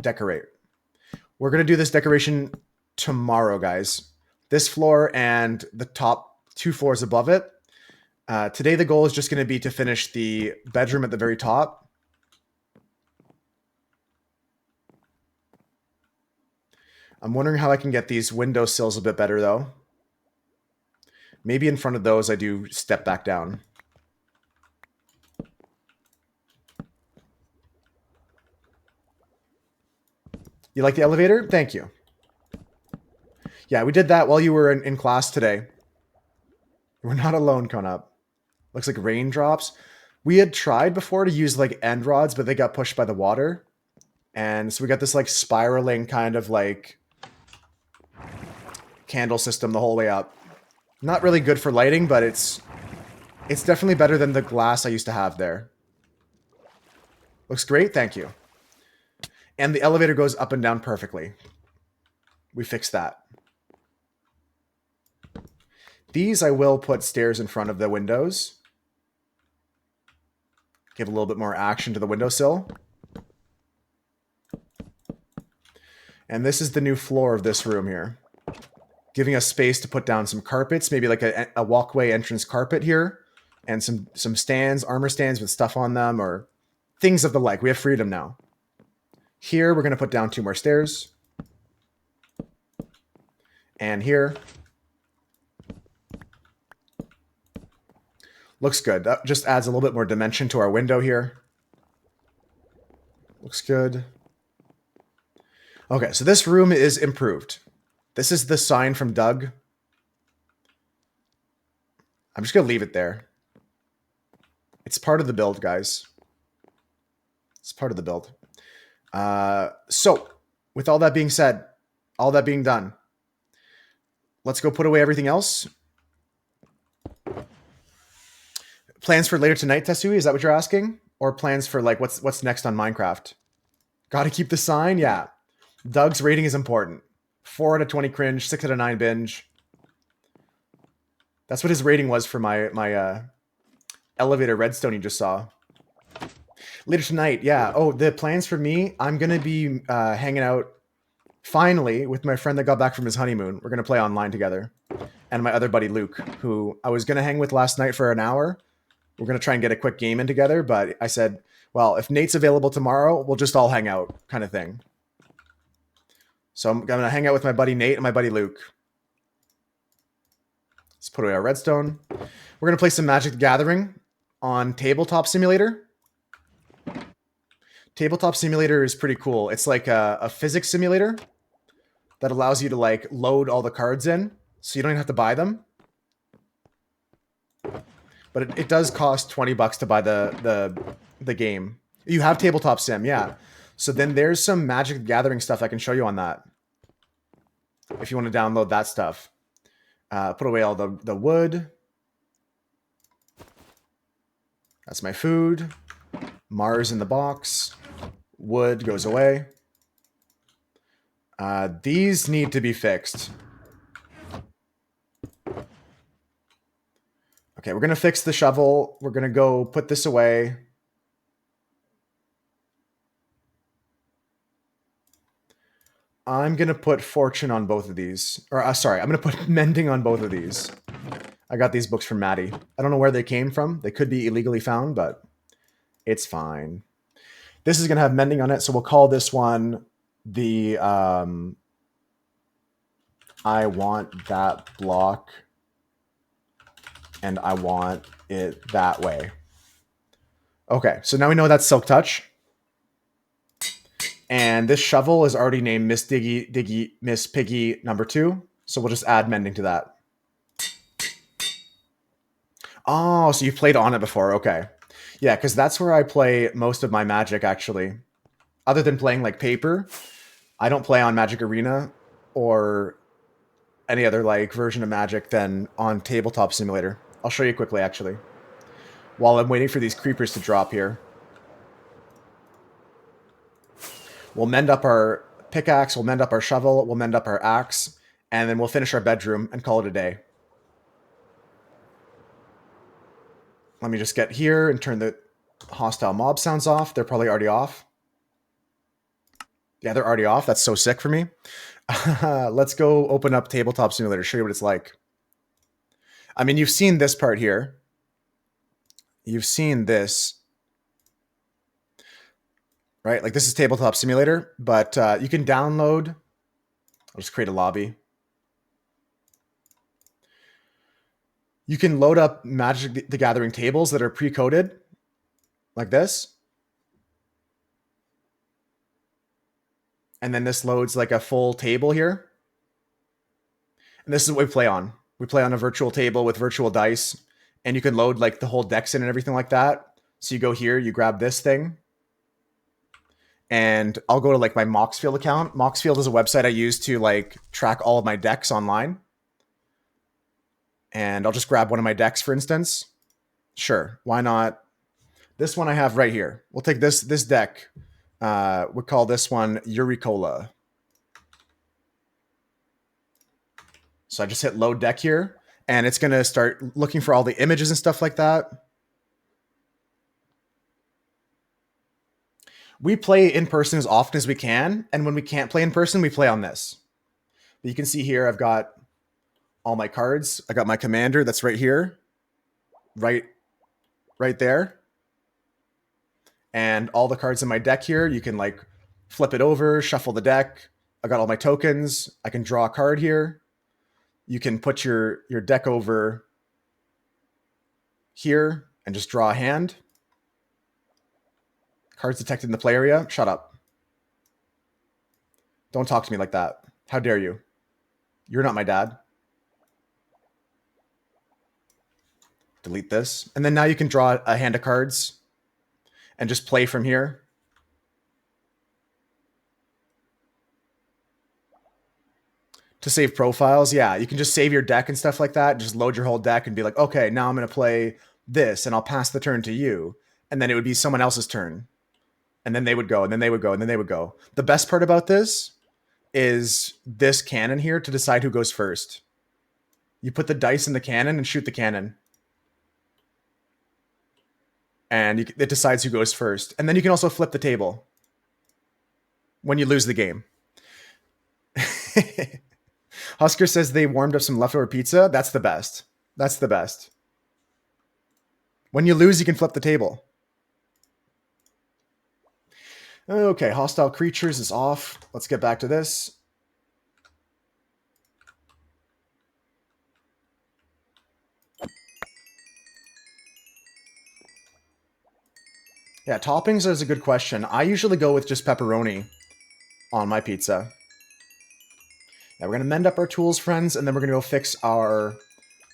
decorate. We're going to do this decoration tomorrow, guys. This floor and the top 2 floors above it. Today, the goal is just going to be to finish the bedroom at the very top. I'm wondering how I can get these window sills a bit better, though. Maybe in front of those, I do step back down. You like the elevator? Thank you. Yeah, we did that while you were in class today. We're not alone, Up. Looks like raindrops. We had tried before to use like end rods, but they got pushed by the water. And so we got this like spiraling kind of like candle system the whole way up. Not really good for lighting, but it's definitely better than the glass I used to have there. Looks great, thank you. And the elevator goes up and down perfectly. We fixed that. These I will put stairs in front of the windows. Give a little bit more action to the windowsill. And this is the new floor of this room here. Giving us space to put down some carpets, maybe like a walkway entrance carpet here. And some stands, armor stands with stuff on them or things of the like. We have freedom now. Here, we're going to put down 2 more stairs. And here. Looks good. That just adds a little bit more dimension to our window here. Looks good. Okay, so this room is improved. This is the sign from Doug. I'm just going to leave it there. It's part of the build, guys. It's part of the build. So, with all that being said, all that being done, let's go put away everything else. Plans for later tonight, Tesui? Is that what you're asking? Or plans for like what's next on Minecraft? Got to keep the sign? Yeah. Doug's rating is important. 4 out of 20 cringe, 6 out of 9 binge. That's what his rating was for my elevator redstone you just saw. Later tonight, yeah. Oh, the plans for me, I'm going to be hanging out, finally, with my friend that got back from his honeymoon. We're going to play online together. And my other buddy, Luke, who I was going to hang with last night for an hour. We're going to try and get a quick game in together, but I said, well, if Nate's available tomorrow, we'll just all hang out kind of thing. So I'm going to hang out with my buddy Nate and my buddy Luke. Let's put away our redstone. We're going to play some Magic the Gathering on Tabletop Simulator. Tabletop Simulator is pretty cool. It's like a physics simulator that allows you to like load all the cards in, so you don't even have to buy them. But it does cost $20 to buy the game. You have Tabletop Sim, yeah. So then there's some Magic the Gathering stuff I can show you on that. If you want to download that stuff. Put away all the wood. That's my food. Mars in the box. Wood goes away. These need to be fixed. Okay, we're going to fix the shovel. We're going to go put this away. I'm going to put fortune on both of these. Or, sorry, I'm going to put mending on both of these. I got these books from Maddie. I don't know where they came from. They could be illegally found, but it's fine. This is going to have mending on it, so we'll call this one the I want that block and I want it that way. Okay, so now we know that's Silk Touch. And this shovel is already named Miss Diggy, Miss Piggy number 2. So we'll just add mending to that. Oh, so you've played on it before. Okay. Yeah, because that's where I play most of my Magic, actually. Other than playing like paper, I don't play on Magic Arena or any other like version of Magic than on Tabletop Simulator. I'll show you quickly, actually. While I'm waiting for these creepers to drop here. We'll mend up our pickaxe, we'll mend up our shovel, we'll mend up our axe, and then we'll finish our bedroom and call it a day. Let me just get here and turn the hostile mob sounds off. They're probably already off. Yeah, they're already off. That's so sick for me. Let's go open up Tabletop Simulator, show you what it's like. I mean, you've seen this part here. You've seen this. Right? Like this is Tabletop Simulator, but you can download. I'll just create a lobby. You can load up Magic the Gathering tables that are pre-coded, like this. And then this loads like a full table here. And this is what we play on. We play on a virtual table with virtual dice, and you can load like the whole decks in and everything like that. So you go here, you grab this thing, and I'll go to like my Moxfield account. Moxfield is a website I use to like track all of my decks online. And I'll just grab one of my decks, for instance. Sure, why not? This one I have right here. We'll take this deck. We'll call this one Euricola. So I just hit load deck here, and it's going to start looking for all the images and stuff like that. We play in person as often as we can, and when we can't play in person, we play on this. But you can see here, I've got all my cards. I got my commander that's right here, right there. And all the cards in my deck here, you can like flip it over, shuffle the deck. I got all my tokens. I can draw a card here. You can put your deck over here and just draw a hand. Cards detected in the play area. Shut up. Don't talk to me like that. How dare you? You're not my dad. Delete this. And then now you can draw a hand of cards and just play from here. To save profiles, yeah, you can just save your deck and stuff like that. Just load your whole deck and be like, okay, now I'm going to play this and I'll pass the turn to you. And then it would be someone else's turn. And then they would go, and then they would go, and then they would go. The best part about this is this cannon here to decide who goes first. You put the dice in the cannon and shoot the cannon. And it decides who goes first. And then you can also flip the table when you lose the game. Husker says they warmed up some leftover pizza. That's the best. That's the best. When you lose, you can flip the table. Okay, hostile creatures is off. Let's get back to this. Yeah, toppings is a good question. I usually go with just pepperoni on my pizza. Yeah, we're gonna mend up our tools, friends, and then we're gonna go fix our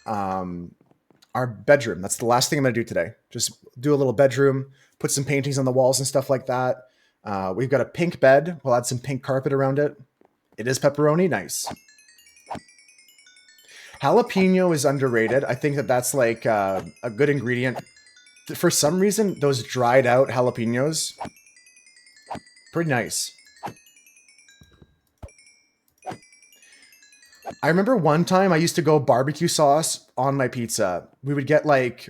bedroom. That's the last thing I'm gonna do today. Just do a little bedroom, put some paintings on the walls and stuff like that. We've got a pink bed. We'll add some pink carpet around it. It is pepperoni, nice. Jalapeno is underrated. I think that that's like a good ingredient. For some reason, those dried out jalapenos, pretty nice. I remember one time I used to go barbecue sauce on my pizza. We would get like,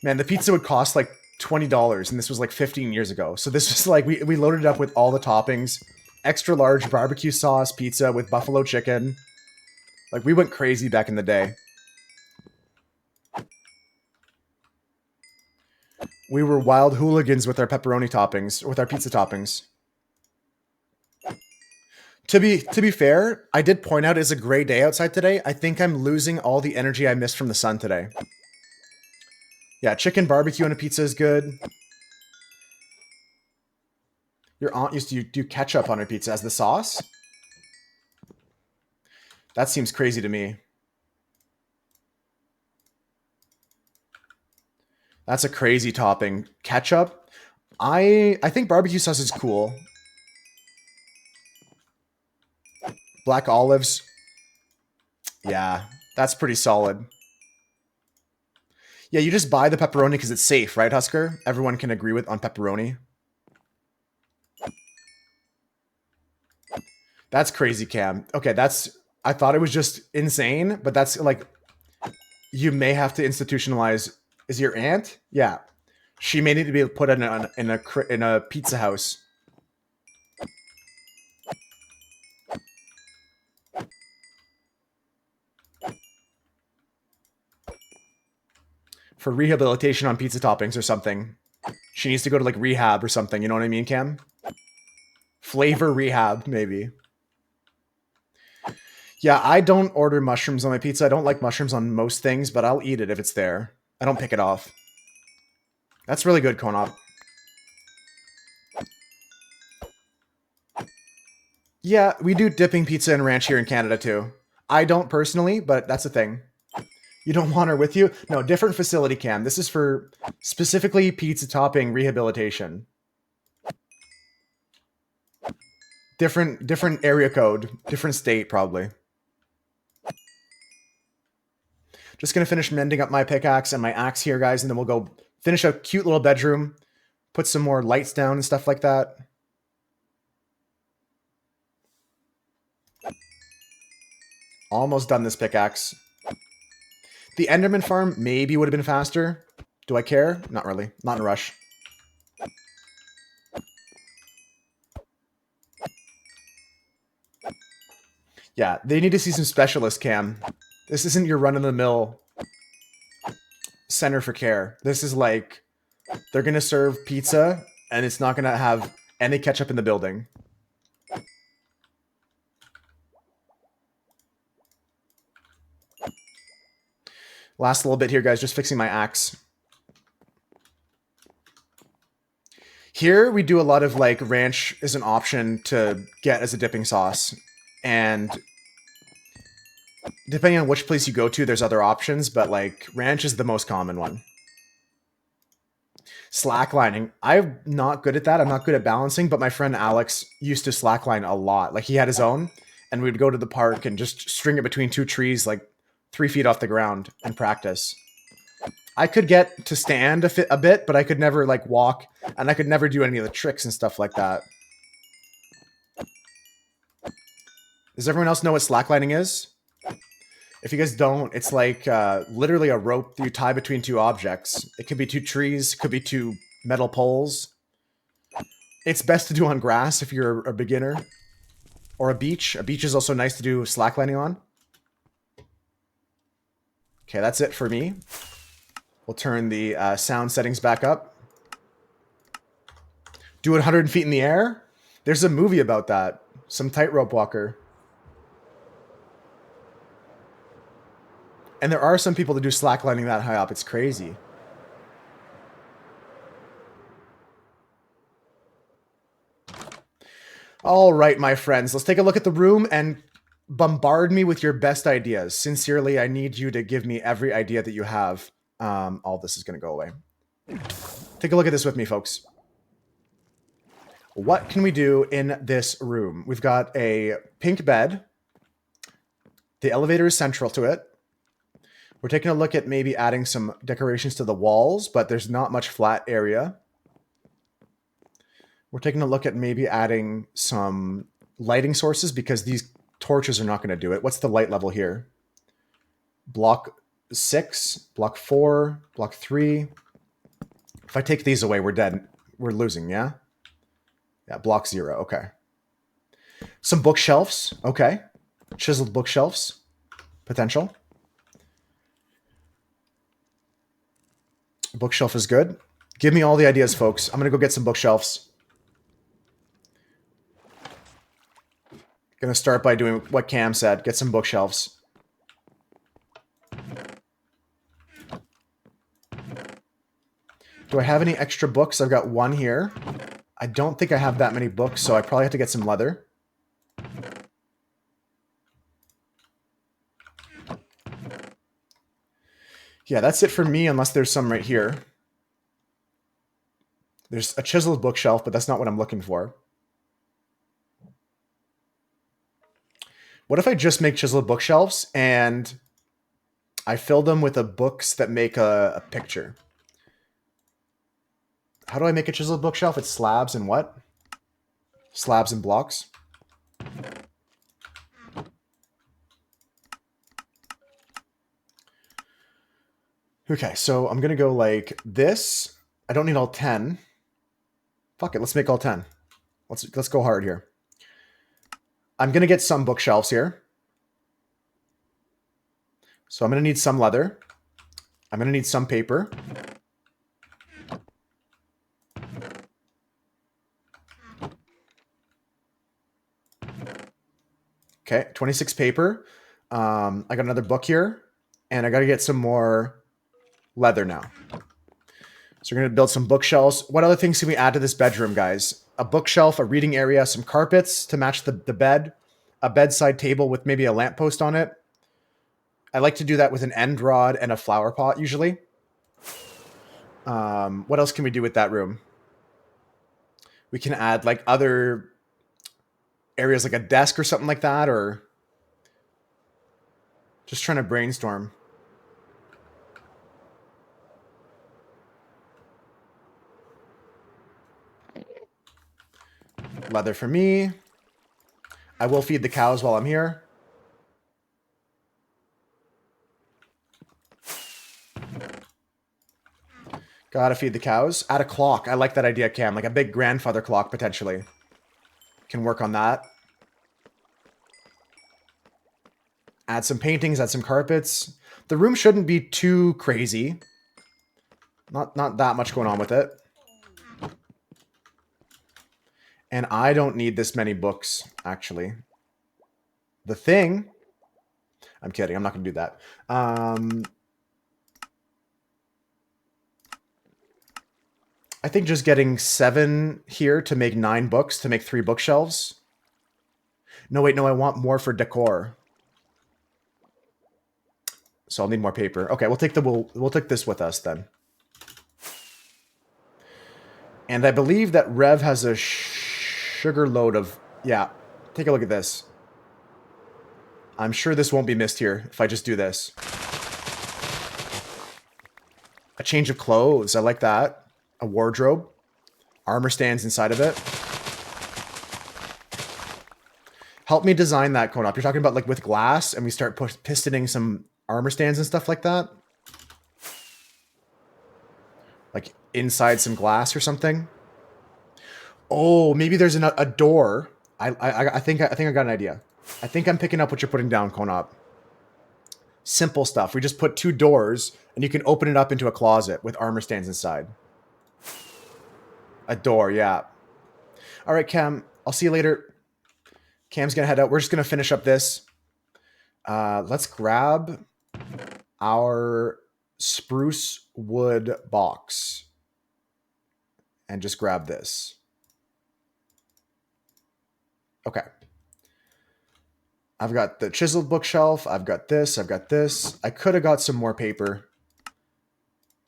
man, the pizza would cost like $20, and this was like 15 years ago. So this was like, we loaded it up with all the toppings, extra large barbecue sauce pizza with buffalo chicken. Like, we went crazy back in the day. We were wild hooligans with our pepperoni toppings, with our pizza toppings. To be fair, I did point out it's a gray day outside today. I think I'm losing all the energy I missed from the sun today. Yeah, chicken barbecue on a pizza is good. Your aunt used to do ketchup on her pizza as the sauce? That seems crazy to me. That's a crazy topping. Ketchup? I think barbecue sauce is cool. Black olives. Yeah, that's pretty solid. Yeah, you just buy the pepperoni because it's safe, right, Husker? Everyone can agree with on pepperoni. That's crazy, Cam. Okay, that's... I thought it was just insane, but that's like... You may have to institutionalize... Is your aunt? Yeah. She may need to be put in a pizza house. For rehabilitation on pizza toppings or something. She needs to go to like rehab or something. You know what I mean, Cam? Flavor rehab, maybe. Yeah, I don't order mushrooms on my pizza. I don't like mushrooms on most things, but I'll eat it if it's there. I don't pick it off. That's really good, Konop. Yeah, we do dipping pizza and ranch here in Canada too. I don't personally, but that's a thing. You don't want her with you? No, different facility, Cam. This is for specifically pizza topping rehabilitation. Different area code, different state probably. Just gonna finish mending up my pickaxe and my axe here, guys, and then we'll go finish a cute little bedroom, put some more lights down and stuff like that. Almost done this pickaxe. The Enderman farm maybe would have been faster. Do I care? Not really. Not in a rush. Yeah, they need to see some specialists, Cam. This isn't your run-of-the-mill center for care. This is like, they're going to serve pizza, and it's not going to have any ketchup in the building. Last little bit here, guys. Just fixing my axe. Here, we do a lot of, like, ranch is an option to get as a dipping sauce. And depending on which place you go to, there's other options, but, like, ranch is the most common one. Slacklining. I'm not good at that. I'm not good at balancing, but my friend Alex used to slackline a lot. Like, he had his own, and we'd go to the park and just string it between two trees, like 3 feet off the ground, and practice. I could get to stand a bit, but I could never, like, walk, and I could never do any of the tricks and stuff like that. Does everyone else know what slacklining is? If you guys don't, it's like literally a rope that you tie between two objects. It could be two trees, could be two metal poles. It's best to do on grass if you're a beginner. Or a beach. A beach is also nice to do slacklining on. Okay, that's it for me. We'll turn the sound settings back up. Do it 100 feet in the air? There's a movie about that. Some tightrope walker. And there are some people that do slacklining that high up. It's crazy. All right, my friends. Let's take a look at the room and bombard me with your best ideas. Sincerely, I need you to give me every idea that you have. All this is going to go away. Take a look at this with me, folks. What can we do in this room? We've got a pink bed. The elevator is central to it. We're taking a look at maybe adding some decorations to the walls, but there's not much flat area. We're taking a look at maybe adding some lighting sources because these torches are not going to do it. What's the light level here? Block 6, block 4, block 3. If I take these away, we're dead. We're losing, yeah? Yeah, block 0, okay. Some bookshelves, okay. Chiseled bookshelves, potential. Bookshelf is good. Give me all the ideas, folks. I'm going to go get some bookshelves. Going to start by doing what Cam said. Get some bookshelves. Do I have any extra books? I've got one here. I don't think I have that many books, so I probably have to get some leather. Yeah, that's it for me, unless there's some right here. There's a chiseled bookshelf, but that's not what I'm looking for. What if I just make chiseled bookshelves and I fill them with the books that make a picture? How do I make a chiseled bookshelf? It's slabs and what? Slabs and blocks. Okay, so I'm going to go like this. I don't need all 10. Fuck it, let's make all 10. Let's go hard here. I'm going to get some bookshelves here. So I'm going to need some leather. I'm going to need some paper. Okay, 26 paper. I got another book here. And I got to get some more leather now. So we're going to build some bookshelves. What other things can we add to this bedroom, guys? A bookshelf, a reading area, some carpets to match the bed, a bedside table with maybe a lamppost on it. I like to do that with an end rod and a flower pot usually. What else can we do with that room? We can add like other areas like a desk or something like that, or just trying to brainstorm. Leather for me. I will feed the cows while I'm here. Gotta feed the cows. Add a clock. I like that idea, Cam. Like a big grandfather clock, potentially. Can work on that. Add some paintings, add some carpets. The room shouldn't be too crazy. Not that much going on with it. And I don't need this many books, actually. The Thing... I'm kidding. I'm not going to do that. I think just getting 7 here to make 9 books, to make 3 bookshelves. No, wait, no, I want more for decor. So I'll need more paper. Okay, we'll take this with us then. And I believe that Rev has a sugar load of... Yeah, take a look at this. I'm sure this won't be missed here if I just do this. A change of clothes. I like that. A wardrobe. Armor stands inside of it. Help me design that, Konop. You're talking about like with glass and we start pistoning some armor stands and stuff like that? Like inside some glass or something? Oh, maybe there's a door. I think I got an idea. I think I'm picking up what you're putting down, Konop. Simple stuff. We just put 2 doors, and you can open it up into a closet with armor stands inside. A door, yeah. All right, Cam. I'll see you later. Cam's gonna head out. We're just gonna finish up this. Let's grab our spruce wood box and just grab this. Okay. I've got the chiseled bookshelf. I've got this. I've got this. I could have got some more paper,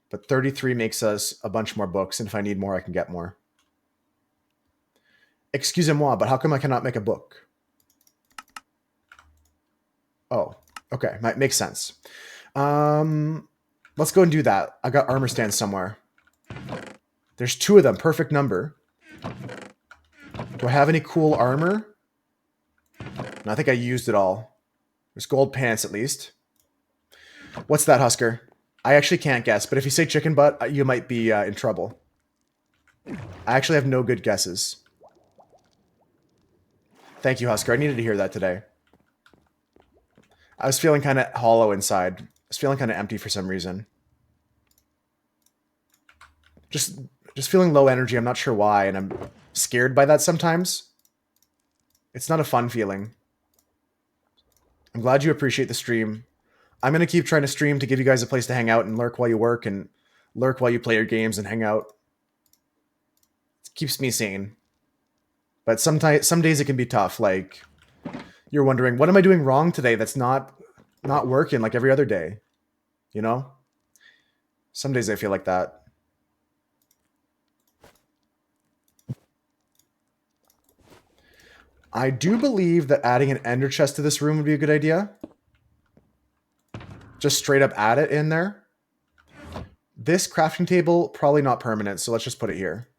but 33 makes us a bunch more books. And if I need more, I can get more. Excusez-moi, but how come I cannot make a book? Oh, okay. Makes sense. Let's go and do that. I got armor stands somewhere. There's 2 of them. Perfect number. Do I have any cool armor? No, I think I used it all. There's gold pants at least. What's that, Husker? I actually can't guess, but if you say chicken butt, you might be in trouble. I actually have no good guesses. Thank you, Husker. I needed to hear that today. I was feeling kind of hollow inside. I was feeling kind of empty for some reason. Just feeling low energy. I'm not sure why, and I'm scared by that sometimes. It's not a fun feeling. I'm glad you appreciate the stream. I'm going to keep trying to stream to give you guys a place to hang out and lurk while you work and lurk while you play your games and hang out. It keeps me sane. But some days it can be tough. Like, you're wondering, what am I doing wrong today that's not working like every other day? You know? Some days I feel like that. I do believe that adding an ender chest to this room would be a good idea. Just straight up add it in there. This crafting table, probably not permanent, so let's just put it here.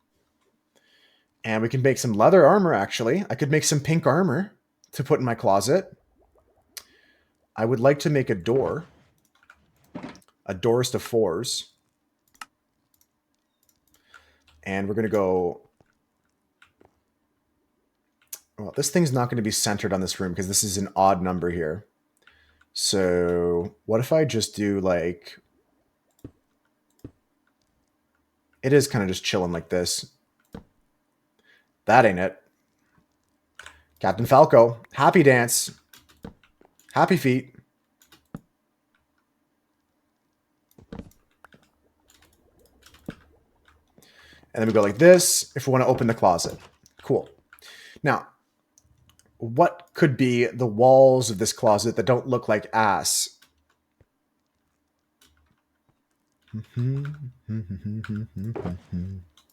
And we can make some leather armor, actually. I could make some pink armor to put in my closet. I would like to make a door. A doors to 4s. And we're going to go... Well, this thing's not going to be centered on this room because this is an odd number here. So what if I just do like... It is kind of just chilling like this. That ain't it. Captain Falco. Happy dance. Happy feet. And then we go like this if we want to open the closet. Cool. Now, what could be the walls of this closet that don't look like ass?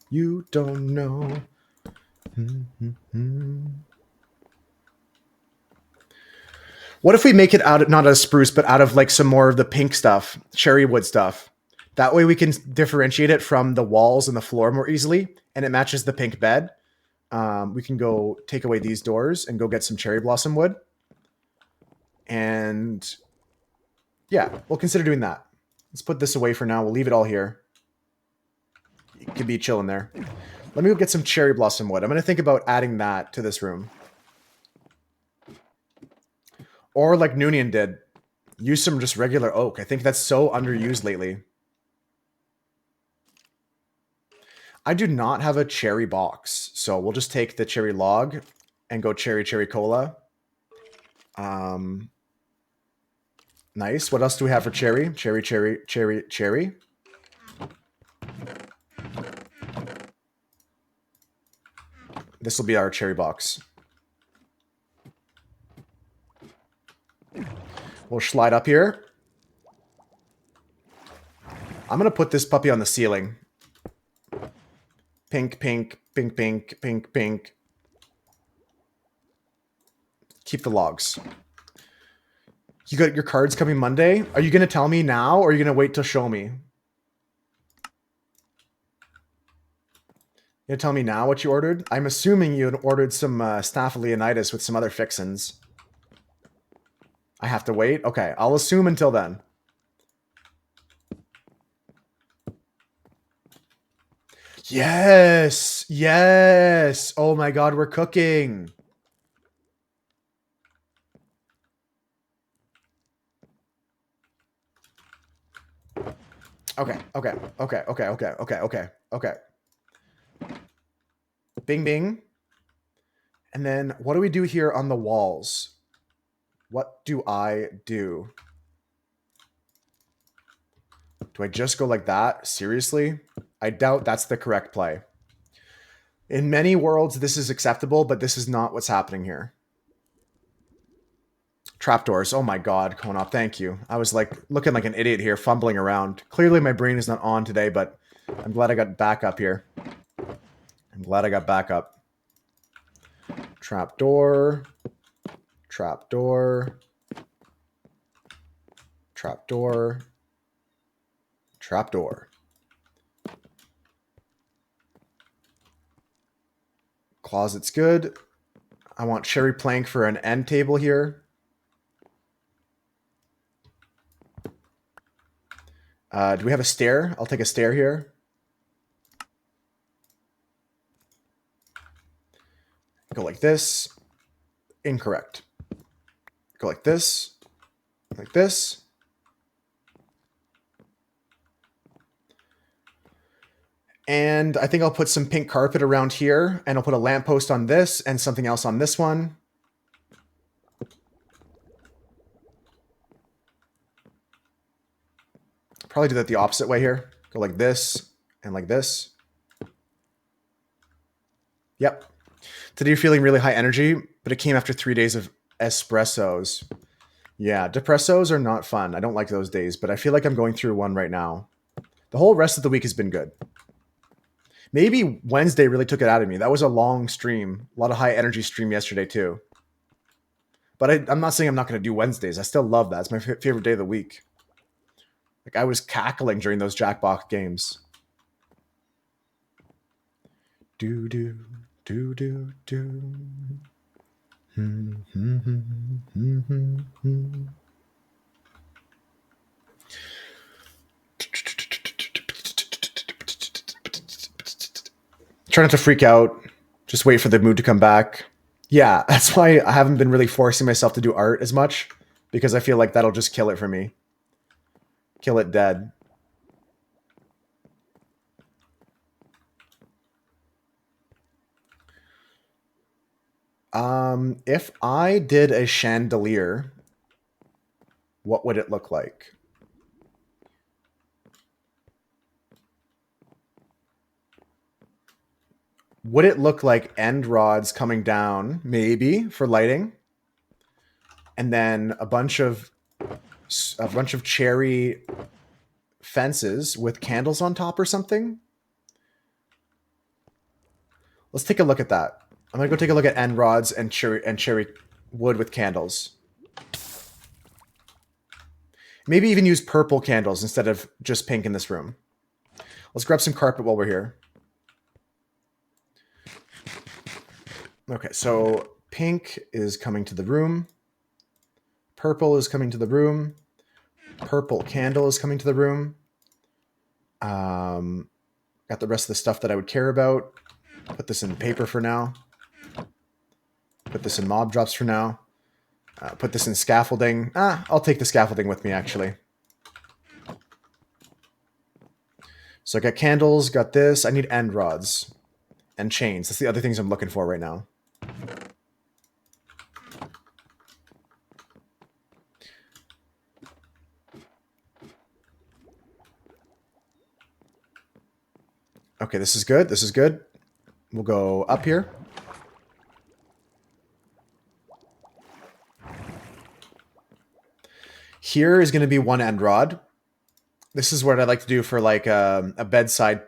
You don't know. What if we make it out of, not out of spruce, but out of like some more of the pink stuff, cherry wood stuff? That way we can differentiate it from the walls and the floor more easily, and it matches the pink bed. We can go take away these doors and go get some cherry blossom wood. And yeah, we'll consider doing that. Let's put this away for now. We'll leave it all here. It could be chilling there. Let me go get some cherry blossom wood. I'm going to think about adding that to this room. Or like Noonian did, use some just regular oak. I think that's so underused lately. I do not have a cherry box, so we'll just take the cherry log and go cherry cola. Nice. What else do we have for cherry? Cherry. This will be our cherry box. We'll slide up here. I'm going to put this puppy on the ceiling. Pink, pink, pink, pink, pink, pink. Keep the logs. You got your cards coming Monday? Are you going to tell me now, or are you going to wait to show me? You going to tell me now what you ordered? I'm assuming you had ordered some Staph Leonidas with some other fixins. I have to wait? Okay, I'll assume until then. Yes! Yes! Oh my god, we're cooking! Okay, okay, okay, okay, okay, okay, okay, okay. Bing, bing. And then what do we do here on the walls? What do I do? Do I just go like that? Seriously? I doubt that's the correct play. In many worlds, this is acceptable, but this is not what's happening here. Trapdoors. Oh my god, Konop, thank you. I was like looking like an idiot here, fumbling around. Clearly my brain is not on today, but I'm glad I got back up here. I'm glad I got back up. Trapdoor. Trapdoor. Trapdoor. Trapdoor. Closet's good. I want cherry plank for an end table here. Do we have a stair? I'll take a stair here. Go like this. Incorrect. Go like this. Like this. And I think I'll put some pink carpet around here, and I'll put a lamppost on this and something else on this one. Probably do that the opposite way here. Go like this and like this. Yep. Today you're feeling really high energy, but it came after 3 days of espressos. Yeah, depressos are not fun. I don't like those days, but I feel like I'm going through one right now. The whole rest of the week has been good. Maybe Wednesday really took it out of me. That was a long stream. A lot of high energy stream yesterday too. But I'm not saying I'm not going to do Wednesdays. I still love that. It's my favorite day of the week. Like I was cackling during those Jackbox games. Do do do do do. Try not to freak out. Just wait for the mood to come back. Yeah, that's why I haven't been really forcing myself to do art as much, because I feel like that'll just kill it for me. Kill it dead. If I did a chandelier, what would it look like? Would it look like end rods coming down, maybe for lighting, and then a bunch of cherry fences with candles on top or something? Let's take a look at that. I'm gonna go take a look at end rods and cherry wood with candles. Maybe even use purple candles instead of just pink in this room. Let's grab some carpet while we're here. Okay, so pink is coming to the room. Purple is coming to the room. Purple candle is coming to the room. Got the rest of the stuff that I would care about. Put this in paper for now. Put this in mob drops for now. Put this in scaffolding. I'll take the scaffolding with me, actually. So I got candles, got this. I need end rods and chains. That's the other things I'm looking for right now. Okay, this is good. This is good. We'll go up here. Here is going to be one end rod. This is what I like to do for like a bedside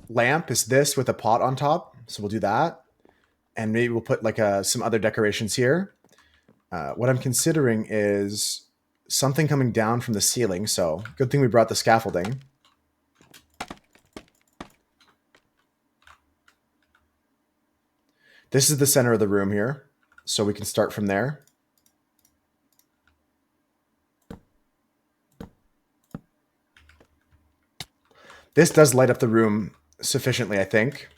lamp, is this with a pot on top. So we'll do that. And maybe we'll put like some other decorations here. What I'm considering is something coming down from the ceiling. So good thing we brought the scaffolding. This is the center of the room here. So we can start from there. This does light up the room sufficiently, I think.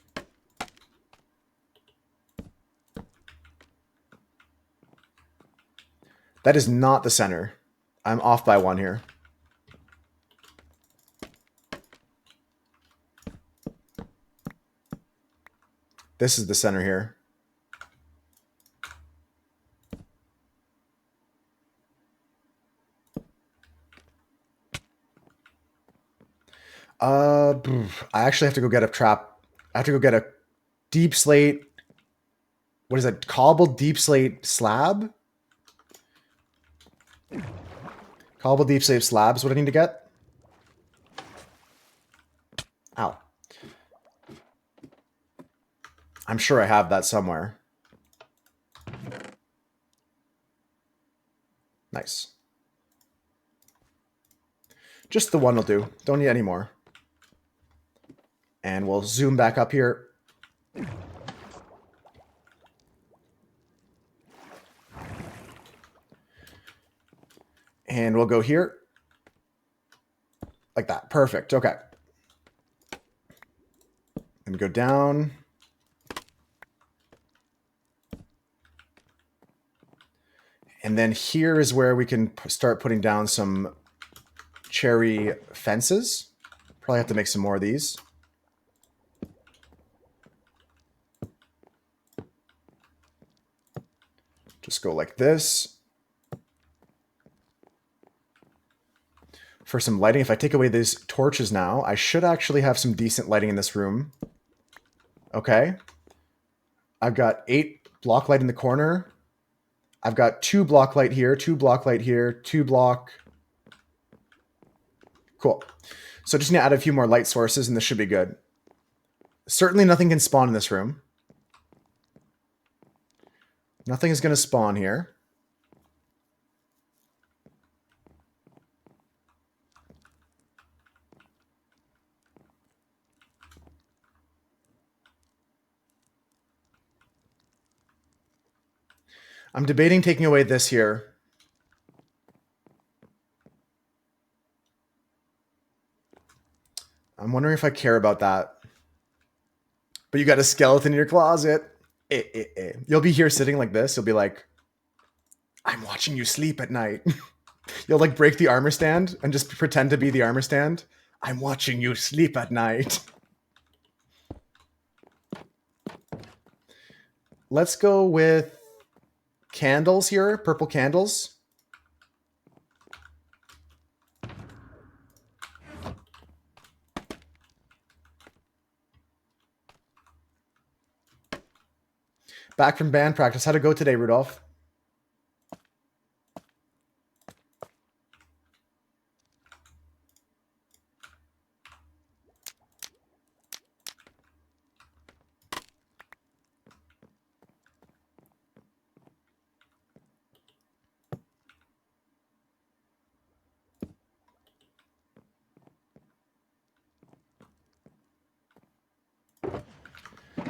That is not the center. I'm off by one here. This is the center here. I actually have to go get a trap. I have to go get a deep slate. What is that? Cobbled deep slate slab? Cobbled deep slate slab is what I need to get. Ow. I'm sure I have that somewhere. Nice. Just the one will do. Don't need any more. And we'll zoom back up here. And we'll go here. Like that. Perfect. Okay. And go down. And then here is where we can start putting down some cherry fences. Probably have to make some more of these. Just go like this. For some lighting, if I take away these torches now, I should actually have some decent lighting in this room. Okay. I've got 8 block light in the corner. I've got 2 block light here, 2 block light here, 2 block. Cool. So just need to add a few more light sources and this should be good. Certainly nothing can spawn in this room. Nothing is going to spawn here. I'm debating taking away this here. I'm wondering if I care about that. But you got a skeleton in your closet. You'll be here sitting like this. You'll be like, I'm watching you sleep at night. You'll like break the armor stand and just pretend to be the armor stand. I'm watching you sleep at night. Let's go with candles here, purple candles. Back from band practice. How'd it go today, Rudolph?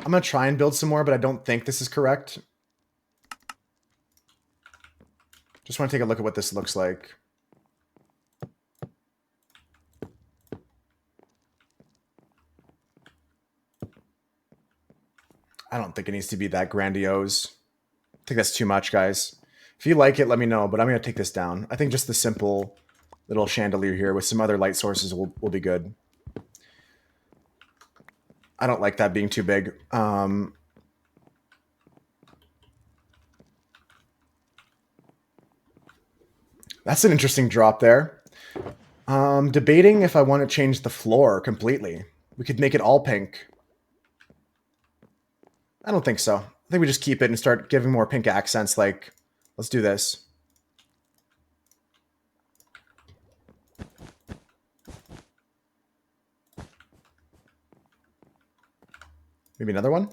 I'm going to try and build some more, but I don't think this is correct. Just want to take a look at what this looks like. I don't think it needs to be that grandiose. I think that's too much, guys. If you like it, let me know, but I'm going to take this down. I think just the simple little chandelier here with some other light sources will be good. I don't like that being too big. That's an interesting drop there. Debating if I want to change the floor completely. We could make it all pink. I don't think so. I think we just keep it and start giving more pink accents. Like, let's do this. Maybe another one?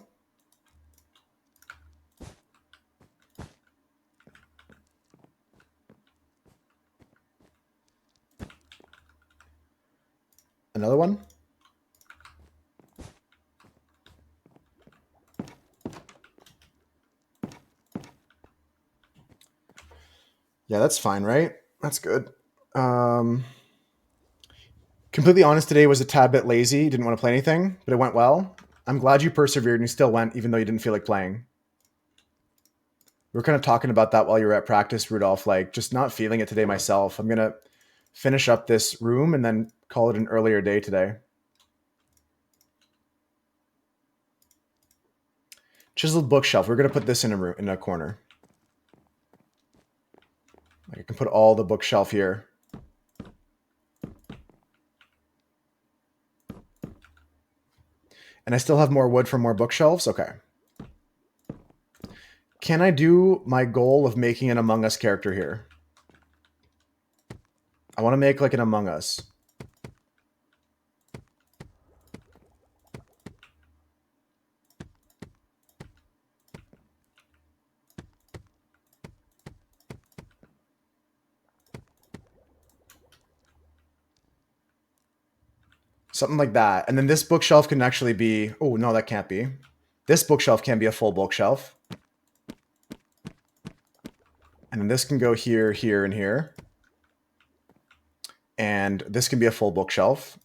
Another one? Yeah, that's fine, right? That's good. Completely honest, today was a tad bit lazy. Didn't want to play anything, but it went well. I'm glad you persevered and you still went, even though you didn't feel like playing. We were kind of talking about that while you were at practice, Rudolph, like just not feeling it today myself. I'm going to finish up this room and then call it an earlier day today. Chiseled bookshelf. We're going to put this in a corner. I can put all the bookshelf here. And I still have more wood for more bookshelves? Okay. Can I do my goal of making an Among Us character here? I want to make like an Among Us. Something like that. And then this bookshelf can actually be... Oh, no, that can't be. This bookshelf can be a full bookshelf. And then this can go here, here, and here. And this can be a full bookshelf.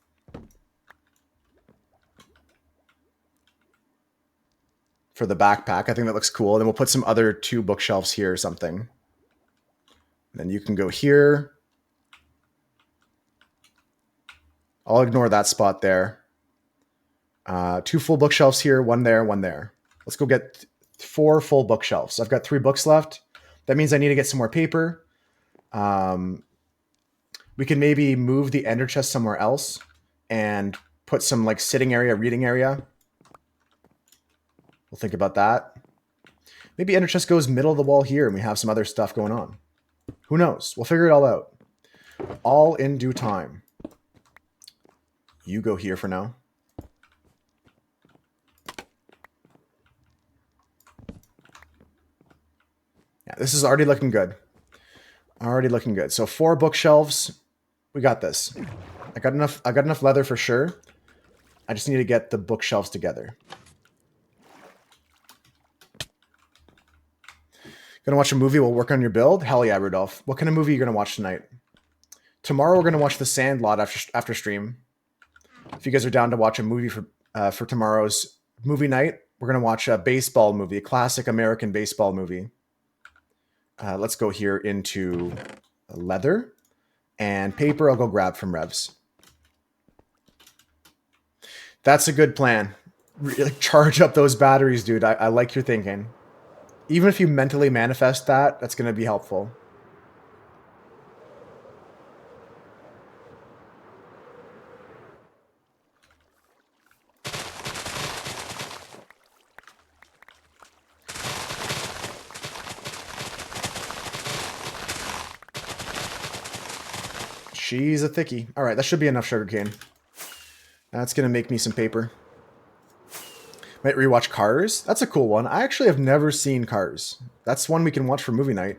For the backpack. I think that looks cool. Then we'll put some other 2 bookshelves here or something. And then you can go here. I'll ignore that spot there. 2 full bookshelves here, 1 there, 1 there. Let's go get 4 full bookshelves. I've got 3 books left. That means I need to get some more paper. We can maybe move the ender chest somewhere else and put some like sitting area, reading area. We'll think about that. Maybe ender chest goes middle of the wall here and we have some other stuff going on. Who knows? We'll figure it all out. All in due time. You go here for now. Yeah, this is already looking good. Already looking good. So 4 bookshelves. We got this. I got enough leather for sure. I just need to get the bookshelves together. Gonna watch a movie while working on your build? Hell yeah, Rudolph. What kind of movie are you gonna watch tonight? Tomorrow we're gonna watch The Sandlot after stream. If you guys are down to watch a movie for tomorrow's movie night, we're gonna watch a baseball movie, a classic American baseball movie. Let's go here into leather and paper. I'll go grab from Revs. That's a good plan. Really charge up those batteries, dude. I like your thinking. Even if you mentally manifest that, that's going to be helpful. She's a thickie. All right, that should be enough sugarcane. That's going to make me some paper. Might rewatch Cars. That's a cool one. I actually have never seen Cars. That's one we can watch for movie night.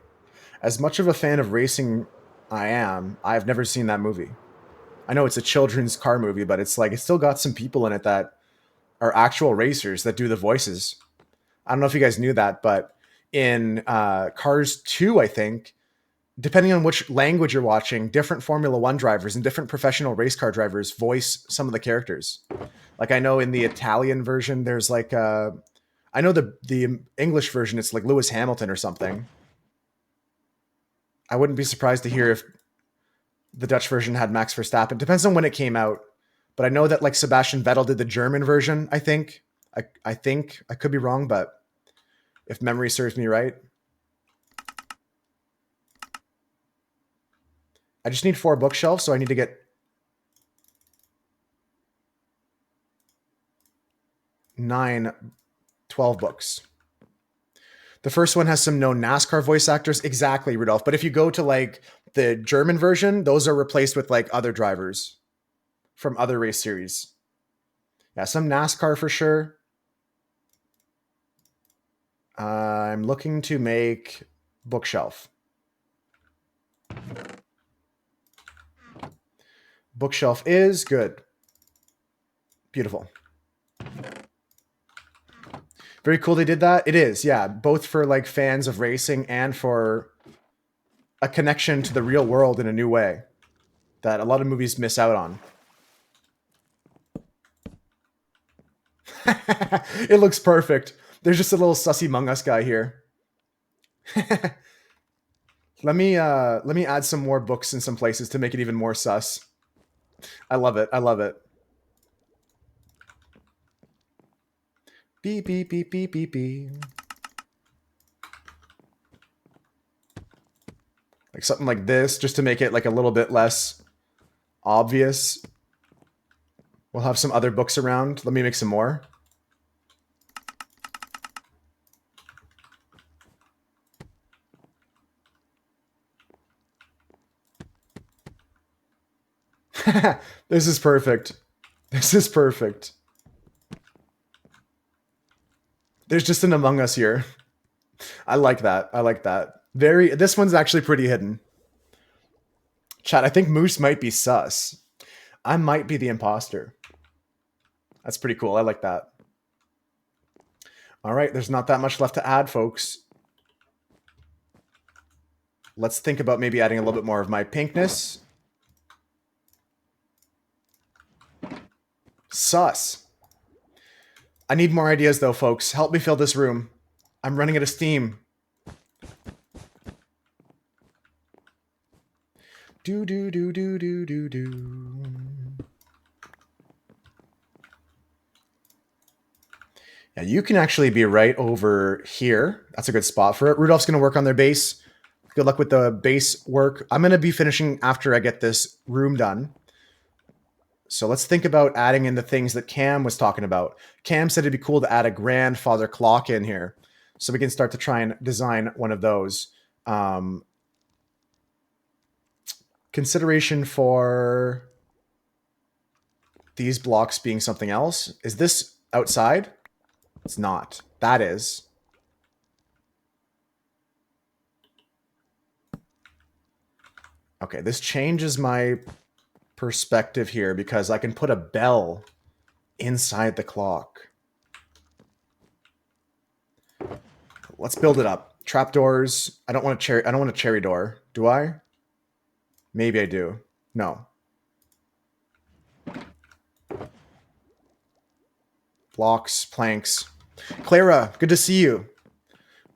As much of a fan of racing I've never seen that movie. I know it's a children's car movie, but it's like it's still got some people in it that are actual racers that do the voices. I don't know if you guys knew that, but in Cars 2, I think, depending on which language you're watching, different Formula One drivers and different professional race car drivers voice some of the characters. Like I know in the Italian version, there's like I know the English version, it's like Lewis Hamilton or something. I wouldn't be surprised to hear if the Dutch version had Max Verstappen. Depends on when it came out. But I know that like Sebastian Vettel did the German version, I think. I think. I could be wrong, but if memory serves me right. I just need 4 bookshelves, so I need to get 12 books. The first one has some known NASCAR voice actors. Exactly, Rudolph. But if you go to like the German version, those are replaced with like other drivers from other race series. Yeah, some NASCAR for sure. I'm looking to make bookshelf. Bookshelf is good. Beautiful. Very cool they did that. It is, yeah. Both for like fans of racing and for a connection to the real world in a new way that a lot of movies miss out on. It looks perfect. There's just a little sussy Among Us guy here. Let me add some more books in some places to make it even more sus. I love it. I love it. Beep, beep, beep, beep, beep, beep. Like something like this, just to make it like a little bit less obvious. We'll have some other books around. Let me make some more. This is perfect. This is perfect. There's just an Among Us here. I like that. I like that. This one's actually pretty hidden. Chat, I think Moose might be sus. I might be the imposter. That's pretty cool. I like that. All right, there's not that much left to add, folks. Let's think about maybe adding a little bit more of my pinkness. Sus. I need more ideas, though, folks. Help me fill this room. I'm running out of steam. Do, do, do, do, do, do, do. Yeah, you can actually be right over here. That's a good spot for it. Rudolph's going to work on their base. Good luck with the base work. I'm going to be finishing after I get this room done. So let's think about adding in the things that Cam was talking about. Cam said it'd be cool to add a grandfather clock in here. So we can start to try and design one of those. Consideration for these blocks being something else. Is this outside? It's not. That is. Okay, this changes my perspective here because I can put a bell inside the clock. Let's build it up. Trapdoors. I don't want a cherry door. Do I? Maybe I do. No. Blocks, planks. Clara, good to see you.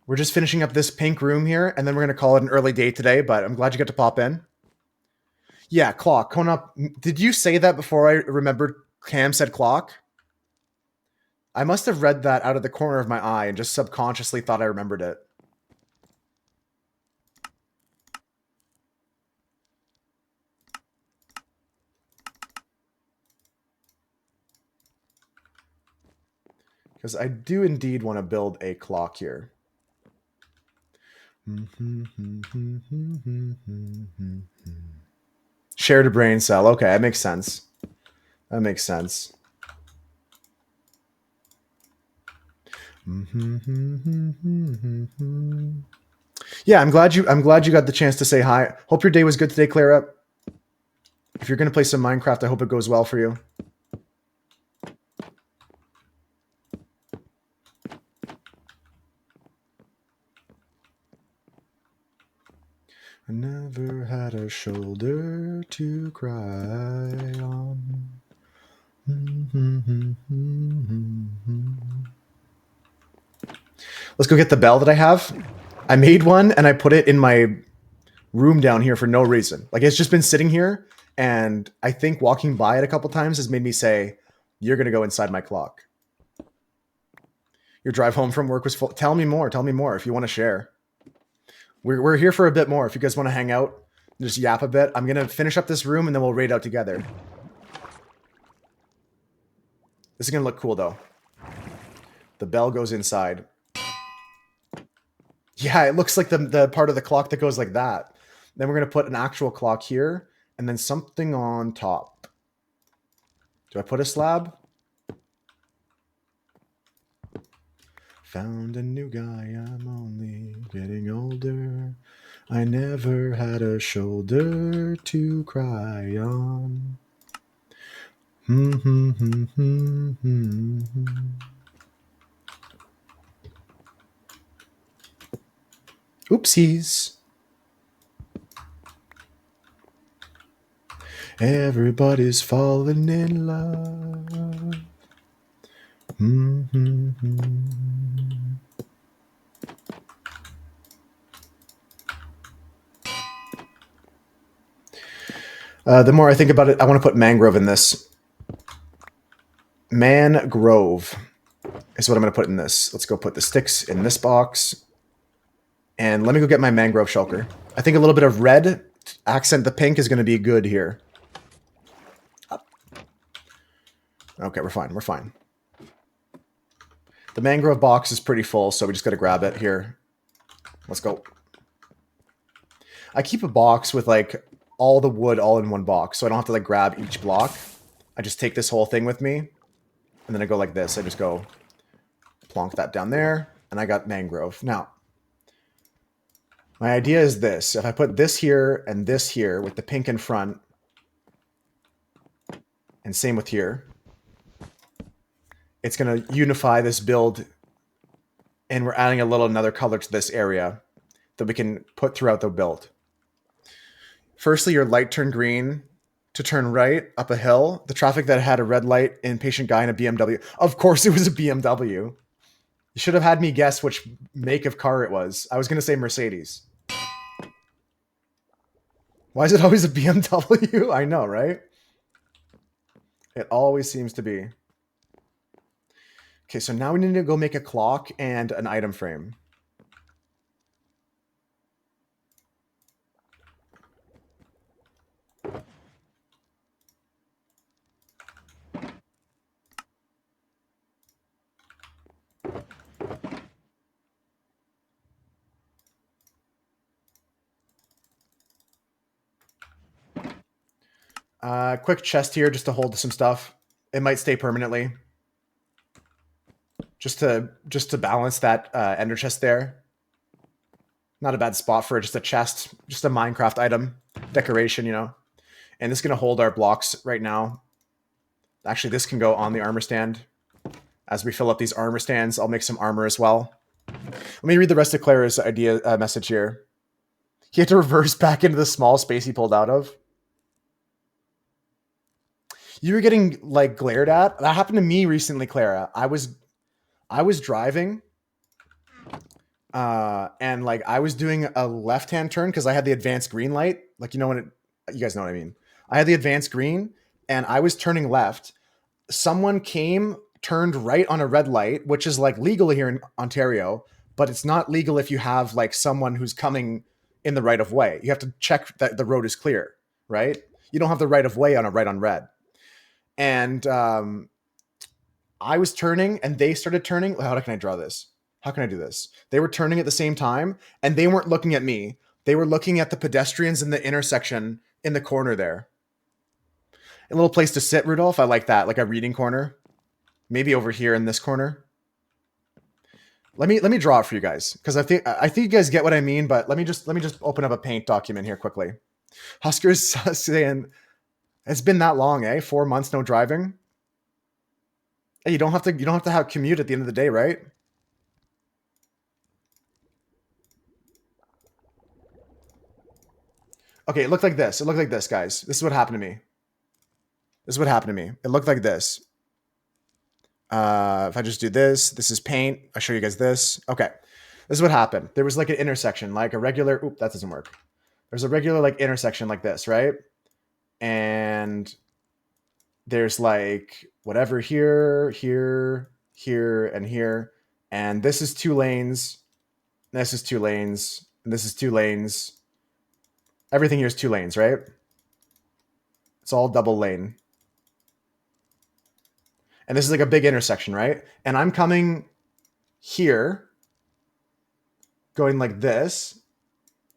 We're just finishing up this pink room here, and then we're going to call it an early day today, but I'm glad you got to pop in. Yeah, clock. Coming up. Did you say that before I remembered Cam said clock? I must have read that out of the corner of my eye and just subconsciously thought I remembered it. Because I do indeed want to build a clock here. Shared a brain cell. Okay, that makes sense. That makes sense. Yeah, I'm glad you got the chance to say hi. Hope your day was good today, Clara. If you're going to play some Minecraft, I hope it goes well for you. I never had a shoulder to cry on. Let's go get the bell that I have. I made one and I put it in my room down here for no reason. Like, it's just been sitting here, and I think walking by it a couple times has made me say, you're going to go inside my clock. Your drive home from work was full. Tell me more. Tell me more if you want to share. We're here for a bit more. If you guys want to hang out and just yap a bit, I'm going to finish up this room and then we'll raid out together. This is going to look cool, though. The bell goes inside. Yeah, it looks like the part of the clock that goes like that. Then we're going to put an actual clock here and then something on top. Do I put a slab? Found a new guy, I'm only getting older. I never had a shoulder to cry on. Oopsies. Everybody's falling in love. The more I think about it, I want to put mangrove in this. Mangrove. is what I'm going to put in this. Let's go put the sticks in this box. And let me go get my mangrove shulker. I think a little bit of red to accent the pink is going to be good here. Okay, we're fine. We're fine. The mangrove box is pretty full, so we just got to grab it here. Let's go. I keep a box with like all the wood all in one box, so I don't have to like grab each block. I just take this whole thing with me, and then I go like this. I just go plonk that down there, and I got mangrove. Now, my idea is this. If I put this here and this here with the pink in front, and same with here, it's going to unify this build, and we're adding a little another color to this area that we can put throughout the build. Firstly, your light turned green to turn right up a hill. The traffic that had a red light, impatient guy in a BMW. Of course it was a BMW. You should have had me guess which make of car it was. I was going to say Mercedes. Why is it always a BMW? I know, right? It always seems to be. Okay, so now we need to go make a clock and an item frame. Quick chest here just to hold some stuff. It might stay permanently. Just to balance that ender chest there. Not a bad spot for just a chest, just a Minecraft item, decoration, you know. And this is going to hold our blocks right now. Actually, this can go on the armor stand. As we fill up these armor stands, I'll make some armor as well. Let me read the rest of Clara's idea message here. He had to reverse back into the small space he pulled out of. You were getting like glared at. That happened to me recently, Clara. I was driving, and like I was doing a left-hand turn because I had the advanced green light. Like you know when you guys know what I mean. I had the advanced green, and I was turning left. Someone came, turned right on a red light, which is like legal here in Ontario, but it's not legal if you have like someone who's coming in the right of way. You have to check that the road is clear, right? You don't have the right of way on a right on red. And I was turning and they started turning. How can I draw this? How can I do this? They were turning at the same time and they weren't looking at me. They were looking at the pedestrians in the intersection in the corner there. A little place to sit, Rudolph. I like that. Like a reading corner. Maybe over here in this corner. Let me draw it for you guys because I think you guys get what I mean, but let me just open up a paint document here quickly. Husker's saying it's been that long, eh? 4 months no driving. Hey, you don't have to have commute at the end of the day, right? Okay, it looked like this. It looked like this, guys. This is what happened to me. This is what happened to me. It looked like this. If I just do this, this is paint. I'll show you guys this. Okay. This is what happened. There was like an intersection, like a regular, oop, that doesn't work. There's a regular like intersection like this, right? And there's like whatever here, here, here, and here. And this is 2 lanes. This is 2 lanes. And this is 2 lanes. Everything here is 2 lanes, right? It's all double lane. And this is like a big intersection, right? And I'm coming here, going like this,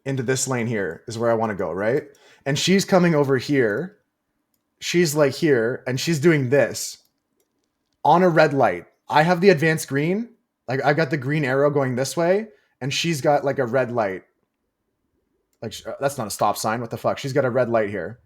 into this lane here is where I want to go, right? And she's coming over here. She's like here, and she's doing this on a red light. I have the advanced green. Like I got the green arrow going this way, and she's got like a red light. Like that's not a stop sign. What the fuck? She's got a red light here.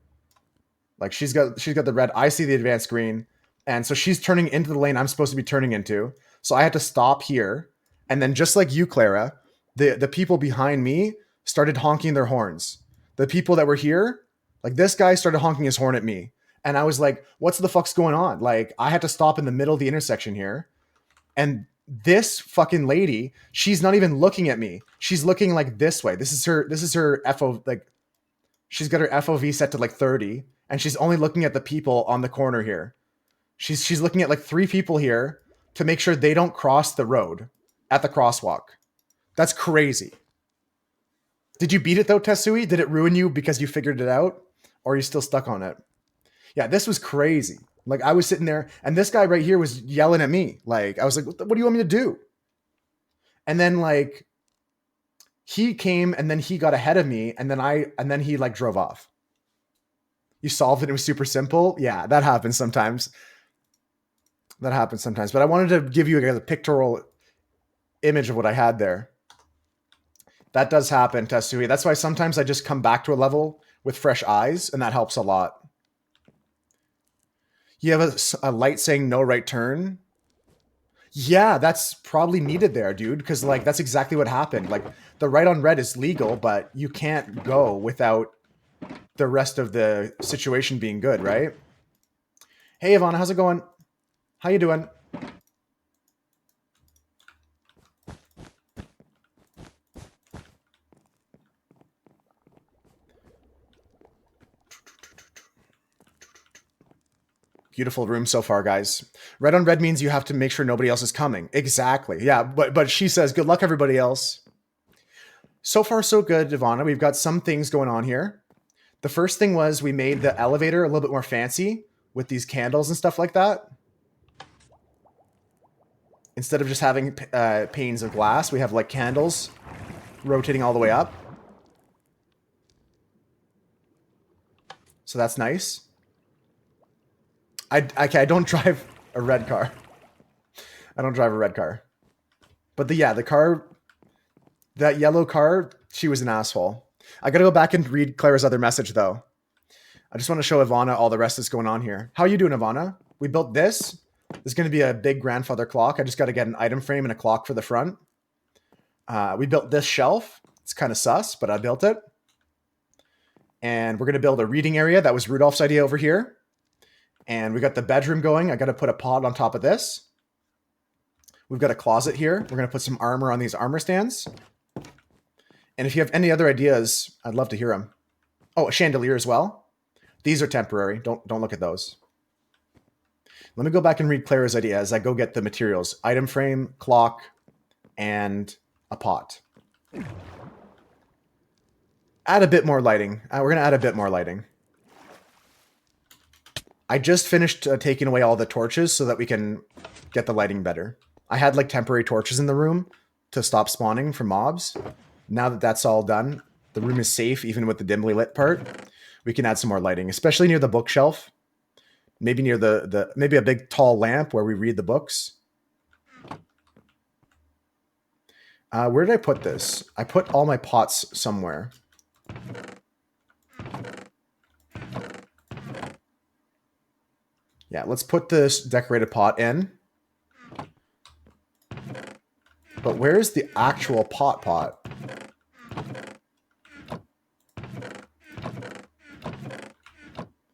Like she's got the red. I see the advanced green. And so she's turning into the lane I'm supposed to be turning into. So I had to stop here. And then just like you, Clara, the people behind me started honking their horns. The people that were here, like this guy started honking his horn at me. And I was like, what's the fuck's going on? Like I had to stop in the middle of the intersection here. And this fucking lady, she's not even looking at me. She's looking like this way. This is her FO, like she's got her FOV set to like 30. And she's only looking at the people on the corner here. She's looking at like 3 people here. to make sure they don't cross the road at the crosswalk. That's crazy. Did you beat it though, Tesui? Did it ruin you because you figured it out? Or are you still stuck on it? Yeah, this was crazy. Like, I was sitting there, and this guy right here was yelling at me. Like, I was like, what do you want me to do? And then, like, he came, and then he got ahead of me, and then he, like, drove off. You solved it. It was super simple. Yeah, that happens sometimes. That happens sometimes. But I wanted to give you a pictorial image of what I had there. That does happen, Tesui. That's why sometimes I just come back to a level with fresh eyes, and that helps a lot. You have a light saying no right turn. Yeah, that's probably needed there, dude, because, like, that's exactly what happened. Like, the right on red is legal, but you can't go without the rest of the situation being good, right? Hey, Ivana, how's it going? How you doing? Beautiful room so far, guys. Red on red means you have to make sure nobody else is coming. Exactly. Yeah, but she says, good luck, everybody else. So far, so good, Ivana. We've got some things going on here. The first thing was we made the elevator a little bit more fancy with these candles and stuff like that. Instead of just having panes of glass, we have, like, candles rotating all the way up. So that's nice. I don't drive a red car. I don't drive a red car. But the car, that yellow car, she was an asshole. I gotta go back and read Clara's other message, though. I just want to show Ivana all the rest that's going on here. How are you doing, Ivana? We built this. There's going to be a big grandfather clock. I just got to get an item frame and a clock for the front. We built this shelf. It's kind of sus, but I built it. And we're going to build a reading area. That was Rudolph's idea over here. And we got the bedroom going. I got to put a pod on top of this. We've got a closet here. We're going to put some armor on these armor stands. And if you have any other ideas, I'd love to hear them. Oh, a chandelier as well. These are temporary. Don't look at those. Let me go back and read Clara's idea as I go get the materials. Item frame, clock, and a pot. Add a bit more lighting. We're going to add a bit more lighting. I just finished taking away all the torches so that we can get the lighting better. I had, like, temporary torches in the room to stop spawning from mobs. Now that that's all done, the room is safe even with the dimly lit part. We can add some more lighting, especially near the bookshelf. Maybe near maybe a big tall lamp where we read the books. Where did I put this? I put all my pots somewhere. Yeah, let's put this decorated pot in. But where's the actual pot?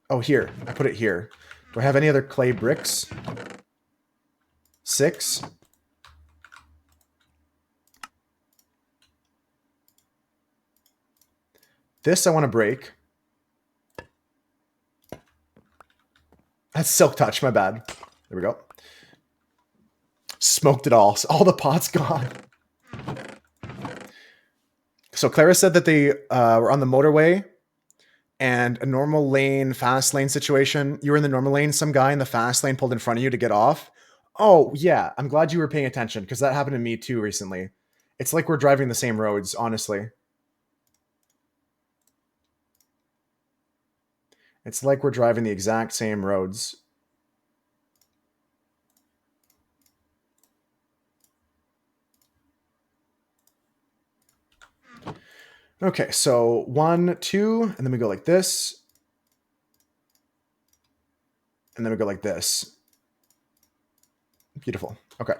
Oh, here. I put it here. Do I have any other clay bricks? 6. This I want to break. That's silk touch, my bad. There we go. Smoked it all. All the pots gone. So Clara said that they were on the motorway and a normal lane, fast lane situation. You were in the normal lane. Some guy in the fast lane pulled in front of you to get off. Oh, yeah. I'm glad you were paying attention because that happened to me too recently. It's like we're driving the same roads, honestly. It's like we're driving the exact same roads. Okay, so 1, 2, and then we go like this. And then we go like this. Beautiful. Okay.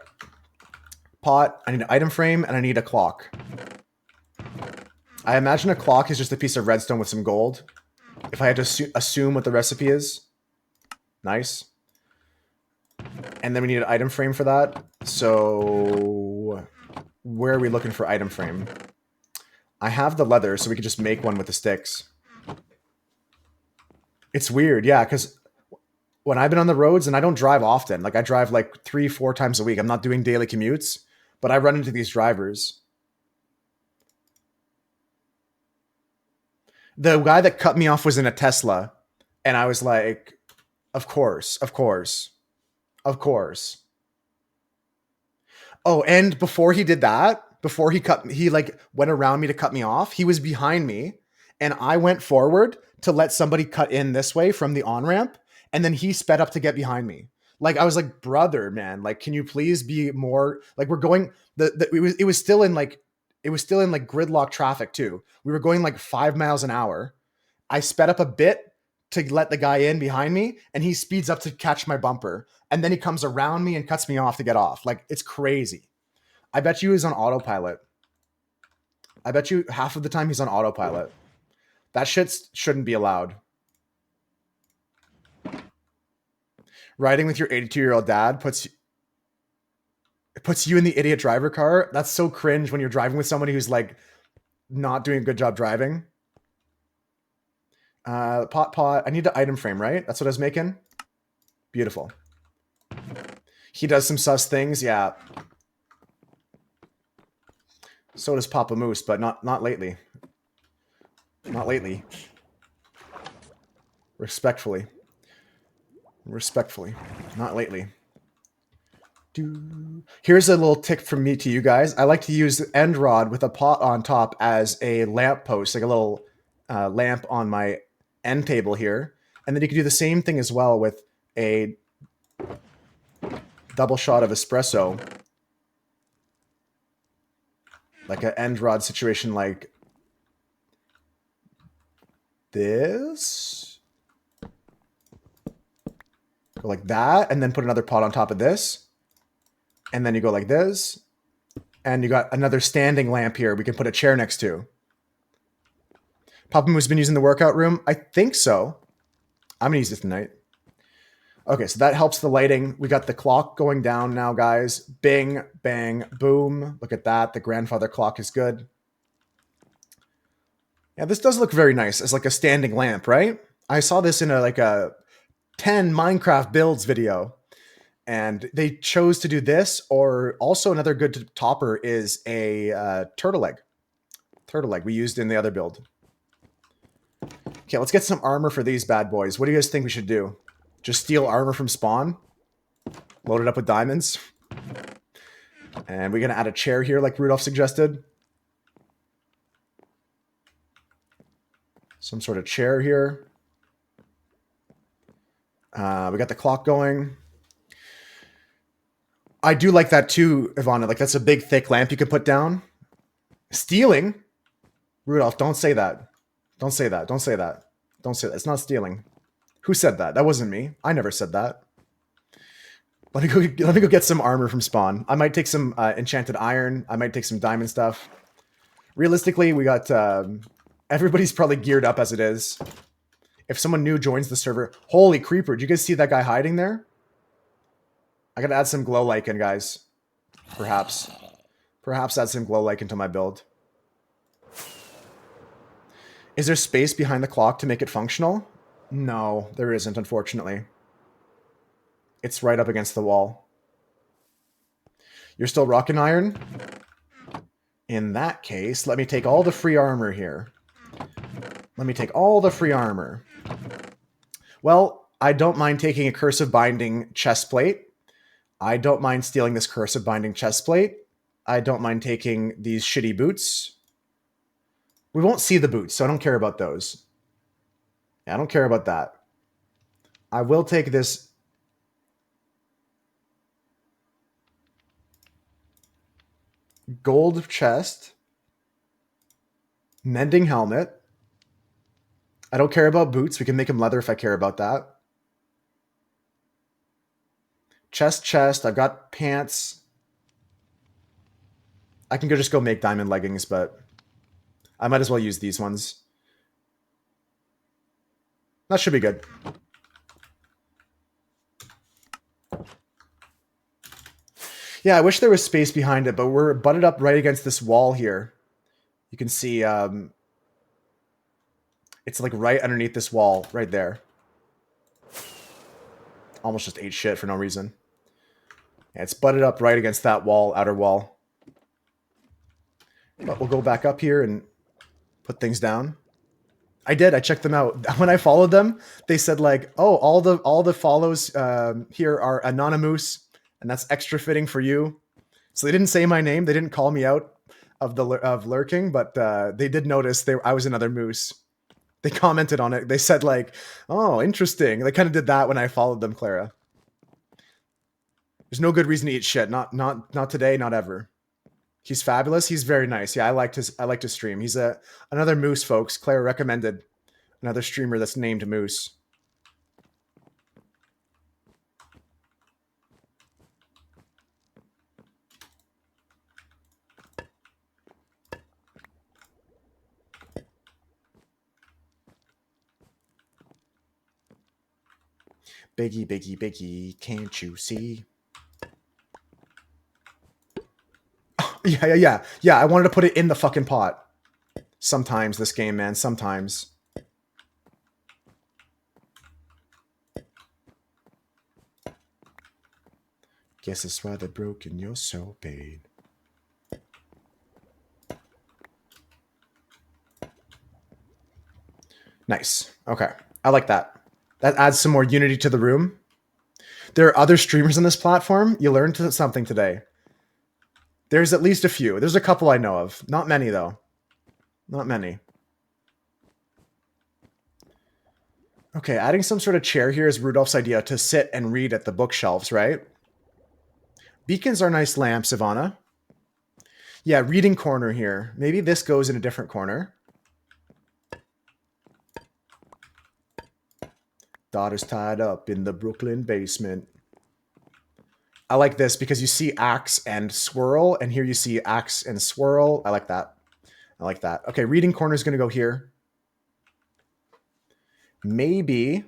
Pot, I need an item frame, and I need a clock. I imagine a clock is just a piece of redstone with some gold. If I had to assume what the recipe is. Nice. And then we need an item frame for that. So where are we looking for item frame? I have the leather, so we could just make one with the sticks. It's weird, yeah, because when I've been on the roads, and I don't drive often, like I drive like 3-4 times a week. I'm not doing daily commutes, but I run into these drivers. The guy that cut me off was in a Tesla, and I was like, of course, of course, of course. Oh, and before he did that, before he like went around me to cut me off, he was behind me, and I went forward to let somebody cut in this way from the on ramp, and then he sped up to get behind me. Like I was like, brother, man, like, can you please be more like we're going it was still in like gridlock traffic too. We were going like 5 miles an hour. I sped up a bit to let the guy in behind me, and he speeds up to catch my bumper, and then he comes around me and cuts me off to get off. Like, it's crazy. I bet you he's on autopilot. I bet you half of the time he's on autopilot. That shit shouldn't be allowed. Riding with your 82-year-old dad puts you in the idiot driver car. That's so cringe when you're driving with somebody who's like not doing a good job driving. Pot. I need the item frame, right? That's what I was making. Beautiful. He does some sus things, yeah. So does Papa Moose, but not lately. Not lately. Respectfully. Not lately. Here's a little tip from me to you guys. I like to use the end rod with a pot on top as a lamp post, like a little lamp on my end table here. And then you can do the same thing as well with a double shot of espresso. Like an end rod situation like this. Go like that, and then put another pot on top of this. And then you go like this. And you got another standing lamp here we can put a chair next to. Papa Moo's been using the workout room? I think so. I'm gonna use it tonight. Okay, so that helps the lighting. We got the clock going down now, guys. Bing, bang, boom. Look at that. The grandfather clock is good. Yeah, this does look very nice as like a standing lamp, right? I saw this in a 10 Minecraft builds video, and they chose to do this, or also another good topper is a turtle egg. Turtle egg we used in the other build. Okay, let's get some armor for these bad boys. What do you guys think we should do? Just steal armor from spawn? Load it up with diamonds? And we're going to add a chair here like Rudolph suggested. Some sort of chair here. We got the clock going. I do like that too, Ivana. Like, that's a big, thick lamp you could put down. Stealing? Rudolph, don't say that. Don't say that. Don't say that. Don't say that. It's not stealing. Who said that? That wasn't me. I never said that. Let me go get some armor from spawn. I might take some enchanted iron. I might take some diamond stuff. Realistically, we got... everybody's probably geared up as it is. If someone new joins the server... Holy creeper, did you guys see that guy hiding there? I gotta add some glow lichen, guys. Perhaps. Perhaps add some glow lichen to my build. Is there space behind the clock to make it functional? No, there isn't, unfortunately. It's right up against the wall. You're still rocking iron? In that case, let me take all the free armor here. Let me take all the free armor. Well, I don't mind taking a cursive binding chest plate. I don't mind stealing this cursive binding chest plate. I don't mind taking these shitty boots. We won't see the boots, so I don't care about those. Yeah, I don't care about that. I will take this gold chest, mending helmet. I don't care about boots. We can make them leather if I care about that. Chest. I've got pants. I can just go make diamond leggings, but I might as well use these ones. That should be good. Yeah, I wish there was space behind it, but we're butted up right against this wall here. You can see it's like right underneath this wall right there. almost just ate shit for no reason. Yeah, it's butted up right against that wall, outer wall. But we'll go back up here and put things down. I did. I checked them out. When I followed them, they said like, "Oh, all the follows here are anonymous, and that's extra fitting for you." So they didn't say my name. They didn't call me out of lurking, but they did notice I was another moose. They commented on it. They said like, "Oh, interesting." They kind of did that when I followed them, Clara. There's no good reason to eat shit. Not today. Not ever. He's fabulous. He's very nice. Yeah, I liked his stream. He's another moose, folks. Claire recommended another streamer that's named Moose. Biggie, biggie, biggie, can't you see? Yeah. I wanted to put it in the fucking pot. Sometimes this game, man. Sometimes. Guess that's why they're broken. You're so paid. Nice. Okay. I like that. That adds some more unity to the room. There are other streamers on this platform. You learned something today. There's at least a few. There's a couple I know of. Not many, though. Not many. Okay, adding some sort of chair here is Rudolph's idea to sit and read at the bookshelves, right? Beacons are nice lamps, Ivana. Yeah, reading corner here. Maybe this goes in a different corner. Daughter's tied up in the Brooklyn basement. I like this because you see axe and swirl, and here you see axe and swirl. I like that. I like that. Okay, reading corner is going to go here. Maybe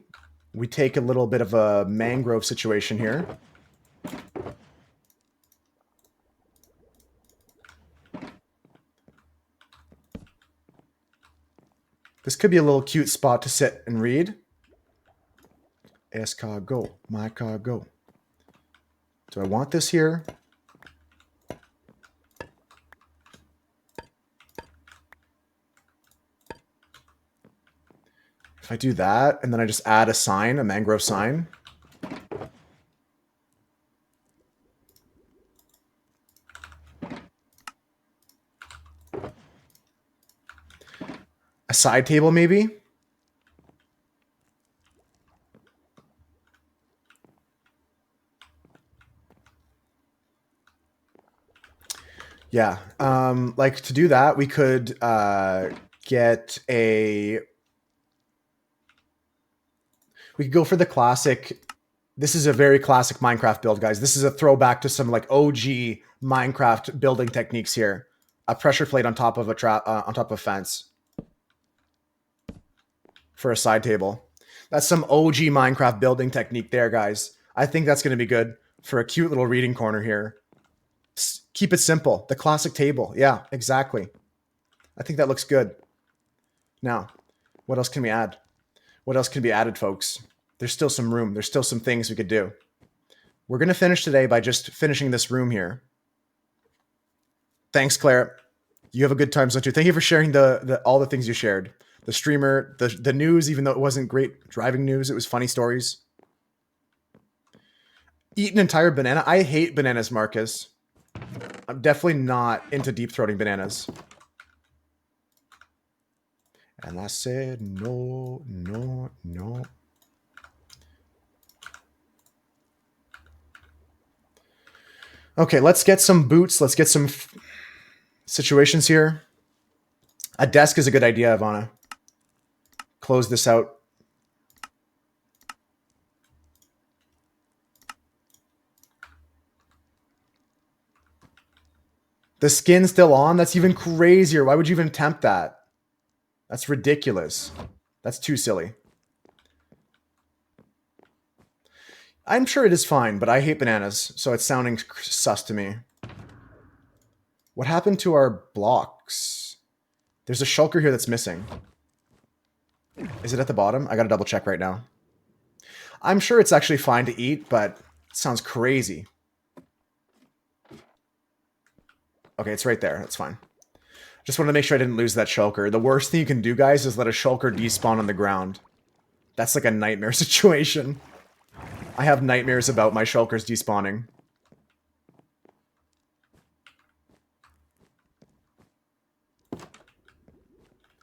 we take a little bit of a mangrove situation here. This could be a little cute spot to sit and read. Escargot, my cargo. Do I want this here? If I do that, and then I just add a sign, a mangrove sign. A side table, maybe? Yeah, like to do that, we could get a... We could go for the classic... This is a very classic Minecraft build, guys. This is a throwback to some like OG Minecraft building techniques here. A pressure plate on top of a on top of a fence for a side table. That's some OG Minecraft building technique there, guys. I think that's going to be good for a cute little reading corner here. Keep it simple. The classic table. Yeah, exactly. I think that looks good. Now, what else can we add? What else can be added, folks? There's still some room. There's still some things we could do. We're going to finish today by just finishing this room here. Thanks, Claire. You have a good time, so too. Thank you for sharing all the things you shared. The streamer, the news, even though it wasn't great driving news, it was funny stories. Eat an entire banana. I hate bananas, Marcus. I'm definitely not into deep throating bananas. And I said, no, no, no. Okay, let's get some boots. Let's get some situations here. A desk is a good idea, Ivana. Close this out. The skin's still on? That's even crazier. Why would you even attempt that? That's ridiculous. That's too silly. I'm sure it is fine, but I hate bananas, so it's sounding sus to me. What happened to our blocks? There's a shulker here that's missing. Is it at the bottom? I gotta double check right now. I'm sure it's actually fine to eat, but it sounds crazy. Okay, it's right there. That's fine. Just wanted to make sure I didn't lose that shulker. The worst thing you can do, guys, is let a shulker despawn on the ground. That's like a nightmare situation. I have nightmares about my shulkers despawning.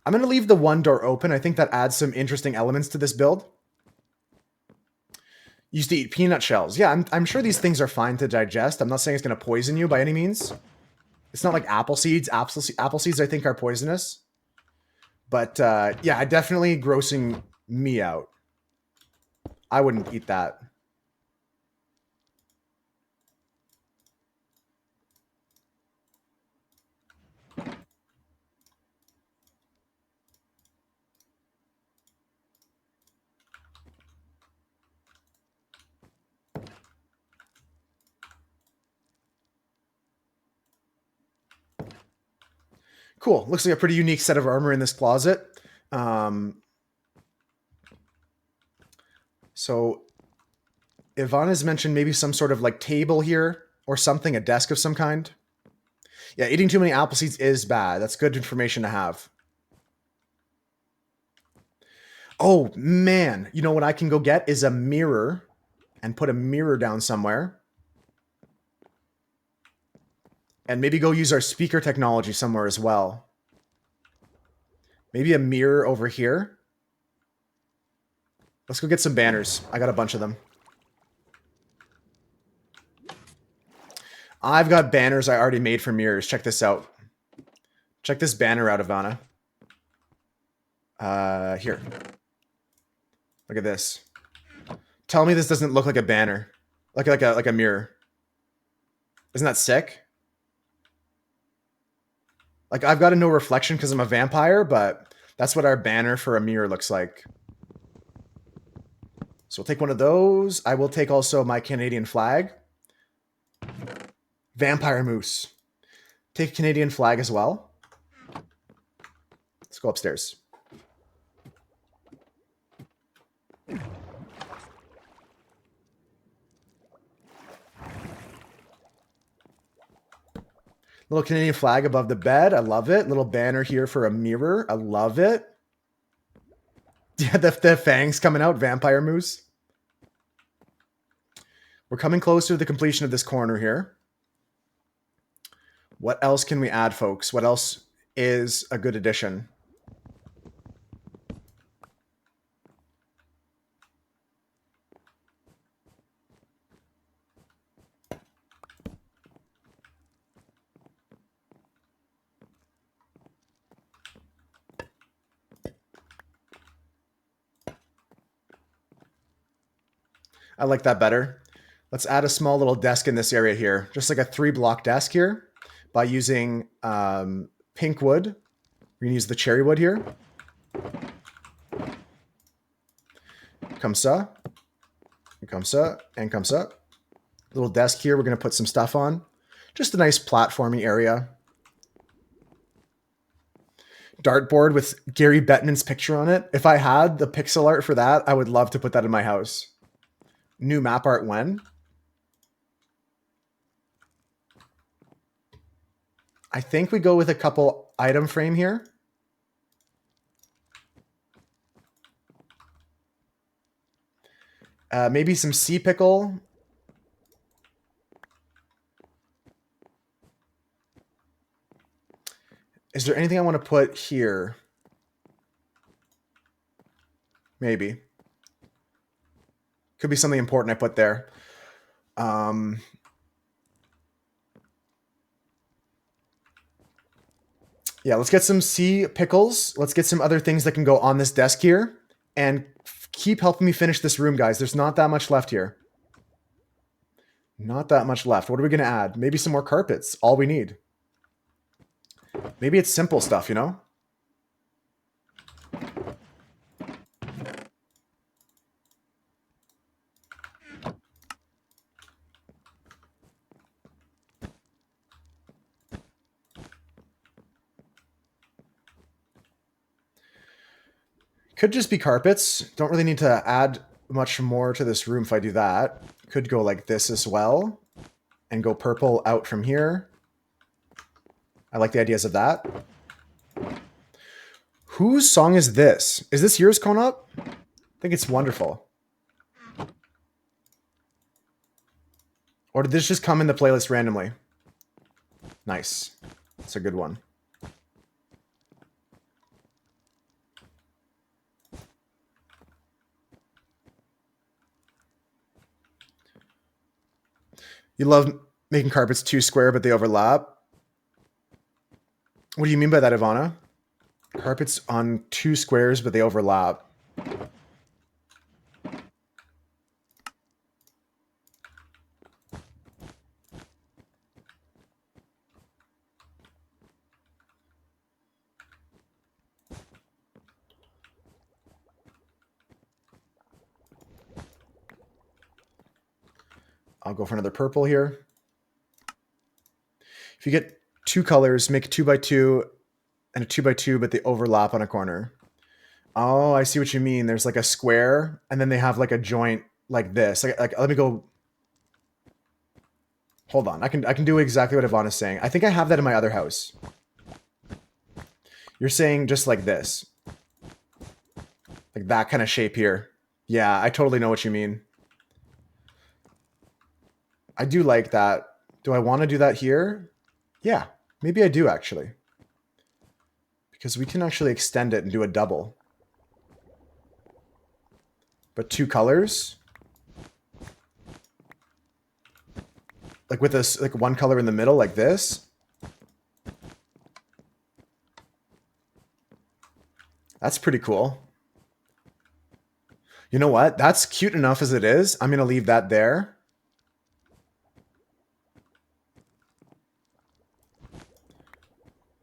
I'm going to leave the one door open. I think that adds some interesting elements to this build. Used to eat peanut shells. Yeah, I'm sure these things are fine to digest. I'm not saying it's going to poison you by any means. It's not like apple seeds. Apple seeds, I think, are poisonous. But yeah, definitely grossing me out. I wouldn't eat that. Cool. Looks like a pretty unique set of armor in this closet. So Ivan has mentioned maybe some sort of like table here or something, a desk of some kind. Yeah, eating too many apple seeds is bad. That's good information to have. Oh, man. You know what I can go get is a mirror and put a mirror down somewhere. And maybe go use our speaker technology somewhere as well. Maybe a mirror over here. Let's go get some banners. I got a bunch of them. I've got banners I already made for mirrors. Check this out. Check this banner out, Ivana. Here. Look at this. Tell me this doesn't look like a banner. Like a mirror. Isn't that sick? Like, I've got a no reflection because I'm a vampire, but that's what our banner for a mirror looks like. So we'll take one of those. I will take also my Canadian flag. Vampire moose. Take Canadian flag as well. Let's go upstairs. Little Canadian flag above the bed. I love it. Little banner here for a mirror. I love it. Yeah, the fangs coming out. Vampire moose. We're coming close to the completion of this corner here. What else can we add, folks? What else is a good addition? I like that better. Let's add a small little desk in this area here. Just like a 3-block desk here by using pink wood. We're going to use the cherry wood here. Comme ça. Comme ça. And comme ça. Little desk here we're going to put some stuff on. Just a nice platforming area. Dartboard with Gary Bettman's picture on it. If I had the pixel art for that, I would love to put that in my house. New map art when? I think we go with a couple item frame here. Maybe some sea pickle. Is there anything I want to put here? Maybe. Could be something important I put there. Yeah, let's get some sea pickles. Let's get some other things that can go on this desk here. And keep helping me finish this room, guys. There's not that much left here. Not that much left. What are we going to add? Maybe some more carpets. All we need. Maybe it's simple stuff, you know? Could just be carpets. Don't really need to add much more to this room if I do that. Could go like this as well and go purple out from here. I like the ideas of that. Whose song is this? Is this yours, Conop? I think it's wonderful. Or did this just come in the playlist randomly? Nice. It's a good one. You love making carpets too square, but they overlap. What do you mean by that, Ivana? Carpets on 2 squares, but they overlap. I'll go for another purple here. If you get 2 colors, make a 2x2 and a 2x2, but they overlap on a corner. Oh, I see what you mean. There's like a square, and then they have like a joint like this. Like let me go. Hold on. I can do exactly what Ivana's saying. I think I have that in my other house. You're saying just like this. Like that kind of shape here. Yeah, I totally know what you mean. I do like that. Do I want to do that here? Yeah, maybe I do actually. Because we can actually extend it and do a double. But 2 colors? Like with this, like 1 color in the middle like this? That's pretty cool. You know what? That's cute enough as it is. I'm going to leave that there.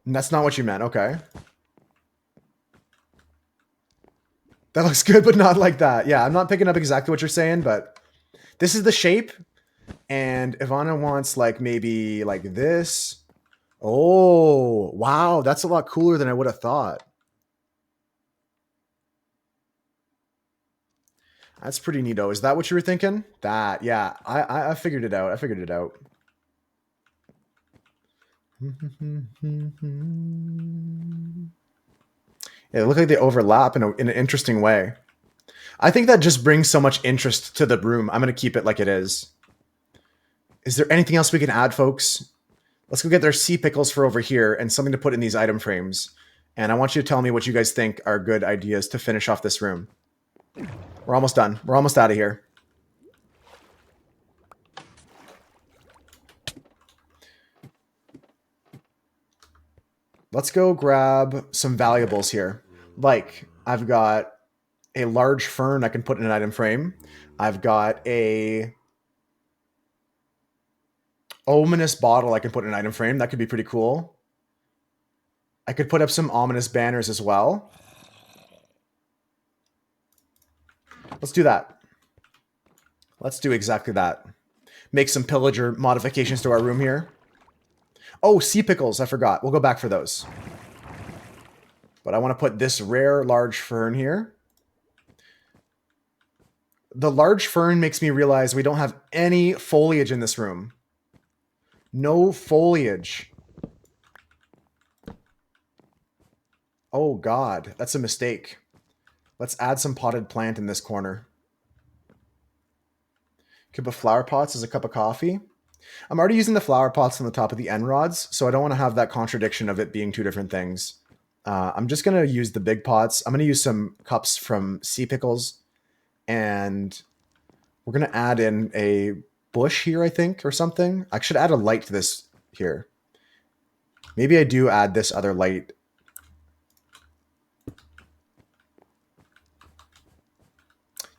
And that's not what you meant. Okay. That looks good, but not like that. Yeah, I'm not picking up exactly what you're saying, but this is the shape. And Ivana wants like maybe like this. Oh, wow. That's a lot cooler than I would have thought. That's pretty neato. Is that what you were thinking? That, yeah. I figured it out. I figured it out. Yeah, they look like they overlap in an interesting way. I think that just brings so much interest to the room. I'm going to keep it like it is. Is there anything else we can add, folks? Let's go get their sea pickles for over here and something to put in these item frames. And I want you to tell me what you guys think are good ideas to finish off this room. We're almost done. We're almost out of here. Let's go grab some valuables here. Like, I've got a large fern I can put in an item frame. I've got a ominous bottle I can put in an item frame. That could be pretty cool. I could put up some ominous banners as well. Let's do that. Let's do exactly that. Make some pillager modifications to our room here. Oh, sea pickles. I forgot. We'll go back for those. But I want to put this rare large fern here. The large fern makes me realize we don't have any foliage in this room. No foliage. Oh, God. That's a mistake. Let's add some potted plant in this corner. Could put flower pots as a cup of coffee. I'm already using the flower pots on the top of the end rods, so I don't want to have that contradiction of it being 2 different things. I'm just going to use the big pots. I'm going to use some cups from sea pickles, and we're going to add in a bush here, I think, or something. I should add a light to this here. Maybe I do add this other light.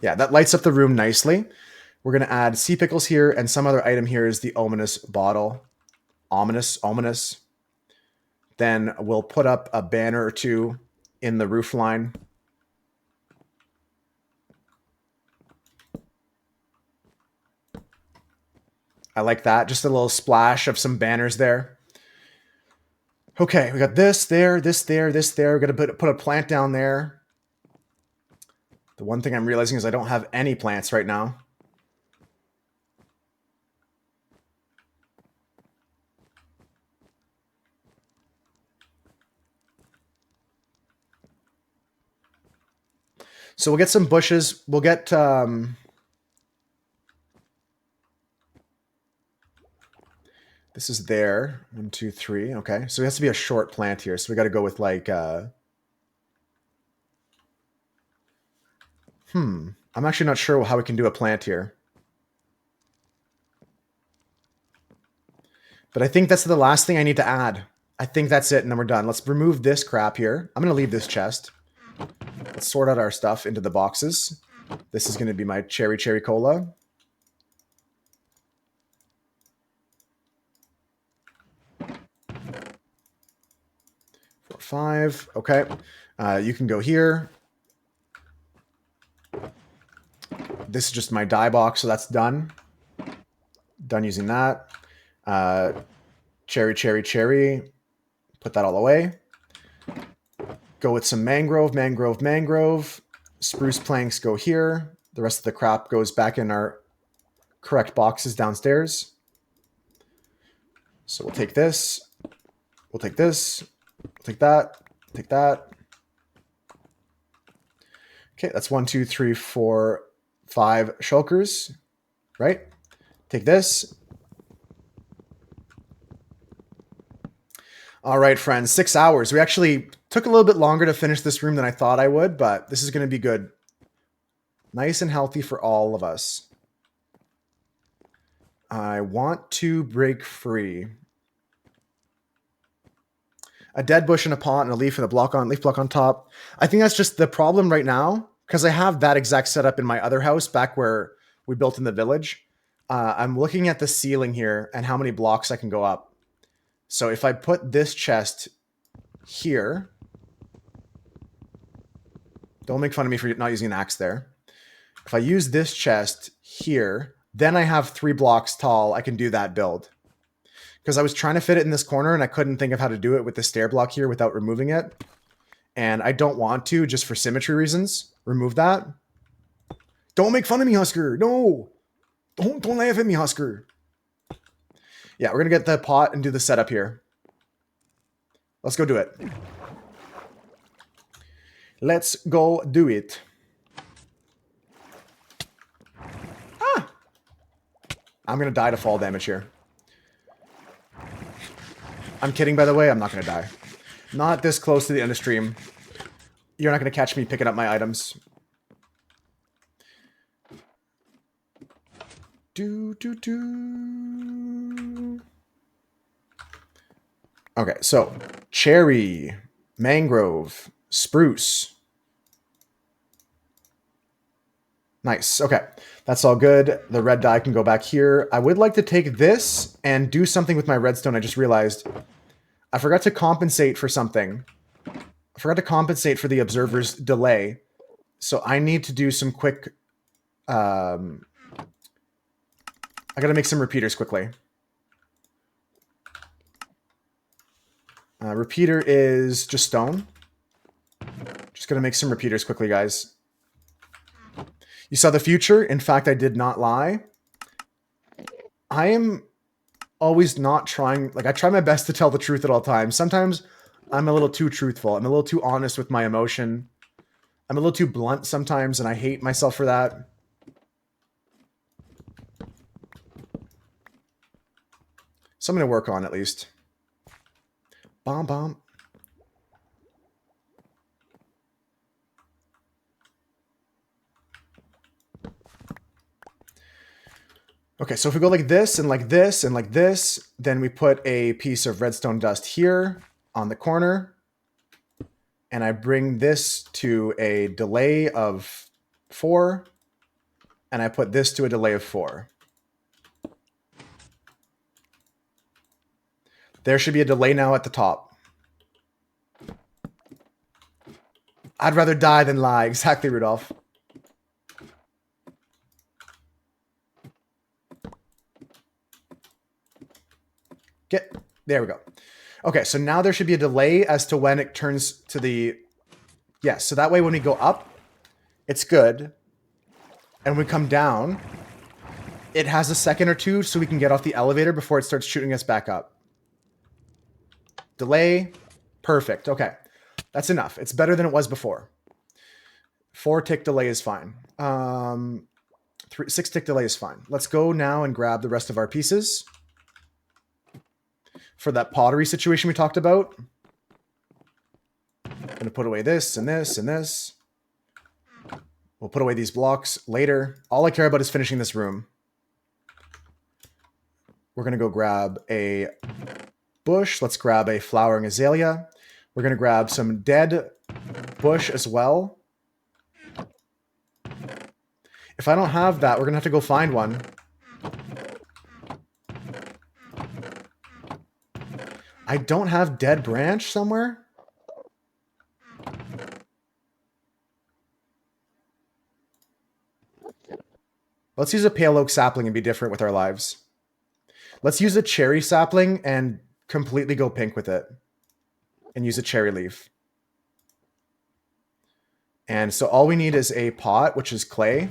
Yeah, that lights up the room nicely. We're going to add sea pickles here, and some other item here is the ominous bottle. Ominous. Then we'll put up a banner or 2 in the roof line. I like that. Just a little splash of some banners there. Okay, we got this there, this there, this there. We're going to put a plant down there. The one thing I'm realizing is I don't have any plants right now. So we'll get some bushes. We'll get... this is there. 1, 2, 3. Okay. So it has to be a short plant here. So we got to go with like... I'm actually not sure how we can do a plant here. But I think that's the last thing I need to add. I think that's it, and then we're done. Let's remove this crap here. I'm going to leave this chest. Let's sort out our stuff into the boxes. This is going to be my cherry cola. Four, 5. Okay. You can go here. This is just my dye box, so that's done. Done using that. Cherry. Put that all away. Go with some mangrove. Spruce planks go here. The rest of the crap goes back in our correct boxes downstairs. So we'll take this. We'll take this. We'll take that. Take that. Okay, that's 1, 2, 3, 4, 5 shulkers, right? Take this. All right, friends, 6 hours. We actually took a little bit longer to finish this room than I thought I would, but this is going to be good. Nice and healthy for all of us. I want to break free. A dead bush in a pot and a leaf with a leaf block on top. I think that's just the problem right now, because I have that exact setup in my other house back where we built in the village. I'm looking at the ceiling here and how many blocks I can go up. So if I put this chest here, don't make fun of me for not using an axe there. If I use this chest here, then I have 3 blocks tall. I can do that build. Because I was trying to fit it in this corner and I couldn't think of how to do it with the stair block here without removing it. And I don't want to, just for symmetry reasons, remove that. Don't make fun of me, Husker. No. Don't laugh at me, Husker. Yeah, we're going to get the pot and do the setup here. Let's go do it. Let's go do it. Ah! I'm going to die to fall damage here. I'm kidding, by the way. I'm not going to die. Not this close to the end of stream. You're not going to catch me picking up my items. Okay, so cherry, mangrove, spruce. Nice. Okay, that's all good. The red dye can go back here. I would like to take this and do something with my redstone. I just realized I forgot to compensate for something. I forgot to compensate for the observer's delay. So I need to do some quick... I got to make some repeaters quickly. Repeater is just stone. Just going to make some repeaters quickly, guys. You saw the future. In fact, I did not lie. I am always not trying... Like, I try my best to tell the truth at all times. Sometimes I'm a little too truthful. I'm a little too honest with my emotion. I'm a little too blunt sometimes, and I hate myself for that. So I'm going to work on at least. Bomb. Okay, so if we go like this and like this and like this, then we put a piece of redstone dust here on the corner. And I bring this to a delay of 4. And I put this to a delay of 4. There should be a delay now at the top. I'd rather die than lie. Exactly, Rudolph. There we go. Okay, so now there should be a delay as to when it turns to the... Yes, so that way when we go up, It's good. And when we come down, it has a second or two so we can get off the elevator before it starts shooting us back up. Delay. Perfect. Okay. That's enough. It's better than it was before. 4-tick delay is fine. 6-tick delay is fine. Let's go now and grab the rest of our pieces for that pottery situation we talked about. I'm going to put away this and this and this. We'll put away these blocks later. All I care about is finishing this room. We're going to go grab a bush. Let's grab a flowering azalea. We're going to grab some dead bush as well. If I don't have that, we're going to have to go find one. I don't have dead branch somewhere. Let's use a pale oak sapling and be different with our lives. Let's use a cherry sapling and completely go pink with it. And use a cherry leaf. And so all we need is a pot, which is clay.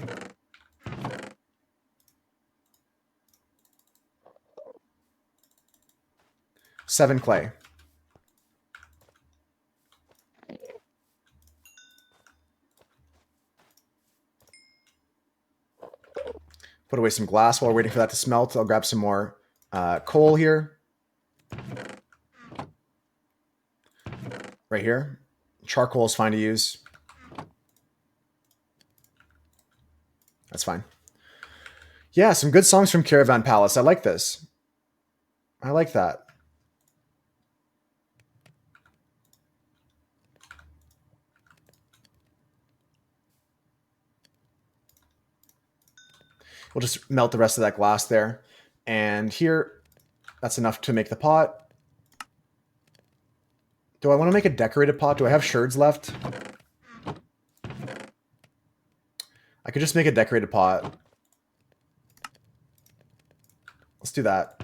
Seven clay. Put away some glass while we're waiting for that to smelt. I'll grab some more coal here. Right here. Charcoal is fine to use. That's fine. Yeah, some good songs from Caravan Palace. I like this. I like that. We'll just melt the rest of that glass there. And here, that's enough to make the pot. Do I want to make a decorated pot? Do I have sherds left? I could just make a decorated pot. Let's do that.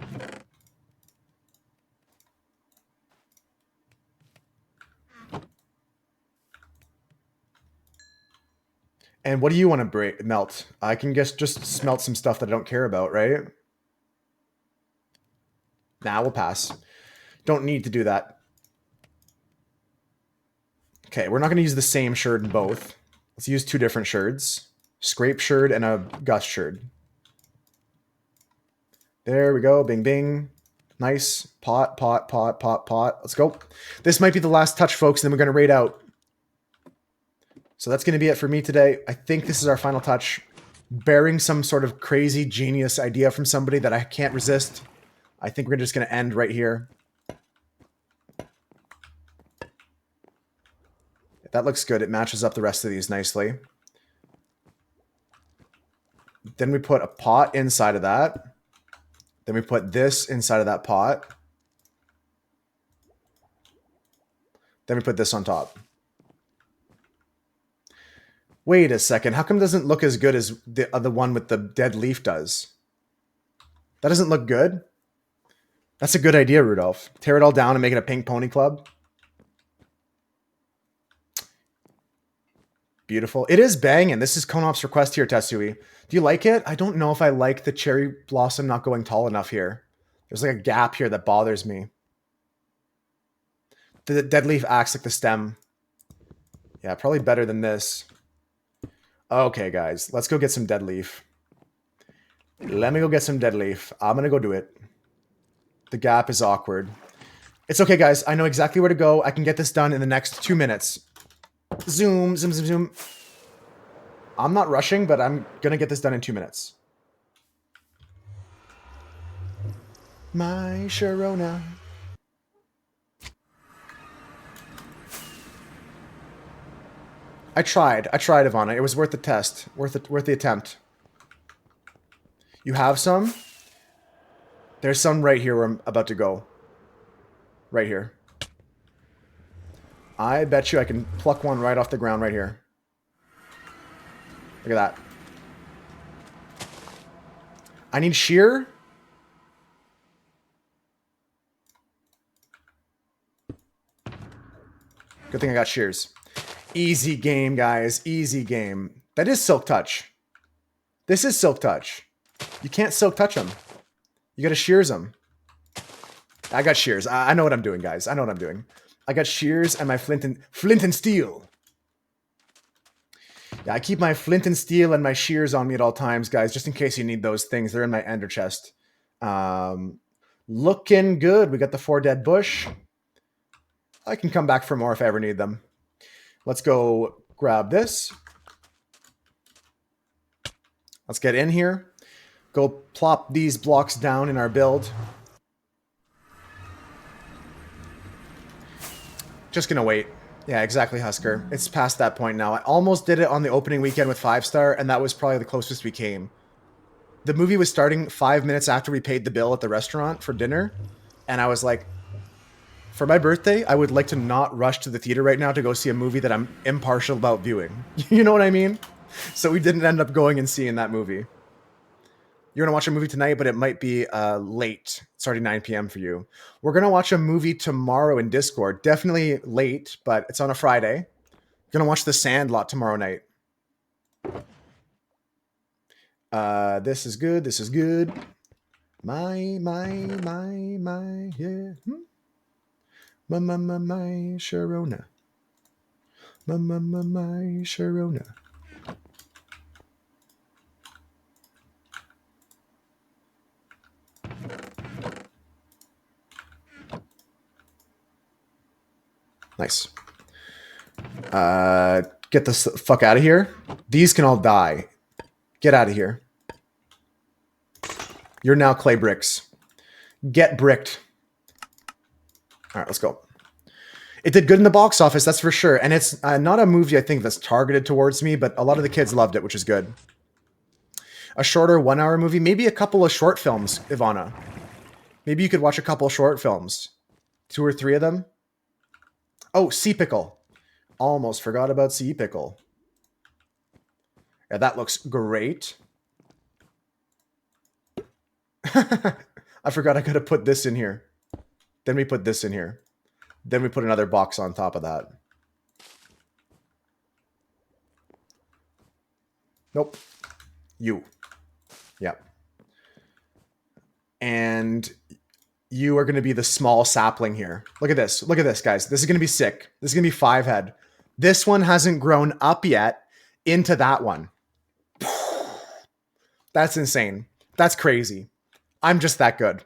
And what do you want to melt? I can just smelt some stuff that I don't care about, right? Nah, we'll pass. Don't need to do that. Okay, we're not going to use the same sherd in both. Let's use two different sherds. Scrape sherd and a gust sherd. There we go. Bing, bing. Nice. Pot, pot, pot, pot, pot. Let's go. This might be the last touch, folks, and then we're going to raid out. So that's going to be it for me today. I think this is our final touch. Bearing some sort of crazy genius idea from somebody that I can't resist. I think we're just going to end right here. That looks good. It matches up the rest of these nicely. Then we put a pot inside of that. Then we put this inside of that pot. Then we put this on top. Wait a second. How come it doesn't look as good as the other one with the dead leaf does? That doesn't look good? That's a good idea, Rudolph. Tear it all down and make it a pink pony club. Beautiful. It is banging. This is Konop's request here, Tetsui. Do you like it? I don't know if I like the cherry blossom not going tall enough here. There's like a gap here that bothers me. The dead leaf acts like the stem. Yeah, probably better than this. Okay, guys. Let's go get some dead leaf. Let me go get some dead leaf. I'm going to go do it. The gap is awkward. It's okay, guys. I know exactly where to go. I can get this done in the next 2 minutes. Zoom, zoom, zoom, zoom. I'm not rushing, but I'm going to get this done in 2 minutes. My Sharona. I tried, Ivana. It was worth the test. Worth the attempt. You have some? There's some right here where I'm about to go. Right here. I bet you I can pluck one right off the ground right here. Look at that. I need shear. Good thing I got shears. Easy game, guys. Easy game. That is Silk Touch. This is Silk Touch. You can't Silk Touch them. You gotta Shears them. I got Shears. I know what I'm doing, guys. I know what I'm doing. I got Shears and my Flint and Steel. Yeah, I keep my Flint and Steel and my Shears on me at all times, guys, just in case you need those things. They're in my Ender chest. Looking good. We got the 4 dead bush. I can come back for more if I ever need them. Let's go grab this. Let's get in here. Go plop these blocks down in our build. Just gonna wait. Yeah, exactly, Husker. It's past that point now. I almost did it on the opening weekend with 5-star, and that was probably the closest we came. The movie was starting 5 minutes after we paid the bill at the restaurant for dinner, and I was like, for my birthday, I would like to not rush to the theater right now to go see a movie that I'm impartial about viewing. You know what I mean? So we didn't end up going and seeing that movie. You're going to watch a movie tonight, but it might be late, starting 9 p.m. for you. We're going to watch a movie tomorrow in Discord. Definitely late, but it's on a Friday. Going to watch The Sandlot tomorrow night. This is good. This is good. My, yeah. My, Sharona. My, Sharona. Nice. Get the fuck out of here. These can all die. Get out of here. You're now clay bricks. Get bricked. All right, let's go. It did good in the box office, that's for sure. And it's not a movie, I think, that's targeted towards me, but a lot of the kids loved it, which is good. A shorter 1-hour movie, maybe a couple of short films, Ivana. Maybe you could watch a couple of short films. 2 or 3 of them. Oh, Sea Pickle. Almost forgot about Sea Pickle. Yeah, that looks great. I forgot I could have put this in here. Then we put this in here. Then we put another box on top of that. Nope. You. Yeah. And you are going to be the small sapling here. Look at this. Look at this, guys. This is going to be sick. This is going to be 5 head. This one hasn't grown up yet into that one. That's insane. That's crazy. I'm just that good.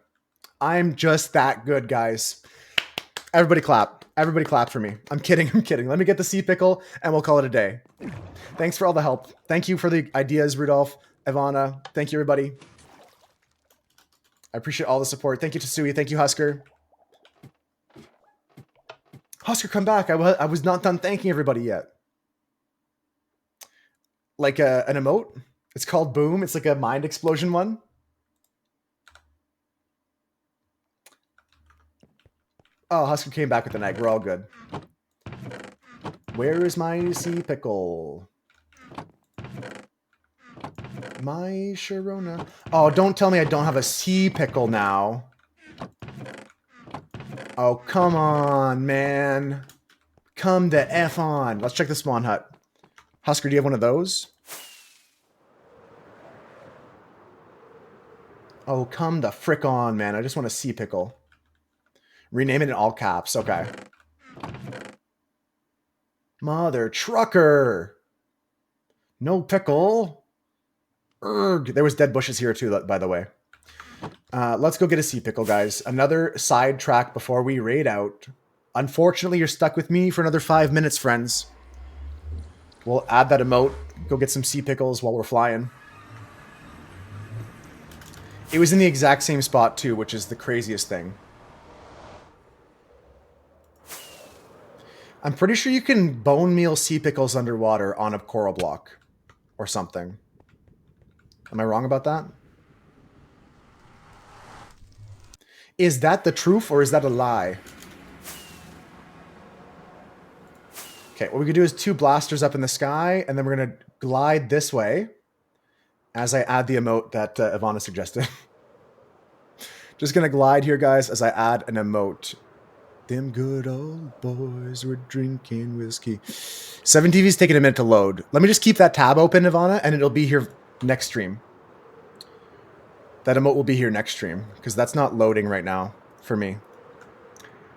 I'm just that good, guys. Everybody clap. Everybody clap for me. I'm kidding. I'm kidding. Let me get the Sea Pickle and we'll call it a day. Thanks for all the help. Thank you for the ideas, Rudolph, Ivana. Thank you, everybody. I appreciate all the support. Thank you to Sui. Thank you, Husker. Husker, come back. I was not done thanking everybody yet. Like an emote. It's called Boom. It's like a mind explosion one. Oh, Husker came back with an egg. We're all good. Where is my Sea Pickle? My Sharona. Oh, don't tell me I don't have a Sea Pickle now. Oh, come on, man. Come to F on. Let's check the spawn hut. Husker, do you have one of those? Oh, come the frick on, man. I just want a Sea Pickle. Rename it in all caps. Okay. Mother trucker. No pickle. Urgh. There was dead bushes here too, by the way. Let's go get a Sea Pickle, guys. Another side track before we raid out. Unfortunately, you're stuck with me for another 5 minutes, friends. We'll add that emote. Go get some Sea Pickles while we're flying. It was in the exact same spot too, which is the craziest thing. I'm pretty sure you can bone meal Sea Pickles underwater on a coral block or something. Am I wrong about that? Is that the truth or is that a lie? Okay, what we could do is 2 blasters up in the sky, and then we're going to glide this way as I add the emote that Ivana suggested. Just going to glide here, guys, as I add an emote. Them good old boys were drinking whiskey. 7TV's taking a minute to load. Let me just keep that tab open, Ivana, and it'll be here next stream. That emote will be here next stream, because that's not loading right now for me.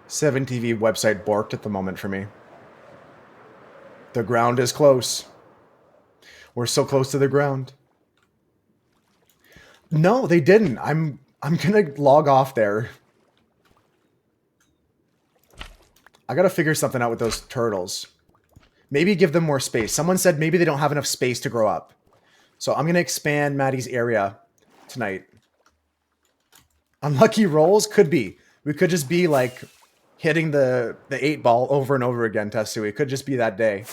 7TV website borked at the moment for me. The ground is close. We're so close to the ground. No, they didn't. I'm gonna log off there. I gotta figure something out with those turtles. Maybe give them more space. Someone said maybe they don't have enough space to grow up. So I'm gonna expand Maddie's area tonight. Unlucky rolls? Could be. We could just be like hitting the 8-ball over and over again, Tessui. It could just be that day.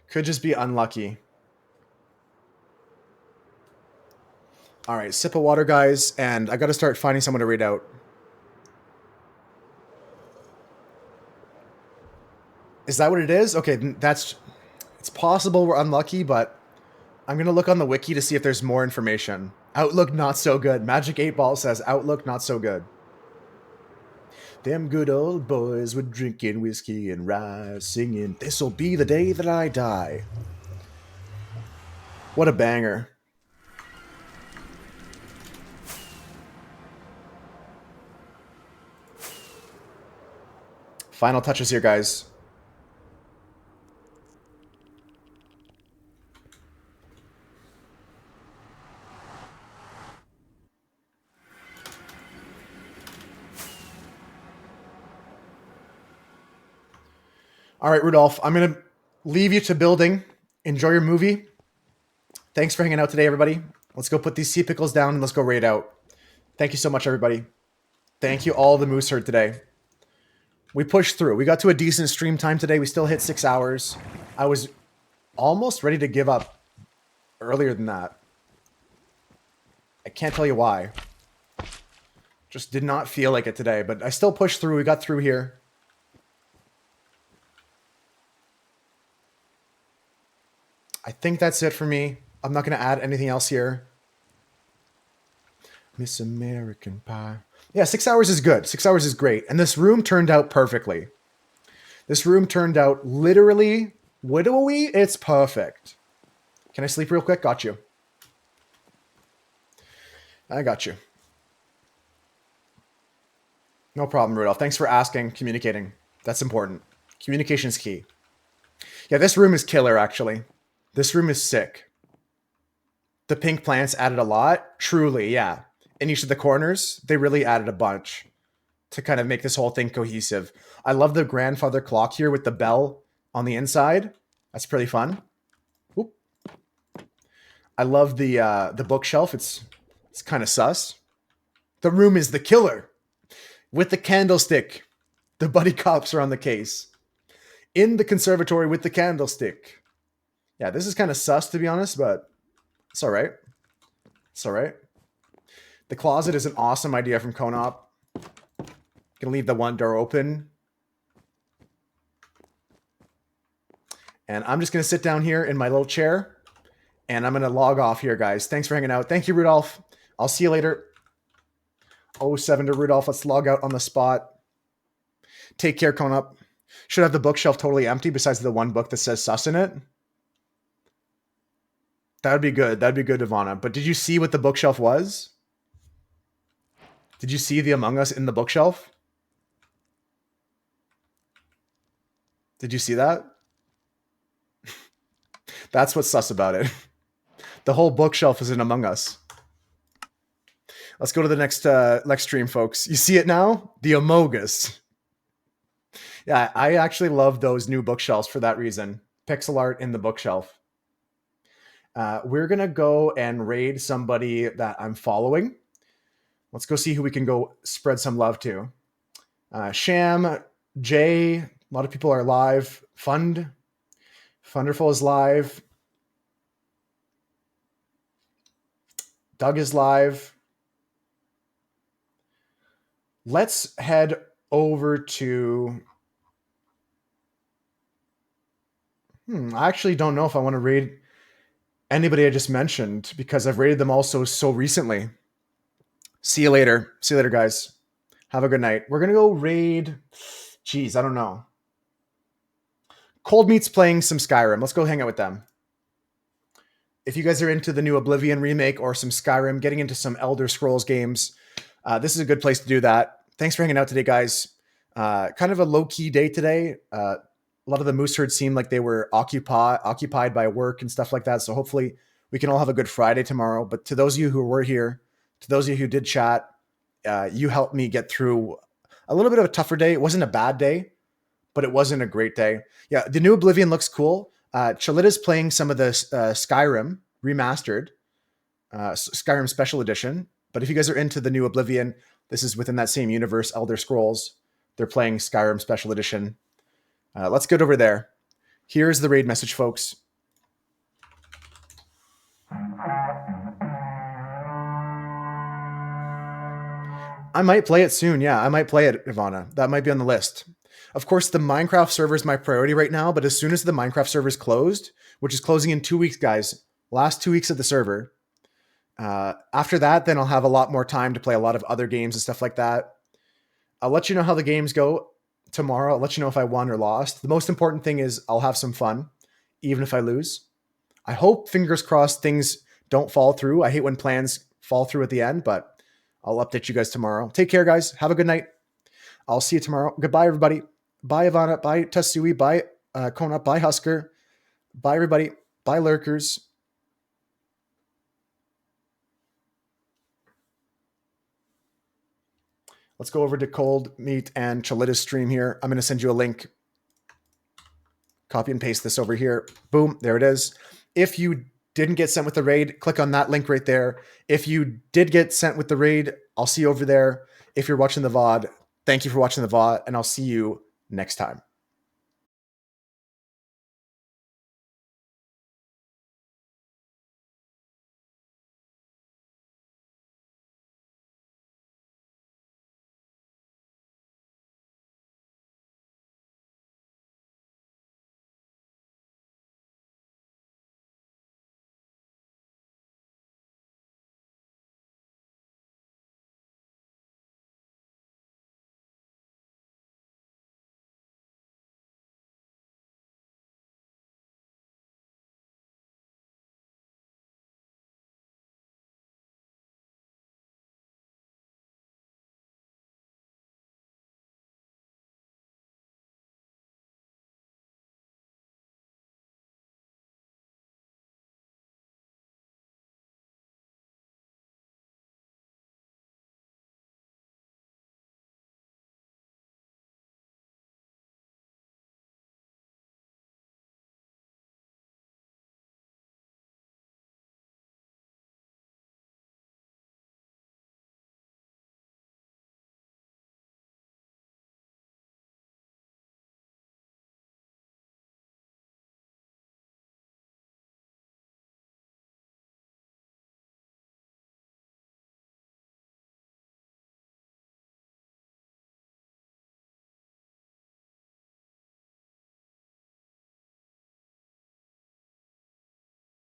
Could just be unlucky. All right, sip of water, guys, and I got to start finding someone to read out. Is that what it is? Okay, it's possible we're unlucky, but I'm going to look on the wiki to see if there's more information. Outlook not so good. Magic 8-ball says outlook not so good. Them good old boys were drinking whiskey and rye, singing, "This'll be the day that I die." What a banger. Final touches here, guys. All right, Rudolph, I'm going to leave you to building. Enjoy your movie. Thanks for hanging out today, everybody. Let's go put these sea pickles down and let's go raid out. Thank you so much, everybody. Thank you all the moose herd today. We pushed through. We got to a decent stream time today. We still hit 6 hours. I was almost ready to give up earlier than that. I can't tell you why. Just did not feel like it today, but I still pushed through. We got through here. I think that's it for me. I'm not going to add anything else here. Miss American Pie. Yeah, 6 hours is good. 6 hours is great. And this room turned out perfectly. This room turned out literally widowy. It's perfect. Can I sleep real quick? Got you. I got you. No problem, Rudolph. Thanks for asking, communicating. That's important. Communication is key. Yeah, this room is killer, actually. This room is sick. The pink plants added a lot. Truly, yeah. In each of the corners, they really added a bunch to kind of make this whole thing cohesive. I love the grandfather clock here with the bell on the inside. That's pretty fun. Oop. I love the bookshelf. It's kind of sus. The room is the killer. With the candlestick. The buddy cops are on the case. In the conservatory with the candlestick. Yeah, this is kind of sus, to be honest, but it's all right. It's all right. The closet is an awesome idea from Conop. Gonna leave the one door open. And I'm just gonna sit down here in my little chair and I'm gonna log off here, guys. Thanks for hanging out. Thank you, Rudolph. I'll see you later. 07 to Rudolph. Let's log out on the spot. Take care, Conop. Should have the bookshelf totally empty besides the one book that says sus in it. That would be good. That'd be good, Ivana. But did you see what the bookshelf was? Did you see the Among Us in the bookshelf? Did you see that? That's what's sus about it. The whole bookshelf is in Among Us. Let's go to the next stream, folks. You see it now? The Amogus. Yeah, I actually love those new bookshelves for that reason. Pixel art in the bookshelf. We're going to go and raid somebody that I'm following. Let's go see who we can go spread some love to. Sham, Jay, a lot of people are live. Funderful is live. Doug is live. Let's head over to... I actually don't know if I want to raid anybody I just mentioned because I've raided them all so recently. See you later. See you later, guys. Have a good night. We're gonna go raid. Jeez, I don't know. Cold Meat's playing some Skyrim. Let's go hang out with them. If you guys are into the new Oblivion remake or some Skyrim, getting into some Elder Scrolls games, this is a good place to do that. Thanks for hanging out today, guys. Kind of a low-key day today. A lot of the moose herd seemed like they were occupied by work and stuff like that. So hopefully we can all have a good Friday tomorrow. But to those of you who were here, to those of you who did chat, you helped me get through a little bit of a tougher day. It wasn't a bad day, but it wasn't a great day. Yeah, the new Oblivion looks cool. Cholita's playing some of the Skyrim remastered, Skyrim Special Edition. But if you guys are into the new Oblivion, this is within that same universe, Elder Scrolls. They're playing Skyrim Special Edition. Let's get over there. Here's the raid message, folks. I might play it soon. Yeah, I might play it, Ivana. That might be on the list. Of course, the Minecraft server is my priority right now, but as soon as the Minecraft server is closed, which is closing in 2 weeks, guys, last 2 weeks of the server, after that, then I'll have a lot more time to play a lot of other games and stuff like that. I'll let you know how the games go tomorrow. I'll let you know if I won or lost. The most important thing is I'll have some fun, even if I lose. I hope, fingers crossed, things don't fall through. I hate when plans fall through at the end, but I'll update you guys tomorrow. Take care, guys. Have a good night. I'll see you tomorrow. Goodbye, everybody. Bye, Ivana. Bye, Tessui. Bye, Kona. Bye, Husker. Bye, everybody. Bye, Lurkers. Let's go over to Cold Meat and Cholita's stream here. I'm going to send you a link. Copy and paste this over here. Boom. There it is. If you didn't get sent with the raid, click on that link right there. If you did get sent with the raid, I'll see you over there. If you're watching the VOD, thank you for watching the VOD, and I'll see you next time.